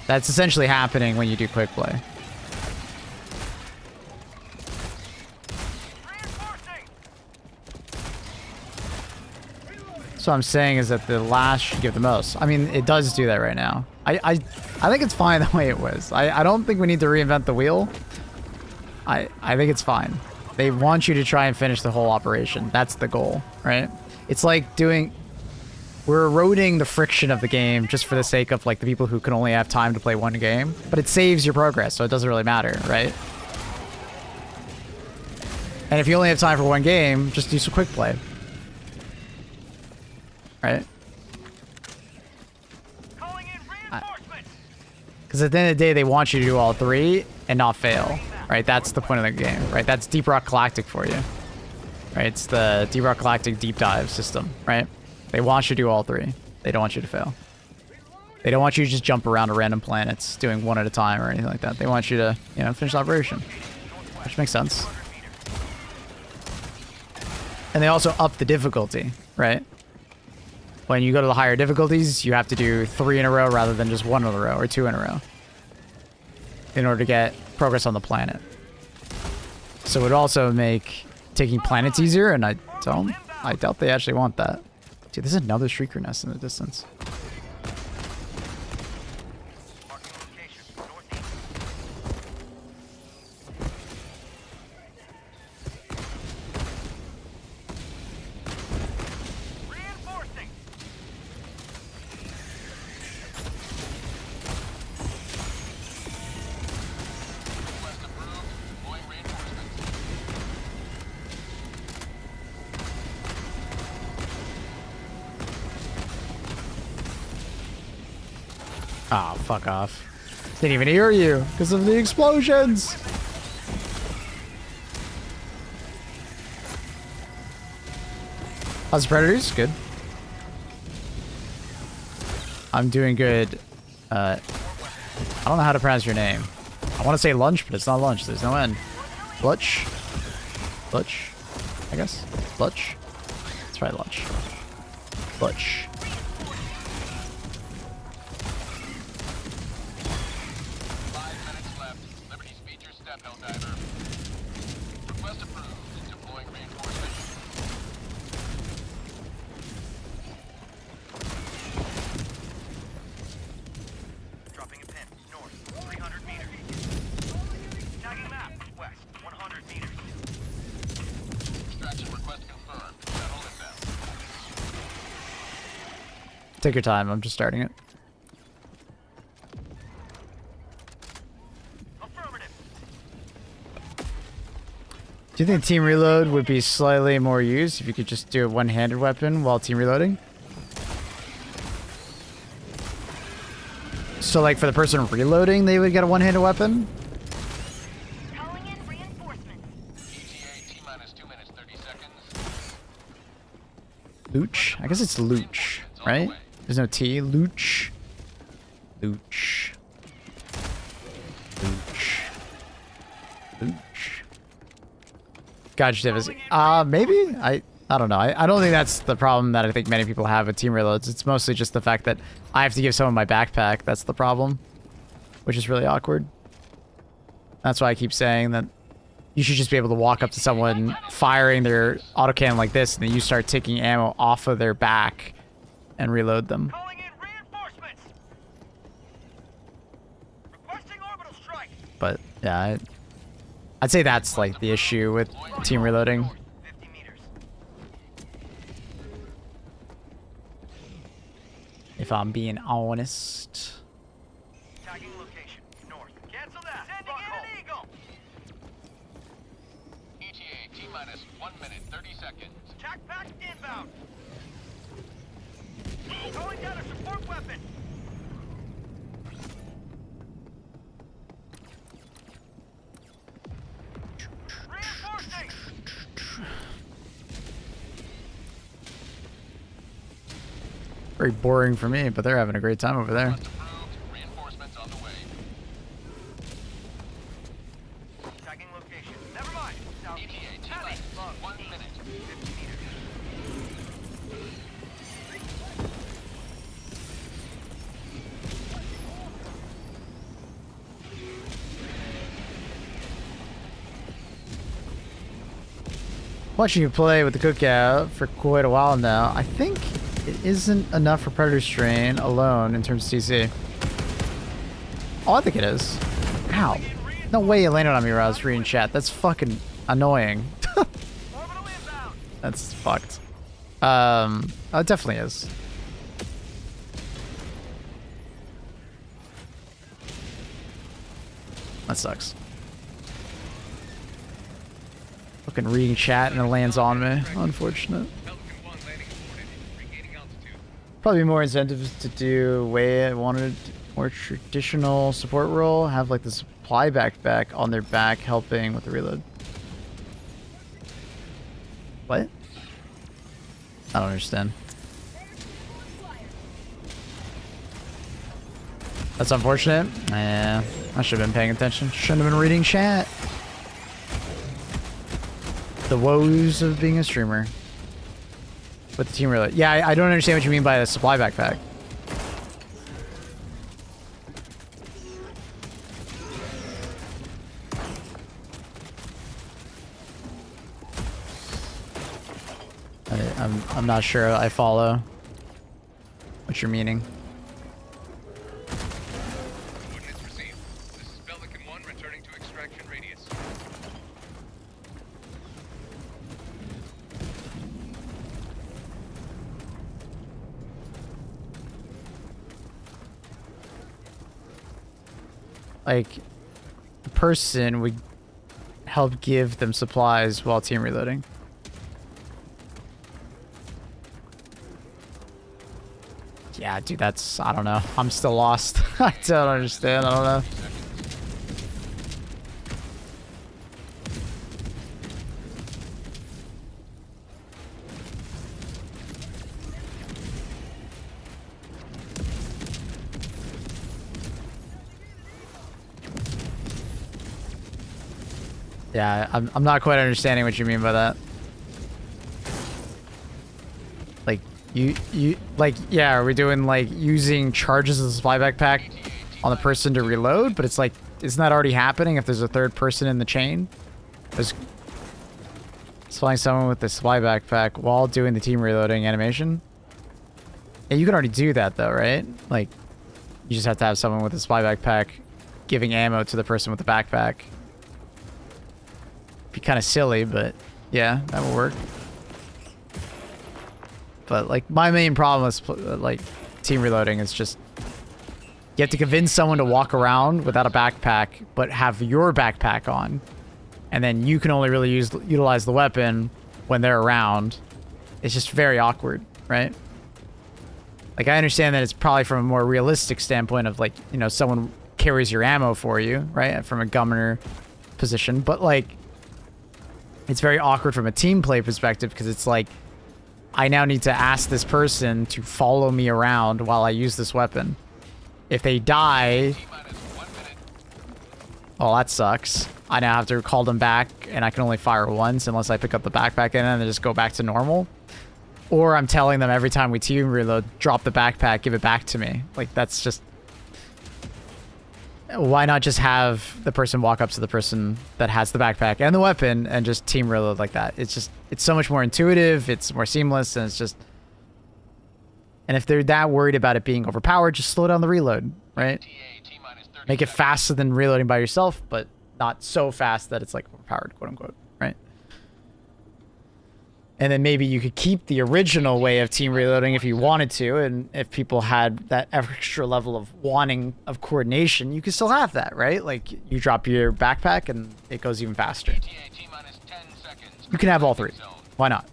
[SPEAKER 1] That's essentially happening when you do quick play. So what I'm saying is that the last should give the most. I mean, it does do that right now. I think it's fine the way it was. I don't think we need to reinvent the wheel. I think it's fine. They want you to try and finish the whole operation. That's the goal, right? It's like we're eroding the friction of the game just for the sake of like the people who can only have time to play one game, but it saves your progress, so it doesn't really matter, right? And if you only have time for one game, just do some quick play. Right? Because at the end of the day, they want you to do all three and not fail. Right? That's the point of the game. Right? That's Deep Rock Galactic for you. Right? It's the Deep Rock Galactic deep dive system. Right? They want you to do all three. They don't want you to fail. They don't want you to just jump around to random planets doing one at a time or anything like that. They want you to, you know, finish the operation. Which makes sense. And they also up the difficulty. Right? When you go to the higher difficulties, you have to do 3 in a row rather than just 1 in a row or 2 in a row in order to get progress on the planet. So it would also make taking planets easier, and I doubt they actually want that. Dude, there's another Shrieker nest in the distance. Oh, fuck off. Didn't even hear you because of the explosions. How's Predators? Good. I'm doing good. I don't know how to pronounce your name. I want to say lunch, but it's not lunch. There's no end. Butch? Butch? I guess. Butch? Let's try lunch. Butch.
[SPEAKER 6] 5 minutes left. Liberty speed your step, Helldiver. Request approved. Deploying reinforcements. Dropping a pin. North. 300 meters. Tagging map. West. 100 meters. Extraction request confirmed. Shuttle inbound.
[SPEAKER 1] Take your time. I'm just starting it.
[SPEAKER 6] Affirmative.
[SPEAKER 1] Do you think team reload would be slightly more used if you could just do a one-handed weapon while team reloading? So like for the person reloading, they would get a one-handed weapon?
[SPEAKER 7] Calling in reinforcements.
[SPEAKER 6] ETA T-minus 2 minutes, 30 seconds.
[SPEAKER 1] Looch? I guess it's Looch, right? There's no T. Looch. Looch. Looch. Looch. Gotcha, Davis. Maybe? I don't know. I don't think that's the problem that I think many people have with team reloads. It's mostly just the fact that I have to give someone my backpack. That's the problem, which is really awkward. That's why I keep saying that you should just be able to walk up to someone firing their autocannon like this, and then you start taking ammo off of their back and reload them.
[SPEAKER 6] Calling in reinforcements. Requesting orbital strike.
[SPEAKER 1] But yeah, I'd say that's like the issue with team reloading.
[SPEAKER 6] 50 meters.
[SPEAKER 1] If I'm being honest.
[SPEAKER 6] Tagging location. North. Cancel that. Sending in an eagle. ETA T-minus 1 minute 30 seconds. Tac pack inbound. Calling down a support weapon. Reinforcing.
[SPEAKER 1] Very boring for me, but they're having a great time over there.
[SPEAKER 6] Request approved. Reinforcements on the way. Tagging location. Never mind. ETA T-minus 1 minute. 50 meters.
[SPEAKER 1] Watching you play with the cookout for quite a while now, I think it isn't enough for Predator Strain alone in terms of TC. Oh, I think it is. Ow. No way you landed on me while I was reading chat. That's fucking annoying.
[SPEAKER 6] Orbital inbound.
[SPEAKER 1] That's fucked. Oh, it definitely is. That sucks. Fucking reading chat and it lands on me. Unfortunate.
[SPEAKER 6] Pelican 1 landing reported. Regaining altitude.
[SPEAKER 1] Probably more incentives to do way I wanted more traditional support role. Have like the supply backpack on their back helping with the reload. What? I don't understand. That's unfortunate. Yeah, I should have been paying attention. Shouldn't have been reading chat. The woes of being a streamer. With the team reload. Yeah, I don't understand what you mean by the supply backpack. I'm not sure I follow what you're meaning.
[SPEAKER 6] Coordinates received. This is Pelican 1 returning to extraction radius.
[SPEAKER 1] Like, the person would help give them supplies while team reloading. Yeah, dude, that's, I don't know. I'm still lost. I don't understand. I don't know. Yeah, I'm not quite understanding what you mean by that. Like, yeah, are we doing like using charges of the supply backpack on the person to reload? But it's like, isn't that already happening if there's a third person in the chain? There's supplying someone with the supply backpack while doing the team reloading animation. Yeah, you can already do that though, right? Like, you just have to have someone with a supply backpack giving ammo to the person with the backpack. Be kind of silly, but yeah, that would work. But like, my main problem is like team reloading is just you have to convince someone to walk around without a backpack, but have your backpack on, and then you can only really utilize the weapon when they're around. It's just very awkward, right? Like, I understand that it's probably from a more realistic standpoint of like, you know, someone carries your ammo for you, right, from a gunner position, but like, it's very awkward from a team play perspective because it's like, I now need to ask this person to follow me around while I use this weapon. If they die, Oh, that sucks. I now have to call them back, and I can only fire once unless I pick up the backpack and then just go back to normal. Or I'm telling them every time we team reload, drop the backpack, give it back to me. Like, that's just... Why not just have the person walk up to the person that has the backpack and the weapon and just team reload like that? It's just, it's so much more intuitive, it's more seamless, and it's just... And if they're that worried about it being overpowered, just slow down the reload, right? Make it faster than reloading by yourself, but not so fast that it's like overpowered, quote unquote, right? And then maybe you could keep the original way of team reloading if you wanted to, and if people had that extra level of wanting of coordination, you could still have that, right? Like, you drop your backpack and it goes even faster. You can have all three. Why not?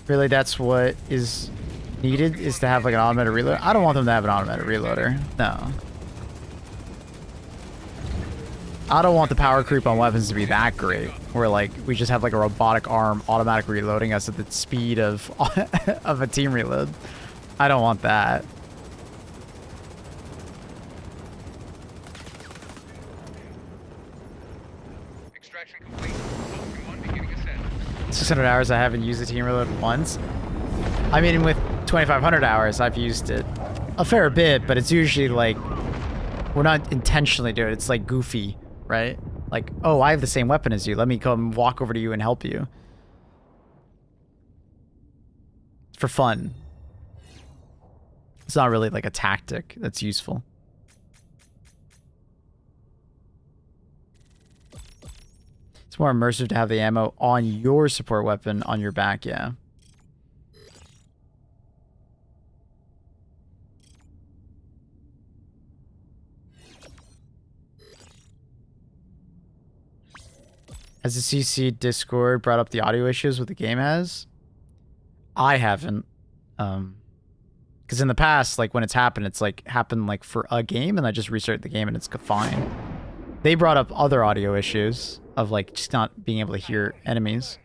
[SPEAKER 1] Really, that's what is needed, is to have like an automated reload. I don't want them to have an automated reloader. No. I don't want the power creep on weapons to be that great, where like we just have like a robotic arm automatic reloading us at the speed of of a team reload. I don't want that.
[SPEAKER 6] Extraction complete. Vulcan 1 beginning ascent.
[SPEAKER 1] 600 hours, I haven't used the team reload once. I mean, with 2,500 hours, I've used it a fair bit, but it's usually like, we're not intentionally doing it. It's like goofy, right? Like, oh, I have the same weapon as you. Let me come walk over to you and help you. It's for fun. It's not really like a tactic that's useful. It's more immersive to have the ammo on your support weapon on your back, yeah. Has the CC Discord brought up the audio issues with the game has? I haven't. Because in the past, like when it's happened, it's like happened like for a game and I just restart the game and it's fine. They brought up other audio issues of like just not being able to hear enemies.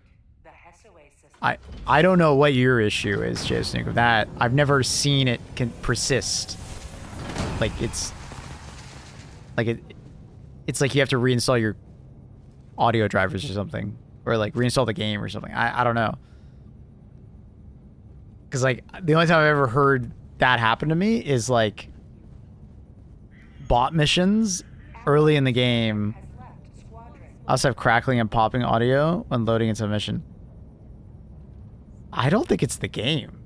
[SPEAKER 1] I don't know what your issue is, Jason, of that. I've never seen it can persist. Like it's like you have to reinstall your audio drivers or something, or like reinstall the game or something. I don't know. Because like the only time I've ever heard that happen to me is like bot missions early in the game. I also have crackling and popping audio when loading into a mission. I don't think it's the game.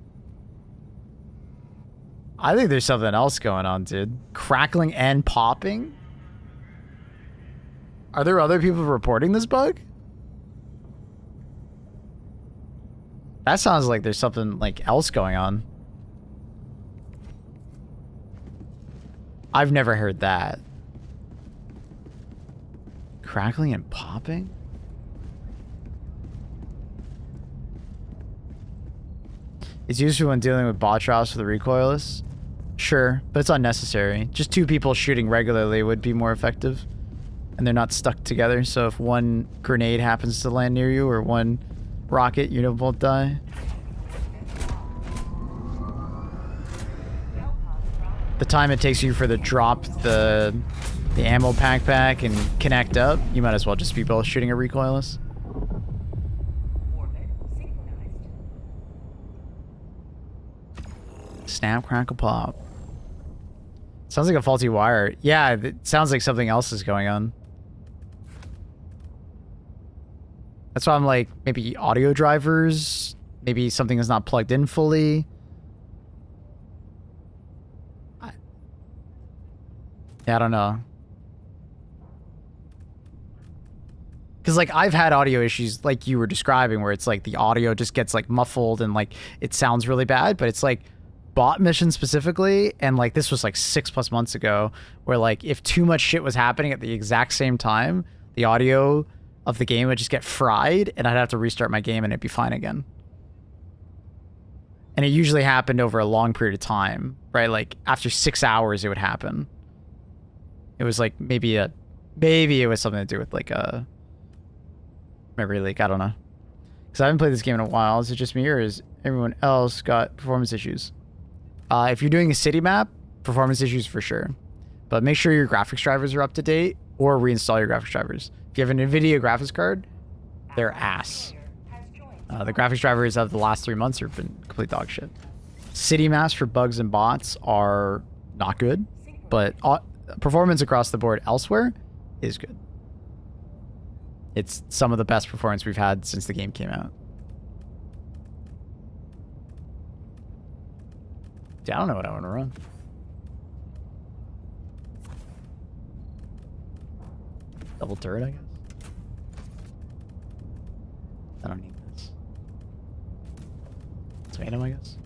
[SPEAKER 1] I think there's something else going on, dude. Crackling and popping? Are there other people reporting this bug? That sounds like there's something like else going on. I've never heard that. Crackling and popping? It's useful when dealing with bot trials for the recoilless. Sure, but it's unnecessary. Just two people shooting regularly would be more effective. And they're not stuck together, so if one grenade happens to land near you or one rocket, you don't both die. The time it takes you for the drop the ammo pack back and connect up, you might as well just be both shooting a recoilless. Snap, crackle, pop. Sounds like a faulty wire. Yeah, it sounds like something else is going on. That's why I'm like, maybe audio drivers, maybe something is not plugged in fully. Yeah, I don't know. Because like I've had audio issues like you were describing where it's like the audio just gets like muffled and like it sounds really bad, but it's like bot mission specifically, and like this was like 6+ months ago, where like if too much shit was happening at the exact same time, the audio of the game would just get fried and I'd have to restart my game and it'd be fine again. And it usually happened over a long period of time, right? Like after 6 hours it would happen. It was like maybe it was something to do with like a memory leak, I don't know. Because I haven't played this game in a while. Is it just me or is everyone else got performance issues? If you're doing a city map, performance issues for sure. But make sure your graphics drivers are up to date or reinstall your graphics drivers. If you have an NVIDIA graphics card, they're ass. The graphics drivers of the last 3 months have been complete dog shit. City maps for bugs and bots are not good, but performance across the board elsewhere is good. It's some of the best performance we've had since the game came out. Yeah, I don't know what I want to run. Double turret, I guess. I don't need this. Tomato, I guess.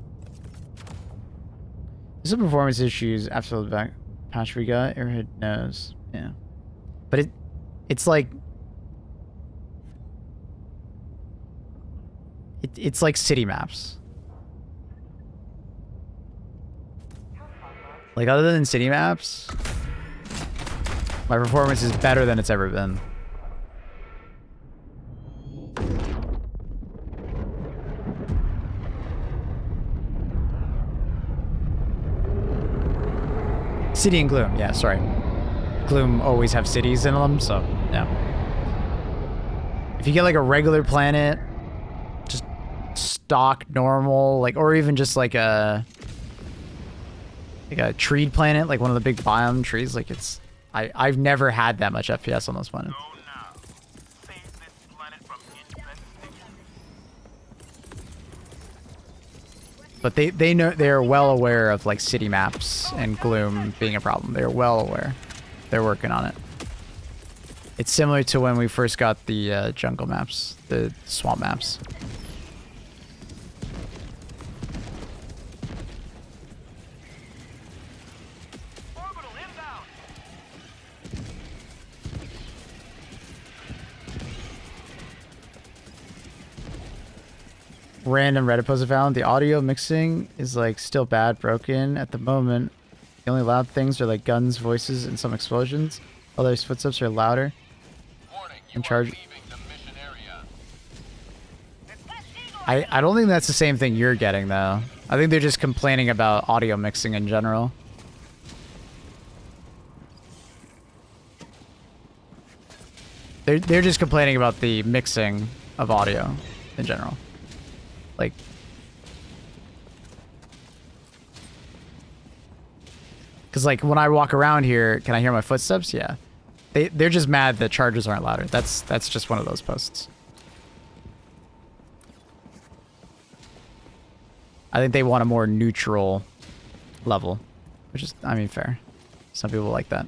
[SPEAKER 1] There's some performance issues after the back patch we got. Airhead knows. Yeah. But it's like it's like city maps. Like other than city maps, my performance is better than it's ever been. City and Gloom, yeah, sorry. Gloom always have cities in them, so yeah. If you get like a regular planet, just stock normal, like, or even just like a treed planet, like one of the big biome trees, like it's I've never had that much FPS on this planet. But they know, they're well aware of like city maps and Gloom being a problem. They're well aware. They're working on it. It's similar to when we first got the jungle maps, the swamp maps. Random Reddit post I found. The audio mixing is like still bad, broken at the moment. The only loud things are like guns, voices, and some explosions. Others footsteps are louder.
[SPEAKER 6] Warning, you
[SPEAKER 1] In
[SPEAKER 6] are
[SPEAKER 1] charge.
[SPEAKER 6] leaving the mission area.
[SPEAKER 1] I don't think that's the same thing you're getting though. I think they're just complaining about audio mixing in general. They're just complaining about the mixing of audio in general. Like, because like when I walk around here, can I hear my footsteps? Yeah. They're just mad that charges aren't louder. That's just one of those posts. I think they want a more neutral level, which is, I mean, fair. Some people like that.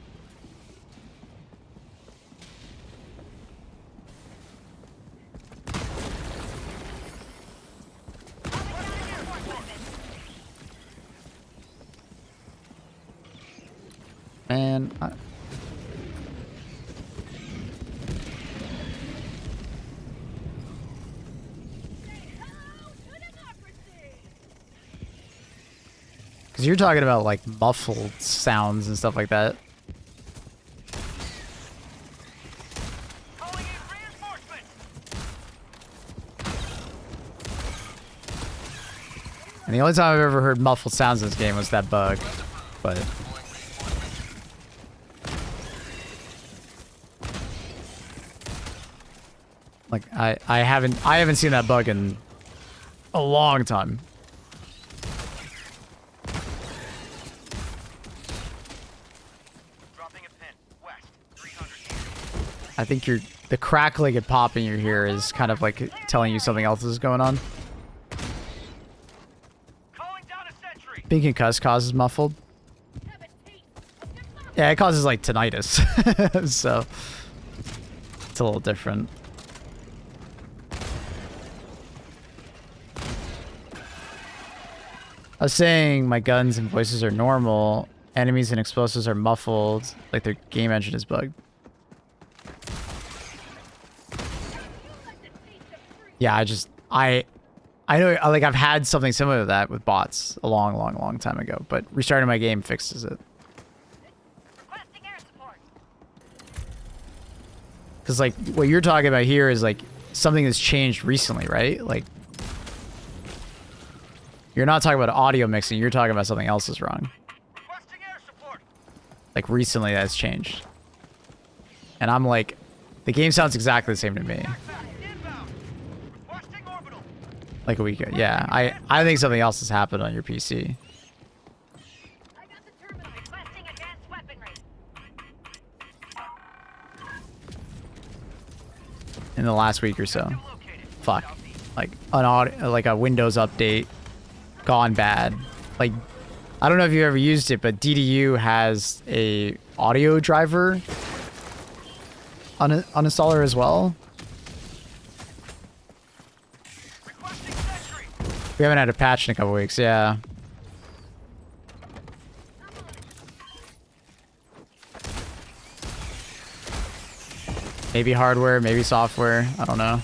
[SPEAKER 1] Man, because you're talking about like muffled sounds and stuff like that.
[SPEAKER 6] Calling in reinforcements.
[SPEAKER 1] And the only time I've ever heard muffled sounds in this game was that bug, but. Like I haven't seen that bug in a long time.
[SPEAKER 6] Dropping a pin. West. 300.
[SPEAKER 1] I think the crackling and popping you hear is kind of like telling you something else is going on.
[SPEAKER 6] Calling down a sentry.
[SPEAKER 1] Being concussed causes muffled. Yeah, it causes like tinnitus. So it's a little different. I was saying my guns and voices are normal. Enemies and explosives are muffled, like their game engine is bugged. Yeah, I know, like I've had something similar to that with bots a long time ago, but restarting my game fixes it.
[SPEAKER 7] Requesting air support.
[SPEAKER 1] Because like what you're talking about here is like something that's changed recently, right? Like, you're not talking about audio mixing. You're talking about something else is wrong.
[SPEAKER 6] Requesting air support.
[SPEAKER 1] Like, recently that's changed. And I'm like, the game sounds exactly the same to me.
[SPEAKER 6] Inbound. Requesting orbital.
[SPEAKER 1] Like a week ago. Yeah, I think something else has happened on your PC.
[SPEAKER 7] I got the terminal. Requesting advanced weaponry.
[SPEAKER 1] In the last week or so. Fuck. Like like a Windows update gone bad. Like, I don't know if you ever used it, but DDU has a audio driver uninstaller as well.
[SPEAKER 6] Requesting sentry.
[SPEAKER 1] We haven't had a patch in a couple weeks, yeah. Maybe hardware, maybe software, I don't know.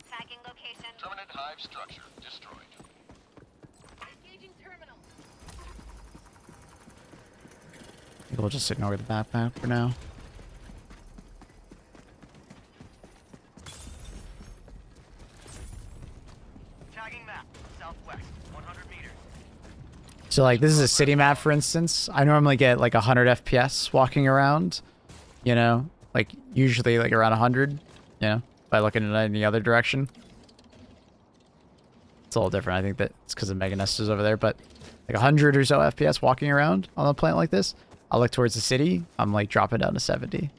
[SPEAKER 7] Tagging location.
[SPEAKER 6] Terminate hive structure destroyed.
[SPEAKER 7] Engaging terminal.
[SPEAKER 1] I think we'll just ignore the backpack for now.
[SPEAKER 6] Tagging map. Southwest. 100 meters.
[SPEAKER 1] So like this is a city map, for instance. I normally get like 100 FPS walking around, you know, like usually like around 100, you know, by looking in any other direction. It's a little different. I think that it's because of Mega Nest is over there, but like 100 or so FPS walking around on a planet like this. I'll look towards the city. I'm like dropping down to 70.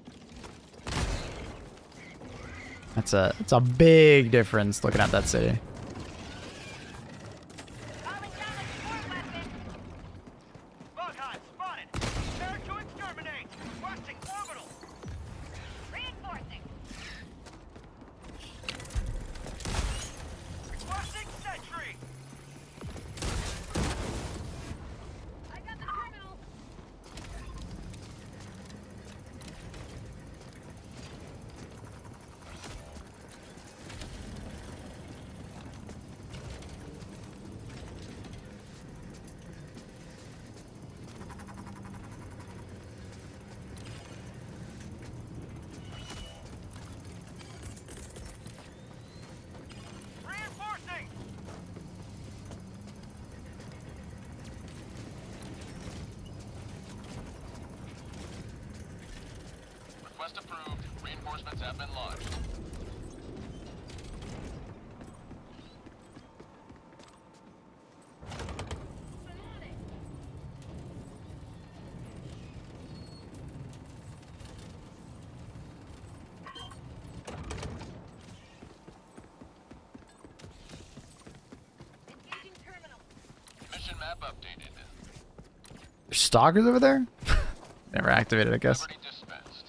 [SPEAKER 1] It's a big difference looking at that city.
[SPEAKER 7] Calling down a support weapon.
[SPEAKER 6] Bug hive spotted. Prepare to exterminate. Requesting orbital.
[SPEAKER 7] Reinforcing.
[SPEAKER 6] Requesting sentry.
[SPEAKER 7] I got the terminal.
[SPEAKER 6] Reinforcing. Request approved. Reinforcements have been launched.
[SPEAKER 7] Engaging terminal.
[SPEAKER 6] Mission map updated.
[SPEAKER 1] There's stalkers over there? Never activated, I guess.
[SPEAKER 6] Liberty dispensed.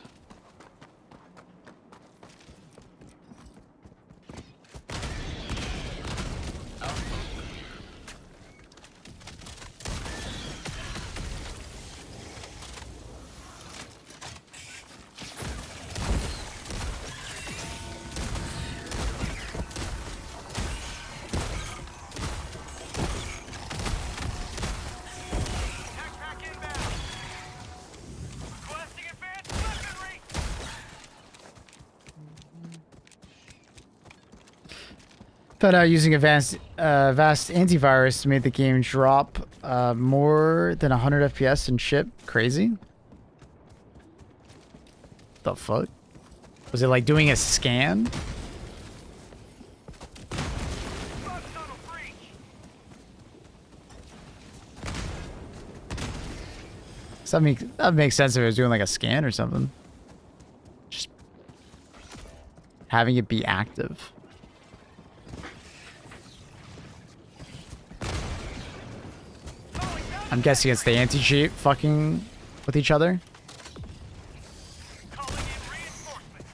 [SPEAKER 6] Outpost clear. Tech pack inbound. Requesting advanced weaponry.
[SPEAKER 1] Found out using advanced vast antivirus made the game drop more than 100 FPS and ship. Crazy. The fuck? Was it like doing a scan?
[SPEAKER 6] Bug tunnel breach.
[SPEAKER 1] So that makes sense if it was doing like a scan or something. Just having it be active. I'm guessing it's the anti-cheat fucking with each other.
[SPEAKER 6] Calling in reinforcements.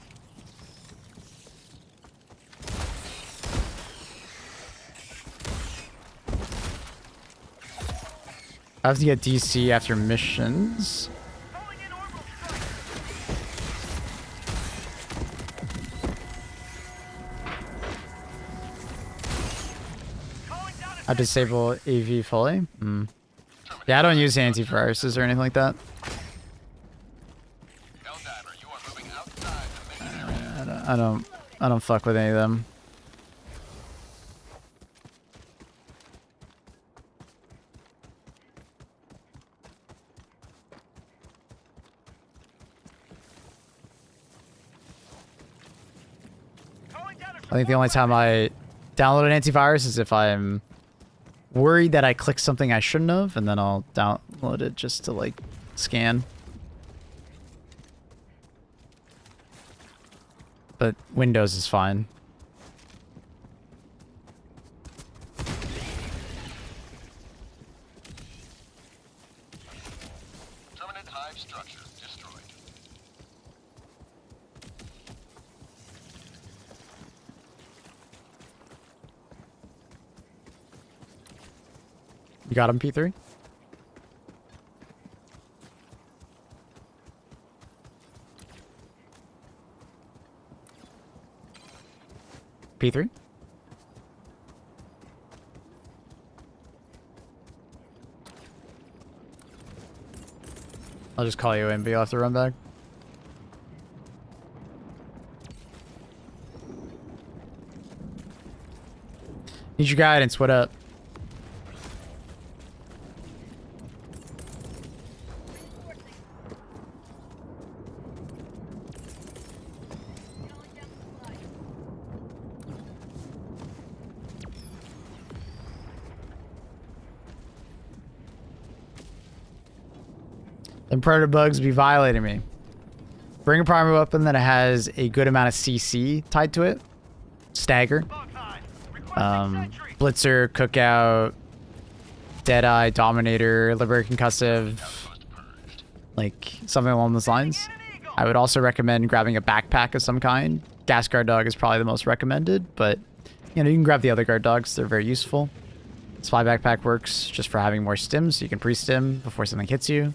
[SPEAKER 1] I have to get DC after missions.
[SPEAKER 6] Calling in orbital strike. Calling down a
[SPEAKER 1] I disable AV fully. Yeah, I don't use antiviruses or anything like that.
[SPEAKER 6] moving outside the mission area.
[SPEAKER 1] I don't fuck with any of them. I think the only time I download an antivirus is if I'm worried that I clicked something I shouldn't have, and then I'll download it just to like scan. But Windows is fine.
[SPEAKER 6] Permanent hive structure destroyed.
[SPEAKER 1] You got him, P3? P3? I'll just call you in, but you'll have to run back. Need your guidance, what up? Them predator bugs be violating me. Bring a primary weapon that has a good amount of CC tied to it. Stagger. Blitzer, Cookout, Deadeye, Dominator, Liberator Concussive. Like, something along those lines. I would also recommend grabbing a backpack of some kind. Gas Guard Dog is probably the most recommended, but, you know, you can grab the other guard dogs. They're very useful. Spy Backpack works just for having more stims, so you can pre-stim before something hits you.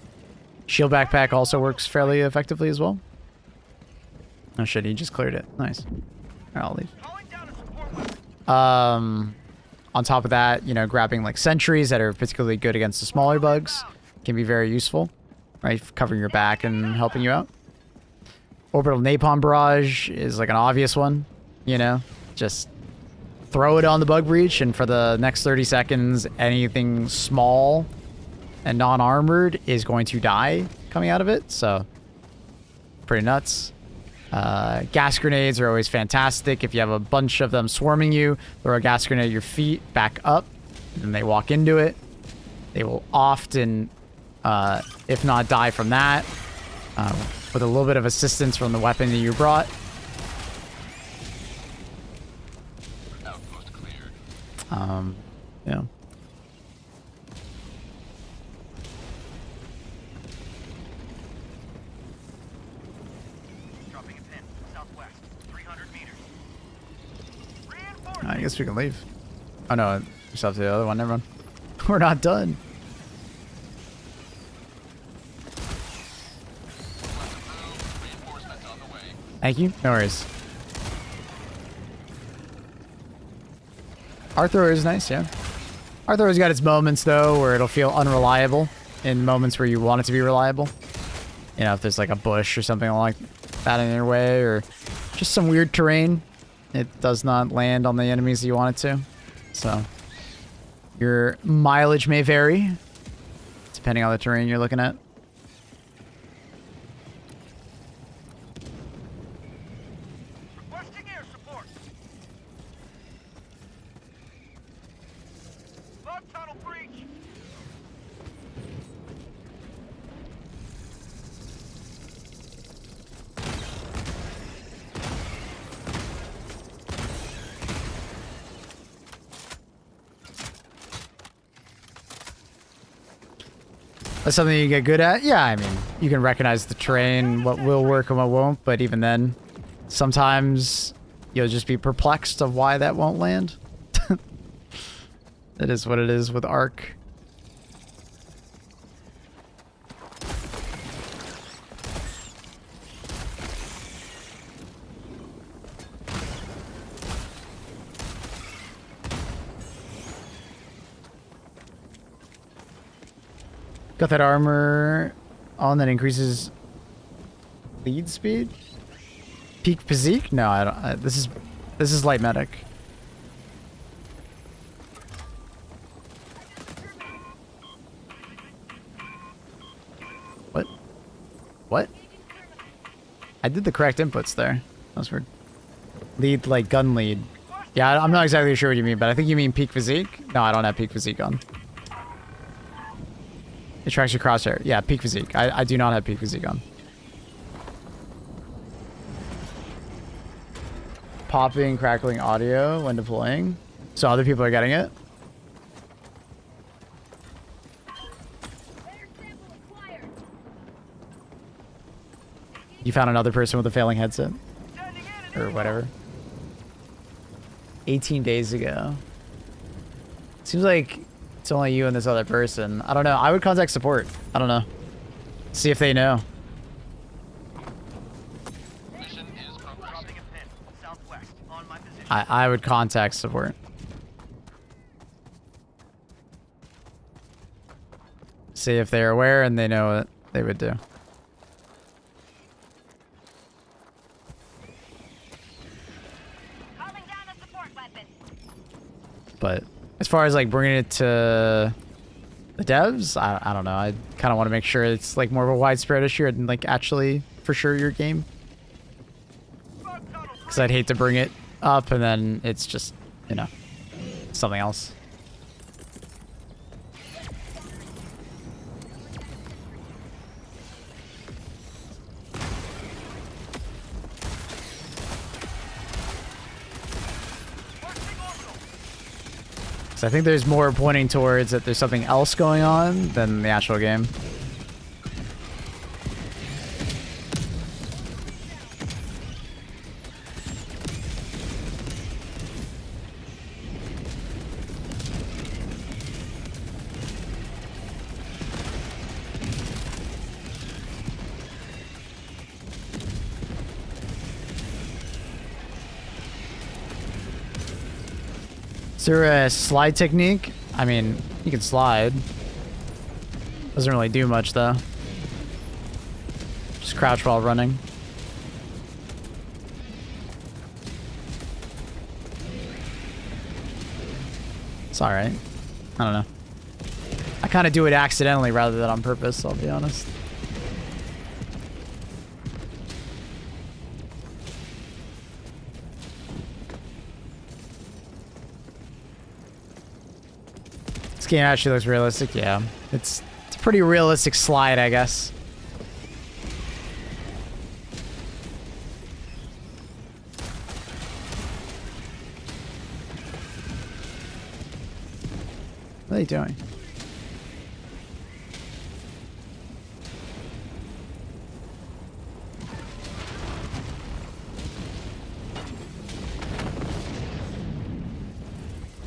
[SPEAKER 1] Shield Backpack also works fairly effectively as well. Oh shit, he just cleared it. Nice. Alright, I'll leave. On top of that, you know, grabbing like sentries that are particularly good against the smaller bugs can be very useful, right? Covering your back and helping you out. Orbital Napalm Barrage is like an obvious one, you know? Just throw it on the bug breach, and for the next 30 seconds, anything small and non-armored is going to die coming out of it, so pretty nuts. Gas grenades are always fantastic. If you have a bunch of them swarming you, throw a gas grenade at your feet, back up, and they walk into it. They will often, if not die from that, with a little bit of assistance from the weapon that you brought.
[SPEAKER 6] Outpost cleared.
[SPEAKER 1] Yeah.
[SPEAKER 6] Dropping a pin. Southwest. 300 meters.
[SPEAKER 1] I guess we can leave. Oh no, we still have to the other one. Never mind. We're not done.
[SPEAKER 6] Reinforcements on the way.
[SPEAKER 1] Thank you. No worries. Arthur is nice, yeah. Arthur's got its moments, though, where it'll feel unreliable in moments where you want it to be reliable. You know, if there's like a bush or something like that in your way, or just some weird terrain, it does not land on the enemies that you want it to. So, your mileage may vary, depending on the terrain you're looking at.
[SPEAKER 6] Requesting air support. Log tunnel breach.
[SPEAKER 1] That's something you get good at? Yeah, I mean, you can recognize the terrain, what will work and what won't, but even then, sometimes you'll just be perplexed of why that won't land. That is what it is with Ark. Got that armor on that increases lead speed? Peak physique? No, I don't. This is light medic. What? What? I did the correct inputs there. That was weird. Lead, like gun lead. Yeah, I'm not exactly sure what you mean, but I think you mean peak physique. No, I don't have peak physique on. It tracks your crosshair. Yeah, peak physique. I do not have peak physique on. Popping, crackling audio when deploying. So other people are getting it. You found another person with a failing headset? Or whatever. 18 days ago. Seems like it's only you and this other person. I don't know. I would contact support. I don't know. See if they know.
[SPEAKER 6] Mission is progressing.
[SPEAKER 7] Southwest, on my position.
[SPEAKER 1] I would contact support. See if they're aware and they know what they would do.
[SPEAKER 7] Calling down a support weapon.
[SPEAKER 1] But as far as like bringing it to the devs, I don't know. I kind of want to make sure it's like more of a widespread issue and like actually for sure your game. Because I'd hate to bring it up and then it's just, you know, something else. So I think there's more pointing towards that there's something else going on than the actual game. Is there a slide technique? I mean, you can slide. Doesn't really do much though. Just crouch while running. It's alright. I don't know. I kind of do it accidentally rather than on purpose, I'll be honest. This game actually looks realistic, yeah. It's a pretty realistic slide, I guess. What are they doing?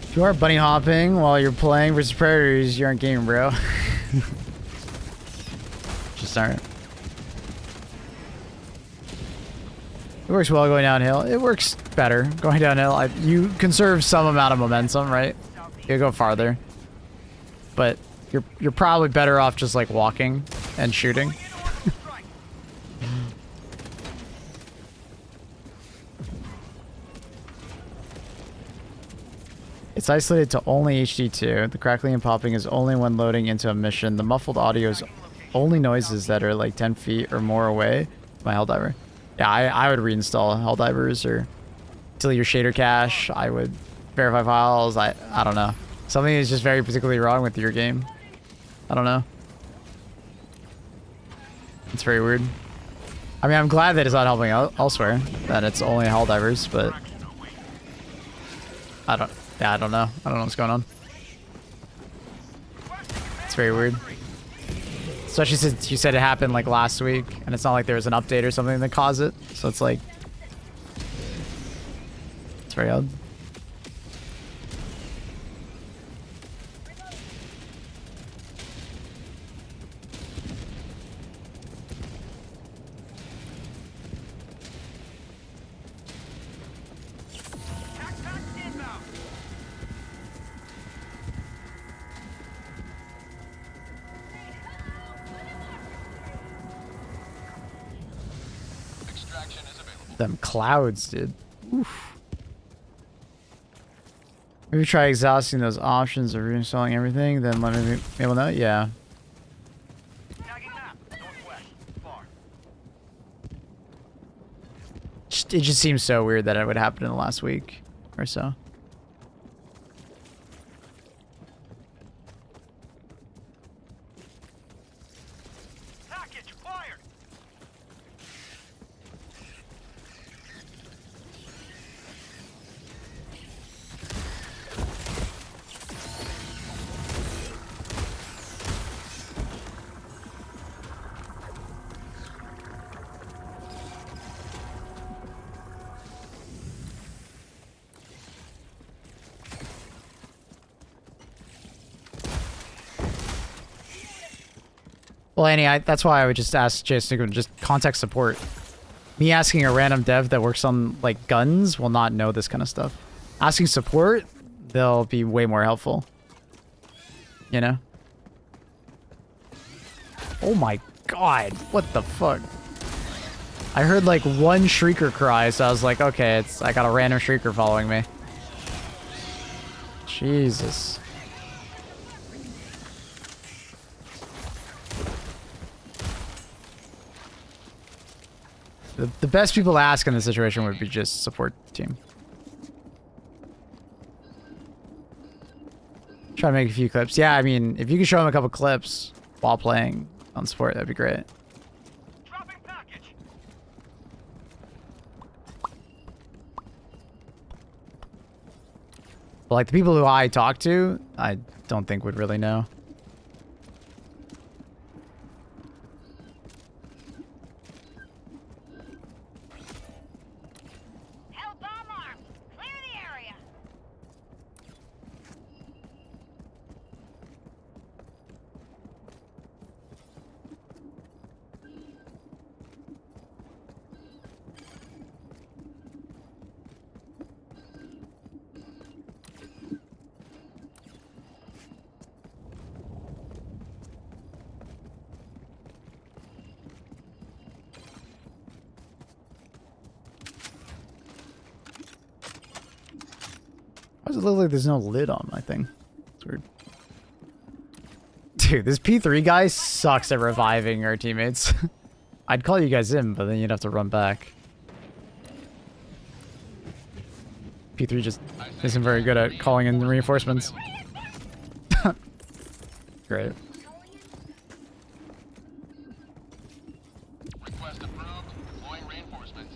[SPEAKER 1] If you are bunny hopping while you're playing versus predators, you aren't gaming, bro. Just aren't. It works well going downhill. It works better going downhill. You conserve some amount of momentum, right? You go farther, but you're probably better off just like walking and shooting. It's isolated to only HD2. The crackling and popping is only when loading into a mission. The muffled audio is only noises that are like 10 feet or more away. My Helldiver. Yeah, I would reinstall Helldivers or delete your shader cache. I would verify files. I don't know. Something is just very particularly wrong with your game. I don't know. It's very weird. I mean, I'm glad that it's not helping elsewhere. That it's only Helldivers, but I don't know. I don't know what's going on. It's very weird. Especially since you said it happened like last week, and it's not like there was an update or something that caused it. So it's like, it's very odd. Them clouds, dude. Oof. Maybe try exhausting those options of reinstalling everything, then let me be able to know. Yeah. It just seems so weird that it would happen in the last week or so. Well, Annie, that's why I would just ask Jason to just contact support. Me asking a random dev that works on, like, guns will not know this kind of stuff. Asking support, they'll be way more helpful. You know? Oh my god, what the fuck? I heard, like, one shrieker cry, so I was like, okay, I got a random shrieker following me. Jesus. The best people to ask in this situation would be just support team. Try to make a few clips. Yeah, I mean, if you can show them a couple clips while playing on support, that'd be great.
[SPEAKER 6] Dropping package.
[SPEAKER 1] But like the people who I talk to, I don't think would really know.
[SPEAKER 7] Hell bomb arms. Clear the area.
[SPEAKER 1] Why does it look like there's no lid on my thing? It's weird. Dude, this P3 guy sucks at reviving our teammates. I'd call you guys in, but then you'd have to run back. P3 just isn't very good at calling in reinforcements. Great.
[SPEAKER 6] Request approved. Deploying reinforcements.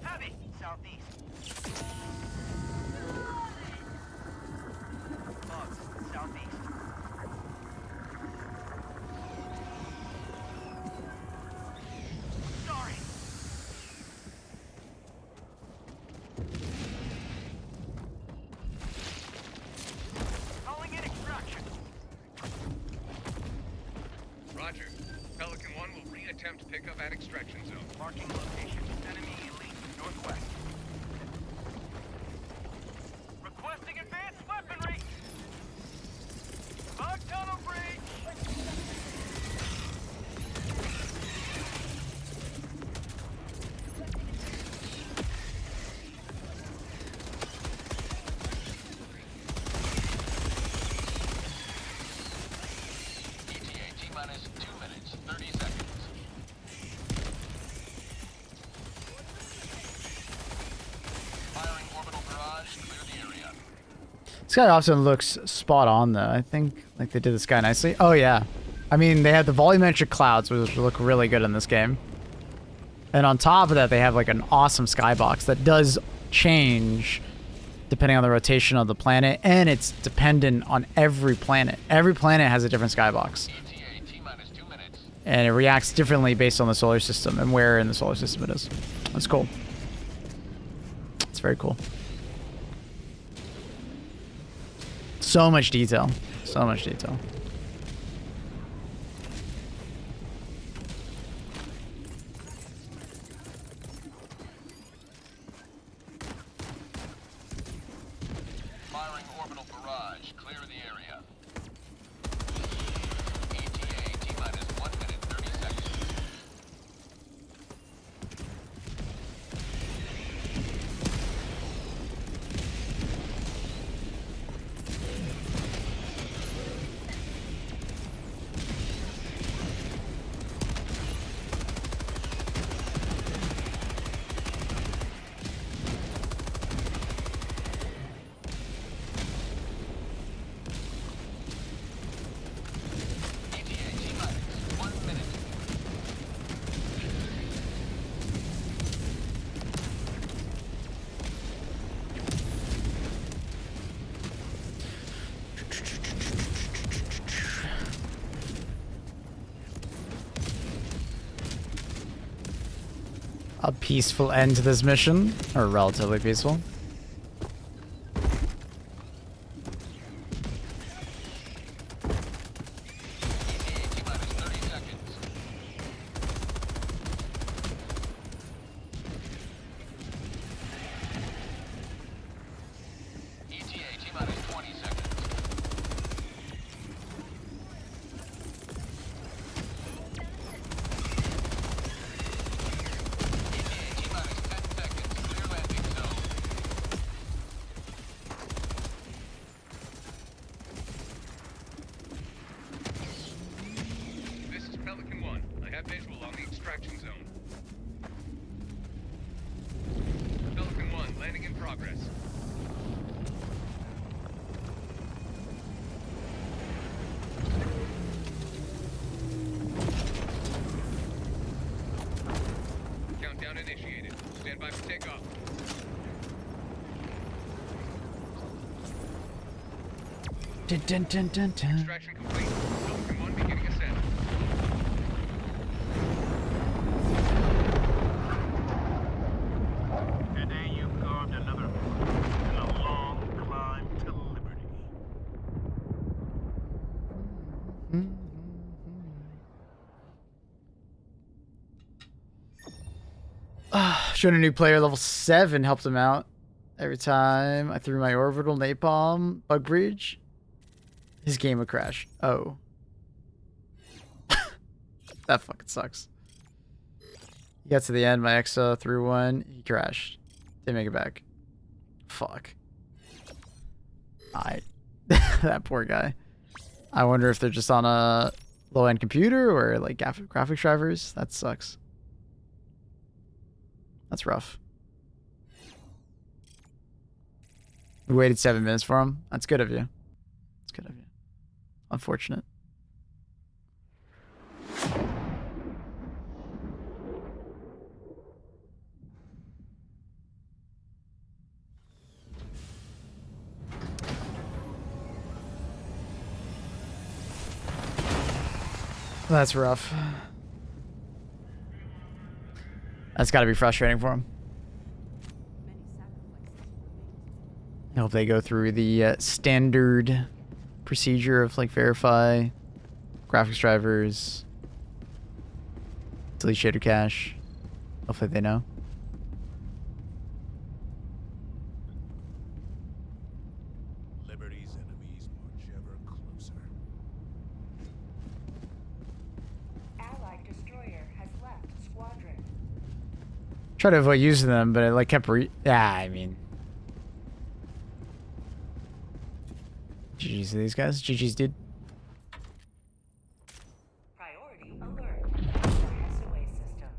[SPEAKER 6] Heavy. Southeast. Bugs. Southeast. Sorry. Calling in extraction.
[SPEAKER 9] Roger. Pelican 1 will re-attempt pickup at extraction zone.
[SPEAKER 6] Marking location. Enemy elite northwest. Requesting advanced weaponry. Bug tunnel breach. ETA T-minus 2 minutes, 30 seconds. Firing orbital barrage, clear the area.
[SPEAKER 1] This guy often looks spot on though. I think like they did this guy nicely. Oh yeah. I mean, they have the volumetric clouds, which look really good in this game. And on top of that, they have like an awesome skybox that does change depending on the rotation of the planet, and it's dependent on every planet. Every planet has a different skybox.
[SPEAKER 6] ETA T-minus 2 minutes.
[SPEAKER 1] And it reacts differently based on the solar system and where in the solar system it is. That's cool. It's very cool. So much detail. So much detail.
[SPEAKER 6] Firing orbital barrage, clear the area.
[SPEAKER 1] a peaceful end to this mission, or relatively peaceful.
[SPEAKER 6] T-minus 30 seconds. ETA T-minus 20 seconds. ETA T-minus 10 seconds. Clear landing zone.
[SPEAKER 9] This is Pelican 1. I have visual on the extraction zone. Pelican 1, landing in progress. Countdown initiated. Stand by for takeoff.
[SPEAKER 1] Dun, dun, dun, dun, dun.
[SPEAKER 9] Extraction complete. Pelican 1 beginning ascent.
[SPEAKER 10] Today you've carved another foot in a long climb to liberty.
[SPEAKER 1] Showing a new player level 7 helped him out. Every time I threw my orbital napalm bug breach, his game would crash. Oh. That fucking sucks. He got to the end, my Exa threw one, he crashed. Didn't make it back. Fuck. That poor guy. I wonder if they're just on a low-end computer or like graphics drivers. That sucks. That's rough. We waited 7 minutes for him. That's good of you. That's good of you. Unfortunate. That's rough. That's got to be frustrating for him. I hope they go through the standard procedure of like verify graphics drivers, delete shader cache. Hopefully they know.
[SPEAKER 10] Liberty's enemies march ever closer.
[SPEAKER 4] Allied destroyer has left squadron.
[SPEAKER 1] Try to avoid using them, but it like kept I mean. GG's to these guys. GG's, dude.
[SPEAKER 4] Priority alert. SOA system.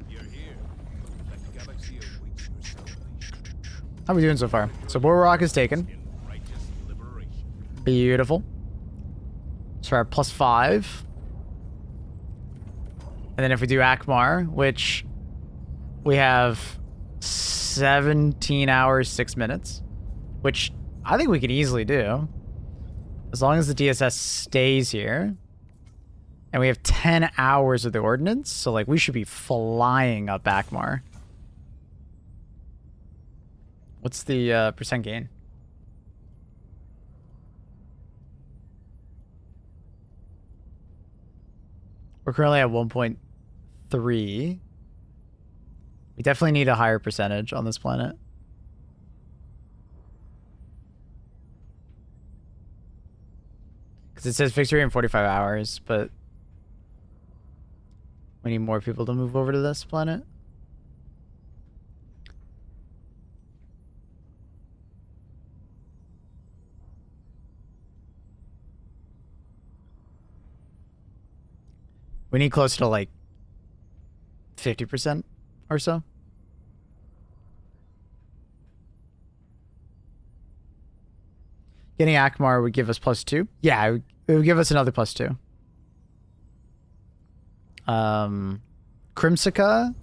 [SPEAKER 10] You're here. The galaxy awaits your salvation.
[SPEAKER 1] How are we doing so far? So Rock is taken.
[SPEAKER 10] In righteous liberation.
[SPEAKER 1] Beautiful. So we're at +5. And then if we do Akmar, which we have 17 hours, 6 minutes, which I think we could easily do. As long as the DSS stays here. And we have 10 hours of the ordnance, so like we should be flying up Akmar. What's the percent gain? We're currently at 1.3. We definitely need a higher percentage on this planet. Because it says victory in 45 hours, but we need more people to move over to this planet. We need closer to like 50% or so. Getting Akmar would give us +2. Yeah, it would give us another +2. Crimsica,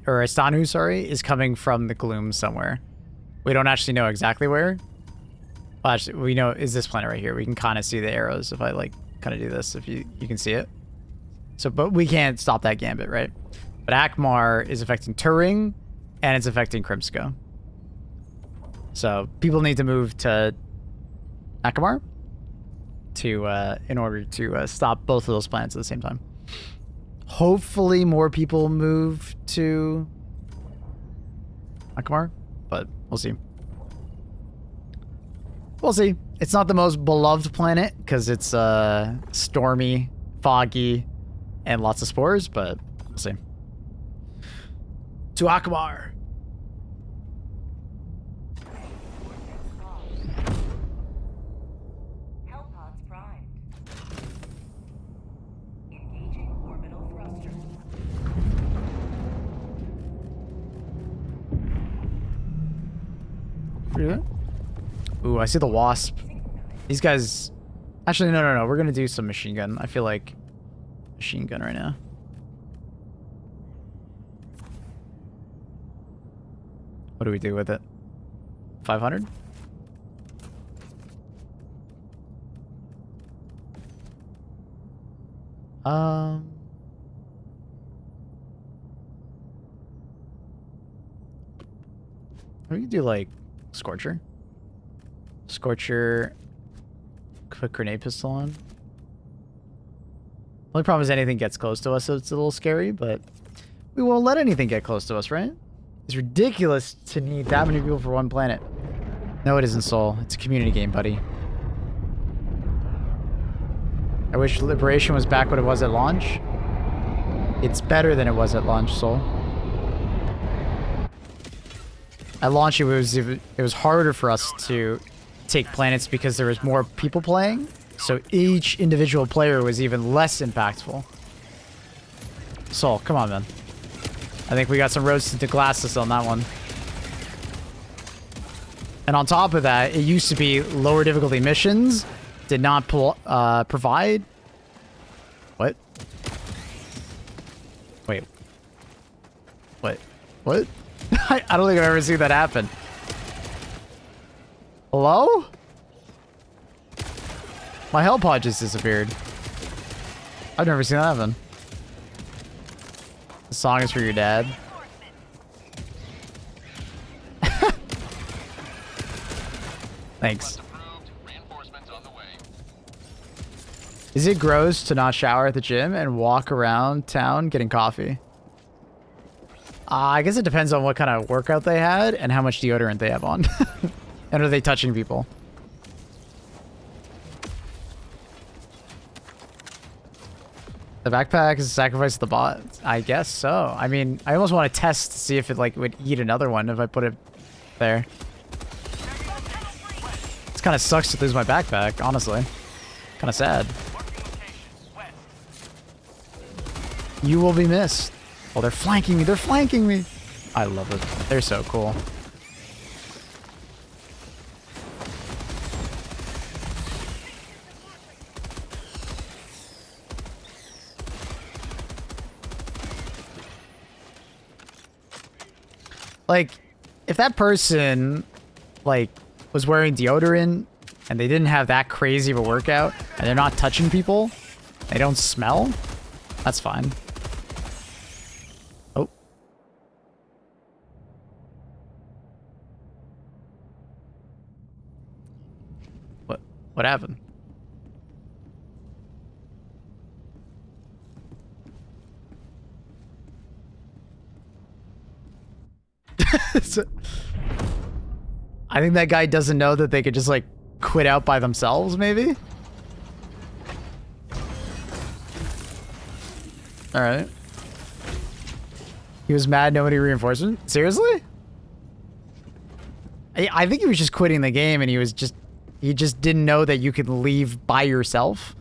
[SPEAKER 1] or Astanu, sorry, is coming from the gloom somewhere. We don't actually know exactly where. Well, actually, we know is this planet right here. We can kind of see the arrows if I like kind of do this. If you can see it. So, but we can't stop that gambit, right? But Akmar is affecting Turing, and it's affecting Crimsica. So people need to move to Akmar to in order to stop both of those planets at the same time. Hopefully more people move to Akmar, but we'll see. We'll see. It's not the most beloved planet because it's stormy, foggy, and lots of spores, but we'll see. To Akmar.
[SPEAKER 4] Hellpods primed. Engaging orbital thrusters.
[SPEAKER 1] Ooh, I see the wasp. These guys... Actually, no. We're going to do some machine gun. I feel like machine gun right now. What do we do with it? 500? We could do like Scorcher. Scorcher. Put grenade pistol on. Only problem is anything gets close to us, so it's a little scary, but we won't let anything get close to us, right? It's ridiculous to need that many people for one planet. No, it isn't, Soul. It's a community game, buddy. I wish Liberation was back what it was at launch. It's better than it was at launch, Soul. At launch, it was harder for us to take planets because there was more people playing, so each individual player was even less impactful. Soul, come on, man. I think we got some roads to glasses on that one. And on top of that, it used to be lower difficulty missions did not provide... What? Wait. What? What? I don't think I've ever seen that happen. Hello? My hell pod just disappeared. I've never seen that happen. The song is for your dad. Thanks. Is it gross to not shower at the gym and walk around town getting coffee? I guess it depends on what kind of workout they had and how much deodorant they have on. And are they touching people? The backpack is a sacrifice of the bot? I guess so. I mean, I almost want to test to see if it like would eat another one if I put it there. It kind of sucks to lose my backpack, honestly. Kind of sad. You will be missed. Oh, they're flanking me. They're flanking me. I love it. They're so cool. Like, if that person, like, was wearing deodorant and they didn't have that crazy of a workout and they're not touching people, they don't smell, that's fine. Oh. What happened? I think that guy doesn't know that they could just like quit out by themselves, maybe? Alright. He was mad nobody reinforcement? Seriously? I think he was just quitting the game and he just didn't know that you could leave by yourself.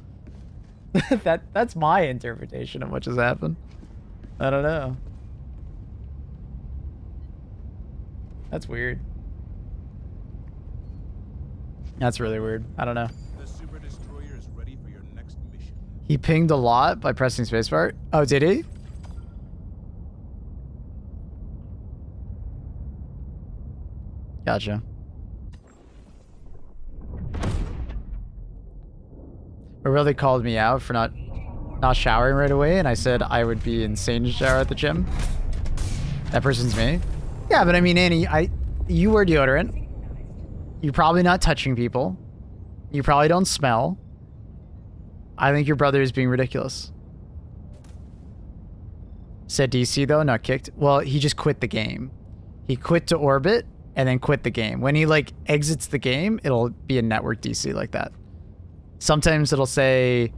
[SPEAKER 1] That's my interpretation of what just happened. I don't know. That's weird. That's really weird. I don't know.
[SPEAKER 2] The super destroyer is ready for your next mission.
[SPEAKER 1] He pinged a lot by pressing spacebar. Oh, did he? Gotcha. Or really called me out for not showering right away, and I said I would be insane to shower at the gym. That person's me. Yeah, but I mean, Annie, you wear deodorant. You're probably not touching people. You probably don't smell. I think your brother is being ridiculous. Said DC though, not kicked. Well, he just quit the game. He quit to orbit and then quit the game. When he like exits the game, it'll be a network DC like that. Sometimes it'll say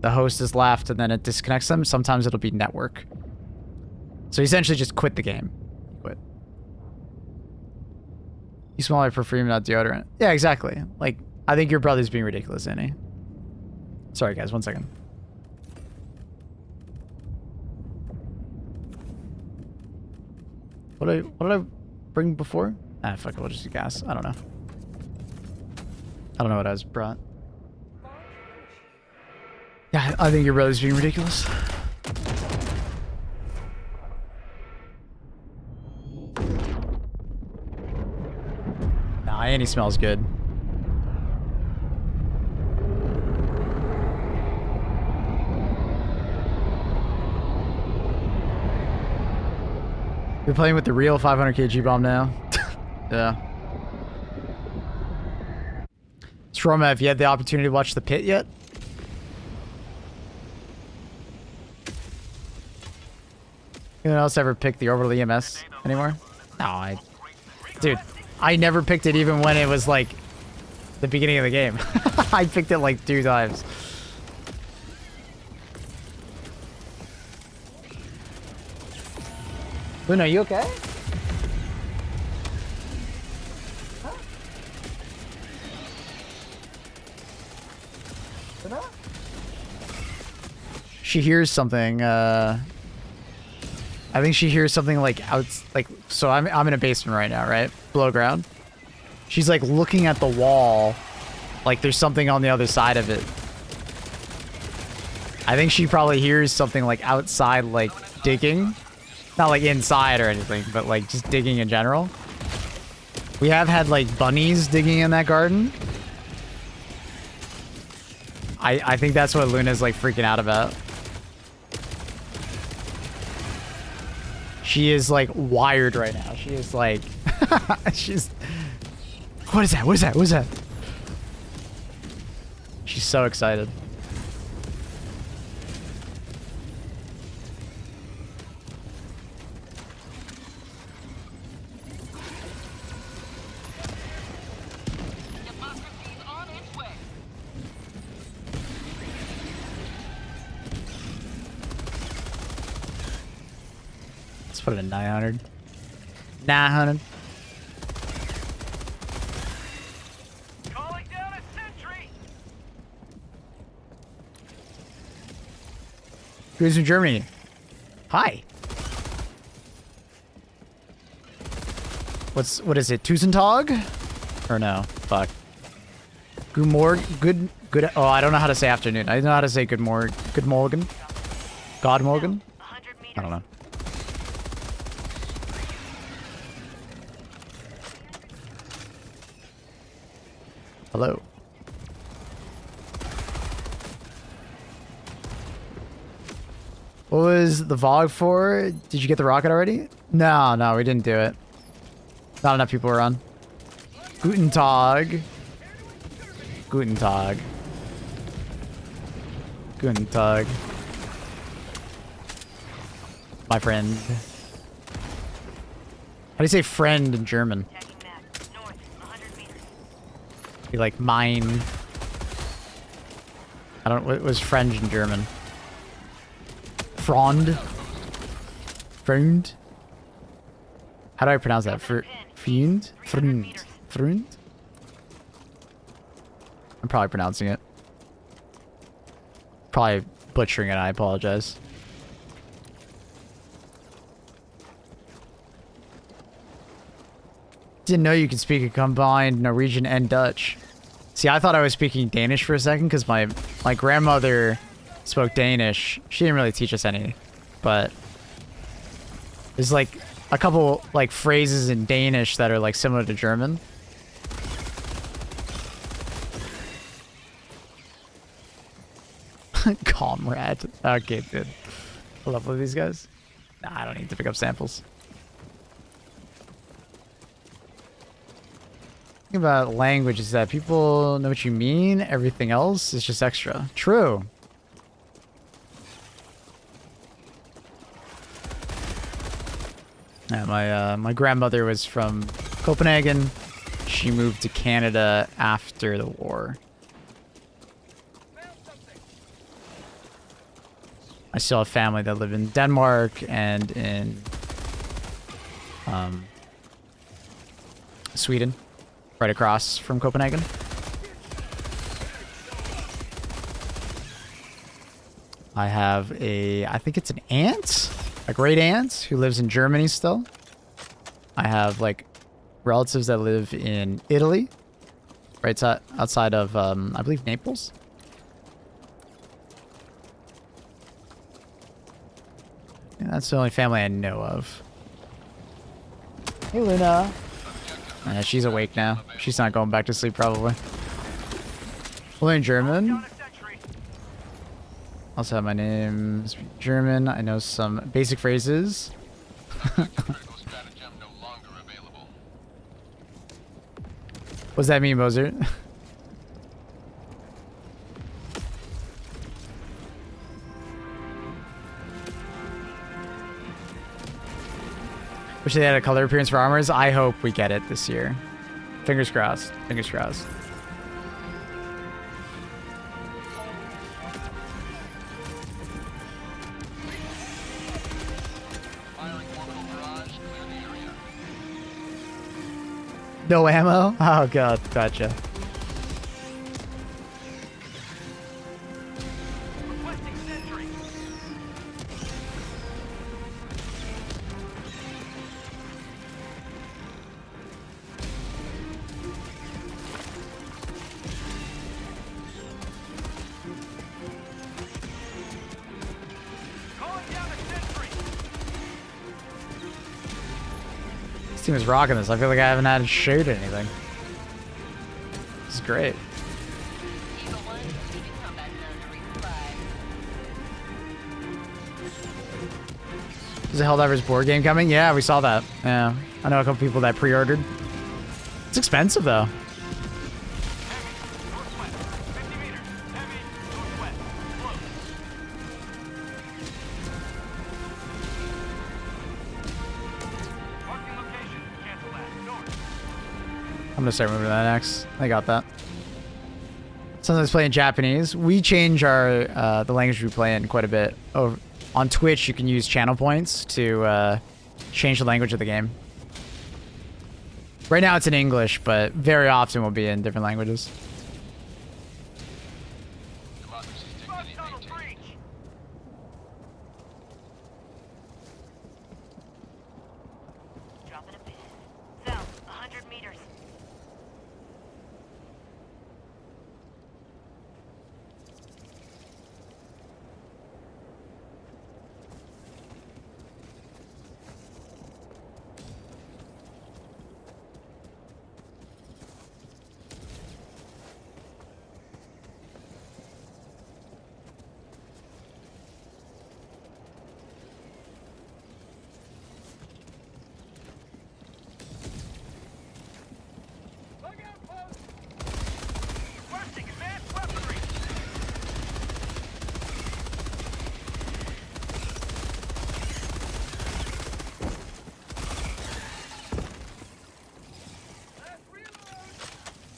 [SPEAKER 1] the host is left and then it disconnects them. Sometimes it'll be network. So he essentially just quit the game. He quit. You smell like perfume, not deodorant. Yeah, exactly. Like, I think your brother's being ridiculous, Annie. Sorry, guys. 1 second. What did I bring before? Ah, fuck it. We'll just do gas. I don't know. I don't know what I was brought. Yeah, I think your brother's being ridiculous. Nah, Annie smells good. You're playing with the real 500 kg bomb now? Yeah. Stroma, have you had the opportunity to watch The Pit yet? Anyone else ever pick the orbital EMS anymore? No, dude, I never picked it even when it was like the beginning of the game. I picked it like 2 times. Luna, you okay? Huh? Luna? She hears something, I think she hears something like out, like, so I'm in a basement right now, right? Below ground. She's like looking at the wall, like there's something on the other side of it. I think she probably hears something like outside, like digging. Not like inside or anything, but like just digging in general. We have had like bunnies digging in that garden. I think that's what Luna's like freaking out about. She is like wired right now. She is like, she's, what is that? What is that? What is that? She's so excited. Let's put it at 900. 900.
[SPEAKER 9] Calling down a sentry.
[SPEAKER 1] Who's from Germany? Hi. What is it? Tusentag? Or no? Fuck. Good morning. Good. Oh, I don't know how to say afternoon. I know how to say good morning. Good morning. God morgen. I don't know. Hello. What was the VOG for? Did you get the rocket already? No, we didn't do it. Not enough people were on. Guten Tag. Guten Tag. Guten Tag. My friend. How do you say friend in German? Be like mine. I don't. What was French in German? Frond. Freund. How do I pronounce that? Freund. Freund. I'm probably pronouncing it. Probably butchering it. I apologize. Didn't know you could speak a combined Norwegian and Dutch. See, I thought I was speaking Danish for a second because my grandmother spoke Danish. She didn't really teach us any, but there's like a couple like phrases in Danish that are like similar to German. Comrade. Okay, dude. I love one of these guys. Nah, I don't need to pick up samples. The thing about language is that people know what you mean. Everything else is just extra. True. Yeah, my grandmother was from Copenhagen. She moved to Canada after the war. I still have family that live in Denmark and in Sweden, right across from Copenhagen. I have I think it's an aunt, a great aunt who lives in Germany still. I have like relatives that live in Italy, right outside of, I believe, Naples. And that's the only family I know of. Hey, Luna. She's awake now. She's not going back to sleep, probably. Learn German. Also have my name, speak German. I know some basic phrases. What's that mean, Moser? Wish they had a color appearance for armors. I hope we get it this year. Fingers crossed. Fingers crossed. No ammo? Oh god, gotcha. This team is rocking this. I feel like I haven't had to shoot anything. This is great. Is a Helldivers board game coming? Yeah, we saw that. Yeah, I know a couple people that pre-ordered. It's expensive though. I'm gonna start moving to that next. I got that. Sometimes playing Japanese. We change our the language we play in quite a bit. Over on Twitch, you can use channel points to change the language of the game. Right now it's in English, but very often we'll be in different languages.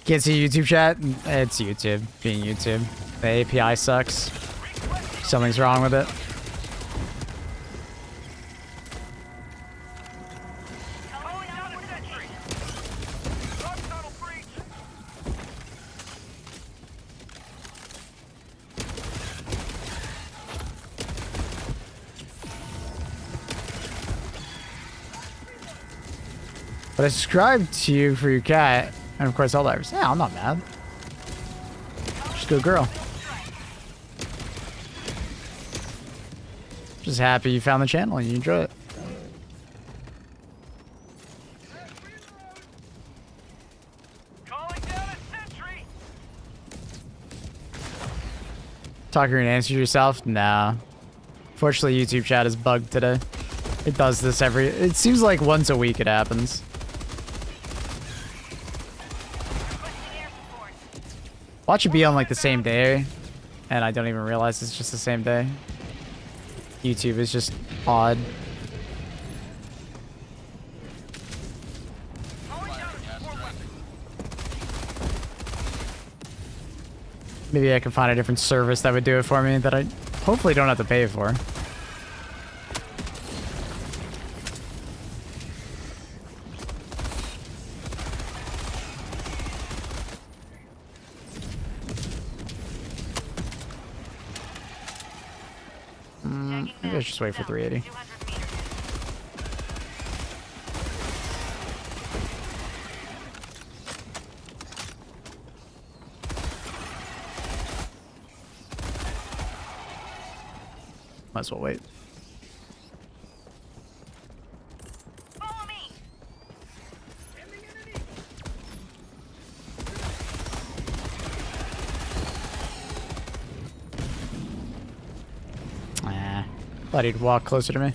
[SPEAKER 1] Can't see YouTube chat? It's YouTube. Being YouTube. The API sucks. Something's wrong with it. But I subscribed to you for your cat. And of course, Helldivers. Yeah, I'm not mad. Just good girl. Just happy you found the channel and you enjoy it.
[SPEAKER 9] Calling down a sentry.
[SPEAKER 1] Talking and answer yourself? Nah. Fortunately, YouTube chat is bugged today. It does this it seems like once a week it happens. Watch it be on like the same day, and I don't even realize it's just the same day. YouTube is just odd. Maybe I can find a different service that would do it for me that I hopefully don't have to pay for. Maybe I should just wait for 380. Might as well wait.
[SPEAKER 7] Follow me.
[SPEAKER 1] Thought he'd walk closer to me.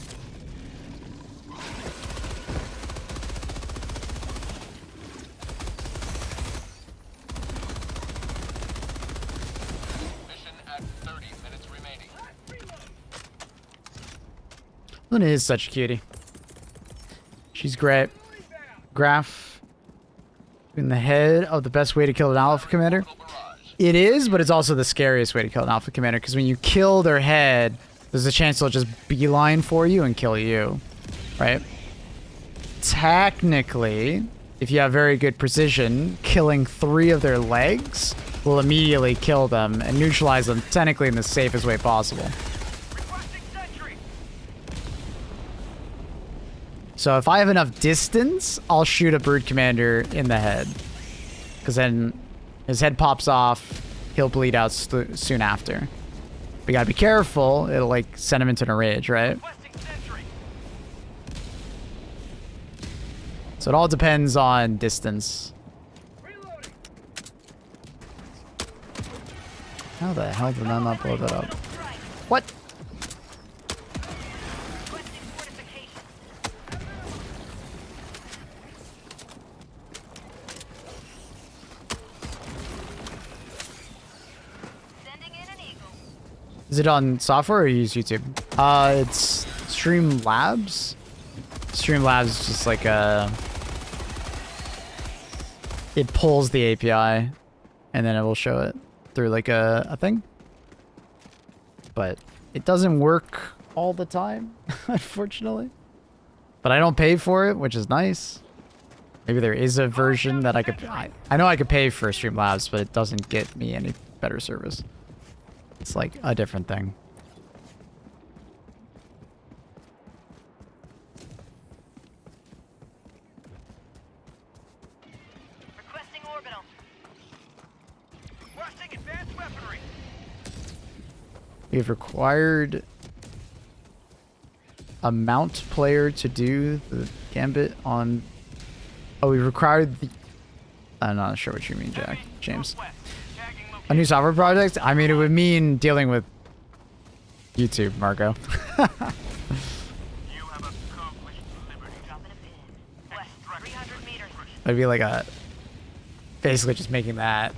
[SPEAKER 6] Mission at 30 minutes remaining.
[SPEAKER 1] Luna is such a cutie. She's great. Graph in the head of the best way to kill an alpha commander. It is, but it's also the scariest way to kill an alpha commander because when you kill their head, there's a chance they'll just beeline for you and kill you, right? Technically, if you have very good precision, killing 3 of their legs will immediately kill them and neutralize them technically in the safest way possible.
[SPEAKER 9] Requesting sentry.
[SPEAKER 1] So if I have enough distance, I'll shoot a brood commander in the head. Because then his head pops off, he'll bleed out soon after. We gotta be careful, it'll like send him into a rage, right?
[SPEAKER 9] Requesting sentry.
[SPEAKER 1] So it all depends on distance.
[SPEAKER 9] Reloading.
[SPEAKER 1] How the hell did I not blow that up? What?
[SPEAKER 7] Requesting fortification. Sending in an eagle.
[SPEAKER 1] Is it on software or you use YouTube? It's Streamlabs. Streamlabs is just like it pulls the API and then it will show it through like a thing. But it doesn't work all the time, unfortunately. But I don't pay for it, which is nice. Maybe there is a version that I could... I know I could pay for Streamlabs, but it doesn't get me any better service. It's like a different thing.
[SPEAKER 7] Requesting orbital.
[SPEAKER 9] Requesting advanced weaponry.
[SPEAKER 1] We've required a mount player to do the gambit on... Oh, we required the... I'm not sure what you mean, James. A new software project? I mean, it would mean dealing with YouTube, Marco.
[SPEAKER 10] You have accomplished liberty.
[SPEAKER 7] Dropping a pin. West, 300 meters.
[SPEAKER 1] It'd be like a... Basically just making that.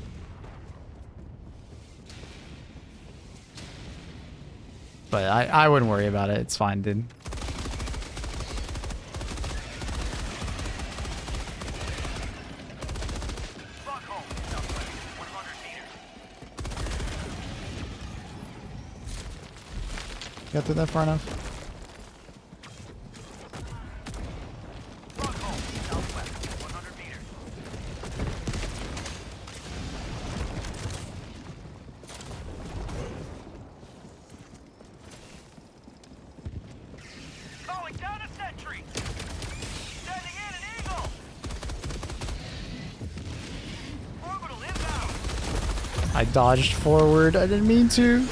[SPEAKER 1] But I wouldn't worry about it. It's fine, dude.
[SPEAKER 9] Rockhold. Southwest. 100 meters.
[SPEAKER 1] Got through that far enough?
[SPEAKER 9] Rockhold. Southwest. 100 meters. Calling down a sentry. Sending in an eagle. Orbital inbound.
[SPEAKER 1] I dodged forward. I didn't mean to.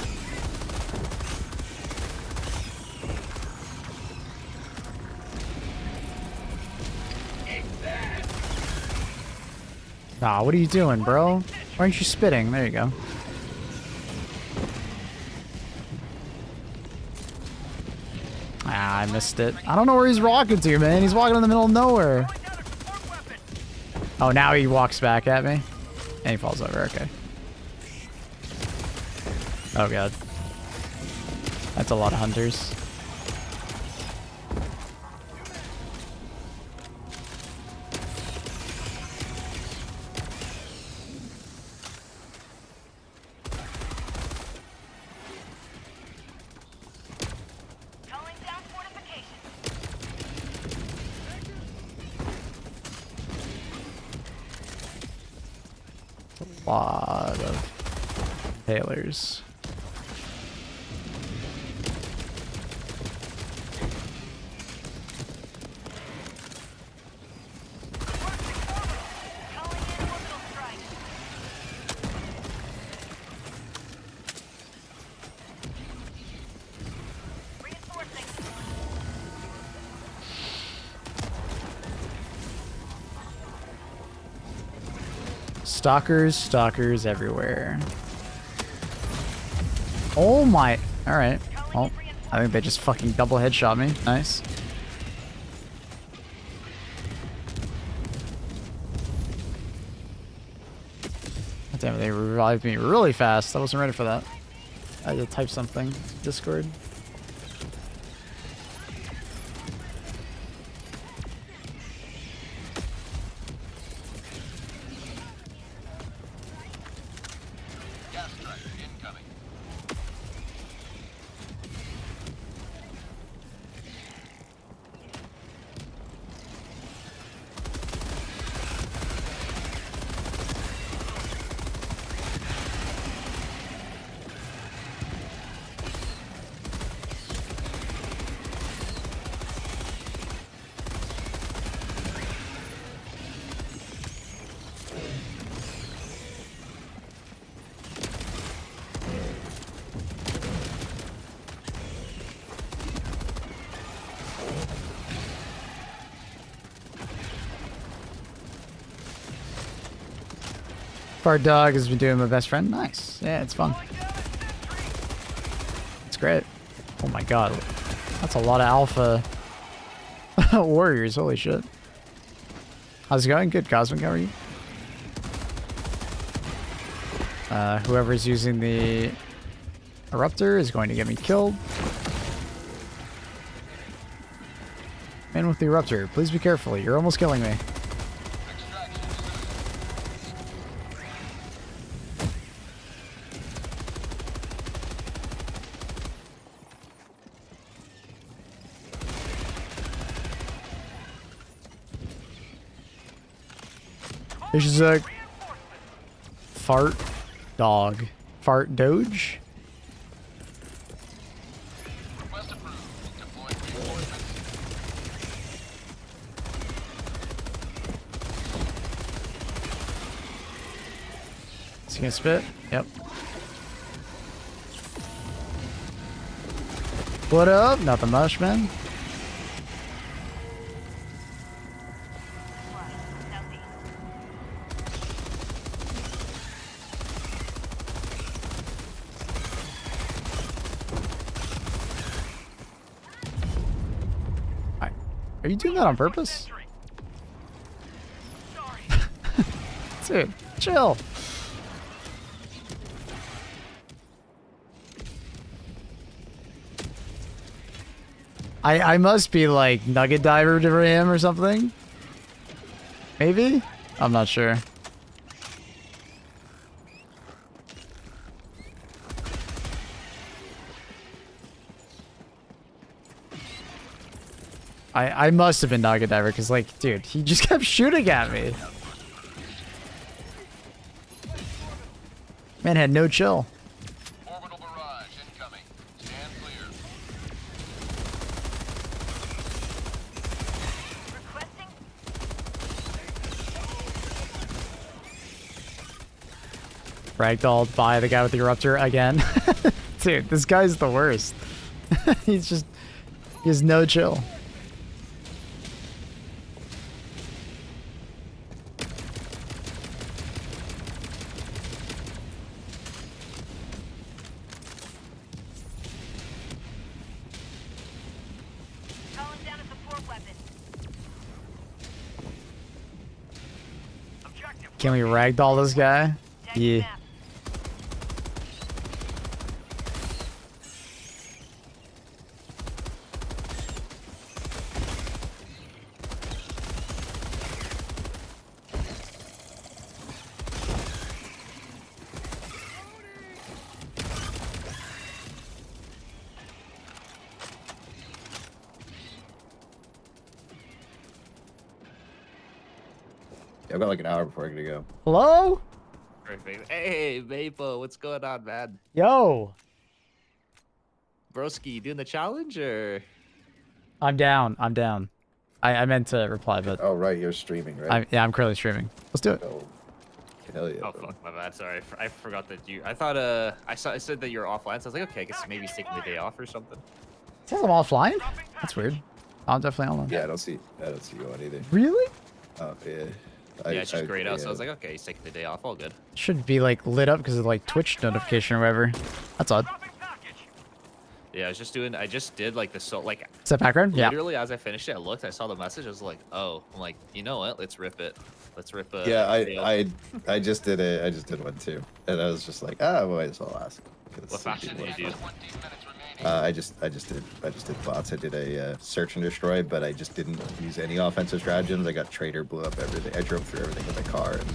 [SPEAKER 1] Nah, what are you doing, bro? Why aren't you spitting? There you go. Ah, I missed it. I don't know where he's walking to, man. He's walking in the middle of nowhere. Oh, now he walks back at me. And he falls over. Okay. Oh, God. That's a lot of hunters.
[SPEAKER 7] Calling down fortifications.
[SPEAKER 1] A lot of tailors.
[SPEAKER 7] Calling in orbital strike. Reinforcing.
[SPEAKER 1] Stalkers everywhere. Oh my. Alright. Well, I think they just fucking double headshot me. Nice. Damn it, they revived me really fast. I wasn't ready for that. I had to type something. Discord.
[SPEAKER 6] Gas strike incoming.
[SPEAKER 1] Fart dog has been doing my best friend. Nice. Yeah, it's fun. It's great. Oh my god. That's a lot of alpha warriors. Holy shit. How's it going? Good, Cosmic. How are you? Whoever's using the eruptor is going to get me killed. Man with the eruptor, please be careful. You're almost killing me. This is a fart dog. Fart doge?
[SPEAKER 6] Request approved. Deploying reinforcements.
[SPEAKER 1] Is he gonna spit? Yep. What up? Nothing much, man. Are you doing that on purpose? Dude, chill. I must be like nugget diver to him or something. Maybe? I'm not sure. I must have been nugget diver because like, dude, he just kept shooting at me. Man had no chill.
[SPEAKER 6] Orbital barrage incoming. Stand clear.
[SPEAKER 11] Ragdolled by the guy with the eruptor again. Dude, this guy's the worst. He has no chill.
[SPEAKER 7] Calling down a support weapon.
[SPEAKER 10] Objective.
[SPEAKER 11] Can we ragdoll this guy?
[SPEAKER 7] Tagging
[SPEAKER 11] Yeah.
[SPEAKER 7] map.
[SPEAKER 12] I've got like an hour before I gotta go.
[SPEAKER 11] Hello?
[SPEAKER 13] Perfect. Hey, Maple, what's going on, man?
[SPEAKER 11] Yo.
[SPEAKER 13] Broski, you doing the challenge or?
[SPEAKER 11] I'm down. I'm down. I meant to reply, but
[SPEAKER 12] Oh right, you're streaming, right?
[SPEAKER 11] I'm currently streaming. Let's do it.
[SPEAKER 12] Oh, hell yeah.
[SPEAKER 13] Oh
[SPEAKER 12] bro.
[SPEAKER 13] fuck, my bad. Sorry, I forgot that you. I thought I said that you were offline, so I was like, okay, I guess maybe he's taking the day off or something.
[SPEAKER 11] It says I'm offline? That's weird. I'm definitely online.
[SPEAKER 12] Yeah, I don't see you on either.
[SPEAKER 11] Really?
[SPEAKER 12] Oh yeah.
[SPEAKER 13] Yeah, it's just grayed out, so I was like, okay, he's taking the day off, all good.
[SPEAKER 11] Should be like lit up because of like Twitch notification or whatever. That's odd.
[SPEAKER 13] Yeah, I just did like the like.
[SPEAKER 11] Is that background? Yeah.
[SPEAKER 13] Literally, as I finished it, I looked, I saw the message, I was like, oh, I'm like, you know what? Let's rip it. Let's rip it.
[SPEAKER 12] Yeah, I just did it. I just did one too, and I was just like, well, might as well ask.
[SPEAKER 13] What faction did you do?
[SPEAKER 12] I just did bots. I did a search and destroy, but I just didn't use any offensive stratagems. I got traitor, blew up everything. I drove through everything with my car. And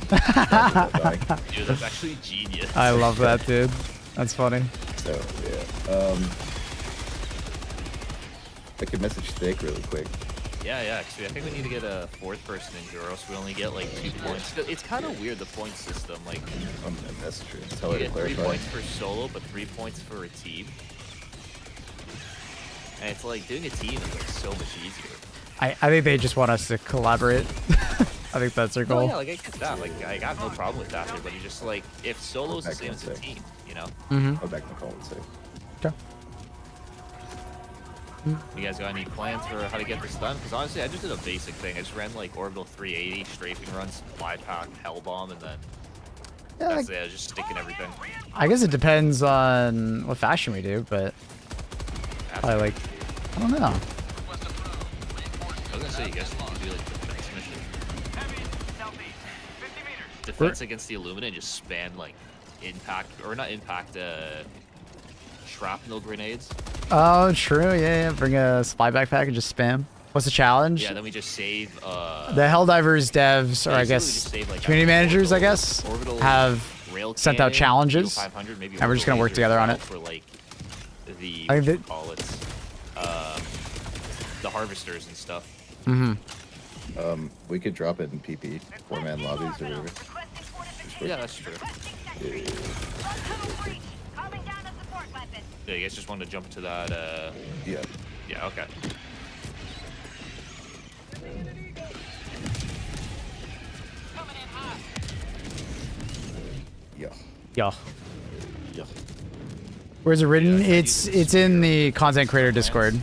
[SPEAKER 13] Dude, that's actually genius.
[SPEAKER 11] I love that, dude. That's funny.
[SPEAKER 12] So yeah, I could message Thick really quick.
[SPEAKER 13] Yeah, actually, I think we need to get a fourth person in here, or else we only get like 2 points. It's kind of weird, the point system. Like,
[SPEAKER 12] I'm gonna message her. Tell
[SPEAKER 13] you
[SPEAKER 12] her to
[SPEAKER 13] get 3
[SPEAKER 12] clarify.
[SPEAKER 13] points for solo, but 3 points for a team. And it's like, doing a team is like so much easier.
[SPEAKER 11] I think they just want us to collaborate. I think that's their
[SPEAKER 13] Oh
[SPEAKER 11] goal.
[SPEAKER 13] yeah, like I get that. Like I got no problem with that, but you just like if solo's the
[SPEAKER 12] Back
[SPEAKER 13] same
[SPEAKER 12] in
[SPEAKER 13] as a
[SPEAKER 12] sec.
[SPEAKER 13] team, you know.
[SPEAKER 12] Go back to call and say.
[SPEAKER 11] Okay.
[SPEAKER 13] You guys got any plans for how to get this done? Because honestly, I just did a basic thing. I just ran like orbital 380 strafing runs, fly pack, hell bomb, and then
[SPEAKER 11] Yeah,
[SPEAKER 13] that's it. I was just sticking everything.
[SPEAKER 11] I guess it depends on what fashion we do, but I like, I don't know.
[SPEAKER 13] I was gonna say you guys could do like defense mission. Defense against the Illumina and just spam like impact or not impact shrapnel grenades.
[SPEAKER 11] Oh, true. Yeah. Bring a spy backpack and just spam. What's the challenge?
[SPEAKER 13] Yeah, then we just save
[SPEAKER 11] The Helldivers devs, or I guess
[SPEAKER 13] save, like,
[SPEAKER 11] community managers, I
[SPEAKER 13] orbital-
[SPEAKER 11] guess,
[SPEAKER 13] orbital
[SPEAKER 11] have
[SPEAKER 13] rail
[SPEAKER 11] sent out
[SPEAKER 13] cannon,
[SPEAKER 11] challenges,
[SPEAKER 13] 500, maybe
[SPEAKER 11] and we're just gonna work
[SPEAKER 13] orbital
[SPEAKER 11] together on
[SPEAKER 13] laser
[SPEAKER 11] it.
[SPEAKER 13] for like the
[SPEAKER 11] I
[SPEAKER 13] what
[SPEAKER 11] think
[SPEAKER 13] you call it, the harvesters and stuff.
[SPEAKER 12] We could drop it in PP, 4-man lobbies or whatever.
[SPEAKER 13] Yeah, that's true.
[SPEAKER 12] Yeah.
[SPEAKER 7] Calling down a support weapon.
[SPEAKER 13] Yeah, you guys just wanted to jump into that.
[SPEAKER 12] Yeah.
[SPEAKER 13] Yeah, okay.
[SPEAKER 12] Yeah.
[SPEAKER 11] Yeah.
[SPEAKER 12] Yeah.
[SPEAKER 11] Where's it written?
[SPEAKER 13] Yeah,
[SPEAKER 11] It's in the content creator Discord.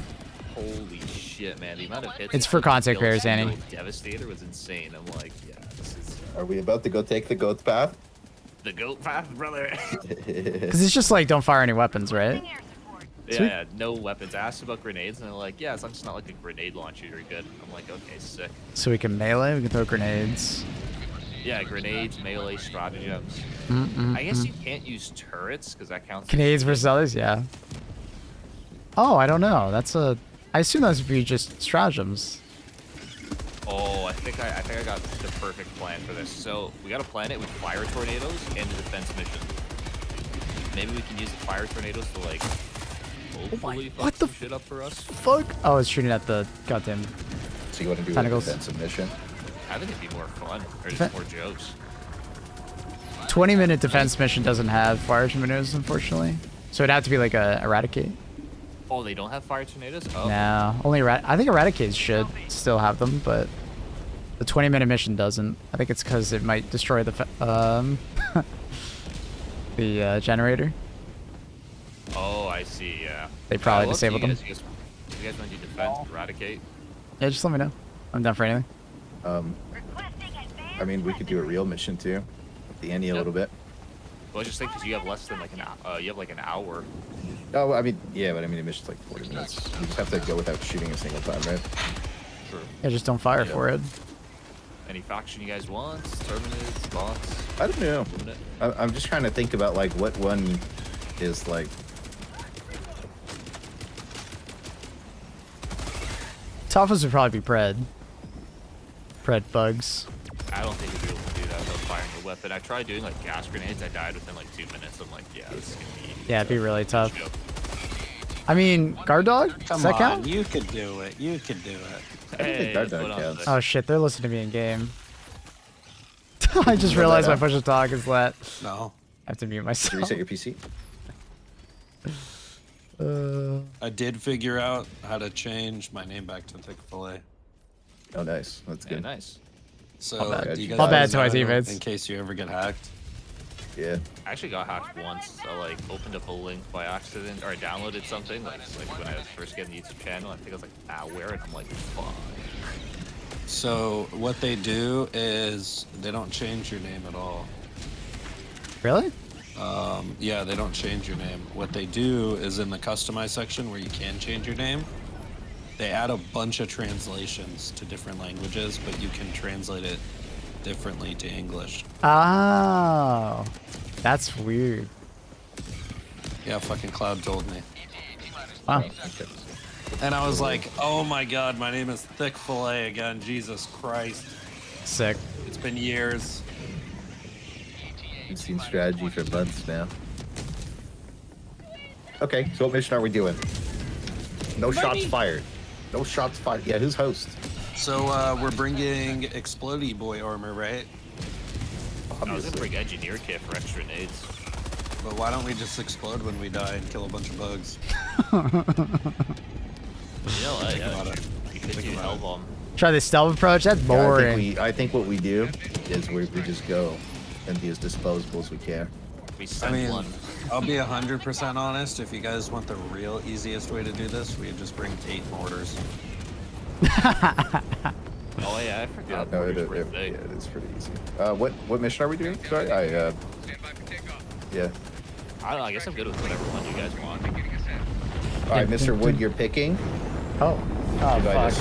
[SPEAKER 13] Holy shit, man! The amount of hits.
[SPEAKER 11] It's for content creators, Annie.
[SPEAKER 13] Devastator was insane. I'm like, yeah, this is
[SPEAKER 12] Are we about to go take the goat path?
[SPEAKER 13] the goat path, brother.
[SPEAKER 11] Because it's just like, don't fire any weapons, right?
[SPEAKER 13] Yeah, no weapons. I asked about grenades, and they're like, yeah, as long as it's not like a grenade launcher, you're good. I'm like, okay, sick.
[SPEAKER 11] So we can melee, we can throw grenades.
[SPEAKER 13] Yeah, grenades, melee, stratagems. I guess you can't use turrets because that counts.
[SPEAKER 11] Grenades versus others, yeah. Oh, I don't know. That's a. I assume those would be just stratagems.
[SPEAKER 13] Oh, I think I got the perfect plan for this. So we got to plan it with fire tornadoes and a defense mission. Maybe we can use the fire tornadoes to like hopefully fuck some shit up for us.
[SPEAKER 11] Fuck! Oh, it's shooting at the goddamn.
[SPEAKER 12] So you want to do
[SPEAKER 11] tentacles.
[SPEAKER 12] a defensive mission?
[SPEAKER 13] I think it'd be more fun or just more jokes.
[SPEAKER 11] 20-minute defense mission doesn't have fire tornadoes, unfortunately. So it'd have to be like a eradicate.
[SPEAKER 13] Oh, they don't have fire tornadoes? Oh.
[SPEAKER 11] No, only I think eradicates should still have them, but the 20-minute mission doesn't. I think it's because it might destroy the The generator.
[SPEAKER 13] Oh, I see. Yeah.
[SPEAKER 11] They probably
[SPEAKER 13] Well,
[SPEAKER 11] disabled them.
[SPEAKER 13] You guys want to do defense, eradicate?
[SPEAKER 11] Yeah, just let me know. I'm down for anything.
[SPEAKER 12] I mean, we could do a real mission too. Up the ante a little bit.
[SPEAKER 13] Well, I just think because you have less than like you have like an hour.
[SPEAKER 12] Oh, I mean, yeah, but I mean, the mission's like 40 minutes. You just have to go without shooting a single time, right?
[SPEAKER 13] Sure.
[SPEAKER 11] Yeah, just don't fire for it.
[SPEAKER 13] Any faction you guys want? Terminids, bots?
[SPEAKER 12] I don't know. I'm just trying to think about like what one is like.
[SPEAKER 11] Toughest would probably be Pred. Pred bugs.
[SPEAKER 13] I don't think you'd be able to do that without firing a weapon. I tried doing like gas grenades. I died within like 2 minutes. I'm like, yeah, this is gonna be.
[SPEAKER 11] Yeah, it'd be really tough. I mean, guard dog?
[SPEAKER 14] Come
[SPEAKER 11] Does that
[SPEAKER 14] on,
[SPEAKER 11] count?
[SPEAKER 14] you could do it. You could do it.
[SPEAKER 12] I don't think guard dog counts.
[SPEAKER 11] Oh shit, they're listening to me in game. I just realized my push to talk is that.
[SPEAKER 14] No.
[SPEAKER 11] I have to mute myself.
[SPEAKER 12] Did you reset your PC?
[SPEAKER 14] I did figure out how to change my name back to Thick Fillet.
[SPEAKER 12] Oh, nice. That's good.
[SPEAKER 13] Nice.
[SPEAKER 14] So,
[SPEAKER 12] I'll bad.
[SPEAKER 14] do you guys
[SPEAKER 11] I'll bad to my
[SPEAKER 14] know
[SPEAKER 11] teammates.
[SPEAKER 14] in case you ever get hacked?
[SPEAKER 12] Yeah.
[SPEAKER 13] I actually got hacked once. I like opened up a link by accident, or I downloaded something like when I was first getting the YouTube channel. I think I was like malware, and I'm like, fuck.
[SPEAKER 14] So what they do is they don't change your name at all.
[SPEAKER 11] Really?
[SPEAKER 14] Yeah, they don't change your name. What they do is in the customize section where you can change your name, they add a bunch of translations to different languages, but you can translate it differently to English.
[SPEAKER 11] Oh, that's weird.
[SPEAKER 14] Yeah, fucking Cloud told me.
[SPEAKER 11] Wow.
[SPEAKER 14] And I was like, oh my god, my name is Thick Fillet again, Jesus Christ.
[SPEAKER 11] Sick.
[SPEAKER 14] It's been years.
[SPEAKER 12] We've seen strategy for months now. Okay, so what mission are we doing? No shots fired. No shots fired. Yeah, who's host?
[SPEAKER 14] So we're bringing Explodey Boy armor, right?
[SPEAKER 13] I was gonna bring engineer kit for extra nades.
[SPEAKER 14] But why don't we just explode when we die and kill a bunch of bugs?
[SPEAKER 13] You could do hell bomb.
[SPEAKER 11] Try the stealth approach? That's boring.
[SPEAKER 12] Yeah, I think what we do is we just go and be as disposable as we can.
[SPEAKER 13] We
[SPEAKER 14] I
[SPEAKER 13] send
[SPEAKER 14] mean,
[SPEAKER 13] one.
[SPEAKER 14] I'll be 100% honest. If you guys want the real easiest way to do this, we just bring 8 mortars.
[SPEAKER 13] Oh yeah, I forgot.
[SPEAKER 12] No, it is pretty easy. What mission are we doing? Sorry, yeah.
[SPEAKER 13] I don't know. I guess I'm good with whatever one you guys want.
[SPEAKER 12] All right, Mr. Wood, you're picking.
[SPEAKER 11] Oh, fuck.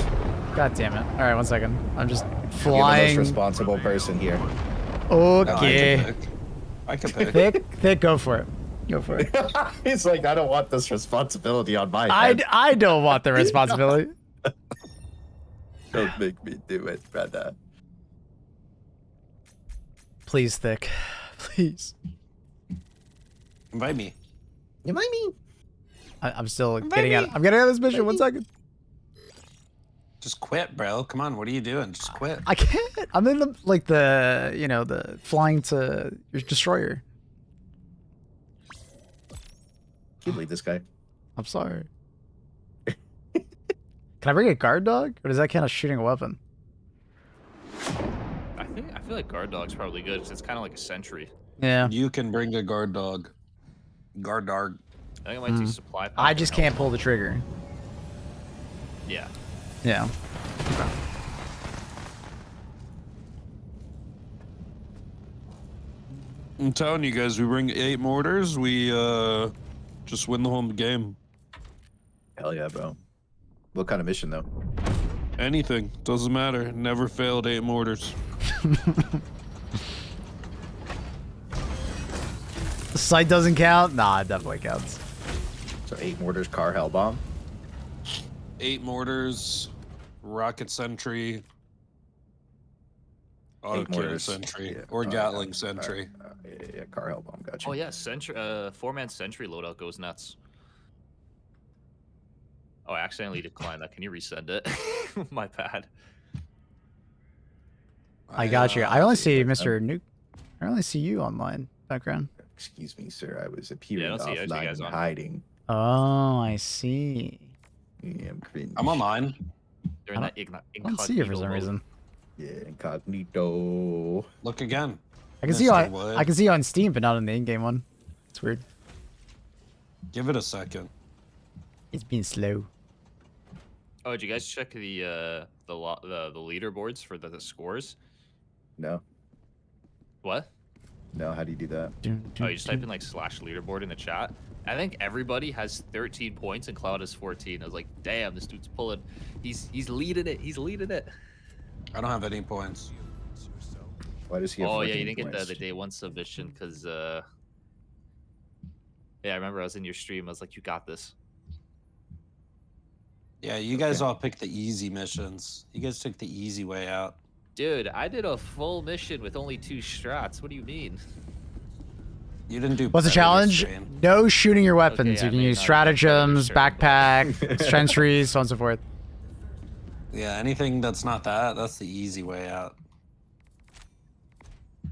[SPEAKER 11] God damn it. All right, 1 second. I'm just flying.
[SPEAKER 12] You're the most responsible person here.
[SPEAKER 11] Okay.
[SPEAKER 14] I can pick.
[SPEAKER 11] Thick, go for it. Go for it.
[SPEAKER 12] He's like, I don't want this responsibility on my head.
[SPEAKER 11] I don't want the responsibility.
[SPEAKER 12] Don't make me do it, brother.
[SPEAKER 11] Please, Thick. Please.
[SPEAKER 14] Invite me.
[SPEAKER 12] Invite me.
[SPEAKER 11] I'm still getting out. I'm getting out of this mission. 1 second.
[SPEAKER 14] Just quit, bro. Come on, what are you doing? Just quit.
[SPEAKER 11] I can't. I'm in the the flying to your destroyer.
[SPEAKER 12] Can't leave this guy.
[SPEAKER 11] I'm sorry. Can I bring a guard dog, or does that count as shooting a weapon?
[SPEAKER 13] I feel like guard dog's probably good because it's kind of like a sentry.
[SPEAKER 11] Yeah.
[SPEAKER 14] You can bring a guard dog. Guard dog.
[SPEAKER 13] I think I might do supply.
[SPEAKER 11] I just can't pull the trigger.
[SPEAKER 13] Yeah.
[SPEAKER 11] Yeah.
[SPEAKER 14] I'm telling you guys, we bring 8 mortars, we just win the whole game.
[SPEAKER 12] Hell yeah, bro. What kind of mission though?
[SPEAKER 14] Anything. Doesn't matter. Never failed 8 mortars.
[SPEAKER 11] The sight doesn't count? Nah, it definitely counts.
[SPEAKER 12] So 8 mortars, car, hell bomb.
[SPEAKER 14] 8 mortars, rocket sentry, auto cannon sentry, or Gatling sentry.
[SPEAKER 12] Yeah, car, hell bomb. Gotcha.
[SPEAKER 13] Oh yeah, sentry. 4-man sentry loadout goes nuts. Oh, I accidentally declined that. Can you resend it? My bad.
[SPEAKER 11] I got you. I only see Mr. Nuke. I only see you online background.
[SPEAKER 12] Excuse me, sir. I was appearing
[SPEAKER 13] I don't see
[SPEAKER 12] offline
[SPEAKER 13] guys
[SPEAKER 12] and
[SPEAKER 13] on.
[SPEAKER 12] hiding.
[SPEAKER 11] Oh, I see.
[SPEAKER 12] Yeah, I'm cringe.
[SPEAKER 14] I'm on mine.
[SPEAKER 13] They're in that
[SPEAKER 11] I don't see you for some reason.
[SPEAKER 12] Yeah, incognito.
[SPEAKER 14] Look again.
[SPEAKER 11] I can see you on. I can see you on Steam, but not on the in-game one. It's weird.
[SPEAKER 14] Give it a second.
[SPEAKER 11] It's been slow.
[SPEAKER 13] Oh, did you guys check the leaderboards for the scores?
[SPEAKER 12] No.
[SPEAKER 13] What?
[SPEAKER 12] No, how do you do that?
[SPEAKER 13] Oh, you just type in like /leaderboard in the chat. I think everybody has 13 points and Cloud has 14. I was like, damn, this dude's pulling. He's leading it. He's leading it.
[SPEAKER 14] I don't have any points.
[SPEAKER 12] Why does he have
[SPEAKER 13] Oh yeah,
[SPEAKER 12] 14
[SPEAKER 13] you didn't
[SPEAKER 12] points?
[SPEAKER 13] get the day one submission because yeah, I remember I was in your stream. I was like, you got this.
[SPEAKER 14] Yeah, you guys all picked the easy missions. You guys took the easy way out.
[SPEAKER 13] Dude, I did a full mission with only 2 strats. What do you mean?
[SPEAKER 14] You didn't do.
[SPEAKER 11] What's the
[SPEAKER 14] Predator
[SPEAKER 11] challenge?
[SPEAKER 14] Strain.
[SPEAKER 11] No shooting your weapons.
[SPEAKER 13] Okay,
[SPEAKER 11] You can
[SPEAKER 13] I
[SPEAKER 11] use
[SPEAKER 13] may not have done
[SPEAKER 11] stratagems,
[SPEAKER 13] Predator
[SPEAKER 11] backpack, sentries, so on and so forth.
[SPEAKER 14] Yeah, anything that's not that, that's the easy way out.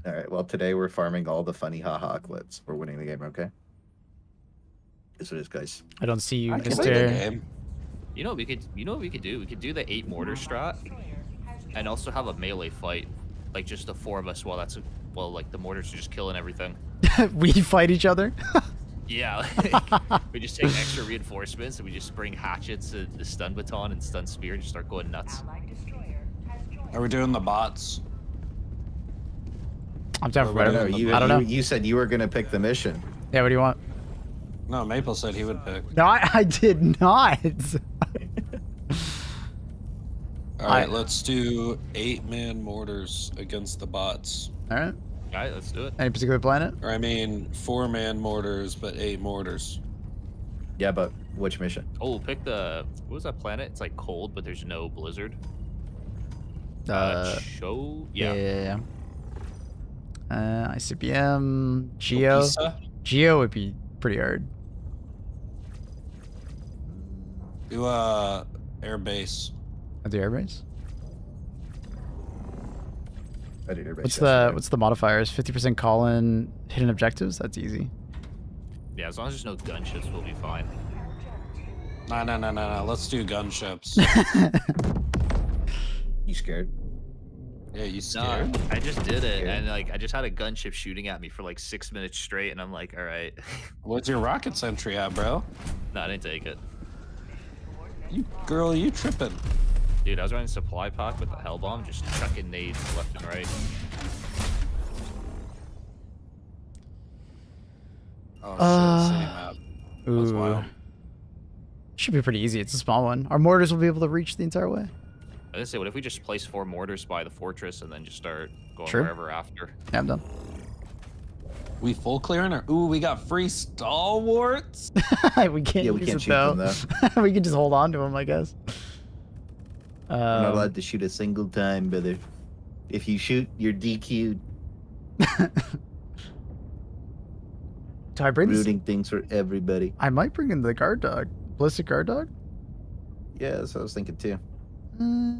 [SPEAKER 12] All right. Well, today we're farming all the funny haha clips. We're winning the game. Okay. This is guys.
[SPEAKER 11] I don't see you,
[SPEAKER 14] I can play the
[SPEAKER 11] Mr.
[SPEAKER 14] game.
[SPEAKER 13] You know what we could do? We could do the 8 mortar strat and also have a melee fight. Like just the 4 of us while like the mortars are just killing everything.
[SPEAKER 11] We fight each other.
[SPEAKER 13] Yeah, like, we just take extra reinforcements and we just bring hatchets and the stun baton and stun spear and just start going nuts.
[SPEAKER 14] Are we doing the bots?
[SPEAKER 11] I'm down for
[SPEAKER 12] No,
[SPEAKER 11] whatever.
[SPEAKER 12] you,
[SPEAKER 11] I don't know.
[SPEAKER 12] You said you were gonna pick the mission.
[SPEAKER 11] Yeah, what do you want?
[SPEAKER 14] No, Maple said he would pick.
[SPEAKER 11] No, I did not.
[SPEAKER 14] All right, let's do 8-man mortars against the bots.
[SPEAKER 11] All right.
[SPEAKER 13] All right, let's do it.
[SPEAKER 11] Any particular planet?
[SPEAKER 14] Or I mean, 4-man mortars, but 8 mortars.
[SPEAKER 12] Yeah, but which mission?
[SPEAKER 13] Oh, pick the what was that planet? It's like cold, but there's no blizzard.
[SPEAKER 11] Yeah.
[SPEAKER 13] Yeah.
[SPEAKER 11] ICBM, Geo.
[SPEAKER 14] Opisa?
[SPEAKER 11] Geo would be pretty hard.
[SPEAKER 14] Do air base.
[SPEAKER 11] At the airbase.
[SPEAKER 12] I did
[SPEAKER 11] What's the modifiers? 50% call in hidden objectives. That's easy.
[SPEAKER 13] Yeah, as long as there's no gunships, we'll be fine.
[SPEAKER 14] No. Let's do gunships.
[SPEAKER 12] You scared?
[SPEAKER 14] Yeah, you scared?
[SPEAKER 13] No, I just did it, and like I just had a gunship shooting at me for like 6 minutes straight, and I'm like, all right.
[SPEAKER 14] What's your rocket sentry at, bro?
[SPEAKER 13] No, I didn't take it.
[SPEAKER 14] You girl, you tripping?
[SPEAKER 13] Dude, I was running supply pack with the hell bomb, just chucking nades left and right.
[SPEAKER 14] Oh shit, city map. That's
[SPEAKER 11] Ooh.
[SPEAKER 14] wild.
[SPEAKER 11] Should be pretty easy. It's a small one. Our mortars will be able to reach the entire way.
[SPEAKER 13] I was gonna say, what if we just place 4 mortars by the fortress and then just start going
[SPEAKER 11] Sure.
[SPEAKER 13] wherever after?
[SPEAKER 11] Yeah, I'm done.
[SPEAKER 14] We full clearing or ooh, we got free stalwarts.
[SPEAKER 11] We can't
[SPEAKER 12] Yeah, we
[SPEAKER 11] use
[SPEAKER 12] can't
[SPEAKER 11] it
[SPEAKER 12] shoot
[SPEAKER 11] though.
[SPEAKER 12] them,
[SPEAKER 11] We can just hold on to them, I guess.
[SPEAKER 12] You're not allowed to shoot a single time, brother. If you shoot, you're DQ'd.
[SPEAKER 11] Do I bring this?
[SPEAKER 12] Rooting things for everybody.
[SPEAKER 11] I might bring in the guard dog. Ballistic guard dog?
[SPEAKER 12] Yeah, that's what I was thinking too. I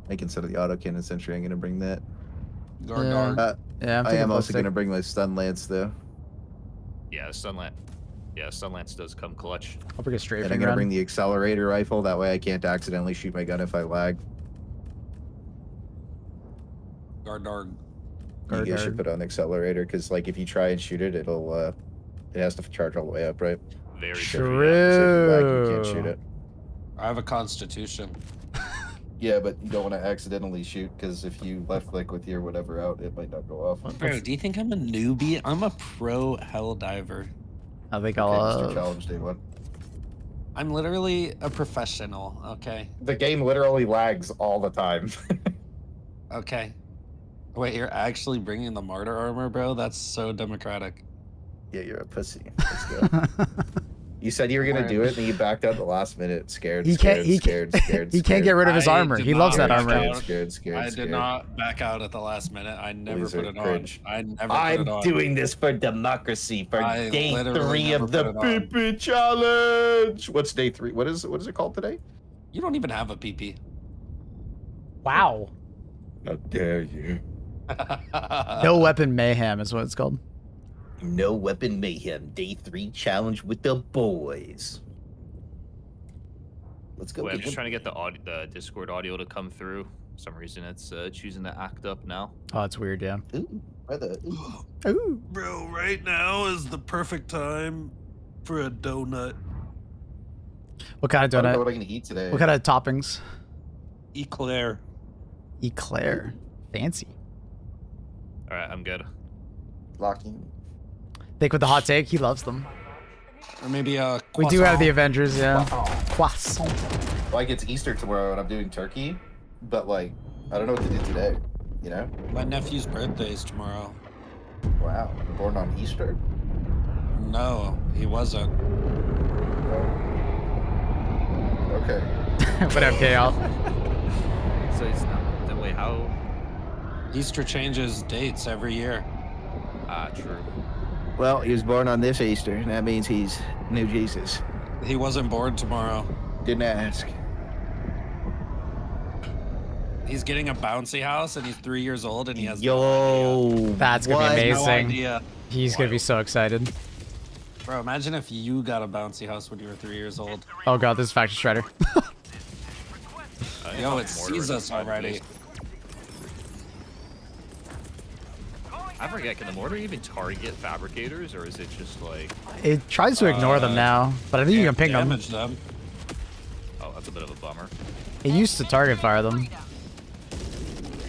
[SPEAKER 12] think instead of the autocannon sentry, I'm gonna bring that.
[SPEAKER 14] Guard
[SPEAKER 11] Yeah.
[SPEAKER 14] dog.
[SPEAKER 11] Yeah, I'm
[SPEAKER 12] I
[SPEAKER 11] thinking
[SPEAKER 12] am also
[SPEAKER 11] ballistic.
[SPEAKER 12] gonna bring my stun lance though,
[SPEAKER 13] Yeah, Sunlance. Yeah, Sunlance does come clutch.
[SPEAKER 11] I'll bring a straight
[SPEAKER 12] and I'm gonna bring the accelerator rifle. That way, I can't accidentally shoot my gun if I lag.
[SPEAKER 14] Guard dog.
[SPEAKER 12] You guys should put on the accelerator because, like, if you try and shoot it, it'll it has to charge all the way up, right?
[SPEAKER 13] Very
[SPEAKER 11] True.
[SPEAKER 12] So if you lag, you can't shoot it.
[SPEAKER 14] I have a constitution.
[SPEAKER 12] Yeah, but you don't want to accidentally shoot because if you left click with your whatever out, it might not go off.
[SPEAKER 14] Bro, do you think I'm a newbie? I'm a pro helldiver.
[SPEAKER 11] I think
[SPEAKER 12] Okay, Mr.
[SPEAKER 11] I'll.
[SPEAKER 12] Challenge Day 1.
[SPEAKER 14] I'm literally a professional, okay?
[SPEAKER 12] The game literally lags all the time.
[SPEAKER 14] Okay. Wait, you're actually bringing the martyr armor, bro? That's so democratic.
[SPEAKER 12] Yeah, you're a pussy. Let's go. You said you were gonna do it, and then you backed out the last minute. Scared.
[SPEAKER 11] He can't. He can't. He can't get rid of his armor. He loves that armor.
[SPEAKER 12] Scared.
[SPEAKER 14] I did not back out at the last minute. I never
[SPEAKER 12] Loser,
[SPEAKER 14] put it
[SPEAKER 12] cringe.
[SPEAKER 14] on. I never
[SPEAKER 12] I'm
[SPEAKER 14] put it on.
[SPEAKER 12] doing this for democracy for
[SPEAKER 14] I
[SPEAKER 12] day
[SPEAKER 14] literally
[SPEAKER 12] 3
[SPEAKER 14] never
[SPEAKER 12] of the
[SPEAKER 14] put it on.
[SPEAKER 12] PP challenge. What's day 3? What is it called today?
[SPEAKER 14] You don't even have a PP.
[SPEAKER 11] Wow.
[SPEAKER 12] How dare you?
[SPEAKER 11] No weapon mayhem is what it's called.
[SPEAKER 12] No weapon mayhem. Day 3 challenge with the boys. Let's go.
[SPEAKER 13] Wait, I'm
[SPEAKER 12] get
[SPEAKER 13] just
[SPEAKER 12] him.
[SPEAKER 13] trying to get the Discord audio to come through. For some reason it's choosing to act up now.
[SPEAKER 11] Oh, it's weird, yeah.
[SPEAKER 12] Ooh, brother. Ooh.
[SPEAKER 11] Ooh.
[SPEAKER 14] Bro, right now is the perfect time for a donut.
[SPEAKER 11] What kind of
[SPEAKER 12] I don't know
[SPEAKER 11] donut?
[SPEAKER 12] what I'm gonna eat today.
[SPEAKER 11] What kind of toppings?
[SPEAKER 14] Eclair.
[SPEAKER 11] Eclair. Fancy.
[SPEAKER 13] All right, I'm good.
[SPEAKER 12] Locking.
[SPEAKER 11] Think with the hot take, he loves them.
[SPEAKER 14] Or maybe a
[SPEAKER 11] We do have the
[SPEAKER 14] croissant.
[SPEAKER 11] Avengers, yeah. Croissant.
[SPEAKER 12] Like it's Easter tomorrow and I'm doing turkey, but like I don't know what to do today. You know?
[SPEAKER 14] My nephew's birthday is tomorrow.
[SPEAKER 12] Wow. You're born on Easter?
[SPEAKER 14] No, he wasn't.
[SPEAKER 12] Okay.
[SPEAKER 11] What up, KL?
[SPEAKER 13] So it's not the way how.
[SPEAKER 14] Easter changes dates every year.
[SPEAKER 13] Ah, true.
[SPEAKER 15] Well, he was born on this Easter, and that means he's new Jesus.
[SPEAKER 14] He wasn't born tomorrow.
[SPEAKER 15] Didn't ask.
[SPEAKER 14] He's getting a bouncy house, and he's 3 years old, and he has
[SPEAKER 11] That's gonna be
[SPEAKER 14] no
[SPEAKER 11] amazing.
[SPEAKER 14] idea.
[SPEAKER 11] He's gonna be so excited.
[SPEAKER 14] Bro, imagine if you got a bouncy house when you were 3 years old.
[SPEAKER 11] Oh god, this is Factory Shredder.
[SPEAKER 14] Yo, it sees us already.
[SPEAKER 13] I forget, can the mortar even target fabricators, or is it just like...
[SPEAKER 11] It tries to ignore them now, but I think you can ping them.
[SPEAKER 14] Damage them.
[SPEAKER 13] Oh, that's a bit of a bummer.
[SPEAKER 11] It used to target fire them.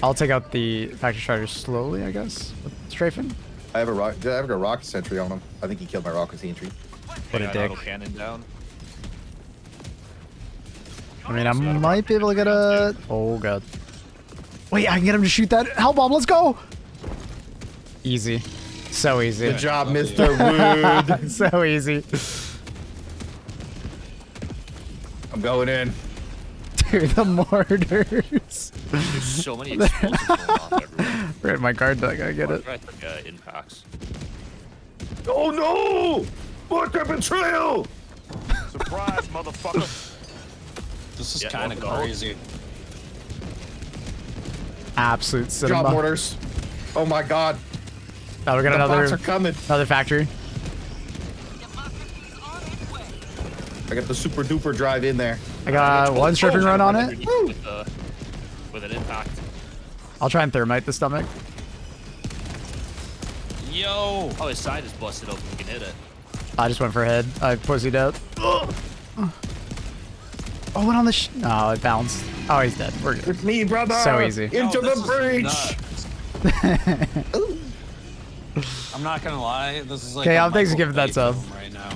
[SPEAKER 11] I'll take out the Factory Shredder slowly, I guess, with strafing.
[SPEAKER 12] I have a rocket sentry on him. I think he killed my rocket sentry.
[SPEAKER 11] What a
[SPEAKER 13] Got
[SPEAKER 11] dick.
[SPEAKER 13] auto cannon down.
[SPEAKER 11] I mean, I might be able to get a... Oh god. Wait, I can get him to shoot that hell bomb. Let's go! Easy. So easy.
[SPEAKER 12] Good job, Mr. Wood.
[SPEAKER 11] So easy.
[SPEAKER 12] I'm going in.
[SPEAKER 11] Dude, the mortars.
[SPEAKER 13] There's so many explosives going off everywhere.
[SPEAKER 11] Right, my card, I gotta get it.
[SPEAKER 13] I think impacts.
[SPEAKER 12] Oh no! Mortar betrayal!
[SPEAKER 10] Surprise, motherfucker.
[SPEAKER 14] This is
[SPEAKER 13] Yeah,
[SPEAKER 14] kind of
[SPEAKER 13] welcome to
[SPEAKER 14] crazy.
[SPEAKER 11] Absolute cinema.
[SPEAKER 12] Drop mortars. Oh my god.
[SPEAKER 11] Oh, we got
[SPEAKER 12] The
[SPEAKER 11] another
[SPEAKER 12] bots are coming.
[SPEAKER 11] another factory.
[SPEAKER 12] I got the super duper drive in there.
[SPEAKER 11] I got one stripping run on it.
[SPEAKER 13] With an impact.
[SPEAKER 11] I'll try and thermite the stomach.
[SPEAKER 14] Yo!
[SPEAKER 13] Oh, his side is busted open. You can hit it.
[SPEAKER 11] I just went for a head. I pussied out. Oh, went on the no, it bounced. Oh, he's dead. We're good.
[SPEAKER 12] It's me, brother.
[SPEAKER 11] So easy.
[SPEAKER 12] Into the breach.
[SPEAKER 14] I'm not gonna lie, this is like
[SPEAKER 11] Okay,
[SPEAKER 14] a
[SPEAKER 11] thanks for
[SPEAKER 14] Michael
[SPEAKER 11] giving that
[SPEAKER 14] Bay
[SPEAKER 11] sub.
[SPEAKER 14] film right now.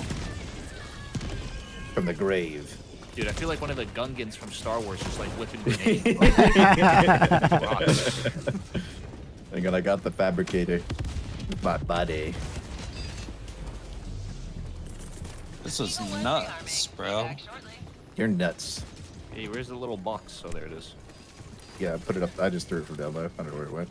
[SPEAKER 12] From the grave.
[SPEAKER 13] Dude, I feel like one of the Gungans from Star Wars just like whipping grenades.
[SPEAKER 12] Hang on, I got the fabricator. My body.
[SPEAKER 14] This is nuts, bro.
[SPEAKER 12] You're nuts.
[SPEAKER 13] Hey, where's the little box? Oh, there it is.
[SPEAKER 12] Yeah, put it up. I just threw it from down low. I don't know where it went.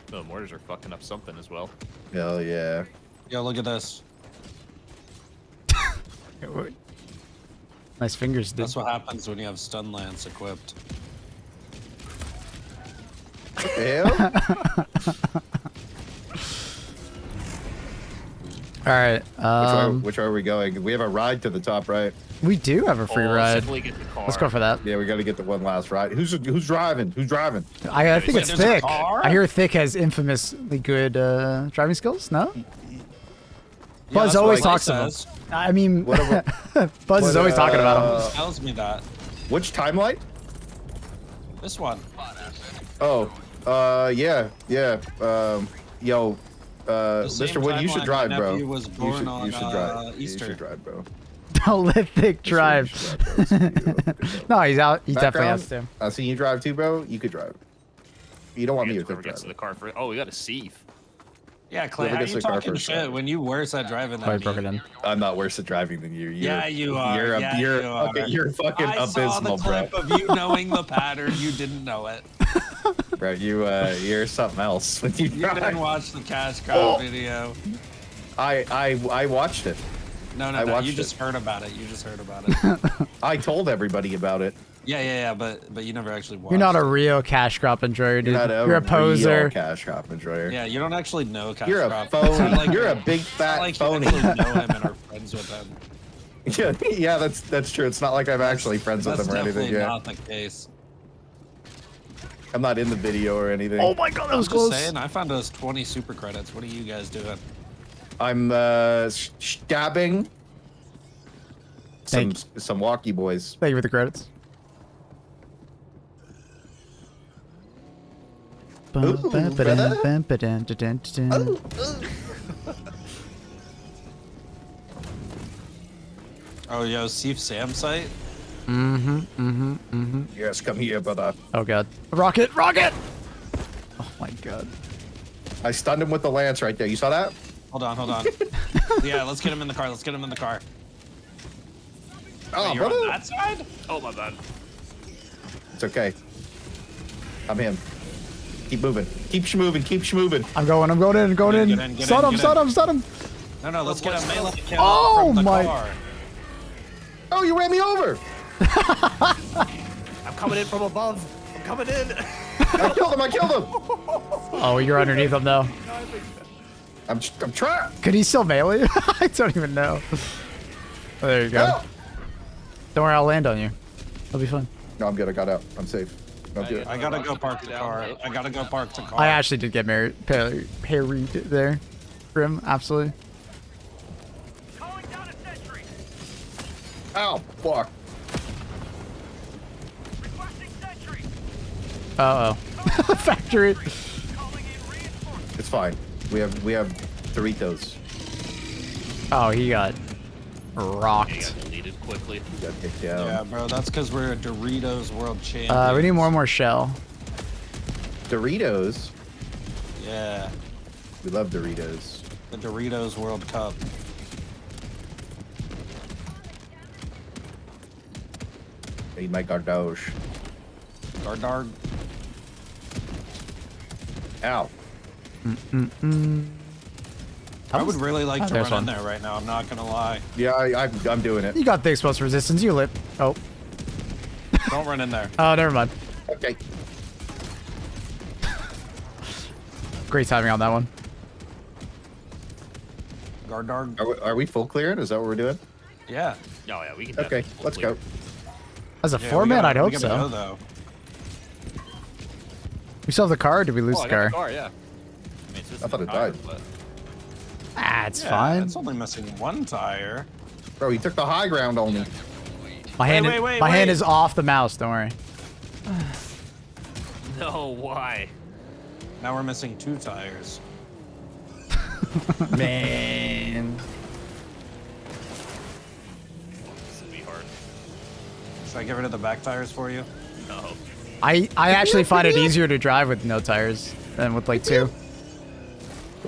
[SPEAKER 13] The mortars are fucking up something as well.
[SPEAKER 12] Hell yeah.
[SPEAKER 14] Yo, look at this.
[SPEAKER 11] Nice fingers, dude.
[SPEAKER 14] That's what happens when you have stun lance equipped.
[SPEAKER 12] What the hell?
[SPEAKER 11] All right.
[SPEAKER 12] Which way are we going? We have a ride to the top, right?
[SPEAKER 11] We do have a free ride.
[SPEAKER 13] Simply get the car.
[SPEAKER 11] Let's go for that.
[SPEAKER 12] Yeah, we got to get the one last ride. Who's driving? Who's driving?
[SPEAKER 11] I think it's
[SPEAKER 14] There's a
[SPEAKER 11] Thick.
[SPEAKER 14] car?
[SPEAKER 11] I hear Thick has infamously good driving skills. No? Buzz
[SPEAKER 14] that's what
[SPEAKER 11] always
[SPEAKER 14] Mike
[SPEAKER 11] talks about
[SPEAKER 14] says.
[SPEAKER 11] him. I mean,
[SPEAKER 12] What about-
[SPEAKER 11] Buzz is always talking about him.
[SPEAKER 14] Tells me that.
[SPEAKER 12] Which timeline?
[SPEAKER 14] This one.
[SPEAKER 12] Oh, yeah. Yo,
[SPEAKER 14] The same
[SPEAKER 12] Mr. Wood, you should
[SPEAKER 14] timeline
[SPEAKER 12] drive,
[SPEAKER 14] my
[SPEAKER 12] bro.
[SPEAKER 14] nephew was born on,
[SPEAKER 12] you should drive.
[SPEAKER 14] Easter.
[SPEAKER 12] You should drive, bro.
[SPEAKER 11] Don't let Thick drive.
[SPEAKER 12] You should drive, bro.
[SPEAKER 11] No, he's out. He definitely
[SPEAKER 12] Background,
[SPEAKER 11] has to.
[SPEAKER 12] I see you drive too, bro. You could drive. You don't want me to
[SPEAKER 13] Whoever gets to the car first. Oh, we got a sieve.
[SPEAKER 14] Yeah, Clay,
[SPEAKER 12] Whoever
[SPEAKER 14] how
[SPEAKER 12] gets
[SPEAKER 14] you
[SPEAKER 12] the car
[SPEAKER 14] talking
[SPEAKER 12] first,
[SPEAKER 14] shit
[SPEAKER 12] drive.
[SPEAKER 14] when you worse at driving
[SPEAKER 11] Oh, he
[SPEAKER 14] than
[SPEAKER 11] broke it
[SPEAKER 14] me?
[SPEAKER 11] in.
[SPEAKER 12] I'm not worse at driving than you.
[SPEAKER 14] Yeah, you are.
[SPEAKER 12] You're
[SPEAKER 14] Yeah,
[SPEAKER 12] you're
[SPEAKER 14] you are.
[SPEAKER 12] okay. You're fucking
[SPEAKER 14] I saw the
[SPEAKER 12] abysmal, bro.
[SPEAKER 14] clip of you knowing the pattern. You didn't know it.
[SPEAKER 12] Bro, you're something else when you
[SPEAKER 14] You
[SPEAKER 12] drive.
[SPEAKER 14] didn't watch the cash cow video.
[SPEAKER 12] I watched it.
[SPEAKER 14] No,
[SPEAKER 12] I
[SPEAKER 14] no,
[SPEAKER 12] watched
[SPEAKER 14] you
[SPEAKER 12] it.
[SPEAKER 14] just heard about it. You just heard about it.
[SPEAKER 12] I told everybody about it.
[SPEAKER 14] Yeah, but you never actually watched.
[SPEAKER 11] You're not a
[SPEAKER 14] it.
[SPEAKER 11] real cash crop enjoyer, dude.
[SPEAKER 12] You're not a
[SPEAKER 11] You're a
[SPEAKER 12] real
[SPEAKER 11] poser.
[SPEAKER 12] cash crop enjoyer.
[SPEAKER 14] Yeah, you don't actually know Cash
[SPEAKER 12] You're a
[SPEAKER 14] Crop.
[SPEAKER 12] phone.
[SPEAKER 14] Like,
[SPEAKER 12] You're a big fat
[SPEAKER 14] like
[SPEAKER 12] phony.
[SPEAKER 14] You actually know him and are friends with him.
[SPEAKER 12] Yeah, that's true. It's not like I'm actually friends with
[SPEAKER 14] That's
[SPEAKER 12] them or anything.
[SPEAKER 14] definitely
[SPEAKER 12] Yeah,
[SPEAKER 14] not the case.
[SPEAKER 12] I'm not in the video or anything.
[SPEAKER 11] Oh my god, that was
[SPEAKER 14] I'm
[SPEAKER 11] close.
[SPEAKER 14] just saying, I found us 20 super credits. What are you guys doing?
[SPEAKER 12] I'm stabbing some walkie boys.
[SPEAKER 11] Thank you for the credits.
[SPEAKER 12] Ooh, brother.
[SPEAKER 14] Oh, yo, Steve Sam site?
[SPEAKER 12] Yes, come here, brother.
[SPEAKER 11] Oh god. Rocket! Rocket! Oh my god.
[SPEAKER 12] I stunned him with the lance right there. You saw that?
[SPEAKER 14] Hold on. Yeah, let's get him in the car. Let's get him in the car.
[SPEAKER 12] Oh,
[SPEAKER 14] Wait, you're
[SPEAKER 12] brother.
[SPEAKER 14] on that side?
[SPEAKER 13] Oh my bad.
[SPEAKER 12] It's okay. I'm him. Keep moving. Keep schmoving. Keep schmoving.
[SPEAKER 11] I'm going in.
[SPEAKER 14] Get in, get
[SPEAKER 11] Stun
[SPEAKER 14] in,
[SPEAKER 11] him,
[SPEAKER 14] get in.
[SPEAKER 11] stun him.
[SPEAKER 14] No, let's get a melee kill
[SPEAKER 11] Oh
[SPEAKER 14] from the
[SPEAKER 11] my-
[SPEAKER 14] car.
[SPEAKER 12] Oh, you ran me over.
[SPEAKER 13] I'm coming in from above. I'm coming in.
[SPEAKER 12] I killed him.
[SPEAKER 11] Oh, you're underneath him though.
[SPEAKER 12] I'm trapped.
[SPEAKER 11] Could he still melee? I don't even know. Oh, there you go.
[SPEAKER 12] Help.
[SPEAKER 11] Don't worry, I'll land on you. It'll be fun.
[SPEAKER 12] No, I'm good. I got out. I'm safe. I'm good.
[SPEAKER 14] I gotta go park the car.
[SPEAKER 11] I actually did get parried there. Grim, absolutely.
[SPEAKER 12] Ow, fuck.
[SPEAKER 11] Uh-oh. Factory.
[SPEAKER 12] It's fine. We have Doritos.
[SPEAKER 11] Oh, he got
[SPEAKER 13] Yeah,
[SPEAKER 11] rocked.
[SPEAKER 13] deleted quickly.
[SPEAKER 12] He got kicked down.
[SPEAKER 14] Yeah, bro, that's because we're a Doritos world champion.
[SPEAKER 11] We need more shell.
[SPEAKER 12] Doritos?
[SPEAKER 14] Yeah,
[SPEAKER 12] We love Doritos.
[SPEAKER 14] the Doritos World Cup.
[SPEAKER 12] Hey, my gardoche.
[SPEAKER 14] Dardarg.
[SPEAKER 12] Ow.
[SPEAKER 14] I would really like to
[SPEAKER 11] there's
[SPEAKER 14] run in
[SPEAKER 11] one.
[SPEAKER 14] there right now. I'm not gonna lie.
[SPEAKER 12] Yeah, I'm doing it.
[SPEAKER 11] You got the explosive resistance. You lit. Oh.
[SPEAKER 14] Don't run in there.
[SPEAKER 11] Oh, never mind.
[SPEAKER 12] Okay.
[SPEAKER 11] Great timing on that one.
[SPEAKER 14] Dardarg.
[SPEAKER 12] Are we full cleared? Is that what we're doing?
[SPEAKER 14] Yeah.
[SPEAKER 13] Oh yeah, we can.
[SPEAKER 12] Okay,
[SPEAKER 13] definitely
[SPEAKER 12] let's go.
[SPEAKER 11] As a
[SPEAKER 14] Yeah,
[SPEAKER 11] four-man, I'd hope
[SPEAKER 14] we
[SPEAKER 11] so.
[SPEAKER 14] gotta go, though.
[SPEAKER 11] We still have the car, or did we lose
[SPEAKER 13] Oh, I
[SPEAKER 11] the
[SPEAKER 13] got
[SPEAKER 11] car?
[SPEAKER 13] the car, yeah. I, mean,
[SPEAKER 12] I thought it died.
[SPEAKER 11] Ah, it's
[SPEAKER 14] Yeah,
[SPEAKER 11] fine.
[SPEAKER 14] It's only missing one tire.
[SPEAKER 12] Bro, he took the high ground on me.
[SPEAKER 11] My hand,
[SPEAKER 14] wait,
[SPEAKER 11] my hand
[SPEAKER 14] wait.
[SPEAKER 11] is off the mouse. Don't worry.
[SPEAKER 13] No, why?
[SPEAKER 14] Now we're missing 2 tires.
[SPEAKER 11] Man.
[SPEAKER 13] This would be hard.
[SPEAKER 14] Should I get rid of the back tires for you?
[SPEAKER 13] No.
[SPEAKER 11] I actually find it easier to drive with no tires than with like 2.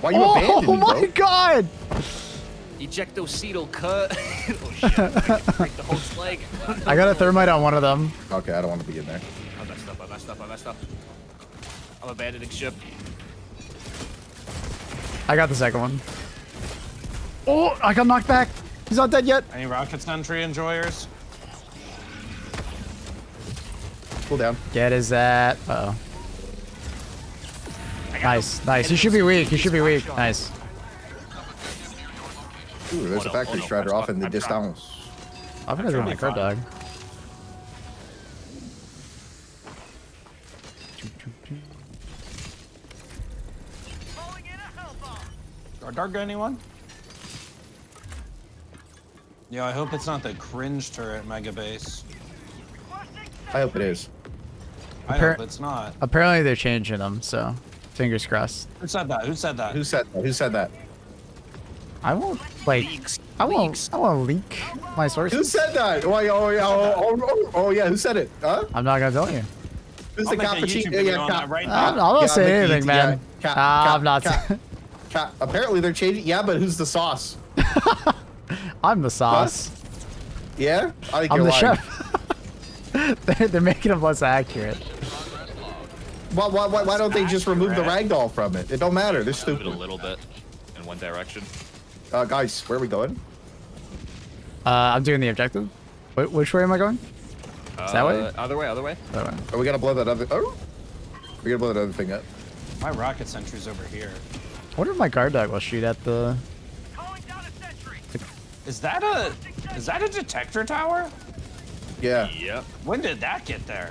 [SPEAKER 12] Why you abandoned
[SPEAKER 11] Oh
[SPEAKER 12] me,
[SPEAKER 11] my
[SPEAKER 12] bro?
[SPEAKER 11] god!
[SPEAKER 13] Ejectocetal cut. Oh shit. Break the whole leg.
[SPEAKER 11] I got a thermite on one of them.
[SPEAKER 12] Okay, I don't want to be in there.
[SPEAKER 13] I messed up. I'm abandoning ship.
[SPEAKER 11] I got the second one. Oh, I got knocked back. He's not dead yet.
[SPEAKER 14] Any rocket sentry enjoyers?
[SPEAKER 12] Cool down.
[SPEAKER 11] Get his that. Uh oh. Nice. He should be weak. Nice.
[SPEAKER 12] Ooh, there's a factory strider off in the distance.
[SPEAKER 11] I'm gonna go my card dog.
[SPEAKER 14] Dark anyone? Yeah, I hope it's not the cringe turret mega base.
[SPEAKER 12] I hope it is.
[SPEAKER 14] I hope it's not.
[SPEAKER 11] Apparently they're changing them, so fingers crossed.
[SPEAKER 14] Who said that? Who said that?
[SPEAKER 12] Who said that?
[SPEAKER 11] I won't I won't leak my sources.
[SPEAKER 12] Who said that? Oh yeah, who said it? Huh?
[SPEAKER 11] I'm not gonna tell you.
[SPEAKER 12] Who's
[SPEAKER 14] I'll
[SPEAKER 12] the
[SPEAKER 14] make a
[SPEAKER 12] cappuccino?
[SPEAKER 14] YouTube video on that right now.
[SPEAKER 11] I'm not
[SPEAKER 12] Yeah,
[SPEAKER 11] saying
[SPEAKER 12] Mickey,
[SPEAKER 11] anything, man.
[SPEAKER 12] yeah,
[SPEAKER 11] I'm not.
[SPEAKER 12] Apparently they're changing. Yeah, but who's the sauce?
[SPEAKER 11] I'm the sauce.
[SPEAKER 12] Yeah, I think
[SPEAKER 11] I'm
[SPEAKER 12] you're
[SPEAKER 11] the
[SPEAKER 12] lying.
[SPEAKER 11] chef. they're making them less accurate.
[SPEAKER 12] Why don't they just remove the ragdoll from it? It don't matter. They're
[SPEAKER 13] Move it
[SPEAKER 12] stupid.
[SPEAKER 13] a little bit in one direction.
[SPEAKER 12] Guys, where are we going?
[SPEAKER 11] I'm doing the objective. Which way am I going? Is that way?
[SPEAKER 13] Other way, other way.
[SPEAKER 11] That way.
[SPEAKER 12] Oh, we gotta blow that other. Oh, we gotta blow that other thing up.
[SPEAKER 14] My rocket sentry's over here.
[SPEAKER 11] I wonder if my guard dog will shoot at the.
[SPEAKER 14] Is that a detector tower?
[SPEAKER 12] Yeah.
[SPEAKER 13] Yep.
[SPEAKER 14] When did that get there?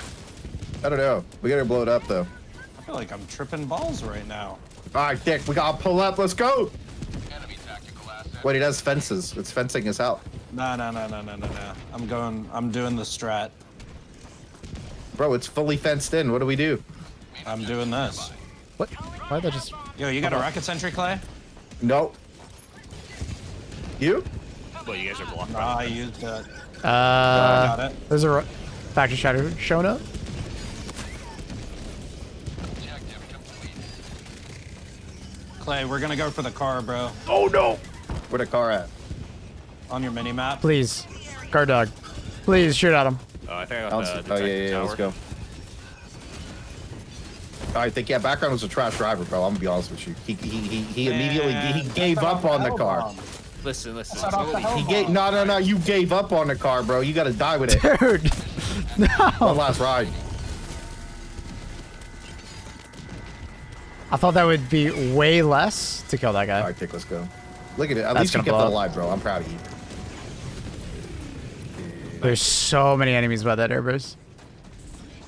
[SPEAKER 12] I don't know. We gotta blow it up though.
[SPEAKER 14] I feel like I'm tripping balls right now.
[SPEAKER 12] All right, Dick. We gotta pull up. Let's go.
[SPEAKER 6] Enemy tactical asset.
[SPEAKER 12] Wait, it has fences. It's fencing us out.
[SPEAKER 14] No. I'm doing the strat.
[SPEAKER 12] Bro, it's fully fenced in. What do we do?
[SPEAKER 14] I'm doing this.
[SPEAKER 11] What? Why did I just?
[SPEAKER 14] Yo, you got a rocket sentry, Clay?
[SPEAKER 12] No. You?
[SPEAKER 13] Well, you guys are blocked.
[SPEAKER 14] Nah, I used that. I got it.
[SPEAKER 11] There's a factory shatter showing up.
[SPEAKER 6] Objective complete.
[SPEAKER 14] Clay, we're gonna go for the car, bro.
[SPEAKER 12] Oh no! Where the car at?
[SPEAKER 14] On your mini map.
[SPEAKER 11] Please, guard dog. Please shoot at him.
[SPEAKER 13] Oh, I think I got the
[SPEAKER 12] Oh yeah, let's go. I think background was a trash driver, bro. I'm gonna be honest with you. He immediately gave up on the car.
[SPEAKER 13] Listen.
[SPEAKER 12] He gave no. You gave up on the car, bro. You gotta die with it.
[SPEAKER 11] Dude, no.
[SPEAKER 12] One last ride.
[SPEAKER 11] I thought that would be way less to kill that guy.
[SPEAKER 12] All right, Dick, let's go. Look at it. At
[SPEAKER 11] That's
[SPEAKER 12] least you
[SPEAKER 11] gonna
[SPEAKER 12] kept
[SPEAKER 11] blow
[SPEAKER 12] it
[SPEAKER 11] up.
[SPEAKER 12] alive, bro. I'm proud of you.
[SPEAKER 11] There's so many enemies by that airbase.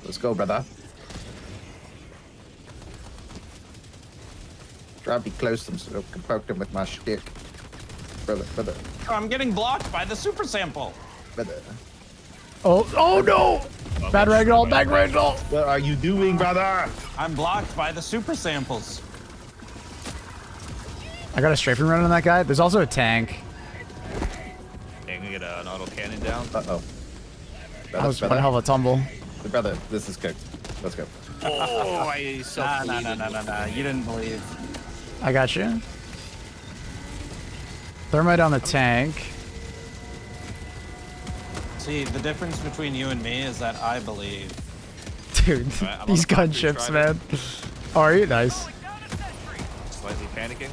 [SPEAKER 12] Let's go, brother. Try to be close to him so I can poke him with my stick. Brother.
[SPEAKER 14] Oh, I'm getting blocked by the super sample.
[SPEAKER 12] Brother.
[SPEAKER 11] Oh no! Bad ragdoll.
[SPEAKER 12] What are you doing, brother?
[SPEAKER 14] I'm blocked by the super samples.
[SPEAKER 11] I got a strafing run on that guy. There's also a tank.
[SPEAKER 13] I'm gonna get an auto cannon down.
[SPEAKER 12] Uh-oh.
[SPEAKER 11] That was one hell of a tumble.
[SPEAKER 12] Brother, this is cooked. Let's go.
[SPEAKER 13] Oh, I
[SPEAKER 14] Nah. You didn't believe.
[SPEAKER 11] I got you. Thermite on the tank.
[SPEAKER 14] See, the difference between you and me is that I believe.
[SPEAKER 11] Dude,
[SPEAKER 13] Alright,
[SPEAKER 11] these gunships, man. Oh, are you? Nice.
[SPEAKER 13] Slightly panicking.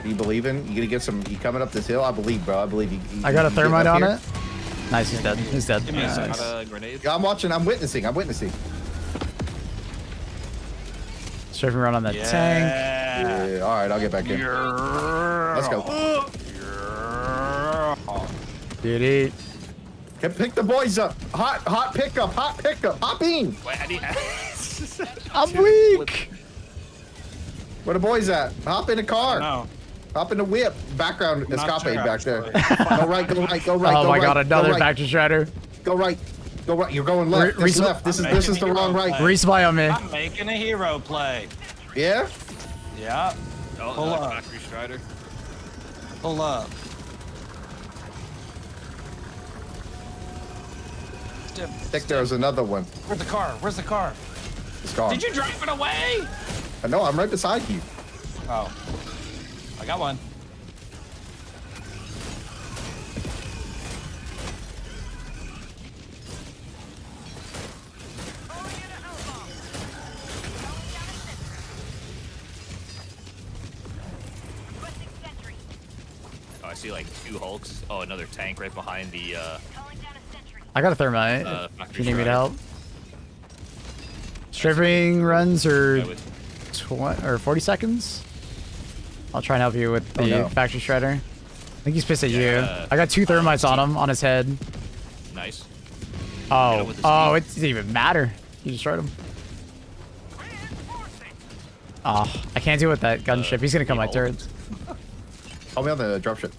[SPEAKER 12] You believing? You gonna get some? You coming up this hill? I believe, bro. I believe you.
[SPEAKER 11] I got a
[SPEAKER 12] you getting
[SPEAKER 11] thermite
[SPEAKER 12] up
[SPEAKER 11] on
[SPEAKER 12] here?
[SPEAKER 11] it. Nice, he's dead. He's dead.
[SPEAKER 14] Give me a
[SPEAKER 11] Nice.
[SPEAKER 14] second.
[SPEAKER 13] Got a grenade.
[SPEAKER 12] Yeah, I'm watching. I'm witnessing.
[SPEAKER 11] Strafing run on that tank.
[SPEAKER 12] Yeah. All right, I'll get back in. Let's go.
[SPEAKER 11] Beauty.
[SPEAKER 12] Pick the boys up. Hot pickup. Hop in.
[SPEAKER 13] Wait, I need.
[SPEAKER 11] I'm weak.
[SPEAKER 12] Where the boys at? Hop in the car.
[SPEAKER 14] No.
[SPEAKER 12] Hop in the whip. Background
[SPEAKER 14] Not
[SPEAKER 12] escape
[SPEAKER 14] sure,
[SPEAKER 12] back there.
[SPEAKER 14] actually.
[SPEAKER 12] Go right.
[SPEAKER 11] Oh my god, another factory shredder.
[SPEAKER 12] Go right. You're going left. This left. This is the wrong right.
[SPEAKER 11] Resupply on me.
[SPEAKER 14] I'm making a hero play.
[SPEAKER 12] Yeah.
[SPEAKER 14] Yeah.
[SPEAKER 13] Oh,
[SPEAKER 14] Pull
[SPEAKER 13] another
[SPEAKER 14] up.
[SPEAKER 13] factory strider.
[SPEAKER 14] Pull up.
[SPEAKER 12] I think there's another one.
[SPEAKER 14] Where's the car?
[SPEAKER 12] It's gone.
[SPEAKER 14] Did you drive it away?
[SPEAKER 12] No, I'm right beside you.
[SPEAKER 14] Oh. I got one.
[SPEAKER 13] Oh, I see like 2 Hulks. Oh, another tank right behind the
[SPEAKER 11] I got a thermite. If
[SPEAKER 13] factory
[SPEAKER 11] you need me to
[SPEAKER 13] strider.
[SPEAKER 11] help. Strafing runs are
[SPEAKER 13] Yeah, with-
[SPEAKER 11] 20 or 40 seconds. I'll try and help you with the
[SPEAKER 12] no.
[SPEAKER 11] factory shredder. I think he's pissed at
[SPEAKER 13] Yeah,
[SPEAKER 11] you. I got 2 thermites on him, on his head.
[SPEAKER 13] Nice.
[SPEAKER 11] Oh,
[SPEAKER 13] with the
[SPEAKER 11] oh,
[SPEAKER 13] speed.
[SPEAKER 11] it doesn't even matter. You destroyed him. Oh, I can't deal with that gunship. He's gonna kill my turrets.
[SPEAKER 12] Call me on the dropship.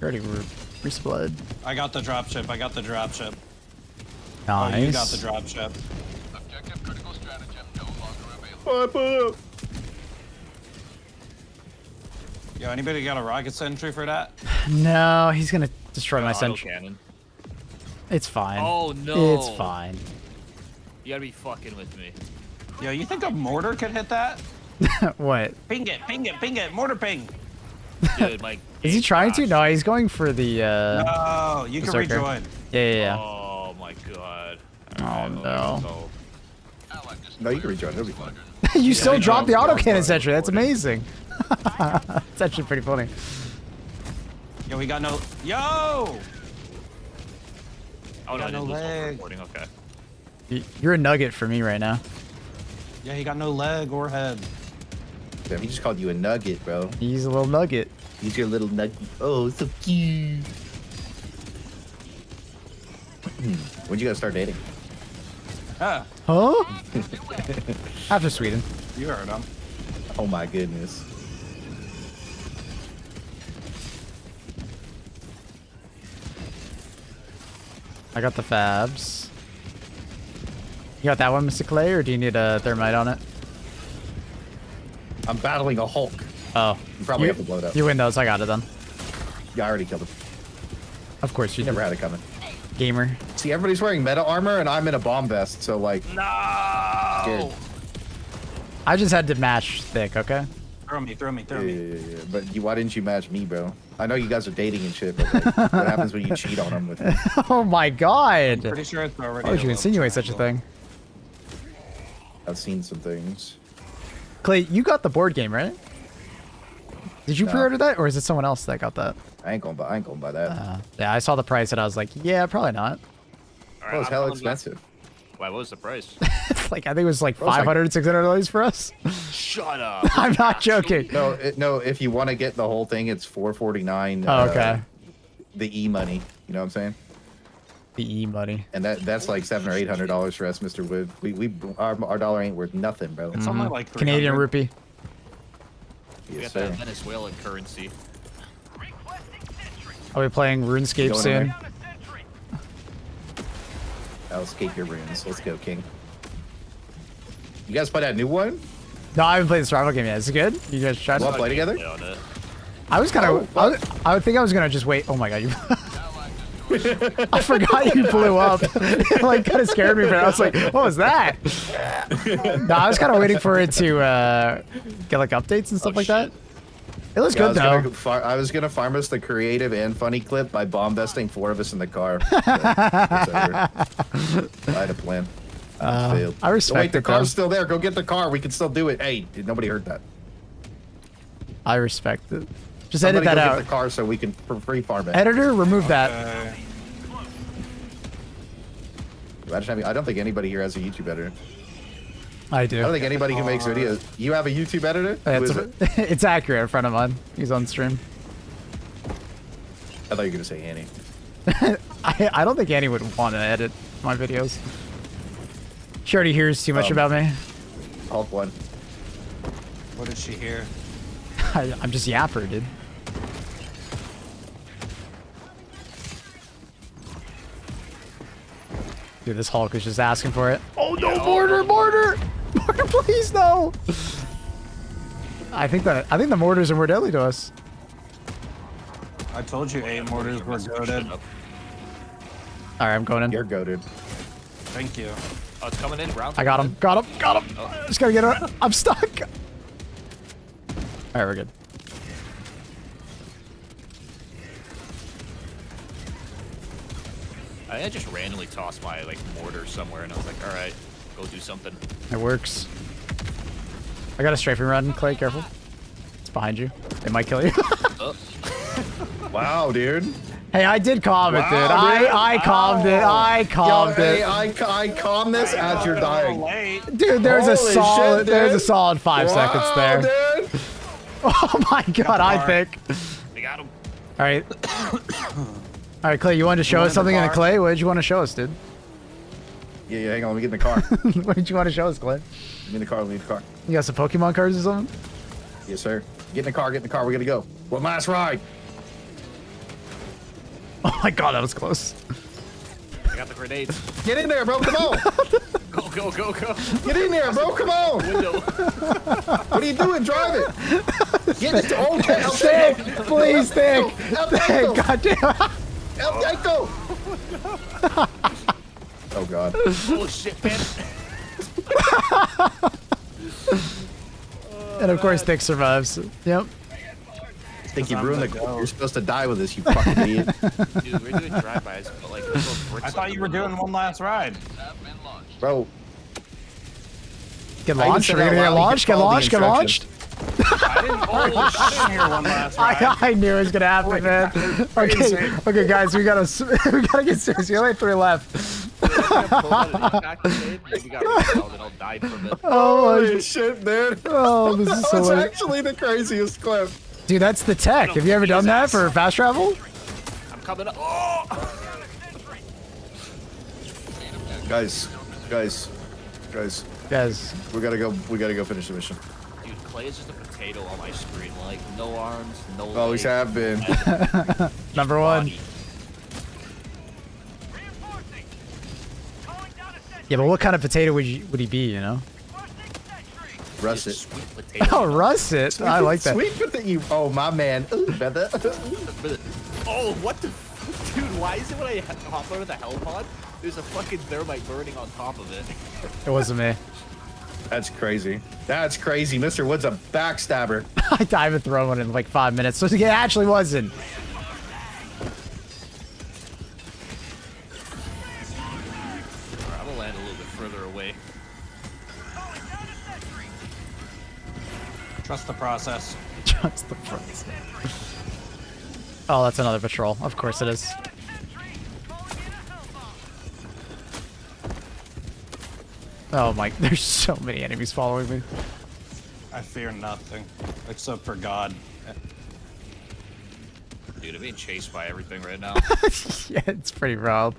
[SPEAKER 11] You already resupplied.
[SPEAKER 14] I got the dropship.
[SPEAKER 11] Nice.
[SPEAKER 14] Oh, you got the dropship.
[SPEAKER 6] Objective critical stratagem no longer available.
[SPEAKER 14] Yo, anybody got a rocket sentry for that?
[SPEAKER 11] No, he's gonna destroy my
[SPEAKER 13] Auto
[SPEAKER 11] sentry.
[SPEAKER 13] cannon.
[SPEAKER 11] It's fine.
[SPEAKER 13] Oh no.
[SPEAKER 11] It's fine.
[SPEAKER 13] You gotta be fucking with me.
[SPEAKER 14] Yo, you think a mortar could hit that?
[SPEAKER 11] What?
[SPEAKER 14] Ping it, mortar ping.
[SPEAKER 13] Dude, my
[SPEAKER 11] Is he trying to? No, he's going for the
[SPEAKER 14] Oh, you can
[SPEAKER 11] berserker.
[SPEAKER 14] rejoin.
[SPEAKER 11] Yeah.
[SPEAKER 13] Oh my god.
[SPEAKER 11] Oh no.
[SPEAKER 12] No, you can rejoin. It'll be fun.
[SPEAKER 11] You still dropped the autocannon sentry. That's amazing. It's actually pretty funny.
[SPEAKER 14] Yo, we got no. Yo!
[SPEAKER 13] Oh no,
[SPEAKER 14] got
[SPEAKER 13] I
[SPEAKER 14] no
[SPEAKER 13] didn't lose all
[SPEAKER 14] leg.
[SPEAKER 13] recording. Okay.
[SPEAKER 11] You're a nugget for me right now.
[SPEAKER 14] Yeah, he got no leg or head.
[SPEAKER 12] Damn, he just called you a nugget, bro.
[SPEAKER 11] He's a little nugget.
[SPEAKER 12] He's your little nugget. Oh, so cute. When'd you guys start dating?
[SPEAKER 14] Ah,
[SPEAKER 11] Huh? After Sweden.
[SPEAKER 14] you heard him.
[SPEAKER 12] Oh my goodness.
[SPEAKER 11] I got the fabs. You got that one, Mr. Clay, or do you need a thermite on it?
[SPEAKER 12] I'm battling a Hulk.
[SPEAKER 11] Oh.
[SPEAKER 12] You probably have to blow it up.
[SPEAKER 11] You win those, I got it done.
[SPEAKER 12] Yeah, I already killed him.
[SPEAKER 11] Of course you
[SPEAKER 12] Never
[SPEAKER 11] did.
[SPEAKER 12] had it coming.
[SPEAKER 11] Gamer.
[SPEAKER 12] See, everybody's wearing meta armor, and I'm in a bomb vest, so like.
[SPEAKER 14] No!
[SPEAKER 12] Scared.
[SPEAKER 11] I just had to match thick, okay?
[SPEAKER 14] Throw me.
[SPEAKER 12] Yeah. But why didn't you match me, bro? I know you guys are dating and shit, but like, what happens when you cheat on them with me?
[SPEAKER 11] Oh my god!
[SPEAKER 14] Pretty sure it's already.
[SPEAKER 11] Why would you
[SPEAKER 14] a
[SPEAKER 11] insinuate such a
[SPEAKER 14] triangle.
[SPEAKER 11] thing?
[SPEAKER 12] I've seen some things.
[SPEAKER 11] Clay, you got the board game, right? Did you
[SPEAKER 12] No.
[SPEAKER 11] pre-order that, or is it someone else that got that?
[SPEAKER 12] I ain't gonna buy that.
[SPEAKER 11] Yeah, I saw the price and I was like, yeah, probably not.
[SPEAKER 13] All
[SPEAKER 12] Well, it's
[SPEAKER 13] I'm
[SPEAKER 12] hella
[SPEAKER 13] calling back.
[SPEAKER 12] expensive.
[SPEAKER 13] Why? What was the price?
[SPEAKER 11] It's like, I think it was like
[SPEAKER 12] Bro, it's like-
[SPEAKER 11] $500, $600 for us.
[SPEAKER 13] Shut up.
[SPEAKER 11] I'm not joking.
[SPEAKER 12] No, if you want to get the whole thing, it's $449.
[SPEAKER 11] Oh, okay.
[SPEAKER 12] The e-money, you know what I'm saying?
[SPEAKER 11] The e-money.
[SPEAKER 12] And that's like $700 or $800 for us, Mr. Wood. Our dollar ain't worth nothing, bro.
[SPEAKER 14] It's only like
[SPEAKER 11] Canadian
[SPEAKER 14] 300.
[SPEAKER 11] rupee.
[SPEAKER 13] We
[SPEAKER 12] Yes,
[SPEAKER 13] got that
[SPEAKER 12] sir.
[SPEAKER 13] Venezuelan currency.
[SPEAKER 11] Are we playing RuneScape
[SPEAKER 12] Going in
[SPEAKER 11] soon?
[SPEAKER 12] there. I'll escape your runes. Let's go, King. You guys play that new one?
[SPEAKER 11] No, I haven't played the survival game yet. Is it good? You guys tried
[SPEAKER 12] Want to
[SPEAKER 11] it?
[SPEAKER 12] play together?
[SPEAKER 13] On it.
[SPEAKER 11] I was kind of. I would think I was gonna just wait. Oh my god, you. I forgot you blew up. It like kind of scared me, but I was like, what was that? No, I was kind of waiting for it to get like updates and stuff like that. It looks good though.
[SPEAKER 12] I was gonna farm us the creative and funny clip by bomb vesting 4 of us in the car. But it's over. I had a plan. Failed.
[SPEAKER 11] I respect
[SPEAKER 12] Oh, wait, the
[SPEAKER 11] it, though.
[SPEAKER 12] car's still there. Go get the car. We can still do it. Hey, nobody heard that.
[SPEAKER 11] I respect it. Just
[SPEAKER 12] Somebody
[SPEAKER 11] edit that
[SPEAKER 12] go
[SPEAKER 11] out.
[SPEAKER 12] Get the car so we can free farm it.
[SPEAKER 11] Editor, remove that.
[SPEAKER 12] I don't think anybody here has a YouTube editor.
[SPEAKER 11] I do.
[SPEAKER 12] I don't think anybody who makes videos. You have a YouTube editor? Who is it?
[SPEAKER 11] It's accurate. A friend of mine. He's on stream.
[SPEAKER 12] I thought you were gonna say Annie.
[SPEAKER 11] I don't think Annie would want to edit my videos. She already hears too much about me.
[SPEAKER 12] Hulk one.
[SPEAKER 14] What did she hear?
[SPEAKER 11] I'm just yapper, dude. Dude, this Hulk is just asking for it. Oh no, mortar, mortar! Mortar, please, no! I think the mortars are more deadly to us.
[SPEAKER 14] I told you 8 mortars were goaded.
[SPEAKER 11] Alright, I'm going in.
[SPEAKER 12] You're goated.
[SPEAKER 14] Thank you.
[SPEAKER 13] Oh, it's coming in. Round.
[SPEAKER 11] I got him. Got him. Got him. Just gotta get it. I'm stuck. Alright, we're good.
[SPEAKER 13] I think I just randomly tossed my like mortar somewhere, and I was like, all right, go do something.
[SPEAKER 11] It works. I got a strafing run, Clay. Careful. It's behind you. It might kill you.
[SPEAKER 12] Wow, dude.
[SPEAKER 11] Hey, I did calm it, dude.
[SPEAKER 12] Wow, dude.
[SPEAKER 11] I calmed it. I calmed it.
[SPEAKER 12] I calm this as you're dying.
[SPEAKER 11] Dude, there's a
[SPEAKER 12] Holy
[SPEAKER 11] solid.
[SPEAKER 12] shit,
[SPEAKER 11] There's a
[SPEAKER 12] dude.
[SPEAKER 11] solid 5 seconds there.
[SPEAKER 12] Dude.
[SPEAKER 11] Oh my god, I think.
[SPEAKER 13] We got him.
[SPEAKER 11] All right. All right, Clay. You wanted to show us something in the Clay? What did you want to show us, dude?
[SPEAKER 12] Yeah, hang on. Let me get in the car.
[SPEAKER 11] What did you want to show us, Clay?
[SPEAKER 12] Let me in the car. Let me in the car.
[SPEAKER 11] You got some Pokemon cards or something?
[SPEAKER 12] Yes, sir. Get in the car. Get in the car. We're gonna go. One last ride.
[SPEAKER 11] Oh my god, that was close.
[SPEAKER 13] I got the grenades.
[SPEAKER 12] Get in there, bro. Come on.
[SPEAKER 13] Go, go, go, go.
[SPEAKER 12] Get in there, bro. Come on.
[SPEAKER 13] Window.
[SPEAKER 12] What are you doing? Drive it. Get it. Okay.
[SPEAKER 11] Stick, please, stick.
[SPEAKER 12] El
[SPEAKER 11] Stick.
[SPEAKER 12] Tanko.
[SPEAKER 11] God damn.
[SPEAKER 12] El Tanko. Oh god.
[SPEAKER 13] Oh shit, man.
[SPEAKER 11] And of course, Dick survives. Yep.
[SPEAKER 12] I think you ruined the goal. You're supposed to die with this, you fucking idiot.
[SPEAKER 13] Dude, we're doing drive-bys, but like,
[SPEAKER 14] I thought you were doing one last ride.
[SPEAKER 12] Bro.
[SPEAKER 11] Get
[SPEAKER 12] I even
[SPEAKER 11] launched.
[SPEAKER 12] said
[SPEAKER 11] We're gonna
[SPEAKER 12] out
[SPEAKER 11] get
[SPEAKER 12] loud, you
[SPEAKER 11] launched.
[SPEAKER 12] could
[SPEAKER 11] Get
[SPEAKER 12] follow the
[SPEAKER 11] launched. Get launched.
[SPEAKER 12] instructions.
[SPEAKER 14] I didn't hear one last round.
[SPEAKER 11] I knew it was gonna happen, man. Okay, guys, we gotta get serious. We only have 3 left.
[SPEAKER 12] Holy shit, dude.
[SPEAKER 11] Oh, this is so
[SPEAKER 12] That's
[SPEAKER 11] late.
[SPEAKER 12] actually the craziest clip.
[SPEAKER 11] Dude, that's the tech. Have you ever done that for fast travel?
[SPEAKER 13] I'm coming up. Oh!
[SPEAKER 12] Guys. We gotta go finish the mission.
[SPEAKER 13] Dude, Clay is just a potato on my screen. Like, no arms, no legs.
[SPEAKER 12] Always have been.
[SPEAKER 11] Number 1. Yeah, but what kind of potato would he be, you know?
[SPEAKER 12] Russet.
[SPEAKER 11] Oh, russet. I like that.
[SPEAKER 12] Sweet potato. Oh, my man. Ooh, brother.
[SPEAKER 13] Oh, what the? Dude, why is it when I hop out of the hell pod, there's a fucking thermite burning on top of it?
[SPEAKER 11] It wasn't me.
[SPEAKER 12] That's crazy. That's crazy. Mr. Wood's a backstabber.
[SPEAKER 11] I haven't thrown one in like 5 minutes, so it actually wasn't.
[SPEAKER 13] I'm gonna land a little bit further away.
[SPEAKER 14] Trust the process.
[SPEAKER 11] Trust the process. Oh, that's another patrol. Of course it is. Oh my, there's so many enemies following me.
[SPEAKER 14] I fear nothing, except for God.
[SPEAKER 13] Dude, I'm being chased by everything right now.
[SPEAKER 11] Yeah, it's pretty wild.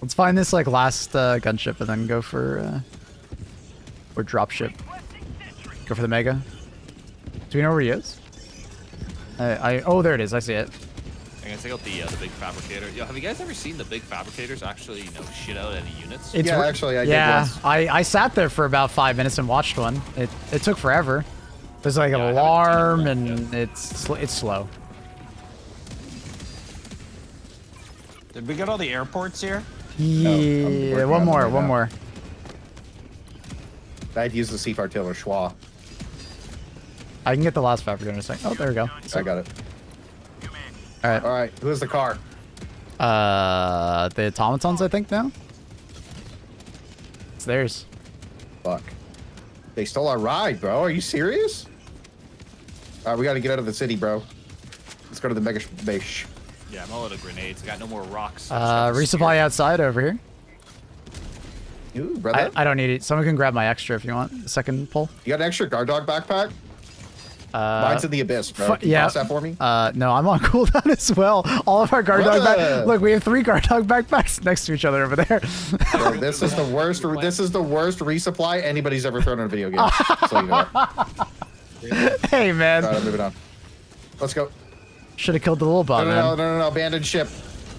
[SPEAKER 11] Let's find this like last gunship and then go for or dropship. Go for the mega. Do we know where he is? Oh, there it is. I see it.
[SPEAKER 13] I'm gonna take out the big fabricator. Yo, have you guys ever seen the big fabricators actually, shit out any units?
[SPEAKER 12] Yeah, actually, I did once.
[SPEAKER 11] I sat there for about 5 minutes and watched one. It took forever. There's like an alarm and it's slow.
[SPEAKER 14] Did we get all the airports here?
[SPEAKER 11] Yeah, one more.
[SPEAKER 12] I had to use the Seaf Artiller Schwa.
[SPEAKER 11] I can get the last fabricator in a second. Oh, there we go.
[SPEAKER 12] I got it.
[SPEAKER 11] All right.
[SPEAKER 12] All right. Who's the car?
[SPEAKER 11] The automatons, I think now. It's theirs.
[SPEAKER 12] Fuck. They stole our ride, bro. Are you serious? All right, we got to get out of the city, bro. Let's go to the mega base.
[SPEAKER 13] Yeah, I'm all out of grenades. I got no more rocks.
[SPEAKER 11] Resupply outside over here.
[SPEAKER 12] Ooh, brother.
[SPEAKER 11] I don't need it. Someone can grab my extra if you want. The second pull.
[SPEAKER 12] You got an extra guard dog backpack? Mine's in the abyss, bro. Can you
[SPEAKER 11] yeah.
[SPEAKER 12] toss that for me?
[SPEAKER 11] No, I'm on cooldown as well. All of our guard dog backpacks. Look, we have 3 guard dog backpacks next to each other over there.
[SPEAKER 12] Bro, this is the worst. This is the worst resupply anybody's ever thrown in a video game. So you know that.
[SPEAKER 11] Hey, man.
[SPEAKER 12] All right, moving on. Let's go.
[SPEAKER 11] Should have killed the little bot, man.
[SPEAKER 12] No. Abandoned ship.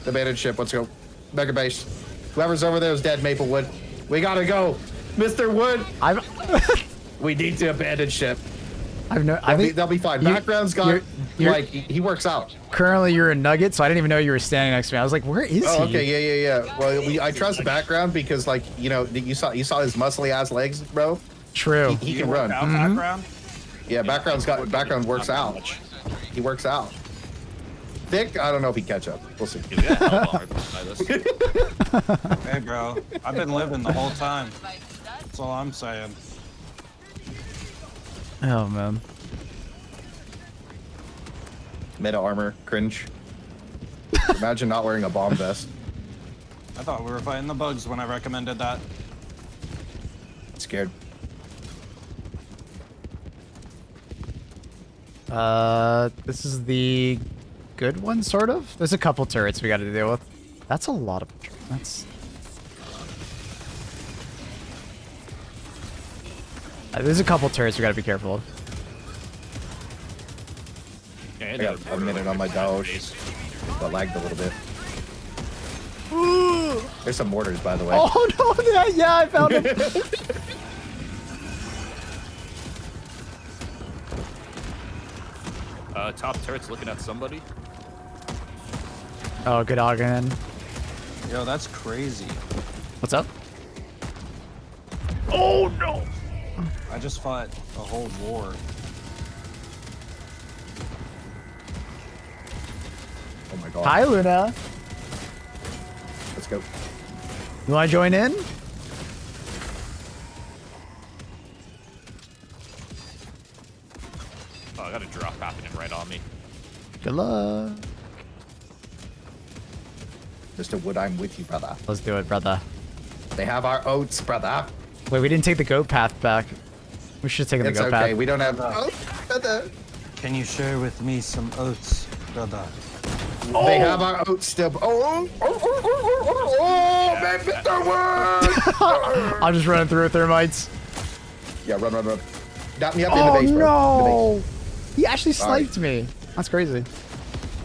[SPEAKER 12] The abandoned ship. Let's go. Mega base. Whoever's over there is dead, Maplewood. We gotta go. Mr. Wood. We need to abandon ship. They'll be fine. Background's got like he works out.
[SPEAKER 11] Currently, you're a nugget, so I didn't even know you were standing next to me. I was like, where is he?
[SPEAKER 12] Oh, okay, yeah. Well, I trust background because, like, you saw his muscly ass legs, bro.
[SPEAKER 11] True.
[SPEAKER 12] He can run.
[SPEAKER 14] Background?
[SPEAKER 12] Yeah, background works out. He works out. Thick, I don't know if he catch up. We'll see.
[SPEAKER 14] Hey, bro, I've been living the whole time. That's all I'm saying.
[SPEAKER 11] Oh, man.
[SPEAKER 12] Meta armor, cringe. Imagine not wearing a bomb vest.
[SPEAKER 14] I thought we were fighting the bugs when I recommended that.
[SPEAKER 12] Scared.
[SPEAKER 11] This is the good one, sort of. There's a couple turrets we got to deal with. That's a lot of. There's a couple turrets we got to be careful of.
[SPEAKER 12] I got a minute on my Doge. Got lagged a little bit. There's some mortars, by the way.
[SPEAKER 11] Oh no! Yeah, I found them.
[SPEAKER 13] Top turret's looking at somebody.
[SPEAKER 11] Oh, good again.
[SPEAKER 14] Yo, that's crazy.
[SPEAKER 11] What's up? Oh no!
[SPEAKER 14] I just fought a whole war.
[SPEAKER 12] Oh my god.
[SPEAKER 11] Hi, Luna.
[SPEAKER 12] Let's go.
[SPEAKER 11] You want to join in?
[SPEAKER 13] I got a drop happening right on me.
[SPEAKER 11] Good luck.
[SPEAKER 12] Mr. Wood, I'm with you, brother.
[SPEAKER 11] Let's do it, brother.
[SPEAKER 12] They have our oats, brother.
[SPEAKER 11] Wait, we didn't take the goat path back. We should have taken the goat path.
[SPEAKER 12] Okay, we don't have oats, brother.
[SPEAKER 10] Can you share with me some oats, brother?
[SPEAKER 12] They have our oats still. Man, Mr. Wood!
[SPEAKER 11] I'm just running through with thermites.
[SPEAKER 12] Yeah, run. Got me up in the base, bro.
[SPEAKER 11] No! He actually sniped me. That's crazy.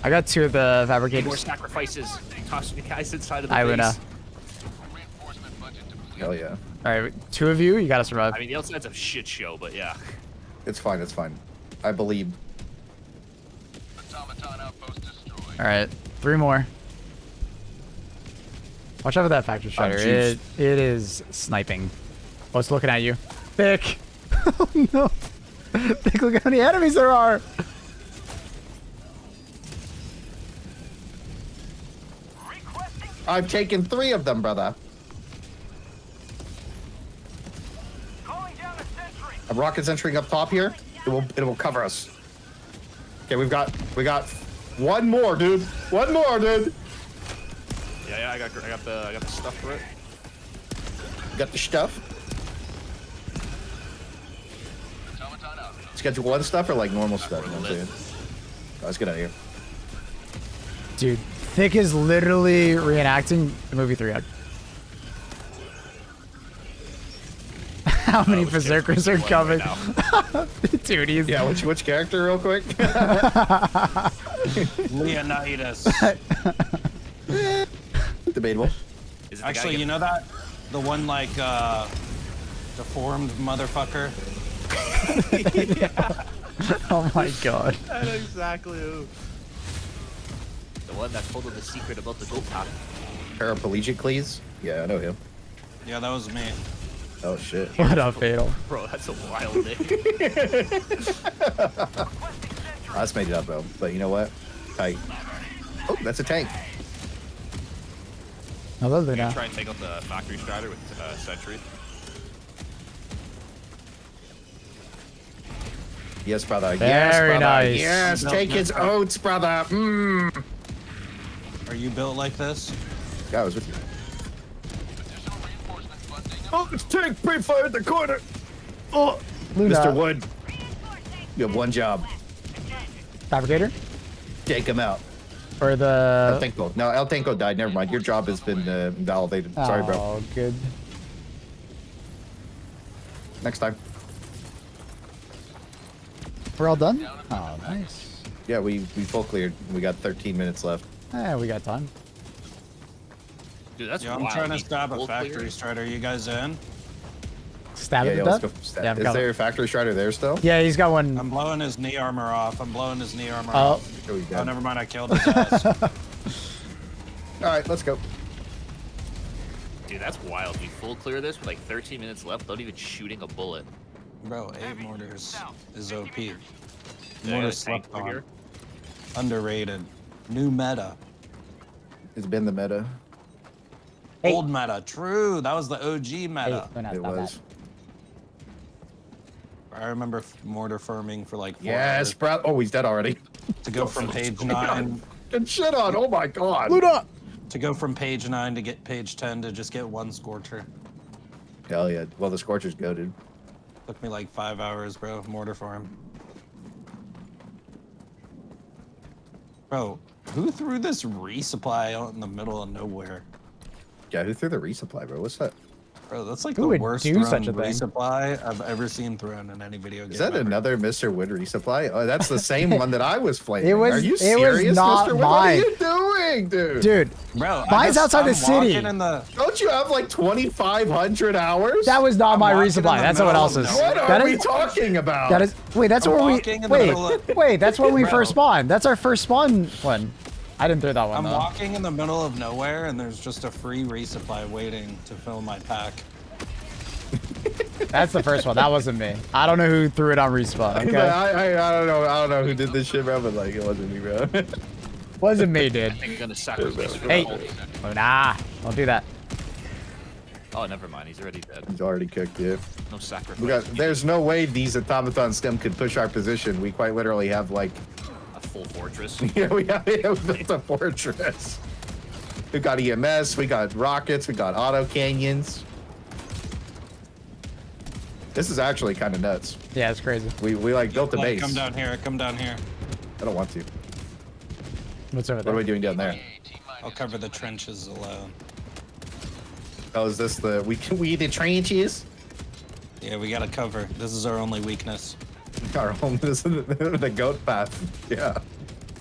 [SPEAKER 11] I got 2 of the fabricators.
[SPEAKER 13] More sacrifices. Tossing the guys inside of the
[SPEAKER 11] Hi,
[SPEAKER 13] base.
[SPEAKER 11] Luna.
[SPEAKER 12] Hell yeah.
[SPEAKER 11] All right, 2 of you gotta survive.
[SPEAKER 13] I mean, the outside's a shit show, but yeah.
[SPEAKER 12] It's fine. I believe.
[SPEAKER 11] All right, 3 more. Watch out for that factory strider. It is sniping. Oh, it's looking at you. Thick. Oh no. Thick, look how many enemies there are.
[SPEAKER 12] I've taken 3 of them, brother. I'm rocket centering up top here. It will cover us. Okay, we got 1 more, dude. 1 more, dude.
[SPEAKER 13] Yeah, I got the stuff for it.
[SPEAKER 12] You got the stuff. Schedule 1 stuff or like normal stuff? You know what I'm saying? Let's get out of here.
[SPEAKER 11] Dude, Thick is literally reenacting the movie 300. How many berserkers are coming? Dude, he's...
[SPEAKER 12] Yeah, which character real quick?
[SPEAKER 10] Leonidas.
[SPEAKER 12] Debatable.
[SPEAKER 10] Actually, you know that? The one like, deformed motherfucker?
[SPEAKER 11] Yeah. Oh my god.
[SPEAKER 13] I know exactly who. The one that told him the secret about the goat path.
[SPEAKER 12] Paraplegicles? Yeah, I know him.
[SPEAKER 10] Yeah, that was me.
[SPEAKER 12] Oh shit.
[SPEAKER 11] What up, Fatal?
[SPEAKER 13] Bro, that's a wild name.
[SPEAKER 12] I just made it up, though. But you know what? Tight. Oh, that's a tank.
[SPEAKER 11] Hello,
[SPEAKER 13] I'm
[SPEAKER 11] Luna.
[SPEAKER 13] gonna try and take out the factory strider with sentry.
[SPEAKER 12] Yes, brother.
[SPEAKER 11] Very
[SPEAKER 12] yes, brother.
[SPEAKER 11] nice.
[SPEAKER 12] Yes, take his oats, brother. Mmm.
[SPEAKER 10] Are you built like this?
[SPEAKER 12] Yeah, I was with you. Oh, it's tank pre-fire at the corner. Oh,
[SPEAKER 11] Luna.
[SPEAKER 12] Mr. Wood. You have 1 job.
[SPEAKER 11] Fabricator?
[SPEAKER 12] Take him out.
[SPEAKER 11] Or the...
[SPEAKER 12] El Tanko. No, El Tanko died. Never mind. Your job has been validated. Sorry, bro.
[SPEAKER 11] Oh, good.
[SPEAKER 12] Next time.
[SPEAKER 11] We're all done? Oh, nice.
[SPEAKER 12] Yeah, we full cleared. We got 13 minutes left.
[SPEAKER 11] We got time.
[SPEAKER 13] Dude, that's
[SPEAKER 10] I'm trying to stab a factory strider. You guys in?
[SPEAKER 11] Stab
[SPEAKER 12] Yeah,
[SPEAKER 11] it
[SPEAKER 12] yeah,
[SPEAKER 11] to
[SPEAKER 12] let's
[SPEAKER 11] death?
[SPEAKER 12] go stab.
[SPEAKER 11] Yeah, I'm
[SPEAKER 12] Is
[SPEAKER 11] coming.
[SPEAKER 12] there a factory strider there still?
[SPEAKER 11] Yeah, he's got one.
[SPEAKER 10] I'm blowing his knee armor off.
[SPEAKER 11] Oh.
[SPEAKER 10] off.
[SPEAKER 12] Here we go.
[SPEAKER 10] Oh, never mind. I killed his ass.
[SPEAKER 12] All right, let's go.
[SPEAKER 13] Dude, that's wild. We full clear this with like 13 minutes left without even shooting a bullet.
[SPEAKER 10] Bro, 8 mortars is OP.
[SPEAKER 13] Yeah,
[SPEAKER 10] Mortar
[SPEAKER 13] I
[SPEAKER 10] slept
[SPEAKER 13] got a tank over
[SPEAKER 10] on.
[SPEAKER 13] here.
[SPEAKER 10] Underrated. New meta.
[SPEAKER 12] It's been the meta.
[SPEAKER 11] Hey.
[SPEAKER 10] Old meta. True. That was the OG meta.
[SPEAKER 11] Luna,
[SPEAKER 12] It
[SPEAKER 11] stop
[SPEAKER 12] was.
[SPEAKER 10] I remember mortar farming for like 4
[SPEAKER 12] Yes,
[SPEAKER 10] hours
[SPEAKER 12] bro. Oh, he's dead already.
[SPEAKER 10] to go from page 9
[SPEAKER 12] Good shit on. Oh my god.
[SPEAKER 11] Luna!
[SPEAKER 10] to go from page 9 to get page 10 to just get 1 scorcher.
[SPEAKER 12] Hell yeah. Well, the Scorchers go, dude.
[SPEAKER 10] Took me like 5 hours, bro. Mortar farm. Bro, who threw this resupply out in the middle of nowhere?
[SPEAKER 12] Yeah, who threw the resupply, bro? What's that?
[SPEAKER 10] Bro, that's like
[SPEAKER 11] Who
[SPEAKER 10] the
[SPEAKER 11] would
[SPEAKER 10] worst
[SPEAKER 11] do
[SPEAKER 10] thrown
[SPEAKER 11] such a thing?
[SPEAKER 10] resupply I've ever seen thrown in any video game.
[SPEAKER 12] Is that
[SPEAKER 10] ever.
[SPEAKER 12] another Mr. Wood resupply? Oh, that's the same one that I was flaming.
[SPEAKER 11] It was-
[SPEAKER 12] Are you
[SPEAKER 11] it was
[SPEAKER 12] serious,
[SPEAKER 11] not
[SPEAKER 12] Mr. Wood? What are
[SPEAKER 11] mine.
[SPEAKER 12] you doing, dude?
[SPEAKER 11] Dude,
[SPEAKER 10] Bro,
[SPEAKER 11] mine's outside the city.
[SPEAKER 12] Don't you have like 2,500 hours?
[SPEAKER 11] That was not
[SPEAKER 10] I'm
[SPEAKER 11] my
[SPEAKER 10] walking in
[SPEAKER 11] resupply.
[SPEAKER 10] the
[SPEAKER 11] That's someone
[SPEAKER 10] middle of
[SPEAKER 11] else's.
[SPEAKER 12] What
[SPEAKER 11] That
[SPEAKER 12] are we
[SPEAKER 11] is-
[SPEAKER 12] talking about?
[SPEAKER 11] That is. Wait, that's
[SPEAKER 10] I'm
[SPEAKER 11] where we.
[SPEAKER 10] walking in the middle of-
[SPEAKER 11] Wait, that's when we
[SPEAKER 10] Bro.
[SPEAKER 11] first spawned. That's our first spawn one. I didn't throw that one
[SPEAKER 10] I'm
[SPEAKER 11] though.
[SPEAKER 10] walking in the middle of nowhere and there's just a free resupply waiting to fill my pack.
[SPEAKER 11] That's the first one. That wasn't me. I don't know who threw it on respawn. Okay,
[SPEAKER 12] I don't know. I don't know who did this shit, bro. But like, it wasn't me, bro.
[SPEAKER 11] wasn't me, dude.
[SPEAKER 13] I think I'm gonna sacrifice for
[SPEAKER 11] Hey,
[SPEAKER 13] the whole-
[SPEAKER 11] oh, nah, don't do that.
[SPEAKER 13] Oh, never mind. He's already dead.
[SPEAKER 12] He's already cooked, dude.
[SPEAKER 13] No sacrifice.
[SPEAKER 12] There's no way these automaton stem could push our position. We quite literally have like
[SPEAKER 13] a full fortress.
[SPEAKER 12] Yeah, we have built a fortress. We got EMS, we got rockets, we got auto canyons. This is actually kind of nuts.
[SPEAKER 11] Yeah, it's crazy.
[SPEAKER 12] We like built a base.
[SPEAKER 10] Come down here. Come down here.
[SPEAKER 12] I don't want to.
[SPEAKER 11] What's over
[SPEAKER 12] What
[SPEAKER 11] there?
[SPEAKER 12] are we doing down there?
[SPEAKER 10] I'll cover the trenches alone.
[SPEAKER 12] Oh, is this we the trenches?
[SPEAKER 10] Yeah, we gotta cover. This is our only weakness.
[SPEAKER 12] Our home is the goat path. Yeah.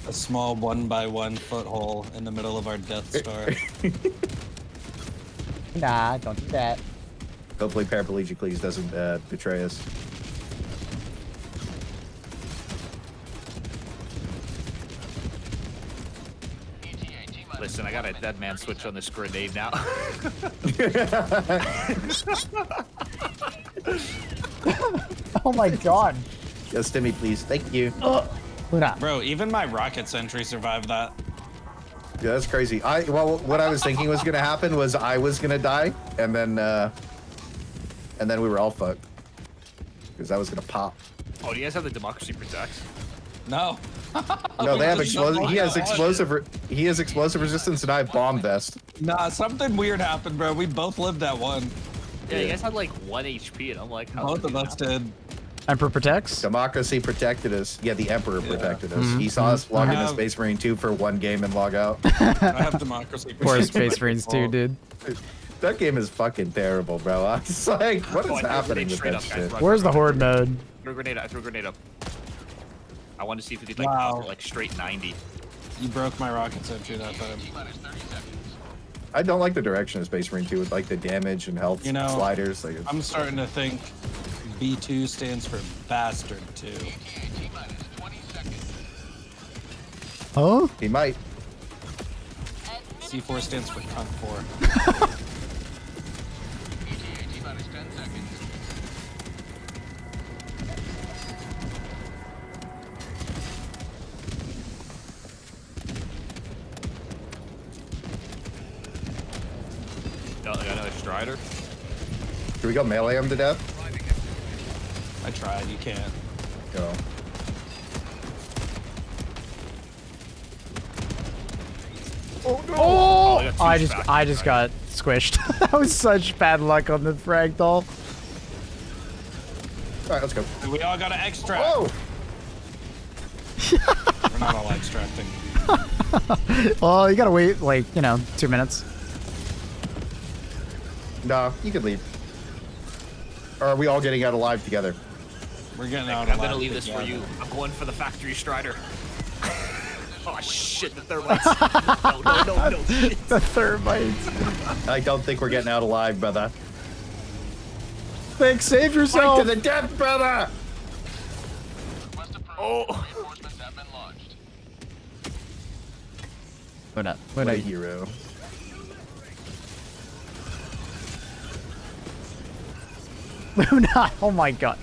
[SPEAKER 10] A small 1x1 foothole in the middle of our Death Star.
[SPEAKER 11] Nah, don't do that.
[SPEAKER 12] Hopefully Paraplegicles doesn't betray us.
[SPEAKER 13] Listen, I got a dead man switch on this grenade now.
[SPEAKER 11] Oh my god.
[SPEAKER 12] Yes, Timmy, please. Thank you.
[SPEAKER 10] Bro, even my rocket sentry survived that.
[SPEAKER 12] Yeah, that's crazy. Well, what I was thinking was gonna happen was I was gonna die, and then we were all fucked because I was gonna pop.
[SPEAKER 13] Oh, do you guys have the Democracy Protects?
[SPEAKER 10] No.
[SPEAKER 12] No, they have explosive. He has explosive. He has explosive resistance, and I have bomb vest.
[SPEAKER 10] Nah, something weird happened, bro. We both lived that one.
[SPEAKER 13] Yeah, you guys had like 1 HP, and I'm like, how
[SPEAKER 10] Both of us did.
[SPEAKER 11] Emperor protects?
[SPEAKER 12] Democracy protected us. Yeah, the Emperor protected us.
[SPEAKER 11] Mhm.
[SPEAKER 12] He saw us log into
[SPEAKER 10] have-
[SPEAKER 12] Space Marine 2 for one game and log out.
[SPEAKER 10] I have democracy.
[SPEAKER 11] Poor Space Marines too, dude.
[SPEAKER 12] That game is fucking terrible, bro. I was like, what is happening with that shit?
[SPEAKER 11] Where's the horde mode?
[SPEAKER 13] Throw a grenade. I threw a grenade up. I wanted to see if we could like
[SPEAKER 10] Wow.
[SPEAKER 13] pop it, like straight 90.
[SPEAKER 10] You broke my rocket sentry that time.
[SPEAKER 12] I don't like the direction of Space Marine 2 with like the damage and health
[SPEAKER 10] You know,
[SPEAKER 12] sliders. Like,
[SPEAKER 10] I'm starting to think B2 stands for bastard 2.
[SPEAKER 11] Huh?
[SPEAKER 12] he might.
[SPEAKER 10] C4 stands for cunt 4.
[SPEAKER 13] No, I got another Strider.
[SPEAKER 12] Can we go melee him to death?
[SPEAKER 10] I tried, you can't.
[SPEAKER 12] Go.
[SPEAKER 11] Oh!
[SPEAKER 13] I got two
[SPEAKER 11] I just got squished. That was such bad luck on the frag doll.
[SPEAKER 12] All right, let's go.
[SPEAKER 10] We all gotta extract.
[SPEAKER 12] Whoa!
[SPEAKER 10] We're not all extracting.
[SPEAKER 11] Well, you gotta wait like, 2 minutes.
[SPEAKER 12] No, you can leave. Or are we all getting out alive together?
[SPEAKER 10] We're getting out
[SPEAKER 13] I'm
[SPEAKER 10] alive
[SPEAKER 13] gonna leave this for
[SPEAKER 10] together.
[SPEAKER 13] you. I'm going for the factory Strider. Oh shit, the thermites. No. Shit.
[SPEAKER 11] The thermites.
[SPEAKER 12] I don't think we're getting out alive, brother.
[SPEAKER 11] Thanks, save yourself.
[SPEAKER 12] Fight to the death, brother!
[SPEAKER 13] Oh.
[SPEAKER 11] What up?
[SPEAKER 12] What a hero.
[SPEAKER 11] Luna, oh my god.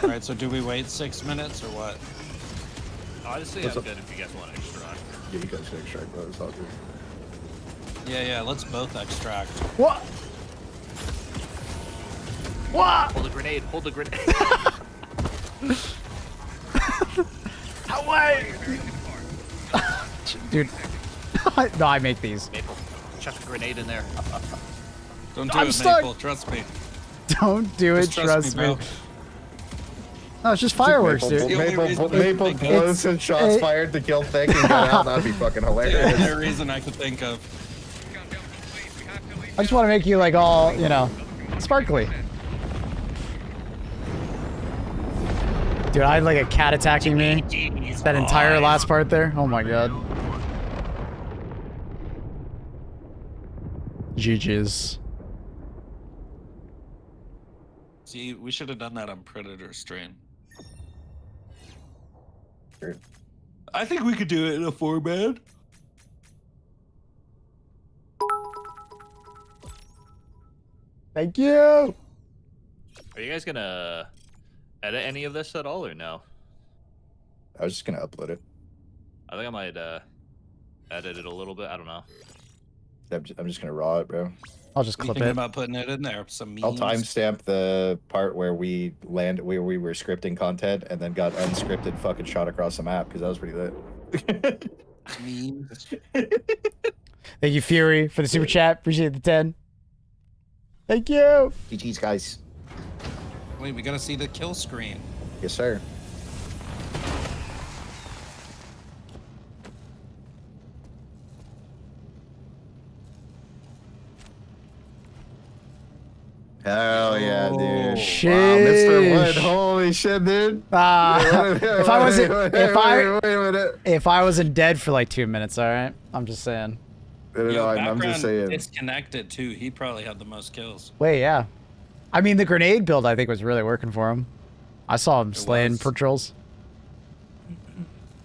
[SPEAKER 10] Alright, so do we wait 6 minutes or what?
[SPEAKER 13] Honestly, I'm good if you guys want extra.
[SPEAKER 12] Yeah, you guys can extract, bro. It's all good.
[SPEAKER 10] Yeah, let's both extract.
[SPEAKER 11] What? What?
[SPEAKER 13] Hold the grenade. Hold the grenade.
[SPEAKER 11] Away! Dude. No, I make these.
[SPEAKER 13] Maple, chuck a grenade in there.
[SPEAKER 10] Don't do
[SPEAKER 11] I'm
[SPEAKER 10] it,
[SPEAKER 11] stuck.
[SPEAKER 10] Maple. Trust me.
[SPEAKER 11] Don't do it,
[SPEAKER 10] Just
[SPEAKER 11] trust me.
[SPEAKER 10] bro.
[SPEAKER 11] No, it's just fireworks,
[SPEAKER 12] Maple,
[SPEAKER 11] dude.
[SPEAKER 12] Maple blows and shots fired to kill Thick and get out. That'd be fucking
[SPEAKER 10] The
[SPEAKER 12] hilarious.
[SPEAKER 10] only reason I could think of.
[SPEAKER 11] I just want to make you like all, sparkly. Dude, I had like a cat attacking me. That entire last part there. Oh my god. GG's.
[SPEAKER 10] See, we should have done that on Predator stream.
[SPEAKER 12] Sure.
[SPEAKER 10] I think we could do it in a 4-man.
[SPEAKER 11] Thank you.
[SPEAKER 13] Are you guys gonna edit any of this at all, or no?
[SPEAKER 12] I was just gonna upload it.
[SPEAKER 13] I think I might edit it a little bit. I don't know.
[SPEAKER 12] I'm just gonna raw it, bro.
[SPEAKER 11] I'll just
[SPEAKER 14] What are you
[SPEAKER 11] clip
[SPEAKER 14] thinking
[SPEAKER 11] it.
[SPEAKER 14] about putting it in there? Some memes.
[SPEAKER 12] I'll timestamp the part where we were scripting content and then got unscripted fucking shot across the map because that was pretty lit.
[SPEAKER 14] Memes.
[SPEAKER 11] Thank you, Fury, for the super chat. Appreciate the 10. Thank you.
[SPEAKER 12] GG's, guys.
[SPEAKER 14] Wait, we gotta see the kill screen.
[SPEAKER 12] Yes, sir. Hell yeah, dude!
[SPEAKER 11] Shit.
[SPEAKER 12] Wow, Mr. Wood, holy shit, dude!
[SPEAKER 11] If I wasn't dead for like 2 minutes, all right. I'm just saying.
[SPEAKER 14] Yo,
[SPEAKER 12] I'm just saying.
[SPEAKER 14] Disconnected too. He probably had the most kills.
[SPEAKER 11] Wait, yeah. I mean, the grenade build I think was really working for him. I saw him slaying patrols.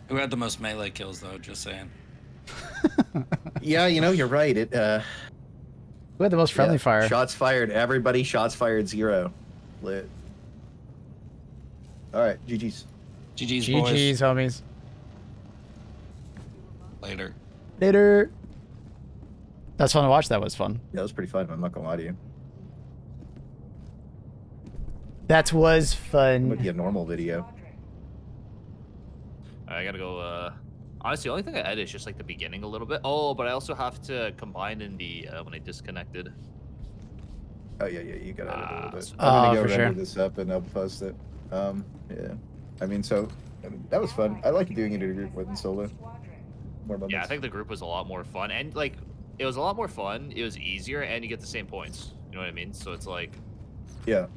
[SPEAKER 14] Who had the most melee kills though? Just saying.
[SPEAKER 12] Yeah, you know, you're right. It.
[SPEAKER 11] Who had the most friendly fire?
[SPEAKER 12] Shots fired. Everybody shots fired 0. Lit. All right, GG's.
[SPEAKER 14] GG's, boys.
[SPEAKER 11] GG's, homies.
[SPEAKER 14] Later.
[SPEAKER 11] Later. That's fun to watch. That was fun.
[SPEAKER 12] Yeah, that was pretty fun. I'm not gonna lie to you.
[SPEAKER 11] That was
[SPEAKER 12] It
[SPEAKER 11] fun.
[SPEAKER 12] would be a normal video.
[SPEAKER 13] I gotta go. Honestly, the only thing I edit is just like the beginning a little bit. Oh, but I also have to combine in the when I disconnected.
[SPEAKER 12] Oh yeah, you gotta edit a little bit.
[SPEAKER 11] Oh,
[SPEAKER 12] I'm gonna
[SPEAKER 11] for
[SPEAKER 12] go render
[SPEAKER 11] sure.
[SPEAKER 12] this up and I'll post it. Yeah. I mean, that was fun. I like doing it in a group more than solo. More moments.
[SPEAKER 13] Yeah, I think the group was a lot more fun, and like it was a lot more fun. It was easier, and you get the same points. You know what I mean? So it's like,
[SPEAKER 12] yeah.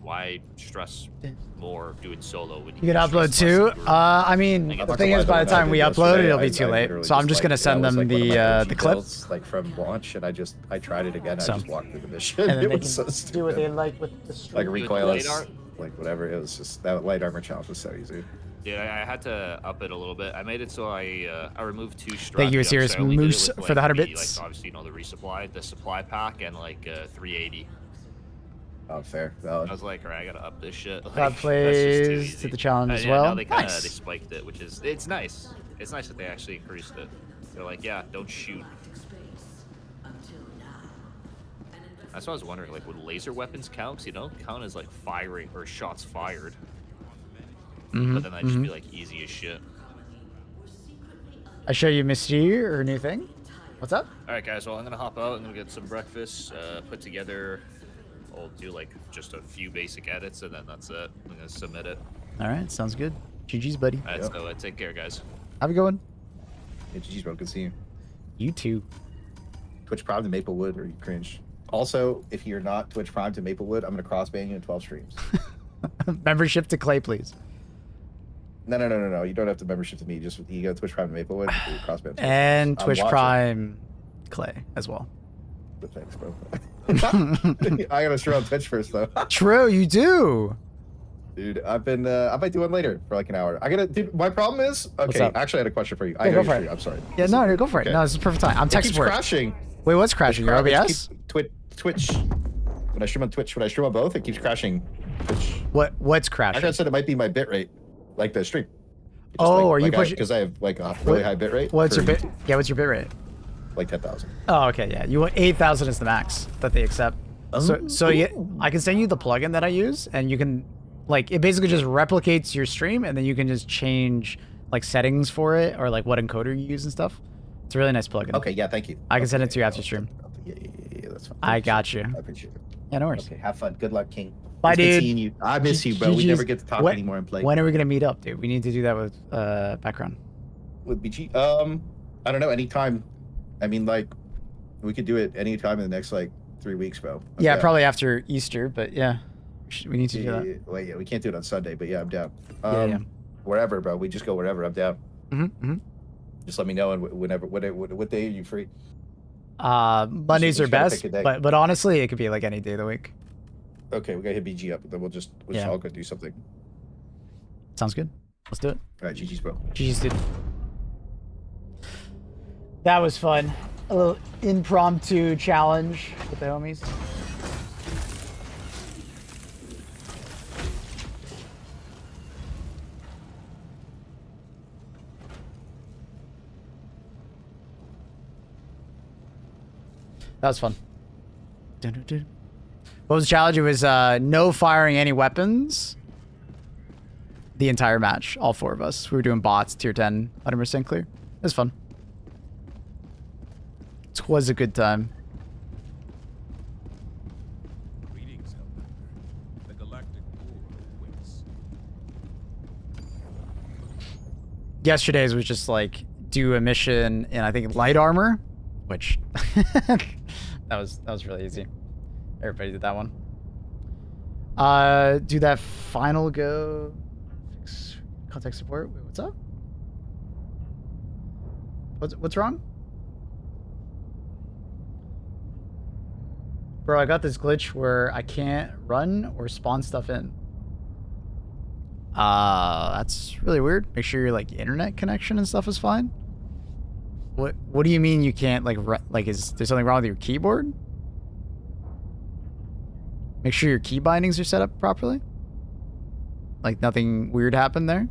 [SPEAKER 13] Why stress more doing solo when
[SPEAKER 11] You can upload too. I mean, the thing is, by the time we upload it, it'll be too late. So I'm just gonna send them the clip.
[SPEAKER 12] Like from launch, and I tried it again. I just walked through the mission.
[SPEAKER 11] And then
[SPEAKER 12] It
[SPEAKER 11] they
[SPEAKER 12] was so
[SPEAKER 11] can
[SPEAKER 12] stupid.
[SPEAKER 11] do what they like with the
[SPEAKER 12] Like
[SPEAKER 11] stream.
[SPEAKER 12] recoil,
[SPEAKER 13] Light art?
[SPEAKER 12] like whatever. It was just that light armor challenge was so easy.
[SPEAKER 13] Yeah, I had to up it a little bit. I made it so I removed 2 straps.
[SPEAKER 11] Thank you, Serious Moose, for the 100 bits.
[SPEAKER 13] Like, obviously, you know, the resupply, the supply pack, and like 380.
[SPEAKER 12] Oh, fair.
[SPEAKER 13] I was like, alright, I gotta up this shit. Like,
[SPEAKER 11] God
[SPEAKER 13] that's just too
[SPEAKER 11] plays
[SPEAKER 13] easy.
[SPEAKER 11] to the challenge as
[SPEAKER 13] Yeah,
[SPEAKER 11] well.
[SPEAKER 13] Now they kinda,
[SPEAKER 11] Nice.
[SPEAKER 13] they spiked it, which is it's nice. It's nice that they actually increased it. They're like, yeah, don't shoot. That's what I was wondering. Like, would laser weapons count? 'Cause you don't count as like firing or shots fired. But then that'd just be like easy as shit.
[SPEAKER 11] I show you Misty or new thing. What's up?
[SPEAKER 13] All right, guys. Well, I'm gonna hop out. I'm gonna get some breakfast, put together. I'll do like just a few basic edits, and then that's it. I'm gonna submit it.
[SPEAKER 11] All right, sounds good. GG's, buddy.
[SPEAKER 13] All right, so take care, guys.
[SPEAKER 11] Have a good one.
[SPEAKER 12] Yeah, GG's, bro. Good to see you.
[SPEAKER 11] You too.
[SPEAKER 12] Twitch Prime to Maplewood, or you cringe. Also, if you're not Twitch Prime to Maplewood, I'm gonna cross-ban you in 12 streams.
[SPEAKER 11] Membership to Clay, please.
[SPEAKER 12] No. You don't have to membership to me. Just you go to Twitch Prime to Maplewood, you cross-ban.
[SPEAKER 11] And
[SPEAKER 12] I'm
[SPEAKER 11] Twitch
[SPEAKER 12] watching.
[SPEAKER 11] Prime Clay as well.
[SPEAKER 12] But thanks, bro. I gotta stream on Twitch first, though.
[SPEAKER 11] True, you do.
[SPEAKER 12] Dude, I might do one later for like an hour. Dude, my problem is,
[SPEAKER 11] What's
[SPEAKER 12] okay,
[SPEAKER 11] up?
[SPEAKER 12] actually I had a question for you.
[SPEAKER 11] Yeah,
[SPEAKER 12] I know
[SPEAKER 11] go
[SPEAKER 12] you're
[SPEAKER 11] for it.
[SPEAKER 12] free, I'm sorry.
[SPEAKER 11] Yeah, no, go for it.
[SPEAKER 12] Okay.
[SPEAKER 11] No, this is the perfect time. I'm
[SPEAKER 12] It
[SPEAKER 11] tech
[SPEAKER 12] keeps
[SPEAKER 11] support.
[SPEAKER 12] crashing.
[SPEAKER 11] Wait, what's crashing? Your
[SPEAKER 12] It
[SPEAKER 11] OBS?
[SPEAKER 12] keeps- Twitch. When I stream on Twitch, when I stream on both, it keeps crashing. Twitch.
[SPEAKER 11] What's crashing?
[SPEAKER 12] Actually, I said it might be my bitrate, like the stream.
[SPEAKER 11] Oh, are you pushing?
[SPEAKER 12] Because I have like a really high bitrate.
[SPEAKER 11] What's your
[SPEAKER 12] for
[SPEAKER 11] bit? Yeah, what's your bit rate?
[SPEAKER 12] Like 10,000.
[SPEAKER 11] Oh, okay, yeah. You want 8,000 is the max that they accept. So yeah, I can send you the plugin that I use, and you can, like, it basically just replicates your stream, and then you can just change like settings for it or like what encoder you use and stuff. It's a really nice plugin.
[SPEAKER 12] Okay, yeah, thank you.
[SPEAKER 11] I can send it to you after stream.
[SPEAKER 12] Yeah, that's fine.
[SPEAKER 11] I got you.
[SPEAKER 12] I appreciate it.
[SPEAKER 11] Yeah, no worries.
[SPEAKER 12] Okay, have fun. Good luck, King.
[SPEAKER 11] Bye,
[SPEAKER 12] It's good
[SPEAKER 11] dude.
[SPEAKER 12] seeing you. I miss you, bro. We
[SPEAKER 11] GG's.
[SPEAKER 12] never get to talk anymore and play.
[SPEAKER 11] When are we gonna meet up, dude? We need to do that with background.
[SPEAKER 12] With BG? I don't know. Anytime. I mean, like, we could do it anytime in the next like 3 weeks, bro.
[SPEAKER 11] Yeah,
[SPEAKER 12] down.
[SPEAKER 11] probably after Easter, but yeah, we need to do that.
[SPEAKER 12] Well, yeah, we can't do it on Sunday, but yeah, I'm down.
[SPEAKER 11] Yeah.
[SPEAKER 12] Wherever, bro. We just go wherever. I'm down.
[SPEAKER 11] Mm-hmm.
[SPEAKER 12] Just let me know, and whenever. What day are you free?
[SPEAKER 11] Mondays are
[SPEAKER 12] just gotta
[SPEAKER 11] best,
[SPEAKER 12] pick a day.
[SPEAKER 11] but honestly, it could be like any day of the week.
[SPEAKER 12] Okay, we gotta hit BG up, then we'll just
[SPEAKER 11] Yeah.
[SPEAKER 12] all go do something.
[SPEAKER 11] Sounds good. Let's do it.
[SPEAKER 12] All right, GG's, bro.
[SPEAKER 11] GG's, dude. That was fun. A little impromptu challenge with the homies. That was fun. What was the challenge? It was no firing any weapons the entire match. All 4 of us. We were doing bots, tier 10, 100% clear. It was fun. It was a good time.
[SPEAKER 2] Greetings, Helldiver. The galactic war awaits.
[SPEAKER 11] Yesterday's was just like do a mission in I think light armor, which that was really easy. Everybody did that one. Do that final go. Fix contact support. Wait, what's up? What's wrong? Bro, I got this glitch where I can't run or spawn stuff in. That's really weird. Make sure your like internet connection and stuff is fine. What do you mean you can't like is there something wrong with your keyboard? Make sure your key bindings are set up properly. Like nothing weird happened there.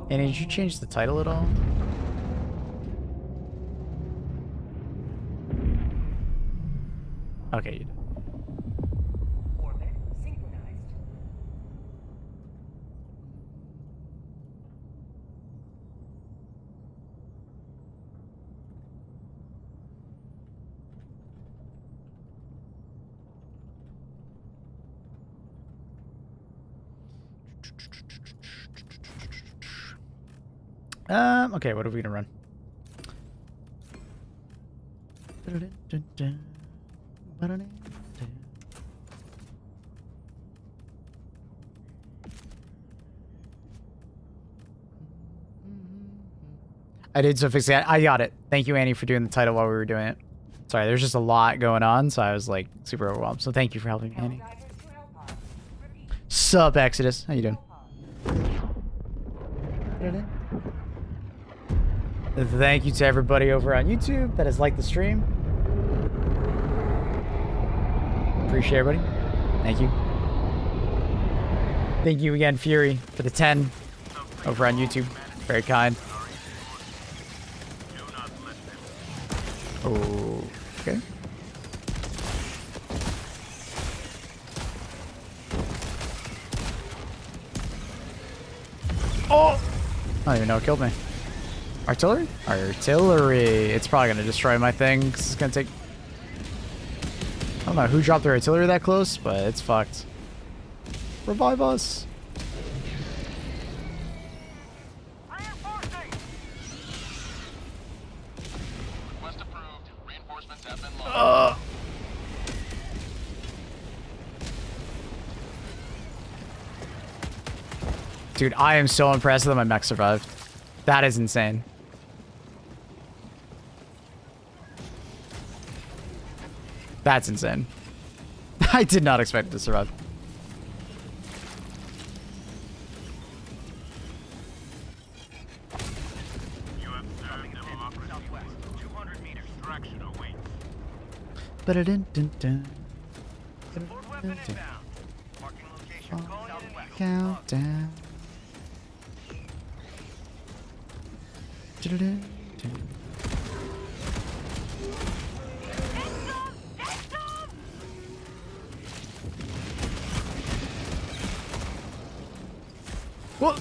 [SPEAKER 11] And did you change the title at all? Okay, you did.
[SPEAKER 4] Orbit synchronized.
[SPEAKER 11] Okay, what are we gonna run? I did so fix that. I got it. Thank you, Annie, for doing the title while we were doing it. Sorry, there's just a lot going on, so I was like super overwhelmed. So thank you for helping me, Annie. Sup, Exodus? How you doing? Thank you to everybody over on YouTube that has liked the stream. Appreciate everybody. Thank you. Thank you again, Fury, for the 10 over on YouTube. Very kind. Oh, okay. Oh! I don't even know what killed me. Artillery? Artillery. It's probably going to destroy my thing, because it's going to take... I don't know who dropped their artillery that close, but it's fucked. Revive us.
[SPEAKER 6] Request approved. Reinforcements have been launched.
[SPEAKER 11] Dude, I am so impressed that my mech survived. That is insane. That's insane. I did not expect it to survive.
[SPEAKER 9] You have observed them operative southwest, 200 meters, direction awaits.
[SPEAKER 11] Ba-da-dun-dun-dun.
[SPEAKER 9] Support weapon inbound. Marking location, going southwest.
[SPEAKER 11] Countdown. Da-da-dun-dun. What?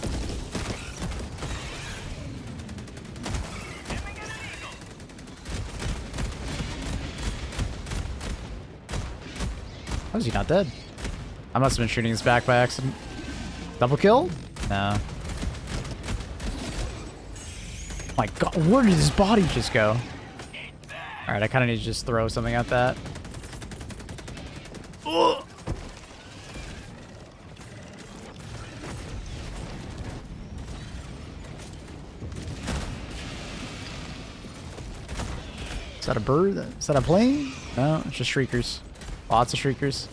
[SPEAKER 11] How is he not dead? I must have been shooting his back by accident. Double kill? No. My god, where did his body just go? Alright, I kind of need to just throw something at that. Ugh. Is that a bird? Is that a plane? No, it's just shriekers. Lots of shriekers.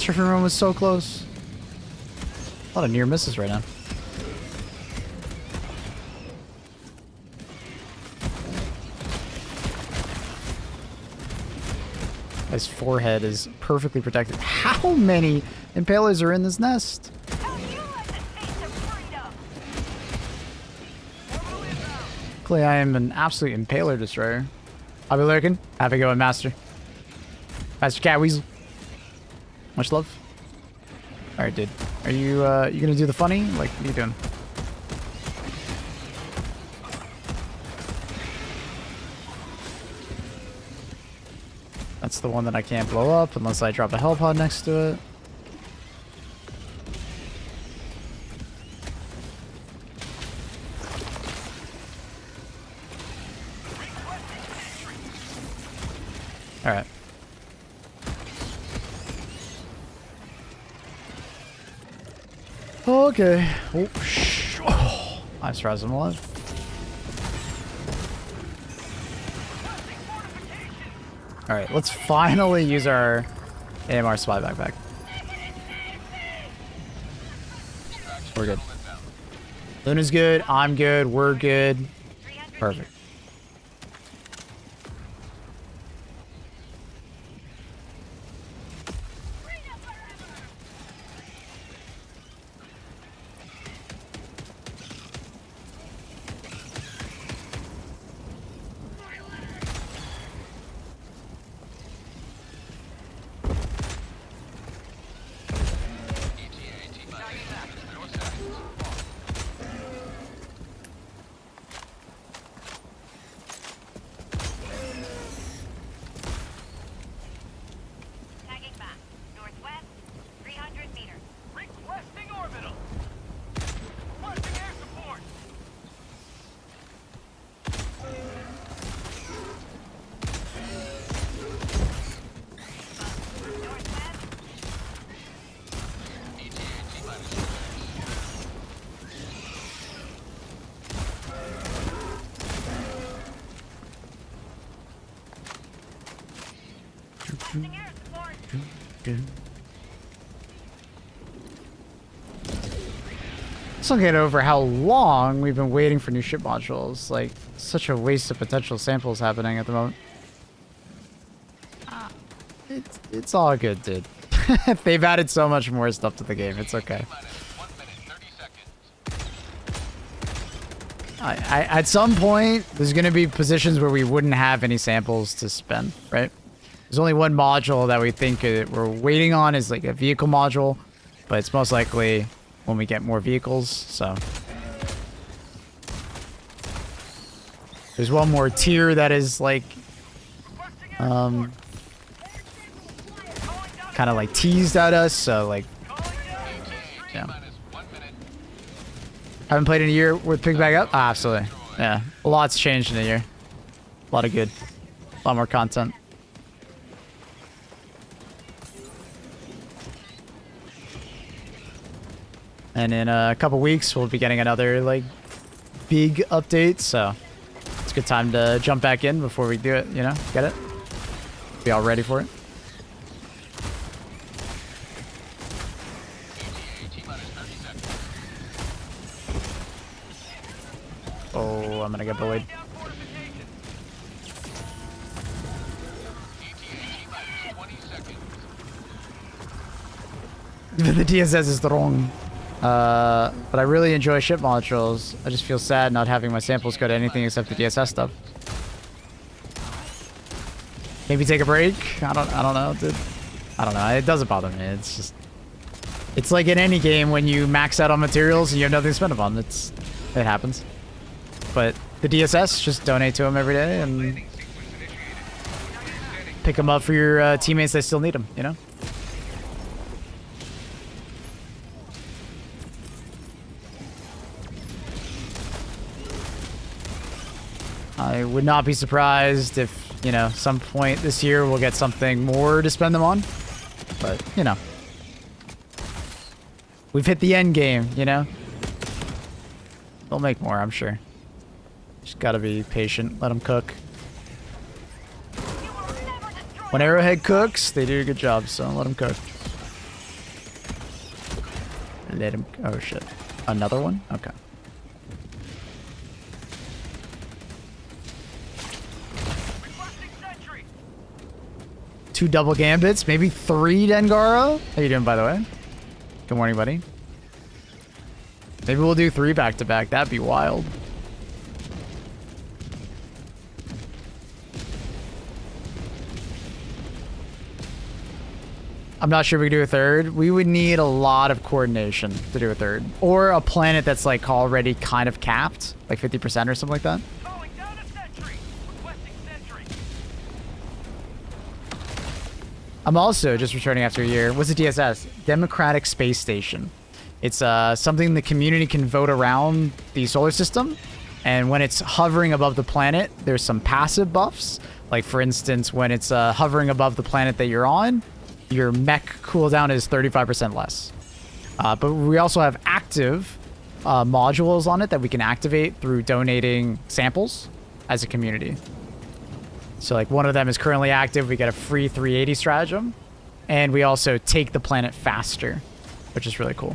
[SPEAKER 11] stripping room was so close. A lot of near misses right now. His forehead is perfectly protected. How many impalers are in this nest? Luckily, I am an absolute impaler destroyer. I'll be lurking. Have a going, Master. Master Cat Weasel. Much love. All right, dude. Are you you gonna do the funny? Like, what are you doing? That's the one that I can't blow up unless I drop a hell pod next to it. All right. Okay. Oh, oh. I'm surprised I'm alive. All right, let's finally use our AMR spy backpack. We're good. Luna's good. I'm good. We're good. Perfect. Still get over how long we've been waiting for new ship modules. Like, such a waste of potential samples happening at the moment. It's all good, dude. They've added so much more stuff to the game. It's okay. At some point, there's going to be positions where we wouldn't have any samples to spend, right? There's only one module that we think we're waiting on is like a vehicle module, but it's most likely when we get more vehicles, so. There's one more tier that is like, kind of like teased at us, so like, yeah. Haven't played in a year with Pick Back Up? Ah, absolutely. Yeah, a lot's changed in a year. A lot of good. A lot more content. And in a couple weeks, we'll be getting another, like, big update, so it's a good time to jump back in before we do it, you know? Get it? Be all ready for it. Oh, I'm gonna get bullied. The DSS is wrong. But I really enjoy ship modules. I just feel sad not having my samples go to anything except the DSS stuff. Maybe take a break? I don't know, dude. I don't know. It doesn't bother me. It's just... It's like in any game when you max out on materials and you have nothing to spend them on. It happens. But the DSS, just donate to them every day and pick them up for your teammates that still need them, you know? I would not be surprised if, you know, some point this year we'll get something more to spend them on. But, you know. We've hit the end game, you know? They'll make more, I'm sure. Just gotta be patient. Let them cook. When Arrowhead cooks, they do a good job, so let them cook. let him. Oh shit. Another one? Okay. Two double gambits, maybe three Dengara. How you doing, by the way? Good morning, buddy. Maybe we'll do 3 back to back. That'd be wild. I'm not sure we could do a third. We would need a lot of coordination to do a third. Or a planet that's like already kind of capped, like 50% or something like that. I'm also just returning after a year. What's the DSS? Democratic Space Station. It's something the community can vote around the solar system. And when it's hovering above the planet, there's some passive buffs. Like, for instance, when it's hovering above the planet that you're on, your mech cooldown is 35% less. But we also have active modules on it that we can activate through donating samples as a community. So, like, one of them is currently active. We get a free 380 stratagem. And we also take the planet faster, which is really cool.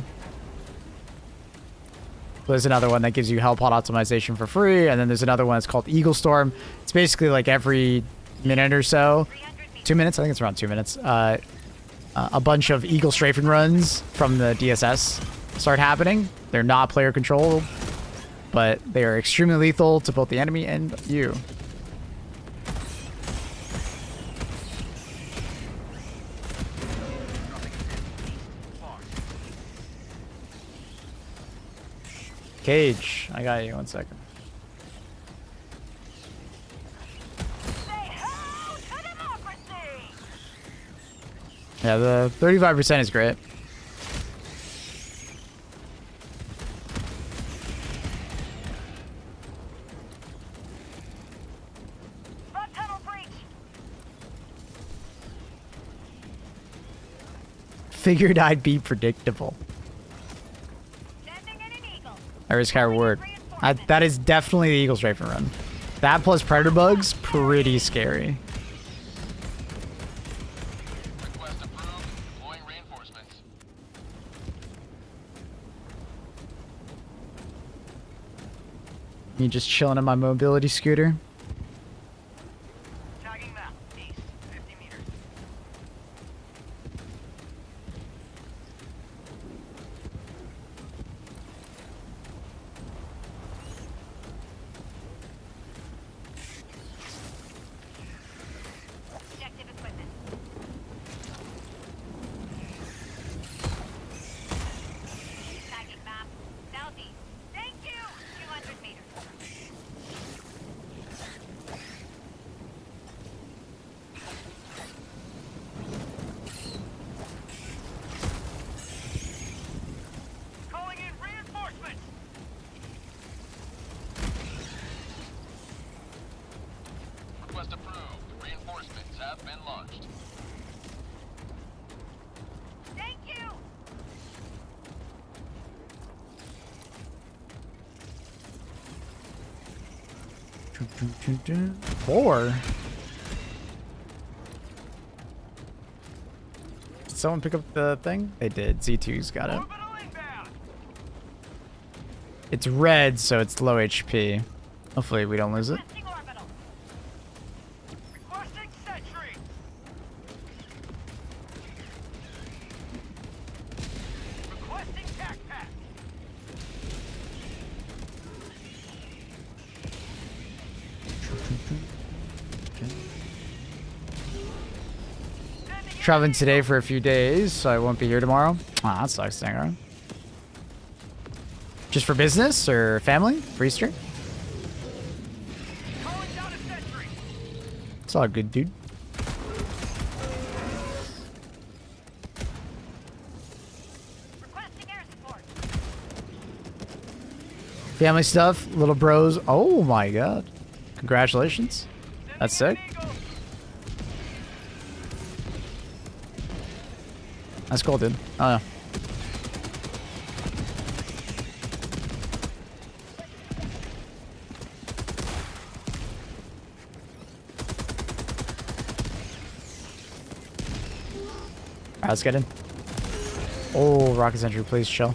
[SPEAKER 11] There's another one that gives you Hellpod optimization for free. And then there's another one that's called Eagle Storm. It's basically like every minute or so. 2 minutes? I think it's around 2 minutes. A bunch of Eagle strafing runs from the DSS start happening. They're not player controlled, but they are extremely lethal to both the enemy and you. Cage, I got you. 1 second. Yeah, the 35% is great. Figured I'd be predictable. Iris Sky Word. That is definitely the Eagle Strafing run. That plus Predator Bugs, pretty scary.
[SPEAKER 6] Request approved. Deploying reinforcements.
[SPEAKER 11] Me just chilling on my mobility scooter.
[SPEAKER 6] Tagging map. East. 50 meters.
[SPEAKER 7] Objective equipment. Tagging map. Southeast. Thank you. 200 meters.
[SPEAKER 6] Calling in reinforcements. Request approved. Reinforcements have been launched.
[SPEAKER 7] Thank you.
[SPEAKER 11] Four. Did someone pick up the thing? They did. Z2's got it. It's red, so it's low HP. Hopefully we don't lose it.
[SPEAKER 6] Requesting sentry. Requesting tac pack.
[SPEAKER 11] Traveling today for a few days, so I won't be here tomorrow. Ah, that sucks. Dang, right? Just for business or family? For Easter? It's all good, dude. Family stuff, little bros. Oh my god. Congratulations. That's sick. That's cool, dude. Oh, yeah. Alright, let's get in. Oh, rocket sentry, please chill.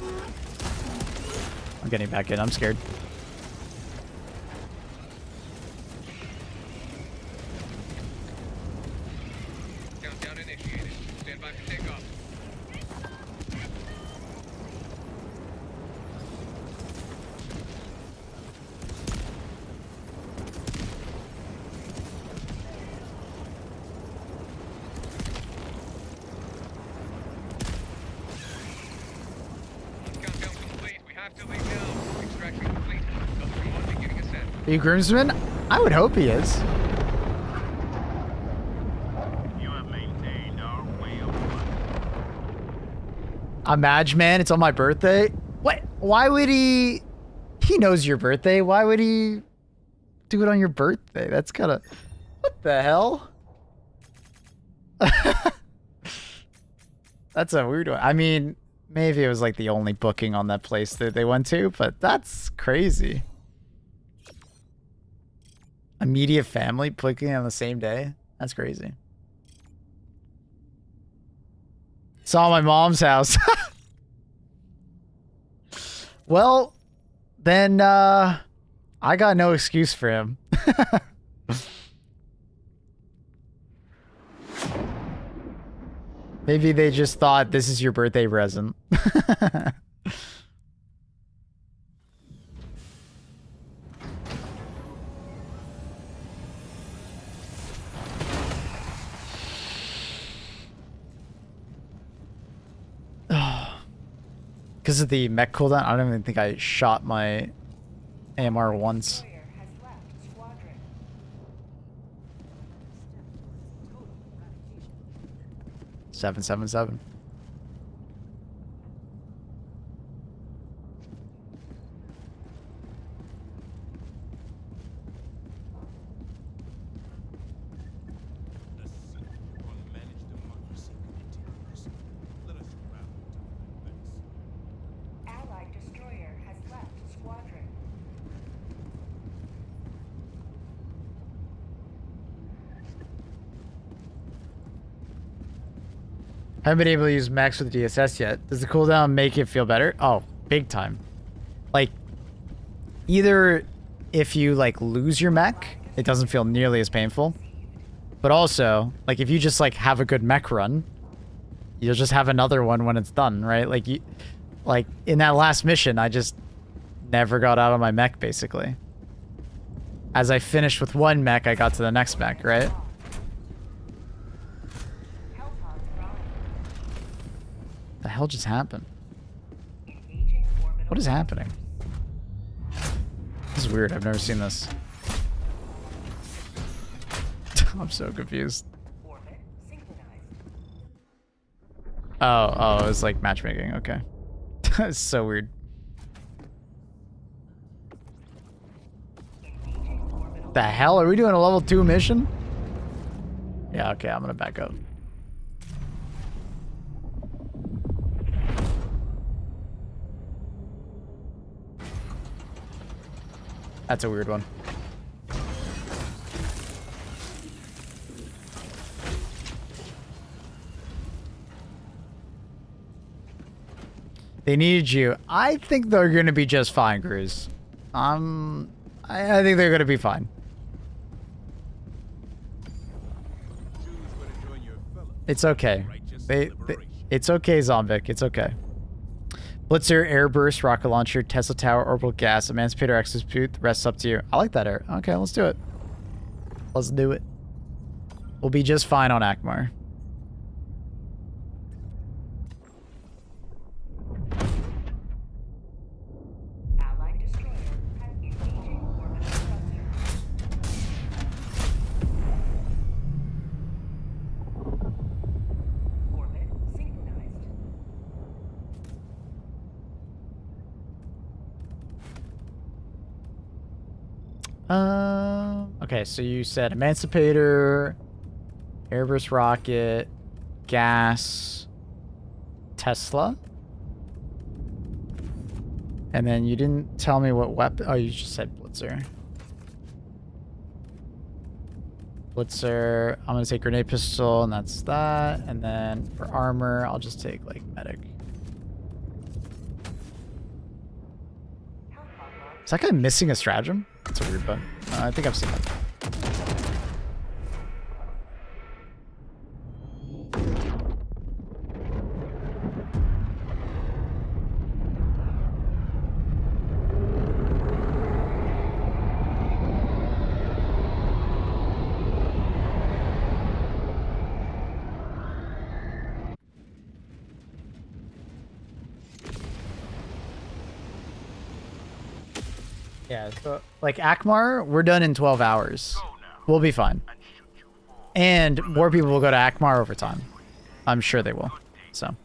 [SPEAKER 11] I'm getting back in. I'm scared.
[SPEAKER 9] Countdown initiated. Stand by for takeoff. Countdown complete. We have to leave now. Extraction complete. Pelican 1 beginning ascent.
[SPEAKER 11] Are you groomsman? I would hope he is. A Madge man, it's on my birthday. What? Why would he? He knows your birthday. Why would he do it on your birthday? That's kind of. What the hell? That's a weird one. I mean, maybe it was like the only booking on that place that they went to, but that's crazy. Immediate family booking on the same day? That's crazy. Saw my mom's house. Well, then I got no excuse for him. Maybe they just thought this is your birthday present. Because of the mech cooldown, I don't even think I shot my AMR once. 777.
[SPEAKER 4] Allied destroyer has left squadron.
[SPEAKER 11] I haven't been able to use Max with the DSS yet. Does the cooldown make it feel better? Oh, big time. Like, either if you like lose your mech, it doesn't feel nearly as painful. But also, like if you just like have a good mech run, you'll just have another one when it's done, right? Like you, like in that last mission, I just never got out of my mech basically. As I finished with one mech, I got to the next mech, right? The hell just happened? What is happening? This is weird. I've never seen this. I'm so confused. Oh, it's like matchmaking. Okay. It's so weird. The hell? Are we doing a level 2 mission? Yeah, okay. I'm gonna back up. That's a weird one. They needed you. I think they're gonna be just fine, Cruz. I think they're gonna be fine. It's okay. It's okay, Zombic. It's okay. Blitzer, Airburst, Rocket Launcher, Tesla Tower, Orbital Gas, Emancipator, Exosuit, the rest's up to you. I like that air. Okay, let's do it. Let's do it. We'll be just fine on Akmar.
[SPEAKER 4] Allied destroyer has engaging orbital cluster. Orbit synchronized.
[SPEAKER 11] Okay, so you said Emancipator, Airburst Rocket, Gas, Tesla. And then you didn't tell me what weapon. Oh, you just said Blitzer. Blitzer, I'm gonna take Grenade Pistol, and that's that. And then for armor, I'll just take like Medic. Is that guy missing a stratagem? That's a weird button. I think I've seen that. Yeah, so like Akmar, we're done in 12 hours. We'll be fine. And more people will go to Akmar over time. I'm sure they will. So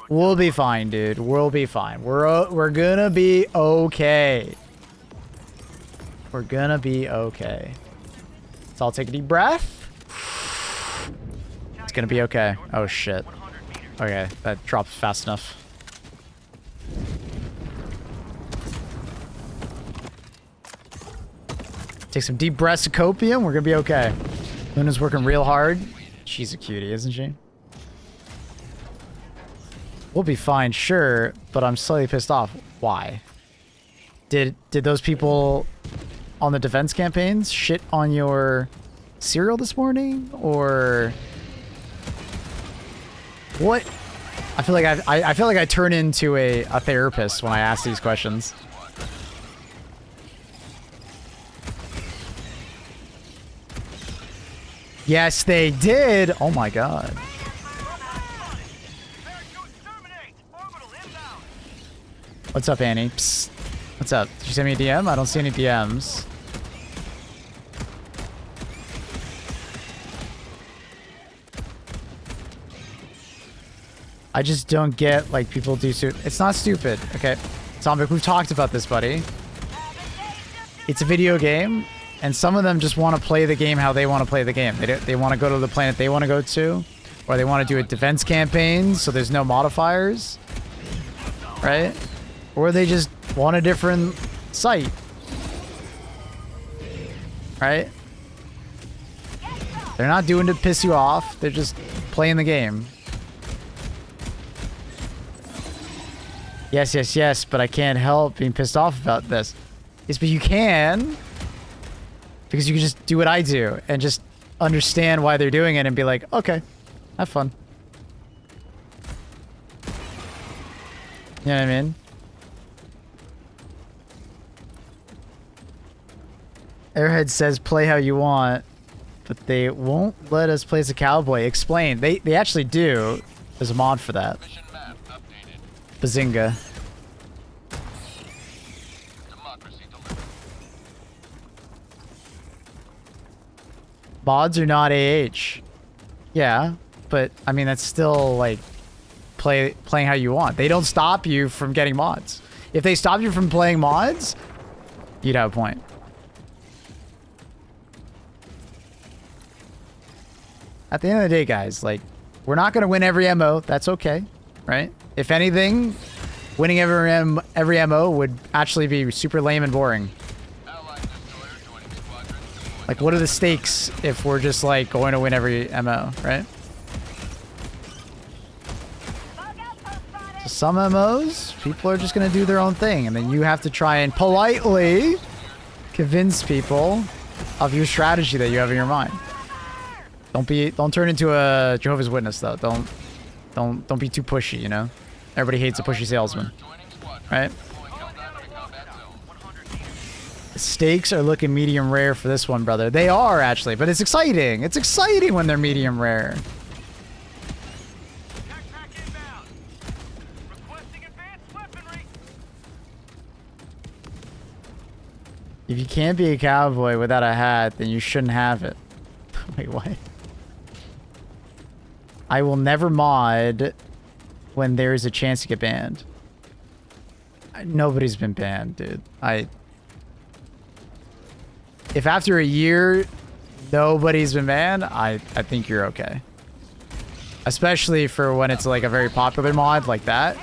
[SPEAKER 11] we'll be fine, dude. We'll be fine. We're gonna be okay. We're gonna be okay. So I'll take a deep breath. It's gonna be okay. Oh shit. Okay, that dropped fast enough. Take some deep breaths of copium. We're gonna be okay. Luna's working real hard. She's a cutie, isn't she? We'll be fine, sure, but I'm slightly pissed off. Why? Did those people on the defense campaigns shit on your cereal this morning, or what? I feel like I feel like I turn into a therapist when I ask these questions. Yes, they did. Oh my god. What's up, Annie? Psst. What's up? Did you send me a DM? I don't see any DMs. I just don't get, like, people do it's not stupid, okay? Zombie, we've talked about this, buddy. It's a video game, and some of them just want to play the game how they want to play the game. They want to go to the planet they want to go to, or they want to do a defense campaign, so there's no modifiers, right? Or they just want a different site, right? They're not doing to piss you off. They're just playing the game. Yes, yes, yes, but I can't help being pissed off about this. Yes, but you can. Because you can just do what I do and just understand why they're doing it and be like, okay, have fun. You know what I mean? Airhead says play how you want, but they won't let us play as a cowboy. Explain. They actually do. There's a mod for that. Bazinga. Mods are not AH. Yeah, but I mean that's still like playing how you want. They don't stop you from getting mods. If they stop you from playing mods, you'd have a point. At the end of the day, guys, like, we're not going to win every MO. That's okay, right? If anything, winning every MO would actually be super lame and boring. Like, what are the stakes if we're just, like, going to win every MO, right? So some MOs, people are just going to do their own thing, and then you have to try and politely convince people of your strategy that you have in your mind. Don't turn into a Jehovah's Witness though. Don't be too pushy, you know? Everybody hates a pushy salesman. Right? The stakes are looking medium rare for this one, brother. They are actually, but it's exciting. It's exciting when they're medium rare. If you can't be a cowboy without a hat, then you shouldn't have it. Wait, what? I will never mod when there is a chance to get banned. Nobody's been banned, dude. If after a year nobody's been banned, I think you're okay. Especially for when it's like a very popular mod like that.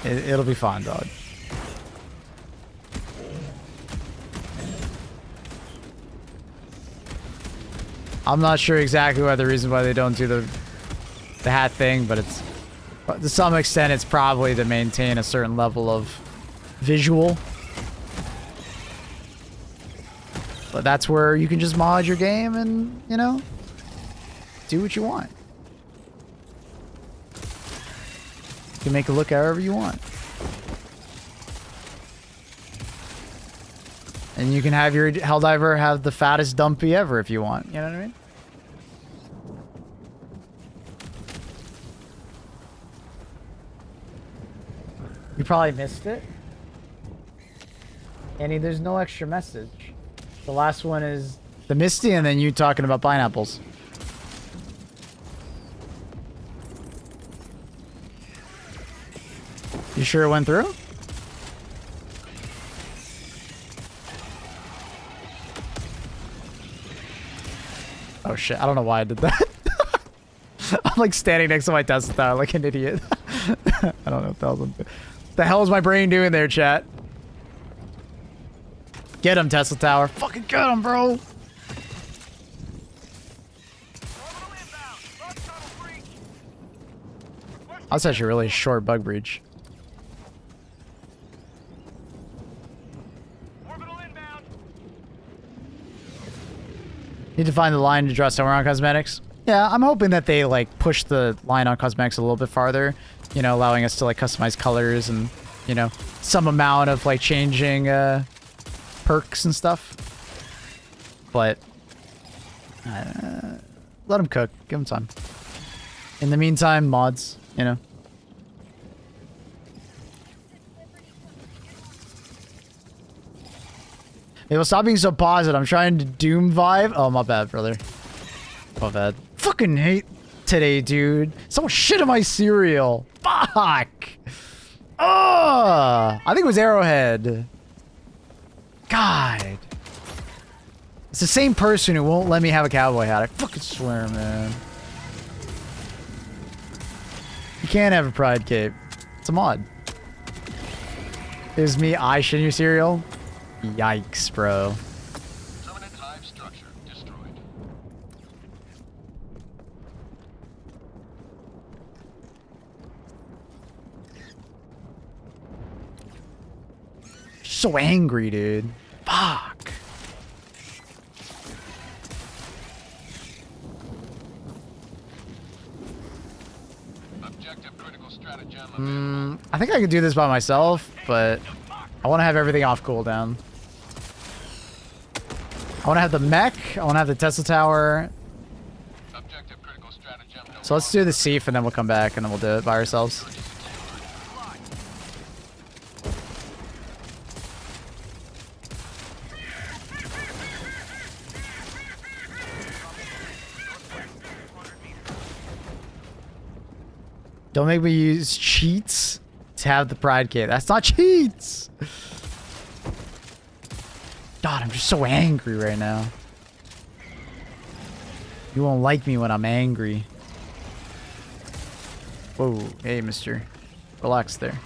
[SPEAKER 11] It'll be fun, dog. I'm not sure exactly why the reason why they don't do the hat thing, but But to some extent, it's probably to maintain a certain level of visual. But that's where you can just mod your game and, you know, do what you want. You can make it look however you want. And you can have your Helldiver have the fattest dumpy ever if you want. You know what I mean? You probably missed it. Annie, there's no extra message. The last one is the Misty and then you talking about pineapples. You sure it went through? Oh shit, I don't know why I did that. I'm like standing next to my Tesla tower like an idiot. I don't know what the hell is my brain doing there, chat? Get him, Tesla tower. Fucking get him, bro. That's actually a really short bug breach. Need to find the line to draw somewhere on cosmetics. Yeah, I'm hoping that they like push the line on cosmetics a little bit farther, you know, allowing us to like customize colors and, you know, some amount of like changing perks and stuff. But let them cook. Give them time. In the meantime, mods, you know. Hey, well, stop being so positive. I'm trying to Doom vibe. Oh, my bad, brother. My bad. Fucking hate today, dude. Someone shit in my cereal. Fuck. I think it was Arrowhead. God. It's the same person who won't let me have a cowboy hat. I fucking swear, man. You can't have a pride cape. It's a mod. Is me I shit in your cereal? Yikes, bro.
[SPEAKER 6] Permanent hive structure destroyed.
[SPEAKER 11] So angry, dude. Fuck.
[SPEAKER 6] Objective critical stratagem.
[SPEAKER 11] I think I could do this by myself, but I want to have everything off cooldown. I want to have the mech. I want to have the Tesla tower.
[SPEAKER 6] Objective critical stratagem.
[SPEAKER 11] So let's do the Seaf and then we'll come back and then we'll do it by ourselves. Don't make me use cheats to have the pride kit. That's not cheats. God, I'm just so angry right now. You won't like me when I'm angry. Whoa, hey, mister. Relax there.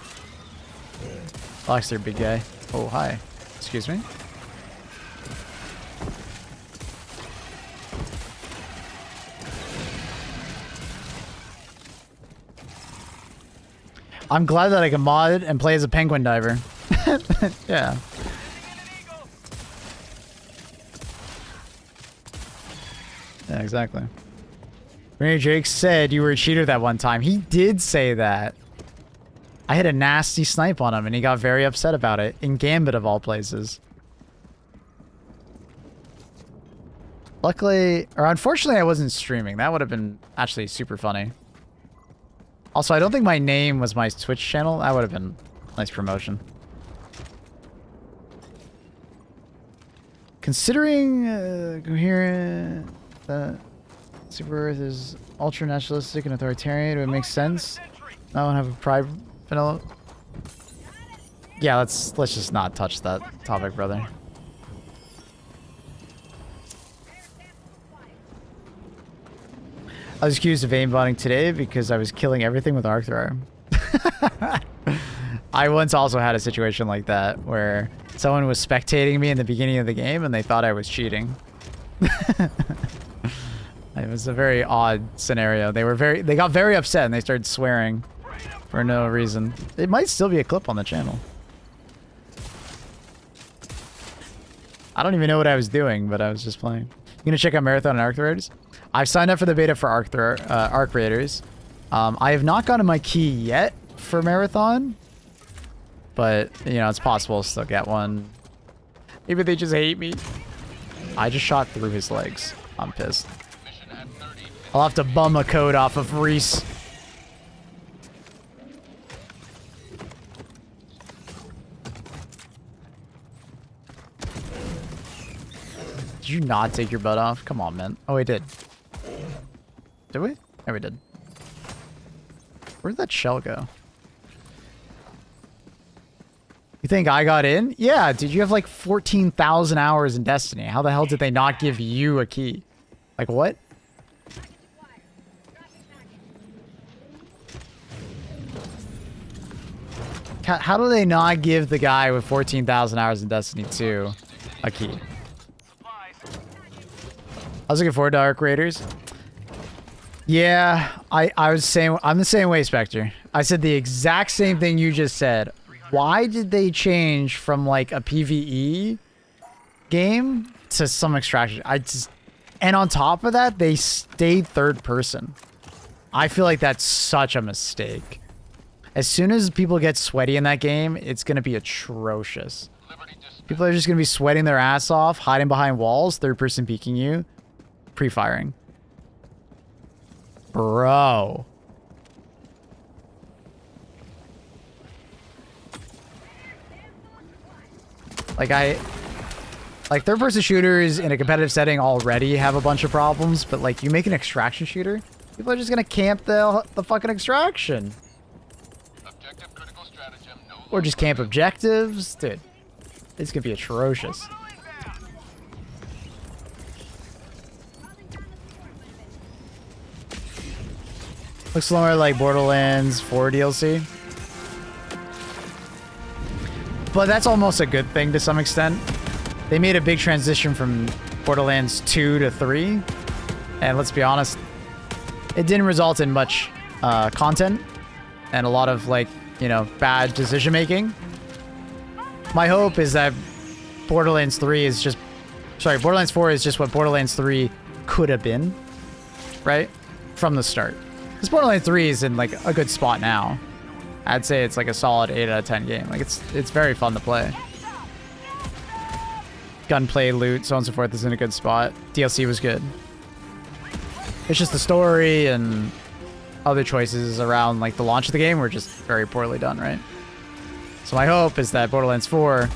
[SPEAKER 11] Relax there, big guy. Oh, hi. Excuse me. I'm glad that I can mod and play as a penguin diver. Yeah. Yeah, exactly. Renee Drake said you were a cheater that one time. He did say that. I had a nasty snipe on him and he got very upset about it. In Gambit of all places. Luckily, or unfortunately I wasn't streaming. That would have been actually super funny. Also, I don't think my name was my Twitch channel. That would have been a nice promotion. Considering coherent Super Earth is ultra nationalistic and authoritarian, it would make sense. I don't have a pride vanilla. Yeah, let's just not touch that topic, brother. I was accused of aimbotting today because I was killing everything with arc thrower. I once also had a situation like that where someone was spectating me in the beginning of the game and they thought I was cheating. It was a very odd scenario. They got very upset and they started swearing. For no reason. It might still be a clip on the channel. I don't even know what I was doing, but I was just playing. You gonna check out Marathon and Arc Raiders? I've signed up for the beta for Arc Raiders. I have not gotten my key yet for Marathon. But, you know, it's possible to still get one. Maybe they just hate me. I just shot through his legs. I'm pissed. I'll have to bum a code off of Reese. Did you not take your butt off? Come on, man. Oh, we did. Did we? Yeah, we did. Where'd that shell go? You think I got in? Yeah, dude, you have like 14,000 hours in Destiny. How the hell did they not give you a key? Like, what? How do they not give the guy with 14,000 hours in Destiny 2 a key? I was looking forward to Arc Raiders. Yeah, I was saying, I'm the same way, Spectre. I said the exact same thing you just said. Why did they change from like a PvE game to some extraction? And on top of that, they stayed third person. I feel like that's such a mistake. As soon as people get sweaty in that game, it's going to be atrocious. People are just going to be sweating their ass off, hiding behind walls, third person peeking you, pre-firing. Bro. Like third-person shooters in a competitive setting already have a bunch of problems, but like you make an extraction shooter, people are just gonna camp the fucking extraction. Or just camp objectives. Dude, it's gonna be atrocious. Looks more like Borderlands 4 DLC. But that's almost a good thing to some extent. They made a big transition from Borderlands 2 to 3. And let's be honest, it didn't result in much content and a lot of, like, you know, bad decision making. My hope is that Borderlands 3 is just... Sorry, Borderlands 4 is just what Borderlands 3 could have been, right? From the start. Because Borderlands 3 is in, like, a good spot now. I'd say it's like a solid 8 out of 10 game. Like, it's very fun to play. Gunplay, loot, so on and so forth is in a good spot. DLC was good. It's just the story and other choices around, like, the launch of the game were just very poorly done, right? So my hope is that Borderlands 4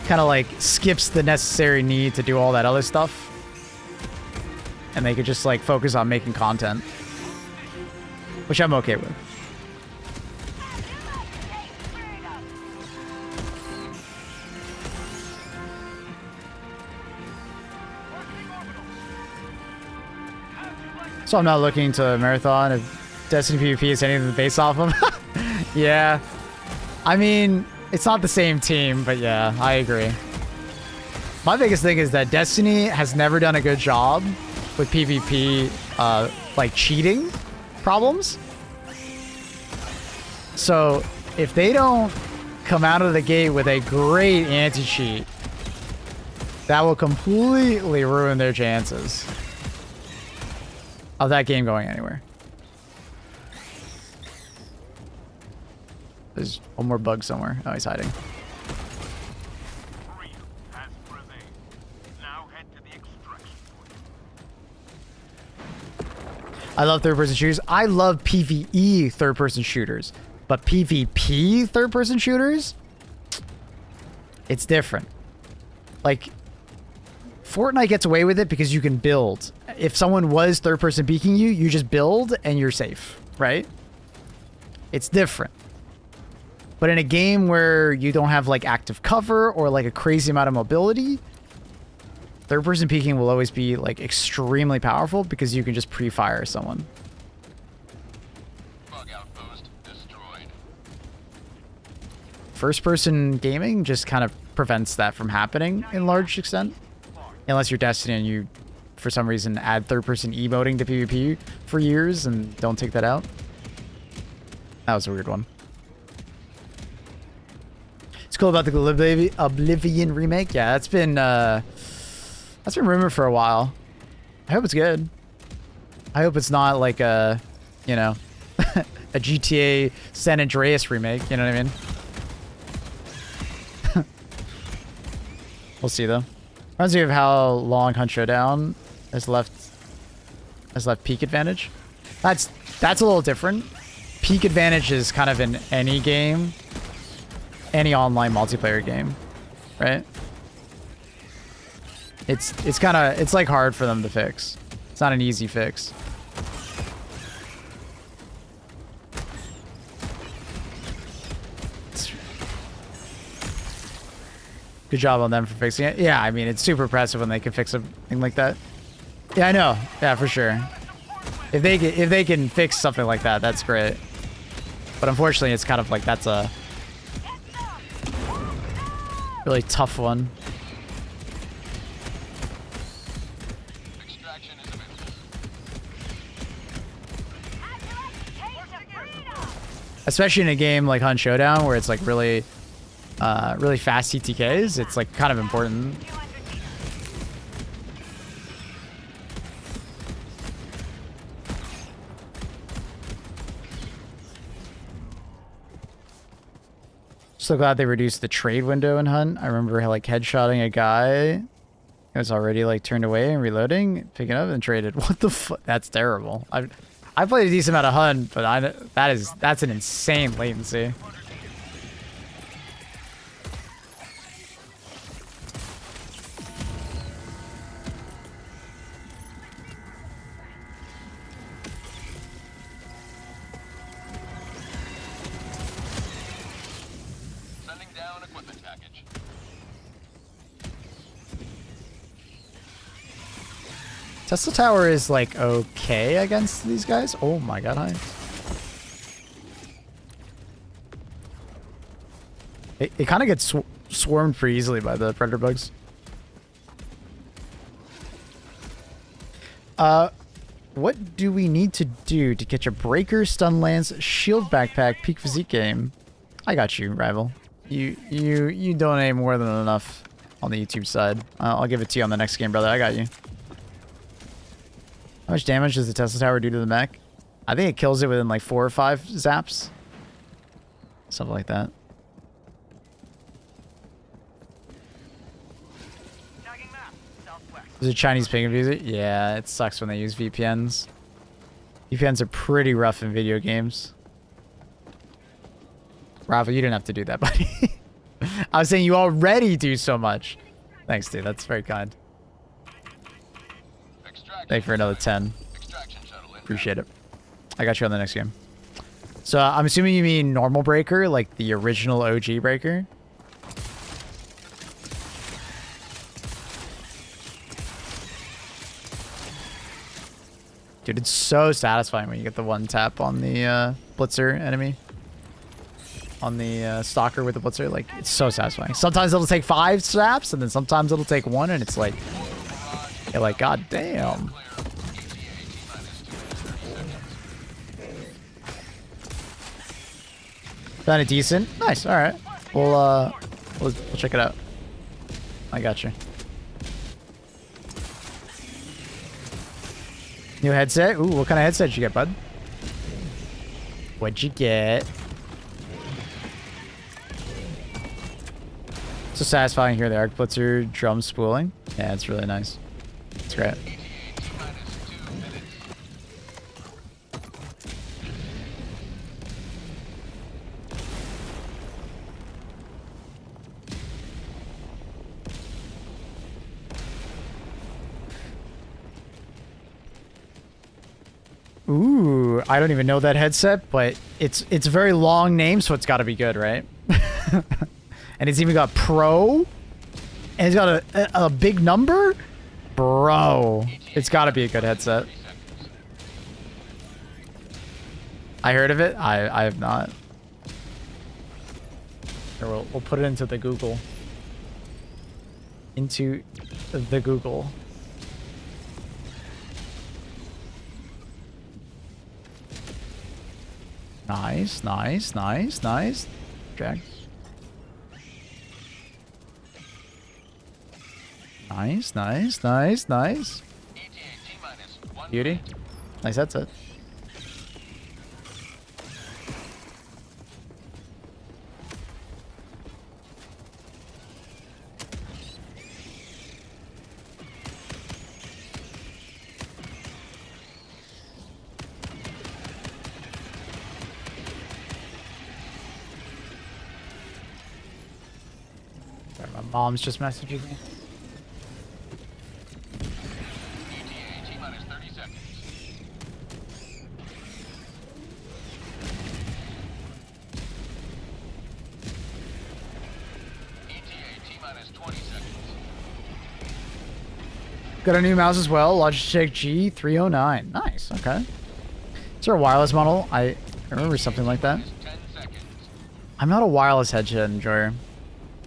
[SPEAKER 11] kind of, like, skips the necessary need to do all that other stuff. And they could just, like, focus on making content. Which I'm okay with. So I'm not looking to Marathon if Destiny PvP is anything to base off of. Yeah. I mean, it's not the same team, but yeah, I agree. My biggest thing is that Destiny has never done a good job with PvP, like, cheating problems. So if they don't come out of the gate with a great anti-cheat, that will completely ruin their chances of that game going anywhere. There's one more bug somewhere. Oh, he's hiding. I love third-person shooters. I love PvE third-person shooters. But PvP third-person shooters? It's different. Like, Fortnite gets away with it because you can build. If someone was third-person peeking you, you just build and you're safe, right? It's different. But in a game where you don't have, like, active cover or, like, a crazy amount of mobility, third-person peeking will always be, like, extremely powerful because you can just pre-fire someone.
[SPEAKER 6] Bug outpost destroyed.
[SPEAKER 11] First-person gaming just kind of prevents that from happening in large extent. Unless you're Destiny and you for some reason add third-person emoting to PvP for years and don't take that out. That was a weird one. It's cool about the Oblivion remake. Yeah, that's been rumored for a while. I hope it's good. I hope it's not like a, you know, a GTA San Andreas remake. You know what I mean? We'll see though. Reminds me of how long Hunt Showdown has left peak advantage. That's a little different. Peak advantage is kind of in any game, any online multiplayer game, right? It's like hard for them to fix. It's not an easy fix. Good job on them for fixing it. Yeah, I mean, it's super impressive when they can fix something like that. Yeah, I know. Yeah, for sure. If they can fix something like that, that's great. But unfortunately, it's kind of like that's a really tough one. Especially in a game like Hunt Showdown, where it's like really fast CTKs, it's like kind of important. So glad they reduced the trade window in Hunt. I remember like headshotting a guy. It was already like turned away and reloading, picking up and traded. What the fuck? That's terrible. I played a decent amount of Hunt, but that's an insane latency. Tesla Tower is like okay against these guys. Oh my god, hi. It kind of gets swarmed pretty easily by the predator bugs. What do we need to do to catch a breaker, stun lance, shield backpack, peak physique game? I got you, rival. You donate more than enough on the YouTube side. I'll give it to you on the next game, brother. I got you. How much damage does the Tesla Tower do to the mech? I think it kills it within like 4 or 5 zaps. Something like that. Is it Chinese ping abuse it? Yeah, it sucks when they use VPNs. VPNs are pretty rough in video games. Rafa, you didn't have to do that, buddy. I was saying you already do so much. Thanks, dude. That's very kind. Thank you for another 10. Appreciate it. I got you on the next game. So I'm assuming you mean normal breaker, like the original OG breaker. Dude, it's so satisfying when you get the one tap on the blitzer enemy. On the stalker with the blitzer. Like, it's so satisfying. Sometimes it'll take 5 slaps, and then sometimes it'll take 1, and it's like... You're like, god damn. Kind of decent. Nice. All right. We'll check it out. I got you. New headset. Ooh, what kind of headset did you get, bud? What'd you get? So satisfying here. The arc blitzer drum spooling. Yeah, it's really nice. It's great. Ooh, I don't even know that headset, but it's a very long name, so it's got to be good, right? And it's even got Pro, and it's got a big number. Bro, it's got to be a good headset. I heard of it. I have not. Here, we'll put it into the Google. Into the Google. Nice, nice, nice, nice. Drag. Nice, nice, nice, nice. Beauty. Nice headset. Sorry, my mom's just messaging me. Got a new mouse as well, Logitech G309. Nice, okay. Is there a wireless model? I remember something like that. I'm not a wireless headset enjoyer.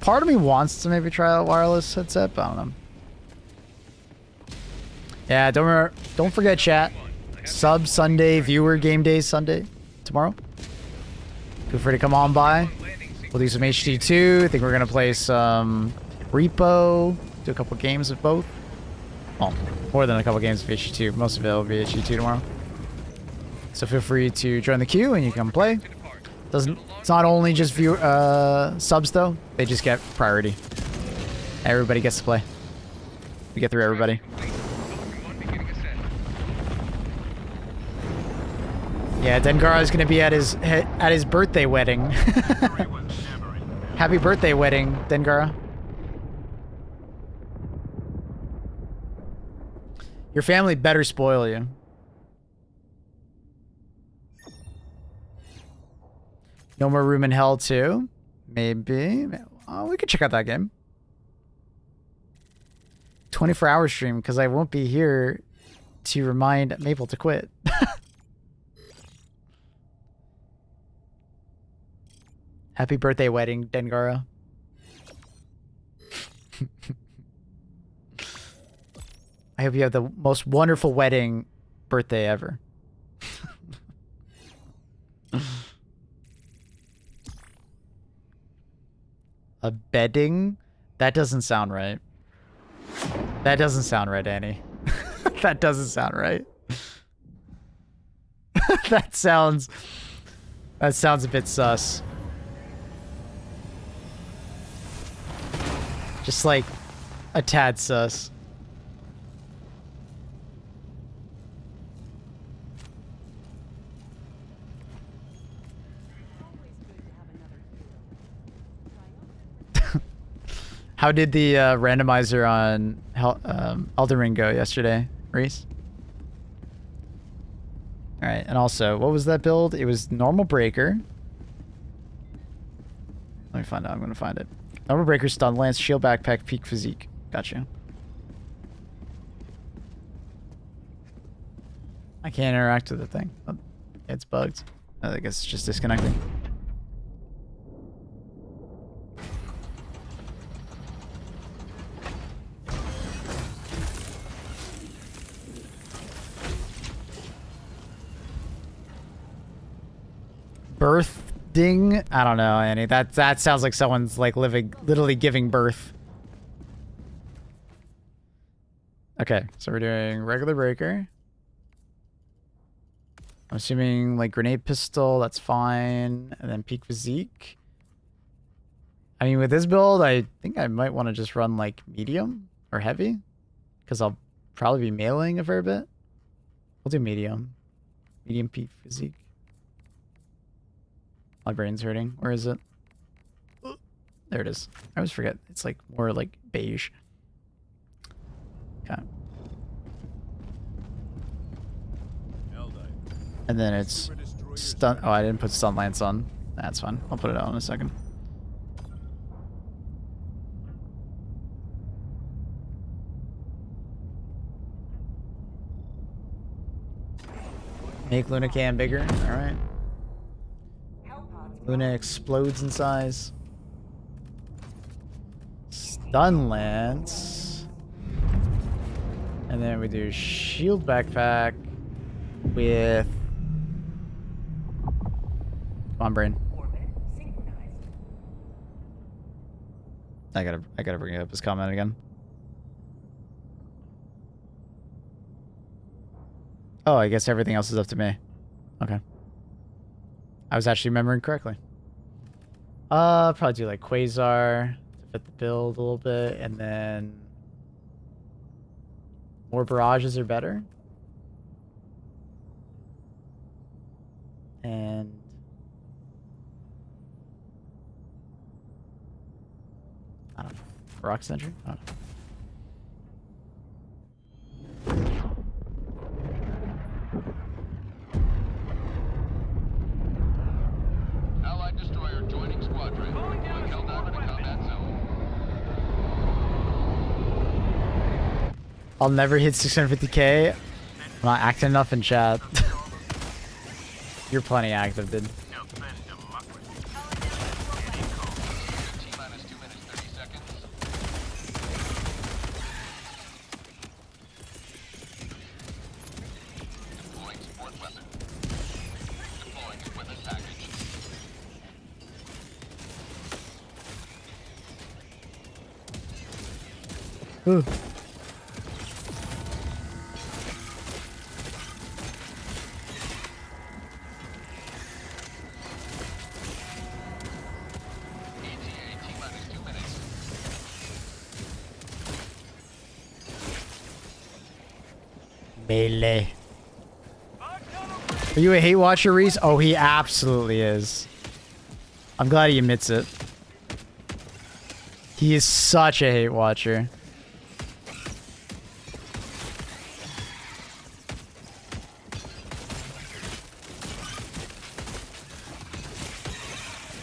[SPEAKER 11] Part of me wants to maybe try a wireless headset, but I don't know. Yeah, don't forget chat. Sub Sunday, viewer game day Sunday tomorrow. Feel free to come on by. We'll do some HD2. I think we're gonna play some Repo. Do a couple games of both. Well, more than a couple games of HD2. Most of it will be HD2 tomorrow. So feel free to join the queue and you can play. It's not only just subs though. They just get priority. Everybody gets to play. We get through everybody. Yeah, Dengara is gonna be at his birthday wedding. Happy birthday wedding, Dengara. Your family better spoil you. No More Room in Hell 2? Maybe. Oh, we could check out that game. 24-hour stream, because I won't be here to remind Maple to quit. Happy birthday wedding, Dengara. I hope you have the most wonderful wedding birthday ever. A bedding? That doesn't sound right. That doesn't sound right, Annie. That doesn't sound right. That sounds a bit sus. Just like a tad sus. How did the randomizer on Elden Ring go yesterday, Reese? All right, and also, what was that build? It was normal breaker. Let me find out. I'm gonna find it. Normal breaker, stun lance, shield backpack, peak physique. Gotcha. I can't interact with the thing. Oh, it's bugged. I think it's just disconnecting. Birthing? I don't know, Annie. That sounds like someone's like literally giving birth. Okay, so we're doing regular breaker. I'm assuming like grenade pistol, that's fine. And then peak physique. I mean, with this build, I think I might want to just run like medium or heavy. Because I'll probably be meleeing a fair bit. We'll do medium. Medium peak physique. My brain's hurting. Where is it? There it is. I always forget. It's like more like beige. Okay. And then it's stun. Oh, I didn't put stun lance on. That's fine. I'll put it out in a second. Make Luna can bigger. All right. Luna explodes in size. Stun lance. And then we do shield backpack with Come on, brain.
[SPEAKER 4] Orbit synchronized.
[SPEAKER 11] I gotta bring up his comment again. Oh, I guess everything else is up to me. Okay. I was actually remembering correctly. Probably do like Quasar to fit the build a little bit, and then more barrages are better. And I don't know. Rock Sentry? I don't know.
[SPEAKER 6] Allied destroyer joining squadron. Deploying Helldiver to combat zone.
[SPEAKER 11] I'll never hit 650k. I'm not active enough in chat. You're plenty active, dude.
[SPEAKER 6] T-minus 2 minutes, 30 seconds. Deploying support weapon. Deploying equipment package.
[SPEAKER 11] Ooh. Melee. Are you a hate watcher, Reese? Oh, he absolutely is. I'm glad he admits it. He is such a hate watcher.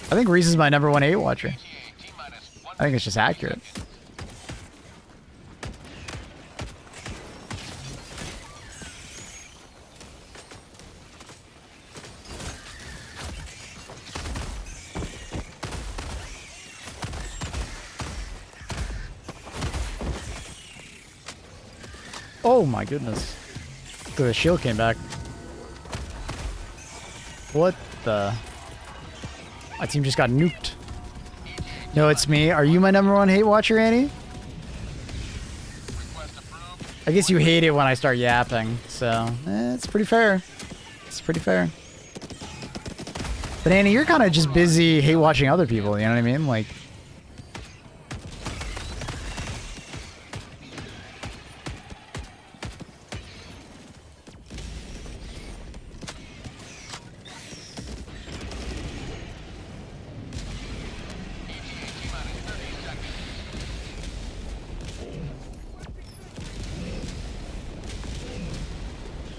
[SPEAKER 11] I think Reese is my #1 hate watcher. I think it's just accurate. Oh my goodness. The shield came back. What the? My team just got nuked. No, it's me. Are you my #1 hate watcher, Annie? I guess you hate it when I start yapping, so it's pretty fair. It's pretty fair. But Annie, you're kind of just busy hate watching other people, you know what I mean? Like,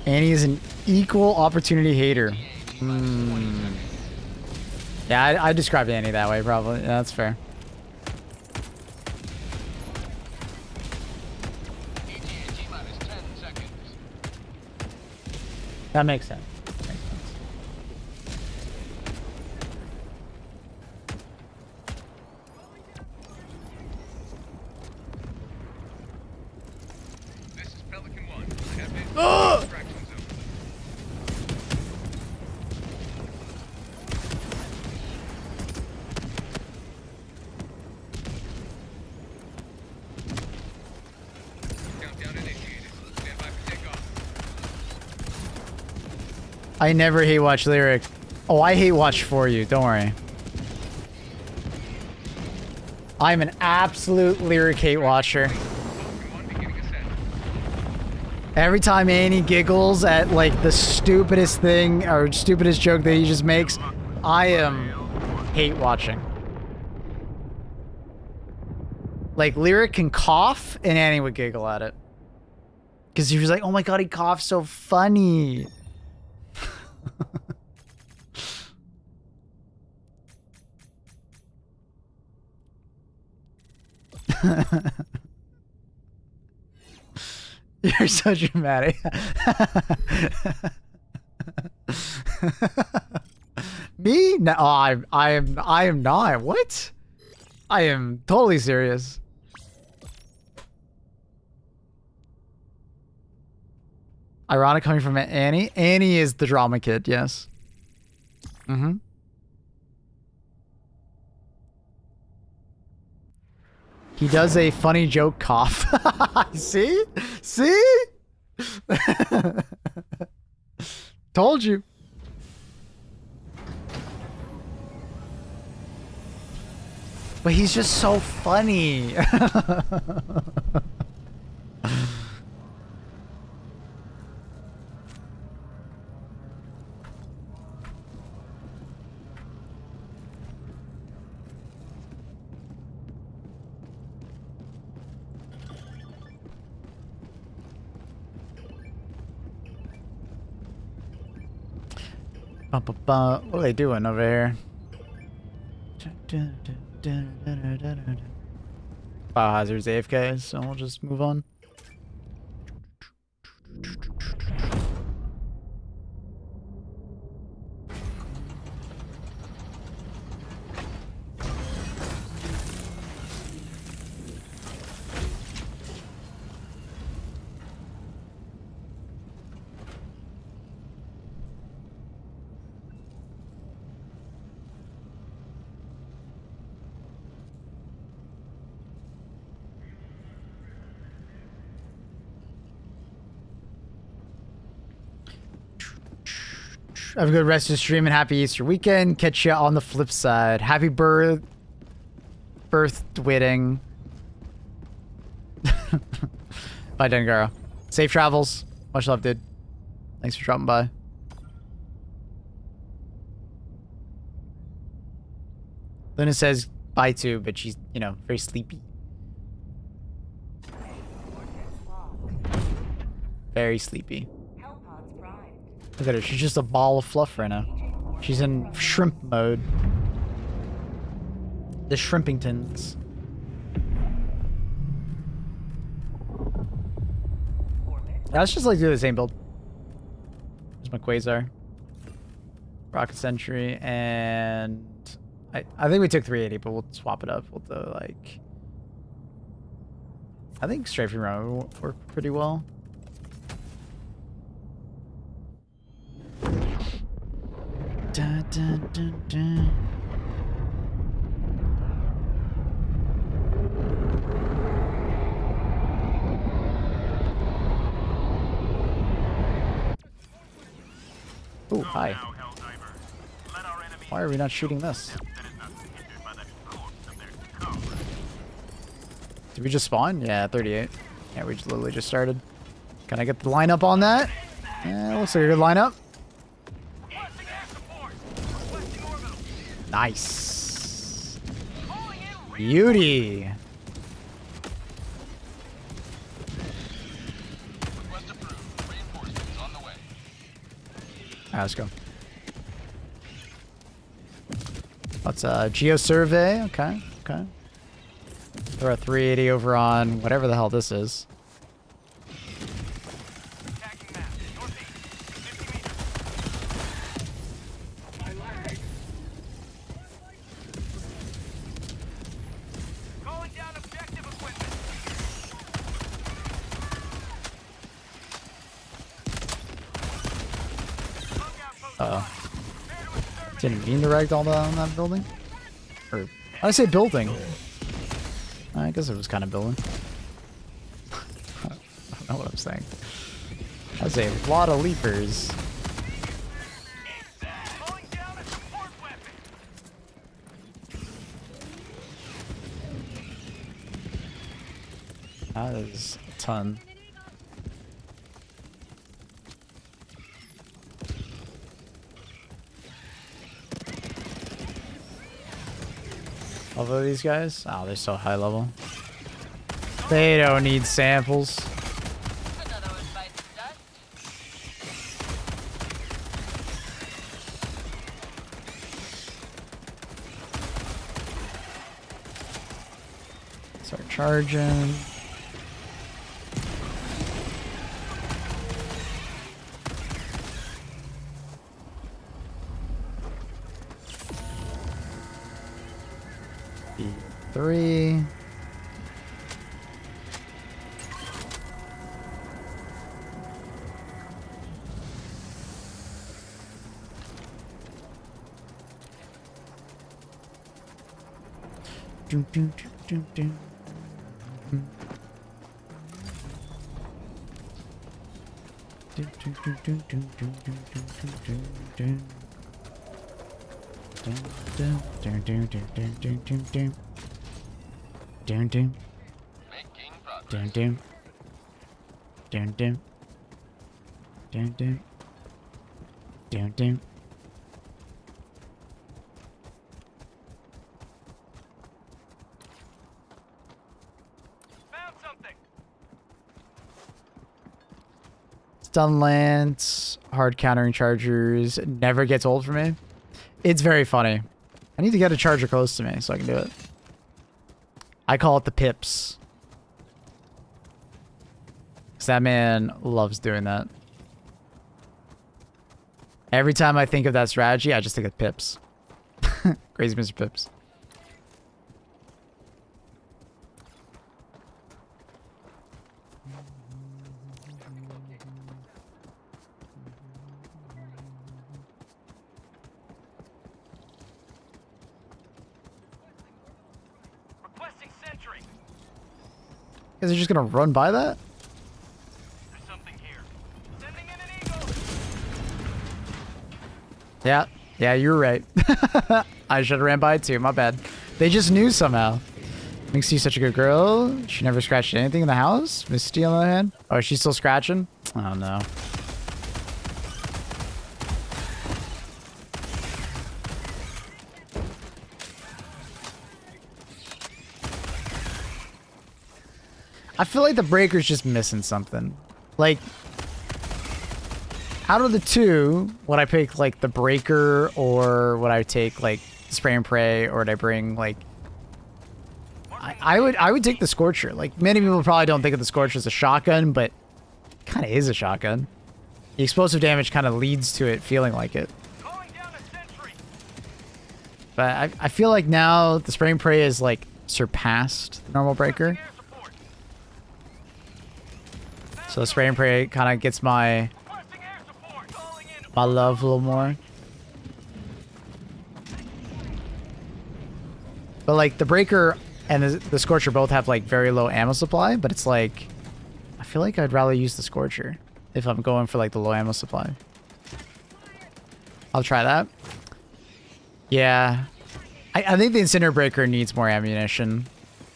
[SPEAKER 11] Annie is an equal opportunity hater. Yeah, I described Annie that way, probably. Yeah, that's fair. That makes sense.
[SPEAKER 9] This is Pelican 1. I have been
[SPEAKER 11] Oh!
[SPEAKER 9] extraction zone. Countdown initiated. Stand by for takeoff.
[SPEAKER 11] I never hate watch Lyric. Oh, I hate watch for you. Don't worry. I'm an absolute Lyric hate watcher. Every time Annie giggles at like the stupidest thing or stupidest joke that he just makes, I am hate watching. Like Lyric can cough and Annie would giggle at it. Because he was like, oh my god, he coughs so funny. You're so dramatic. Me? No, I am not. What? I am totally serious. Ironic coming from Annie. Annie is the drama kid, yes. Mm-hmm. He does a funny joke cough. See? See? Told you. But he's just so funny. What are they doing over here? Biohazard's AFK, so we'll just move on. Have a good rest of the stream and happy Easter weekend. Catch you on the flip side. Happy birth wedding. Bye, Dengaro. Safe travels. Much love, dude. Thanks for dropping by. Luna says bye too, but she's, you know, very sleepy. Very sleepy. Look at her, she's just a ball of fluff right now. She's in shrimp mode. The Shrimpingtons. Let's just like do the same build. There's my Quasar. Rocket Sentry, and I think we took 380, but we'll swap it up. We'll do like, I think strafing run will work pretty well. Dun, dun, dun, dun. Oh, hi. Why are we not shooting this? Did we just spawn? Yeah, 38. Yeah, we just literally just started. Can I get the lineup on that? Yeah, looks like a good lineup. Nice. Beauty. Alright, let's go. Let's geo survey. Okay, okay. Throw a 380 over on whatever the hell this is. Uh-oh. Didn't mean to ragdoll on that building? Or, I say building. I guess it was kind of building. I don't know what I'm saying. That's a lot of leapers. That is a ton. Although these guys, oh, they're so high level. They don't need samples. Start charging. E3. Doom, doom, doom, doom, doom. Stun lance, hard countering chargers, never gets old for me. It's very funny. I need to get a charger close to me so I can do it. I call it the pips. Because that man loves doing that. Every time I think of that strategy, I just think of pips. Crazy Mr. Pips.
[SPEAKER 6] Requesting sentry.
[SPEAKER 11] Is he just gonna run by that?
[SPEAKER 6] There's something here. Sending in an eagle.
[SPEAKER 11] Yeah, you were right. I should have ran by it too, my bad. They just knew somehow. Makes you such a good girl. She never scratched anything in the house. Misty on the other hand. Oh, she's still scratching? Oh no. I feel like the breaker's just missing something. Like, out of the two, would I pick like the breaker, or would I take like spray and pray, or would I bring like I would take the Scorcher. Like, many people probably don't think of the Scorcher as a shotgun, but it kind of is a shotgun. The explosive damage kind of leads to it feeling like it. But I feel like now the spray and pray is like surpassed the normal breaker. So the spray and pray kind of gets my love a little more. But like the breaker and the Scorcher both have like very low ammo supply, but it's like, I feel like I'd rather use the Scorcher if I'm going for like the low ammo supply. I'll try that. Yeah. I think the Incinerator Breaker needs more ammunition.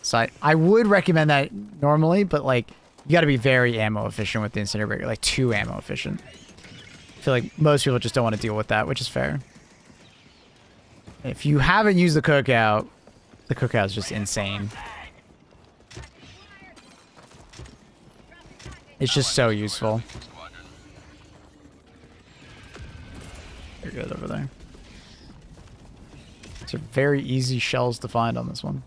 [SPEAKER 11] So I would recommend that normally, but like, you gotta be very ammo efficient with the Incinerator Breaker, like too ammo efficient. I feel like most people just don't want to deal with that, which is fair. If you haven't used the cookout is just insane. It's just so useful. You're good over there. These are very easy shells to find on this one.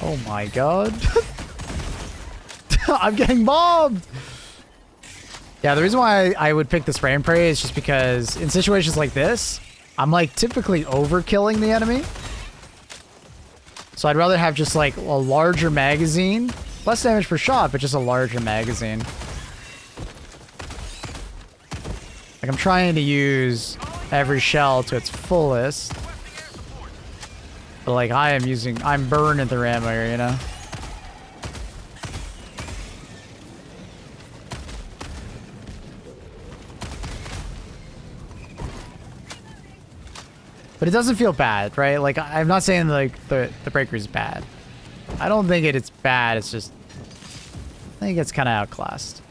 [SPEAKER 11] Oh my god. I'm getting bombed! Yeah, the reason why I would pick the spray and pray is just because in situations like this, I'm like typically overkilling the enemy. So I'd rather have just like a larger magazine. Less damage per shot, but just a larger magazine. Like, I'm trying to use every shell to its fullest. But like, I'm burning through ammo here, you know? But it doesn't feel bad, right? Like, I'm not saying like the breaker is bad. I don't think it's bad. It's just, I think it's kind of outclassed.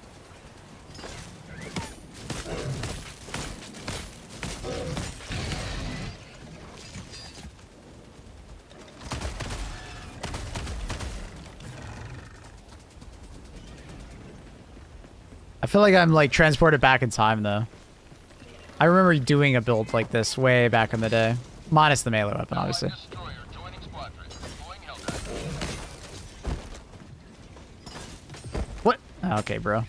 [SPEAKER 11] I feel like I'm like transported back in time though. I remember doing a build like this way back in the day. Minus the melee weapon, obviously. What? Oh, okay, bro.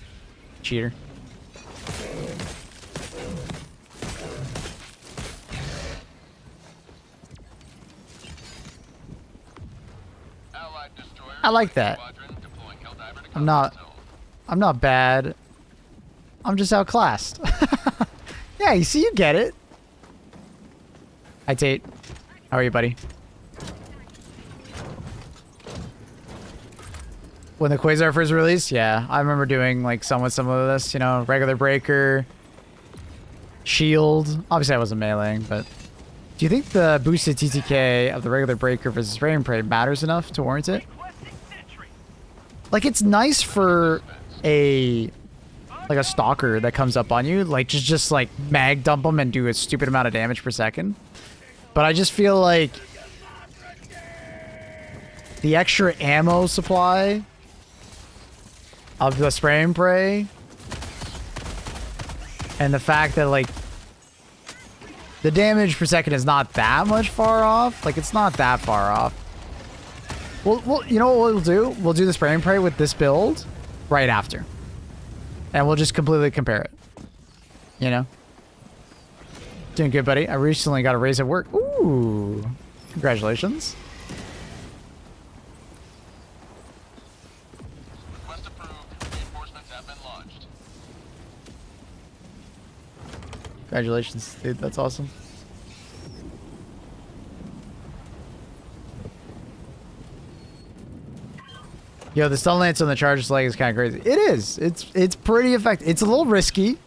[SPEAKER 11] Cheater. I like that. I'm not bad. I'm just outclassed. Yeah, you see, you get it. Hi, Tate. How are you, buddy? When the Quasar first released, yeah, I remember doing like somewhat similar to this, you know, regular breaker, shield. Obviously, I wasn't meleeing, but do you think the boosted TTK of the regular breaker versus spray and pray matters enough to warrant it? Like, it's nice for a stalker that comes up on you, like just like mag dump them and do a stupid amount of damage per second. But I just feel like the extra ammo supply of the spray and pray and the fact that like the damage per second is not that much far off. Like, it's not that far off. Well, you know what we'll do? We'll do the spray and pray with this build right after. And we'll just completely compare it. You know? Doing good, buddy. I recently got a raise at work. Ooh. Congratulations.
[SPEAKER 6] Request approved. Reinforcements have been launched.
[SPEAKER 11] Congratulations, dude. That's awesome. Yo, the stun lance on the charger's leg is kind of crazy. It is. It's pretty effective. It's a little risky,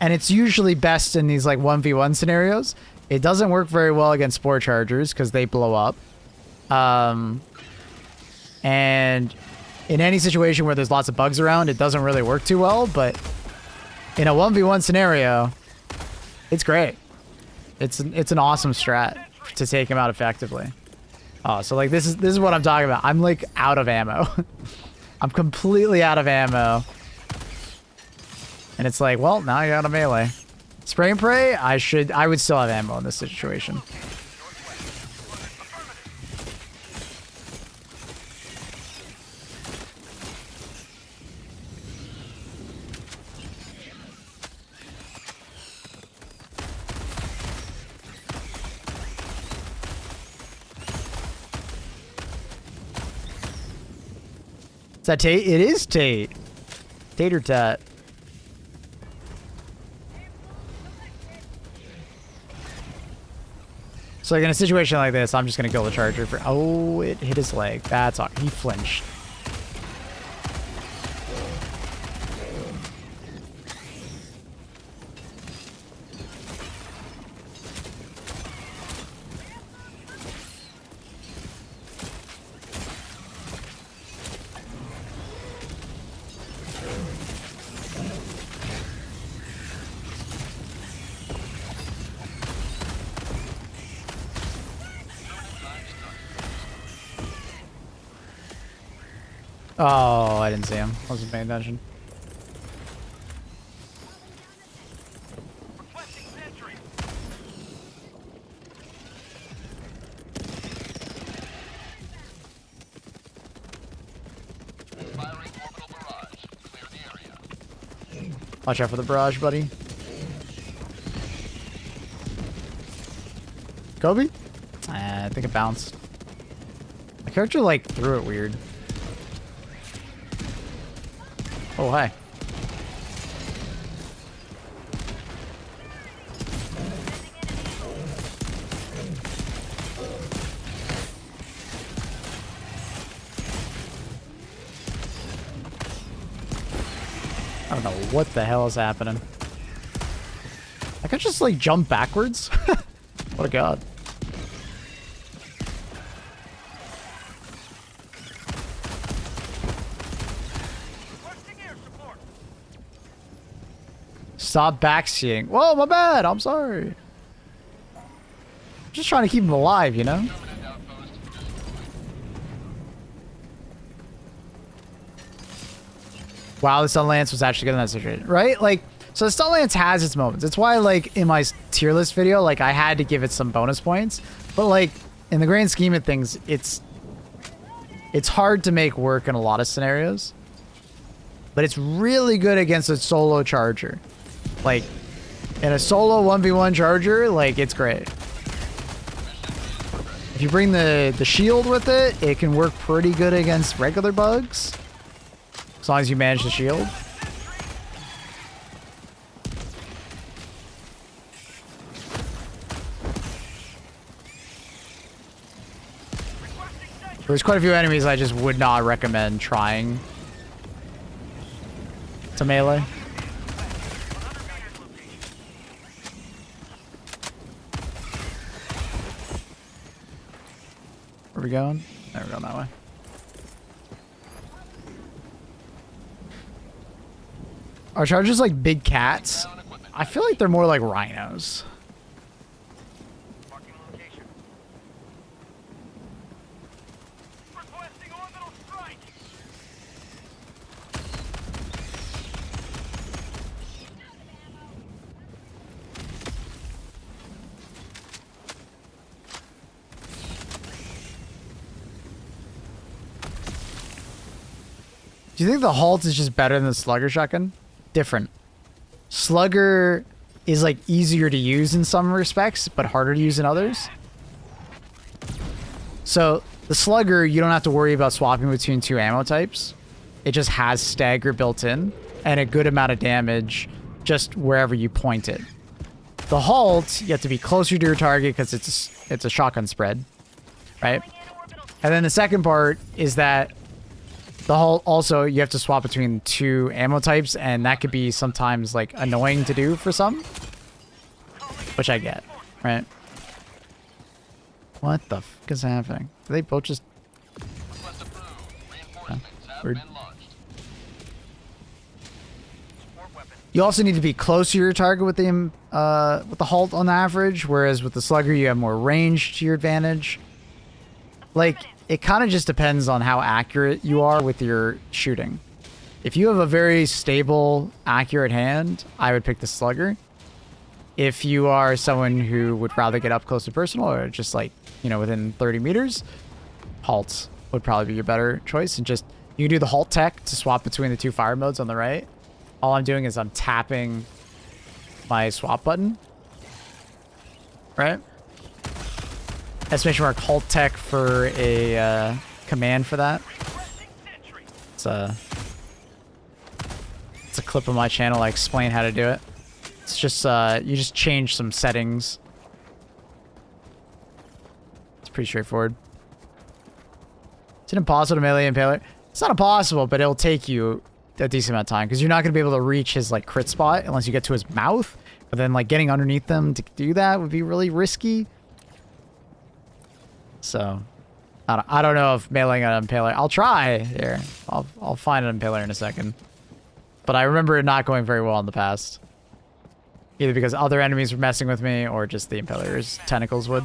[SPEAKER 11] and it's usually best in these like 1v1 scenarios. It doesn't work very well against spore chargers because they blow up. And in any situation where there's lots of bugs around, it doesn't really work too well. But in a 1v1 scenario, it's great. It's an awesome strat to take him out effectively. Oh, so like this is what I'm talking about. I'm like out of ammo. I'm completely out of ammo. And it's like, well, now I got a melee. Spray and pray, I would still have ammo in this situation. Is that Tate? It is Tate. Tater tat. So like in a situation like this, I'm just gonna kill the charger for. Oh, it hit his leg. That's all. He flinched. Oh, I didn't see him. I wasn't paying attention. Watch out for the barrage, buddy. Kobe? I think it bounced. My character like threw it weird. Oh, hi. I don't know what the hell is happening. I could just like jump backwards. What a god. Stop backseeing. Whoa, my bad. I'm sorry. Just trying to keep him alive, you know? Wow, the stun lance was actually good in that situation, right? Like, so the stun lance has its moments. It's why, like, in my tier list video, like, I had to give it some bonus points. But, like, in the grand scheme of things, it's hard to make work in a lot of scenarios. But it's really good against a solo charger. Like, in a solo 1v1 charger, like, it's great. If you bring the shield with it, it can work pretty good against regular bugs. As long as you manage the shield. There's quite a few enemies I just would not recommend trying to melee. Where are we going? There, we're going that way. Are chargers like big cats? I feel like they're more like rhinos. Do you think the Halt is just better than the Slugger shotgun? Different. Slugger is like easier to use in some respects, but harder to use in others. So the Slugger, you don't have to worry about swapping between two ammo types. It just has stagger built in and a good amount of damage just wherever you point it. The Halt, you have to be closer to your target because it's a shotgun spread, right? And then the second part is that the Halt also, you have to swap between two ammo types, and that could be sometimes like annoying to do for some, which I get, right? What the fuck is happening? Do they both just... Huh? Weird. You also need to be close to your target with the Halt on average, whereas with the Slugger you have more range to your advantage. Like, it kind of just depends on how accurate you are with your shooting. If you have a very stable, accurate hand, I would pick the Slugger. If you are someone who would rather get up close and personal, or just like, you know, within 30 meters, Halt would probably be your better choice. And just, you can do the Halt tech to swap between the two fire modes on the right. All I'm doing is I'm tapping my swap button, right? Exclamation mark Halt tech for a command for that. It's a clip of my channel. I explain how to do it. It's just you just change some settings. It's pretty straightforward. Is it impossible to melee Impaler? It's not impossible, but it'll take you a decent amount of time because you're not going to be able to reach his like crit spot unless you get to his mouth. But then like getting underneath them to do that would be really risky. So, I don't know if mailing an Impaler. I'll try here. I'll find an Impaler in a second. But I remember it not going very well in the past. Either because other enemies were messing with me or just the Impaler's tentacles would.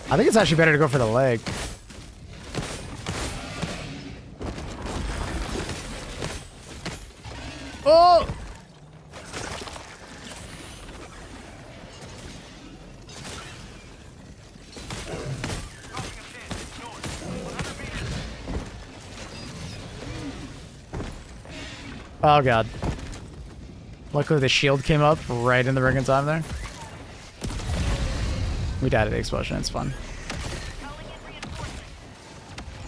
[SPEAKER 11] I think it's actually better to go for the leg. Oh! Oh god. Luckily the shield came up right in the ring of time there. We died at the explosion. It's fun.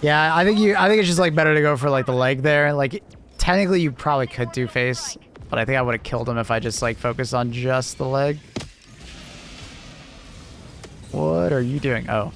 [SPEAKER 11] Yeah, I think it's just like better to go for like the leg there. Like technically you probably could do face, but I think I would have killed him if I just like focused on just the leg. What are you doing? Oh.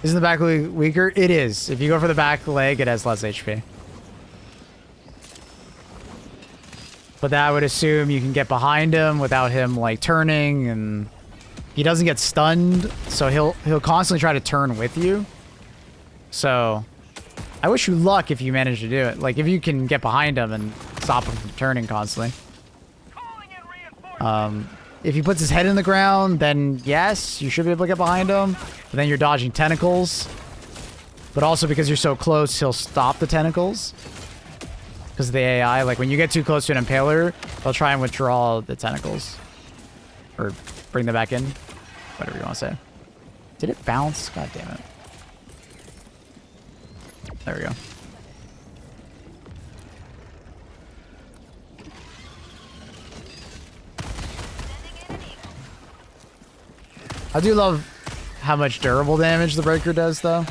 [SPEAKER 11] Isn't the back leg weaker? It is. If you go for the back leg, it has less HP. But that would assume you can get behind him without him like turning, and he doesn't get stunned, so he'll constantly try to turn with you. So I wish you luck if you manage to do it. Like if you can get behind him and stop him from turning constantly. If he puts his head in the ground, then yes, you should be able to get behind him. But then you're dodging tentacles. But also because you're so close, he'll stop the tentacles. Because of the AI. Like when you get too close to an impaler, they'll try and withdraw the tentacles. Or bring them back in. Whatever you want to say. Did it bounce? God damn it. There we go. I do love how much durable damage the breaker does, though.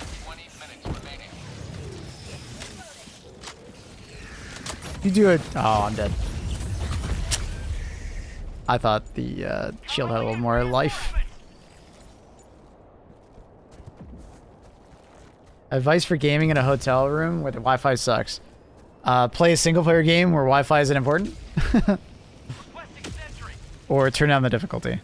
[SPEAKER 11] You do it. Oh, I'm dead. I thought the shield had a little more life. Advice for gaming in a hotel room where the Wi-Fi sucks. Play a single-player game where Wi-Fi isn't important. Or turn down the difficulty.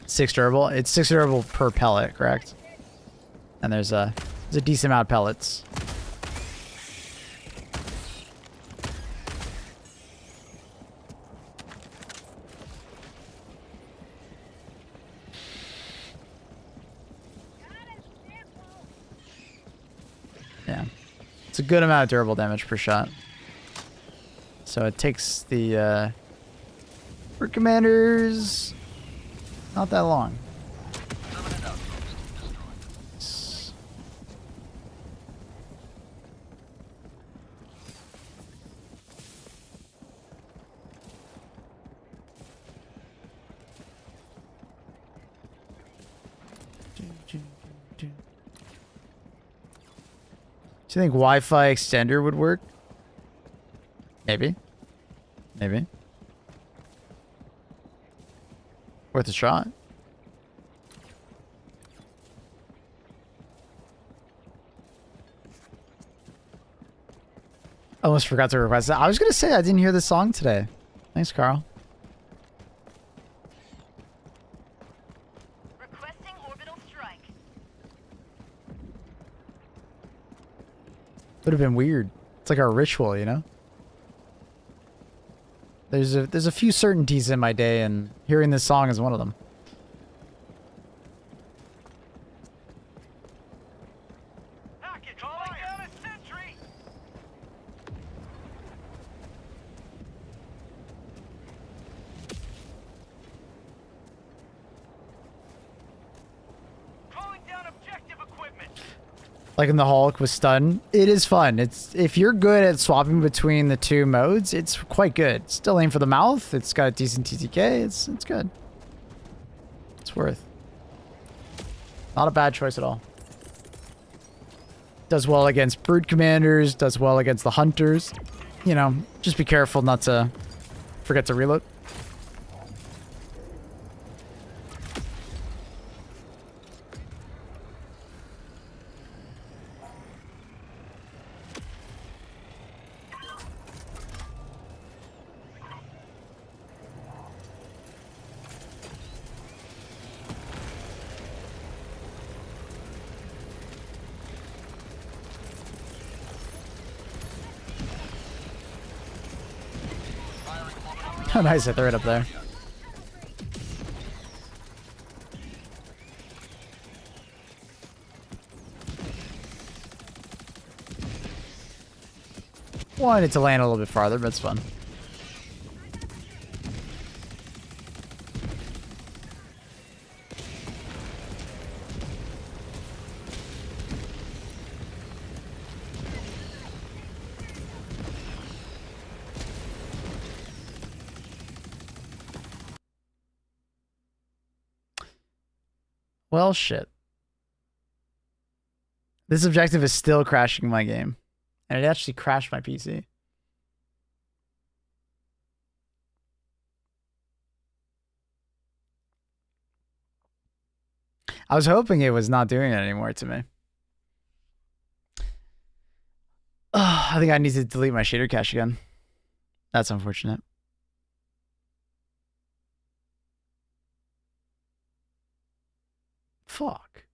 [SPEAKER 11] Six durable. It's 6 durable per pellet, correct? And there's a decent amount of pellets. Yeah. It's a good amount of durable damage per shot. So it takes the for commanders not that long. Do you think Wi-Fi extender would work? Maybe. Maybe. Worth a shot. Almost forgot to request it. I was going to say I didn't hear the song today. Thanks, Carl.
[SPEAKER 7] Requesting orbital strike.
[SPEAKER 11] Would have been weird. It's like our ritual, you know? There's a few certainties in my day, and hearing this song is one of them. Like in the Hulk with stun, it is fun. It's if you're good at swapping between the two modes, it's quite good. Still aim for the mouth. It's got a decent TTK. It's good. It's worth. Not a bad choice at all. Does well against brute commanders. Does well against the hunters. You know, just be careful not to forget to reload. Oh, nice. I threw it up there. Wanted to land a little bit farther, but it's fun. Well, shit. This objective is still crashing my game. And it actually crashed my PC. I was hoping it was not doing it anymore to me. I think I need to delete my shader cache again. That's unfortunate. Fuck.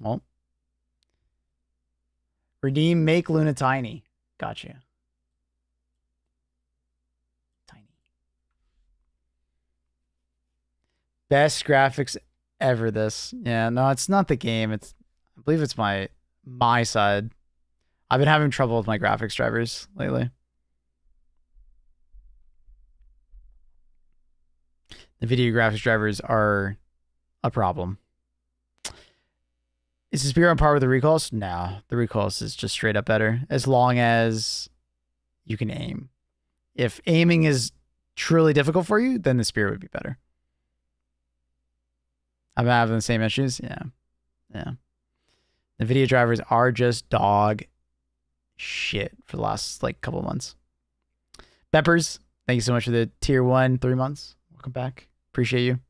[SPEAKER 11] Well. Redeem, make Luna tiny. Gotcha. Tiny. Best graphics ever this. Yeah, no, it's not the game. I believe it's my side. I've been having trouble with my graphics drivers lately. The video graphics drivers are a problem. Is the Spear on par with the Recoils? No, the Recoils is just straight up better as long as you can aim. If aiming is truly difficult for you, then the Spear would be better. I'm having the same issues. Yeah. Yeah. The video drivers are just dog shit for the last like couple of months. Beppers, thank you so much for the tier 1 3 months. Welcome back. Appreciate you.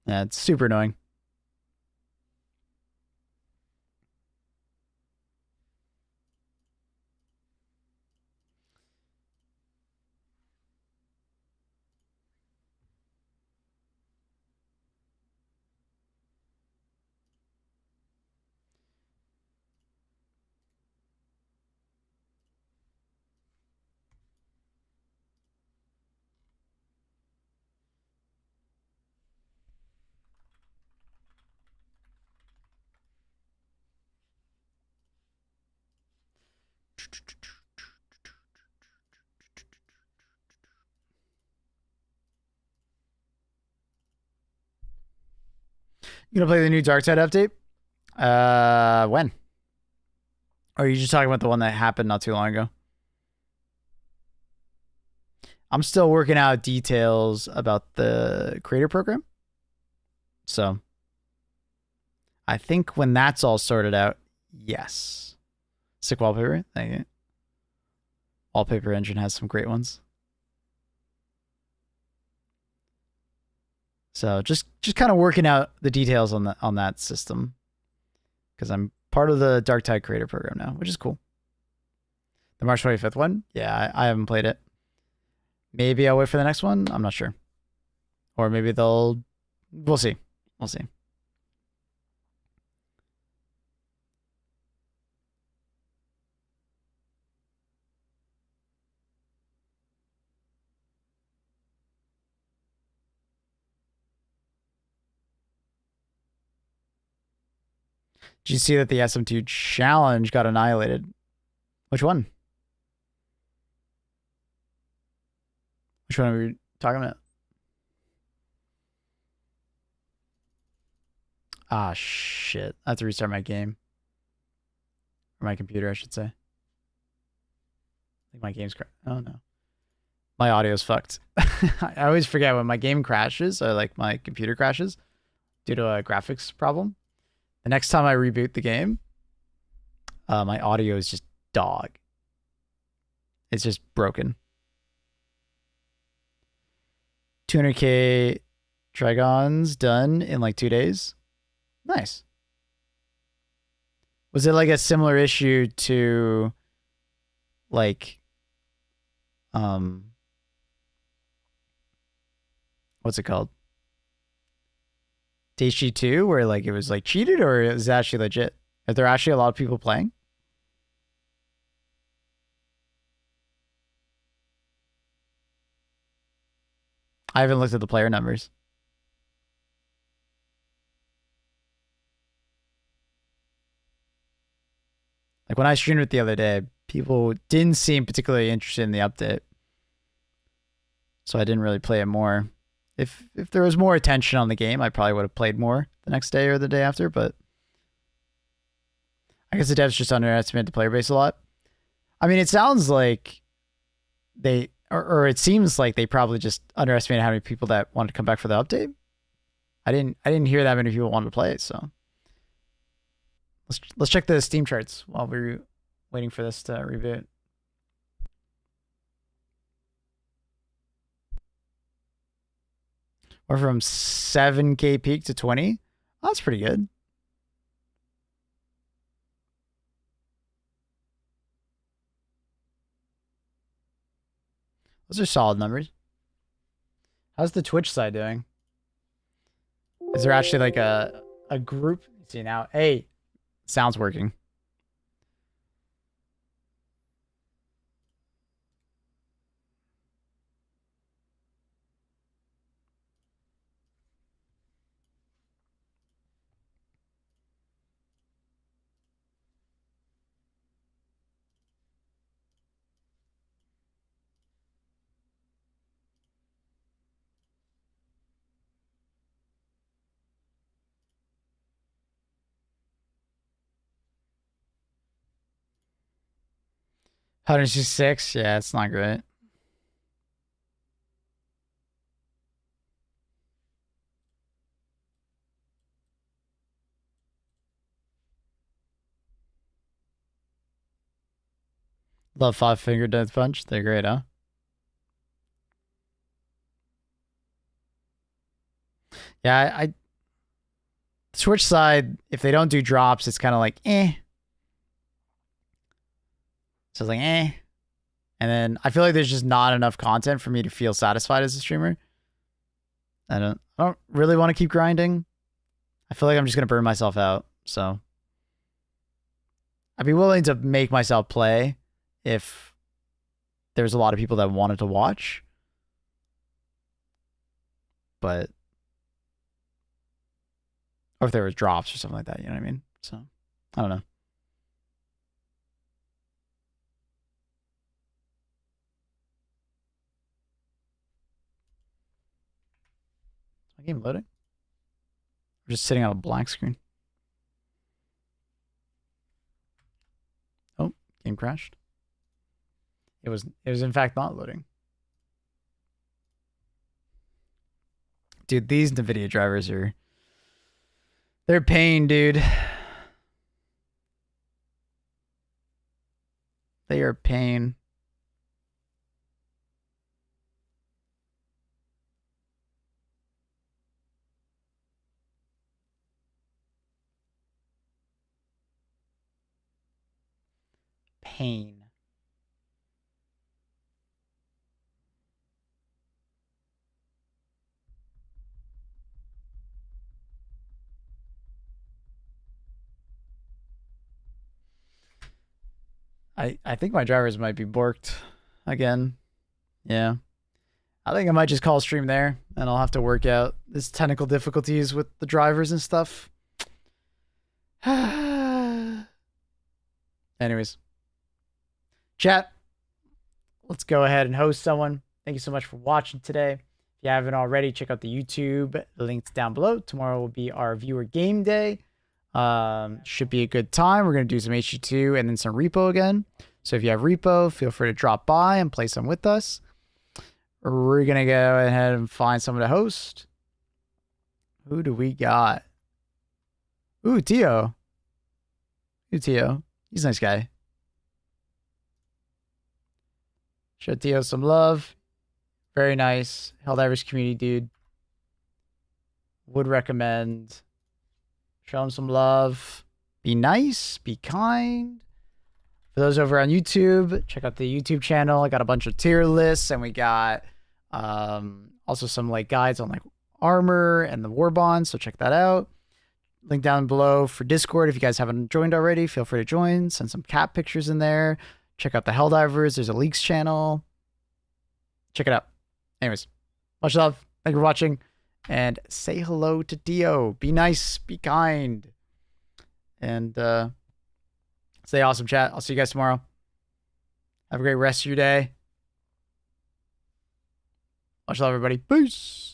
[SPEAKER 11] Yeah, it's super annoying. You gonna play the new Dark Side update? When? Or are you just talking about the one that happened not too long ago? I'm still working out details about the creator program. So I think when that's all sorted out, yes. Sick wallpaper, thank you. Wallpaper engine has some great ones. So just kind of working out the details on that system, because I'm part of the Dark Tide creator program now, which is cool. The March 25th one, yeah, I haven't played it. Maybe I'll wait for the next one. I'm not sure, or maybe we'll see. We'll see. Did you see that the SM2 challenge got annihilated? Which one? Which one are we talking about? Ah, shit. I have to restart my game. Or my computer, I should say. I think my game's oh, no. My audio's fucked. I always forget when my game crashes, or like my computer crashes due to a graphics problem. The next time I reboot the game, my audio is just dog. It's just broken. 200k Dragons done in like 2 days. Nice. Was it like a similar issue to like what's it called? Daishi 2, where like it was like cheated, or is it actually legit? Are there actually a lot of people playing? I haven't looked at the player numbers. Like when I streamed it the other day, people didn't seem particularly interested in the update. So I didn't really play it more. If there was more attention on the game, I probably would have played more the next day or the day after, but I guess the devs just underestimated the player base a lot. I mean, it sounds like they, or it seems like they probably just underestimated how many people that wanted to come back for the update. I didn't hear that many people wanted to play it, so let's check the Steam charts while we're waiting for this to reboot. Or from 7K peak to 20. Oh, that's pretty good. Those are solid numbers. How's the Twitch side doing? Is there actually like a group? Let's see now. Hey, sound's working. $166. Yeah, it's not great. Love Five Finger Death Punch. They're great, huh? Yeah, I Switch side, if they don't do drops, it's kind of like, eh. So it's like, eh. And then I feel like there's just not enough content for me to feel satisfied as a streamer. I don't really want to keep grinding. I feel like I'm just going to burn myself out. So I'd be willing to make myself play if there's a lot of people that wanted to watch. But, or if there was drops or something like that, you know what I mean? So, I don't know. Is my game loading? I'm just sitting on a blank screen. Oh, game crashed. It was in fact not loading. Dude, these NVIDIA drivers they're pain, dude. They are pain. Pain. I think my drivers might be borked again. Yeah. I think I might just call stream there, and I'll have to work out this technical difficulties with the drivers and stuff. Anyways. Chat, let's go ahead and host someone. Thank you so much for watching today. If you haven't already, check out the YouTube links down below. Tomorrow will be our viewer game day. Should be a good time. We're going to do some HG2 and then some repo again. So if you have repo, feel free to drop by and play some with us. We're going to go ahead and find someone to host. Who do we got? Ooh, Tio. Ooh, Tio. He's a nice guy. Show Tio some love. Very nice. Helldivers community dude. Would recommend. Show him some love. Be nice. Be kind. For those over on YouTube, check out the YouTube channel. I got a bunch of tier lists, and we got also some like guides on like armor and the war bonds. So check that out. Link down below for Discord. If you guys haven't joined already, feel free to join. Send some cat pictures in there. Check out the Helldivers. There's a leaks channel. Check it out. Anyways, much love. Thank you for watching. And say hello to Dio. Be nice. Be kind. And stay awesome, chat. I'll see you guys tomorrow. Have a great rest of your day. Much love, everybody. Peace.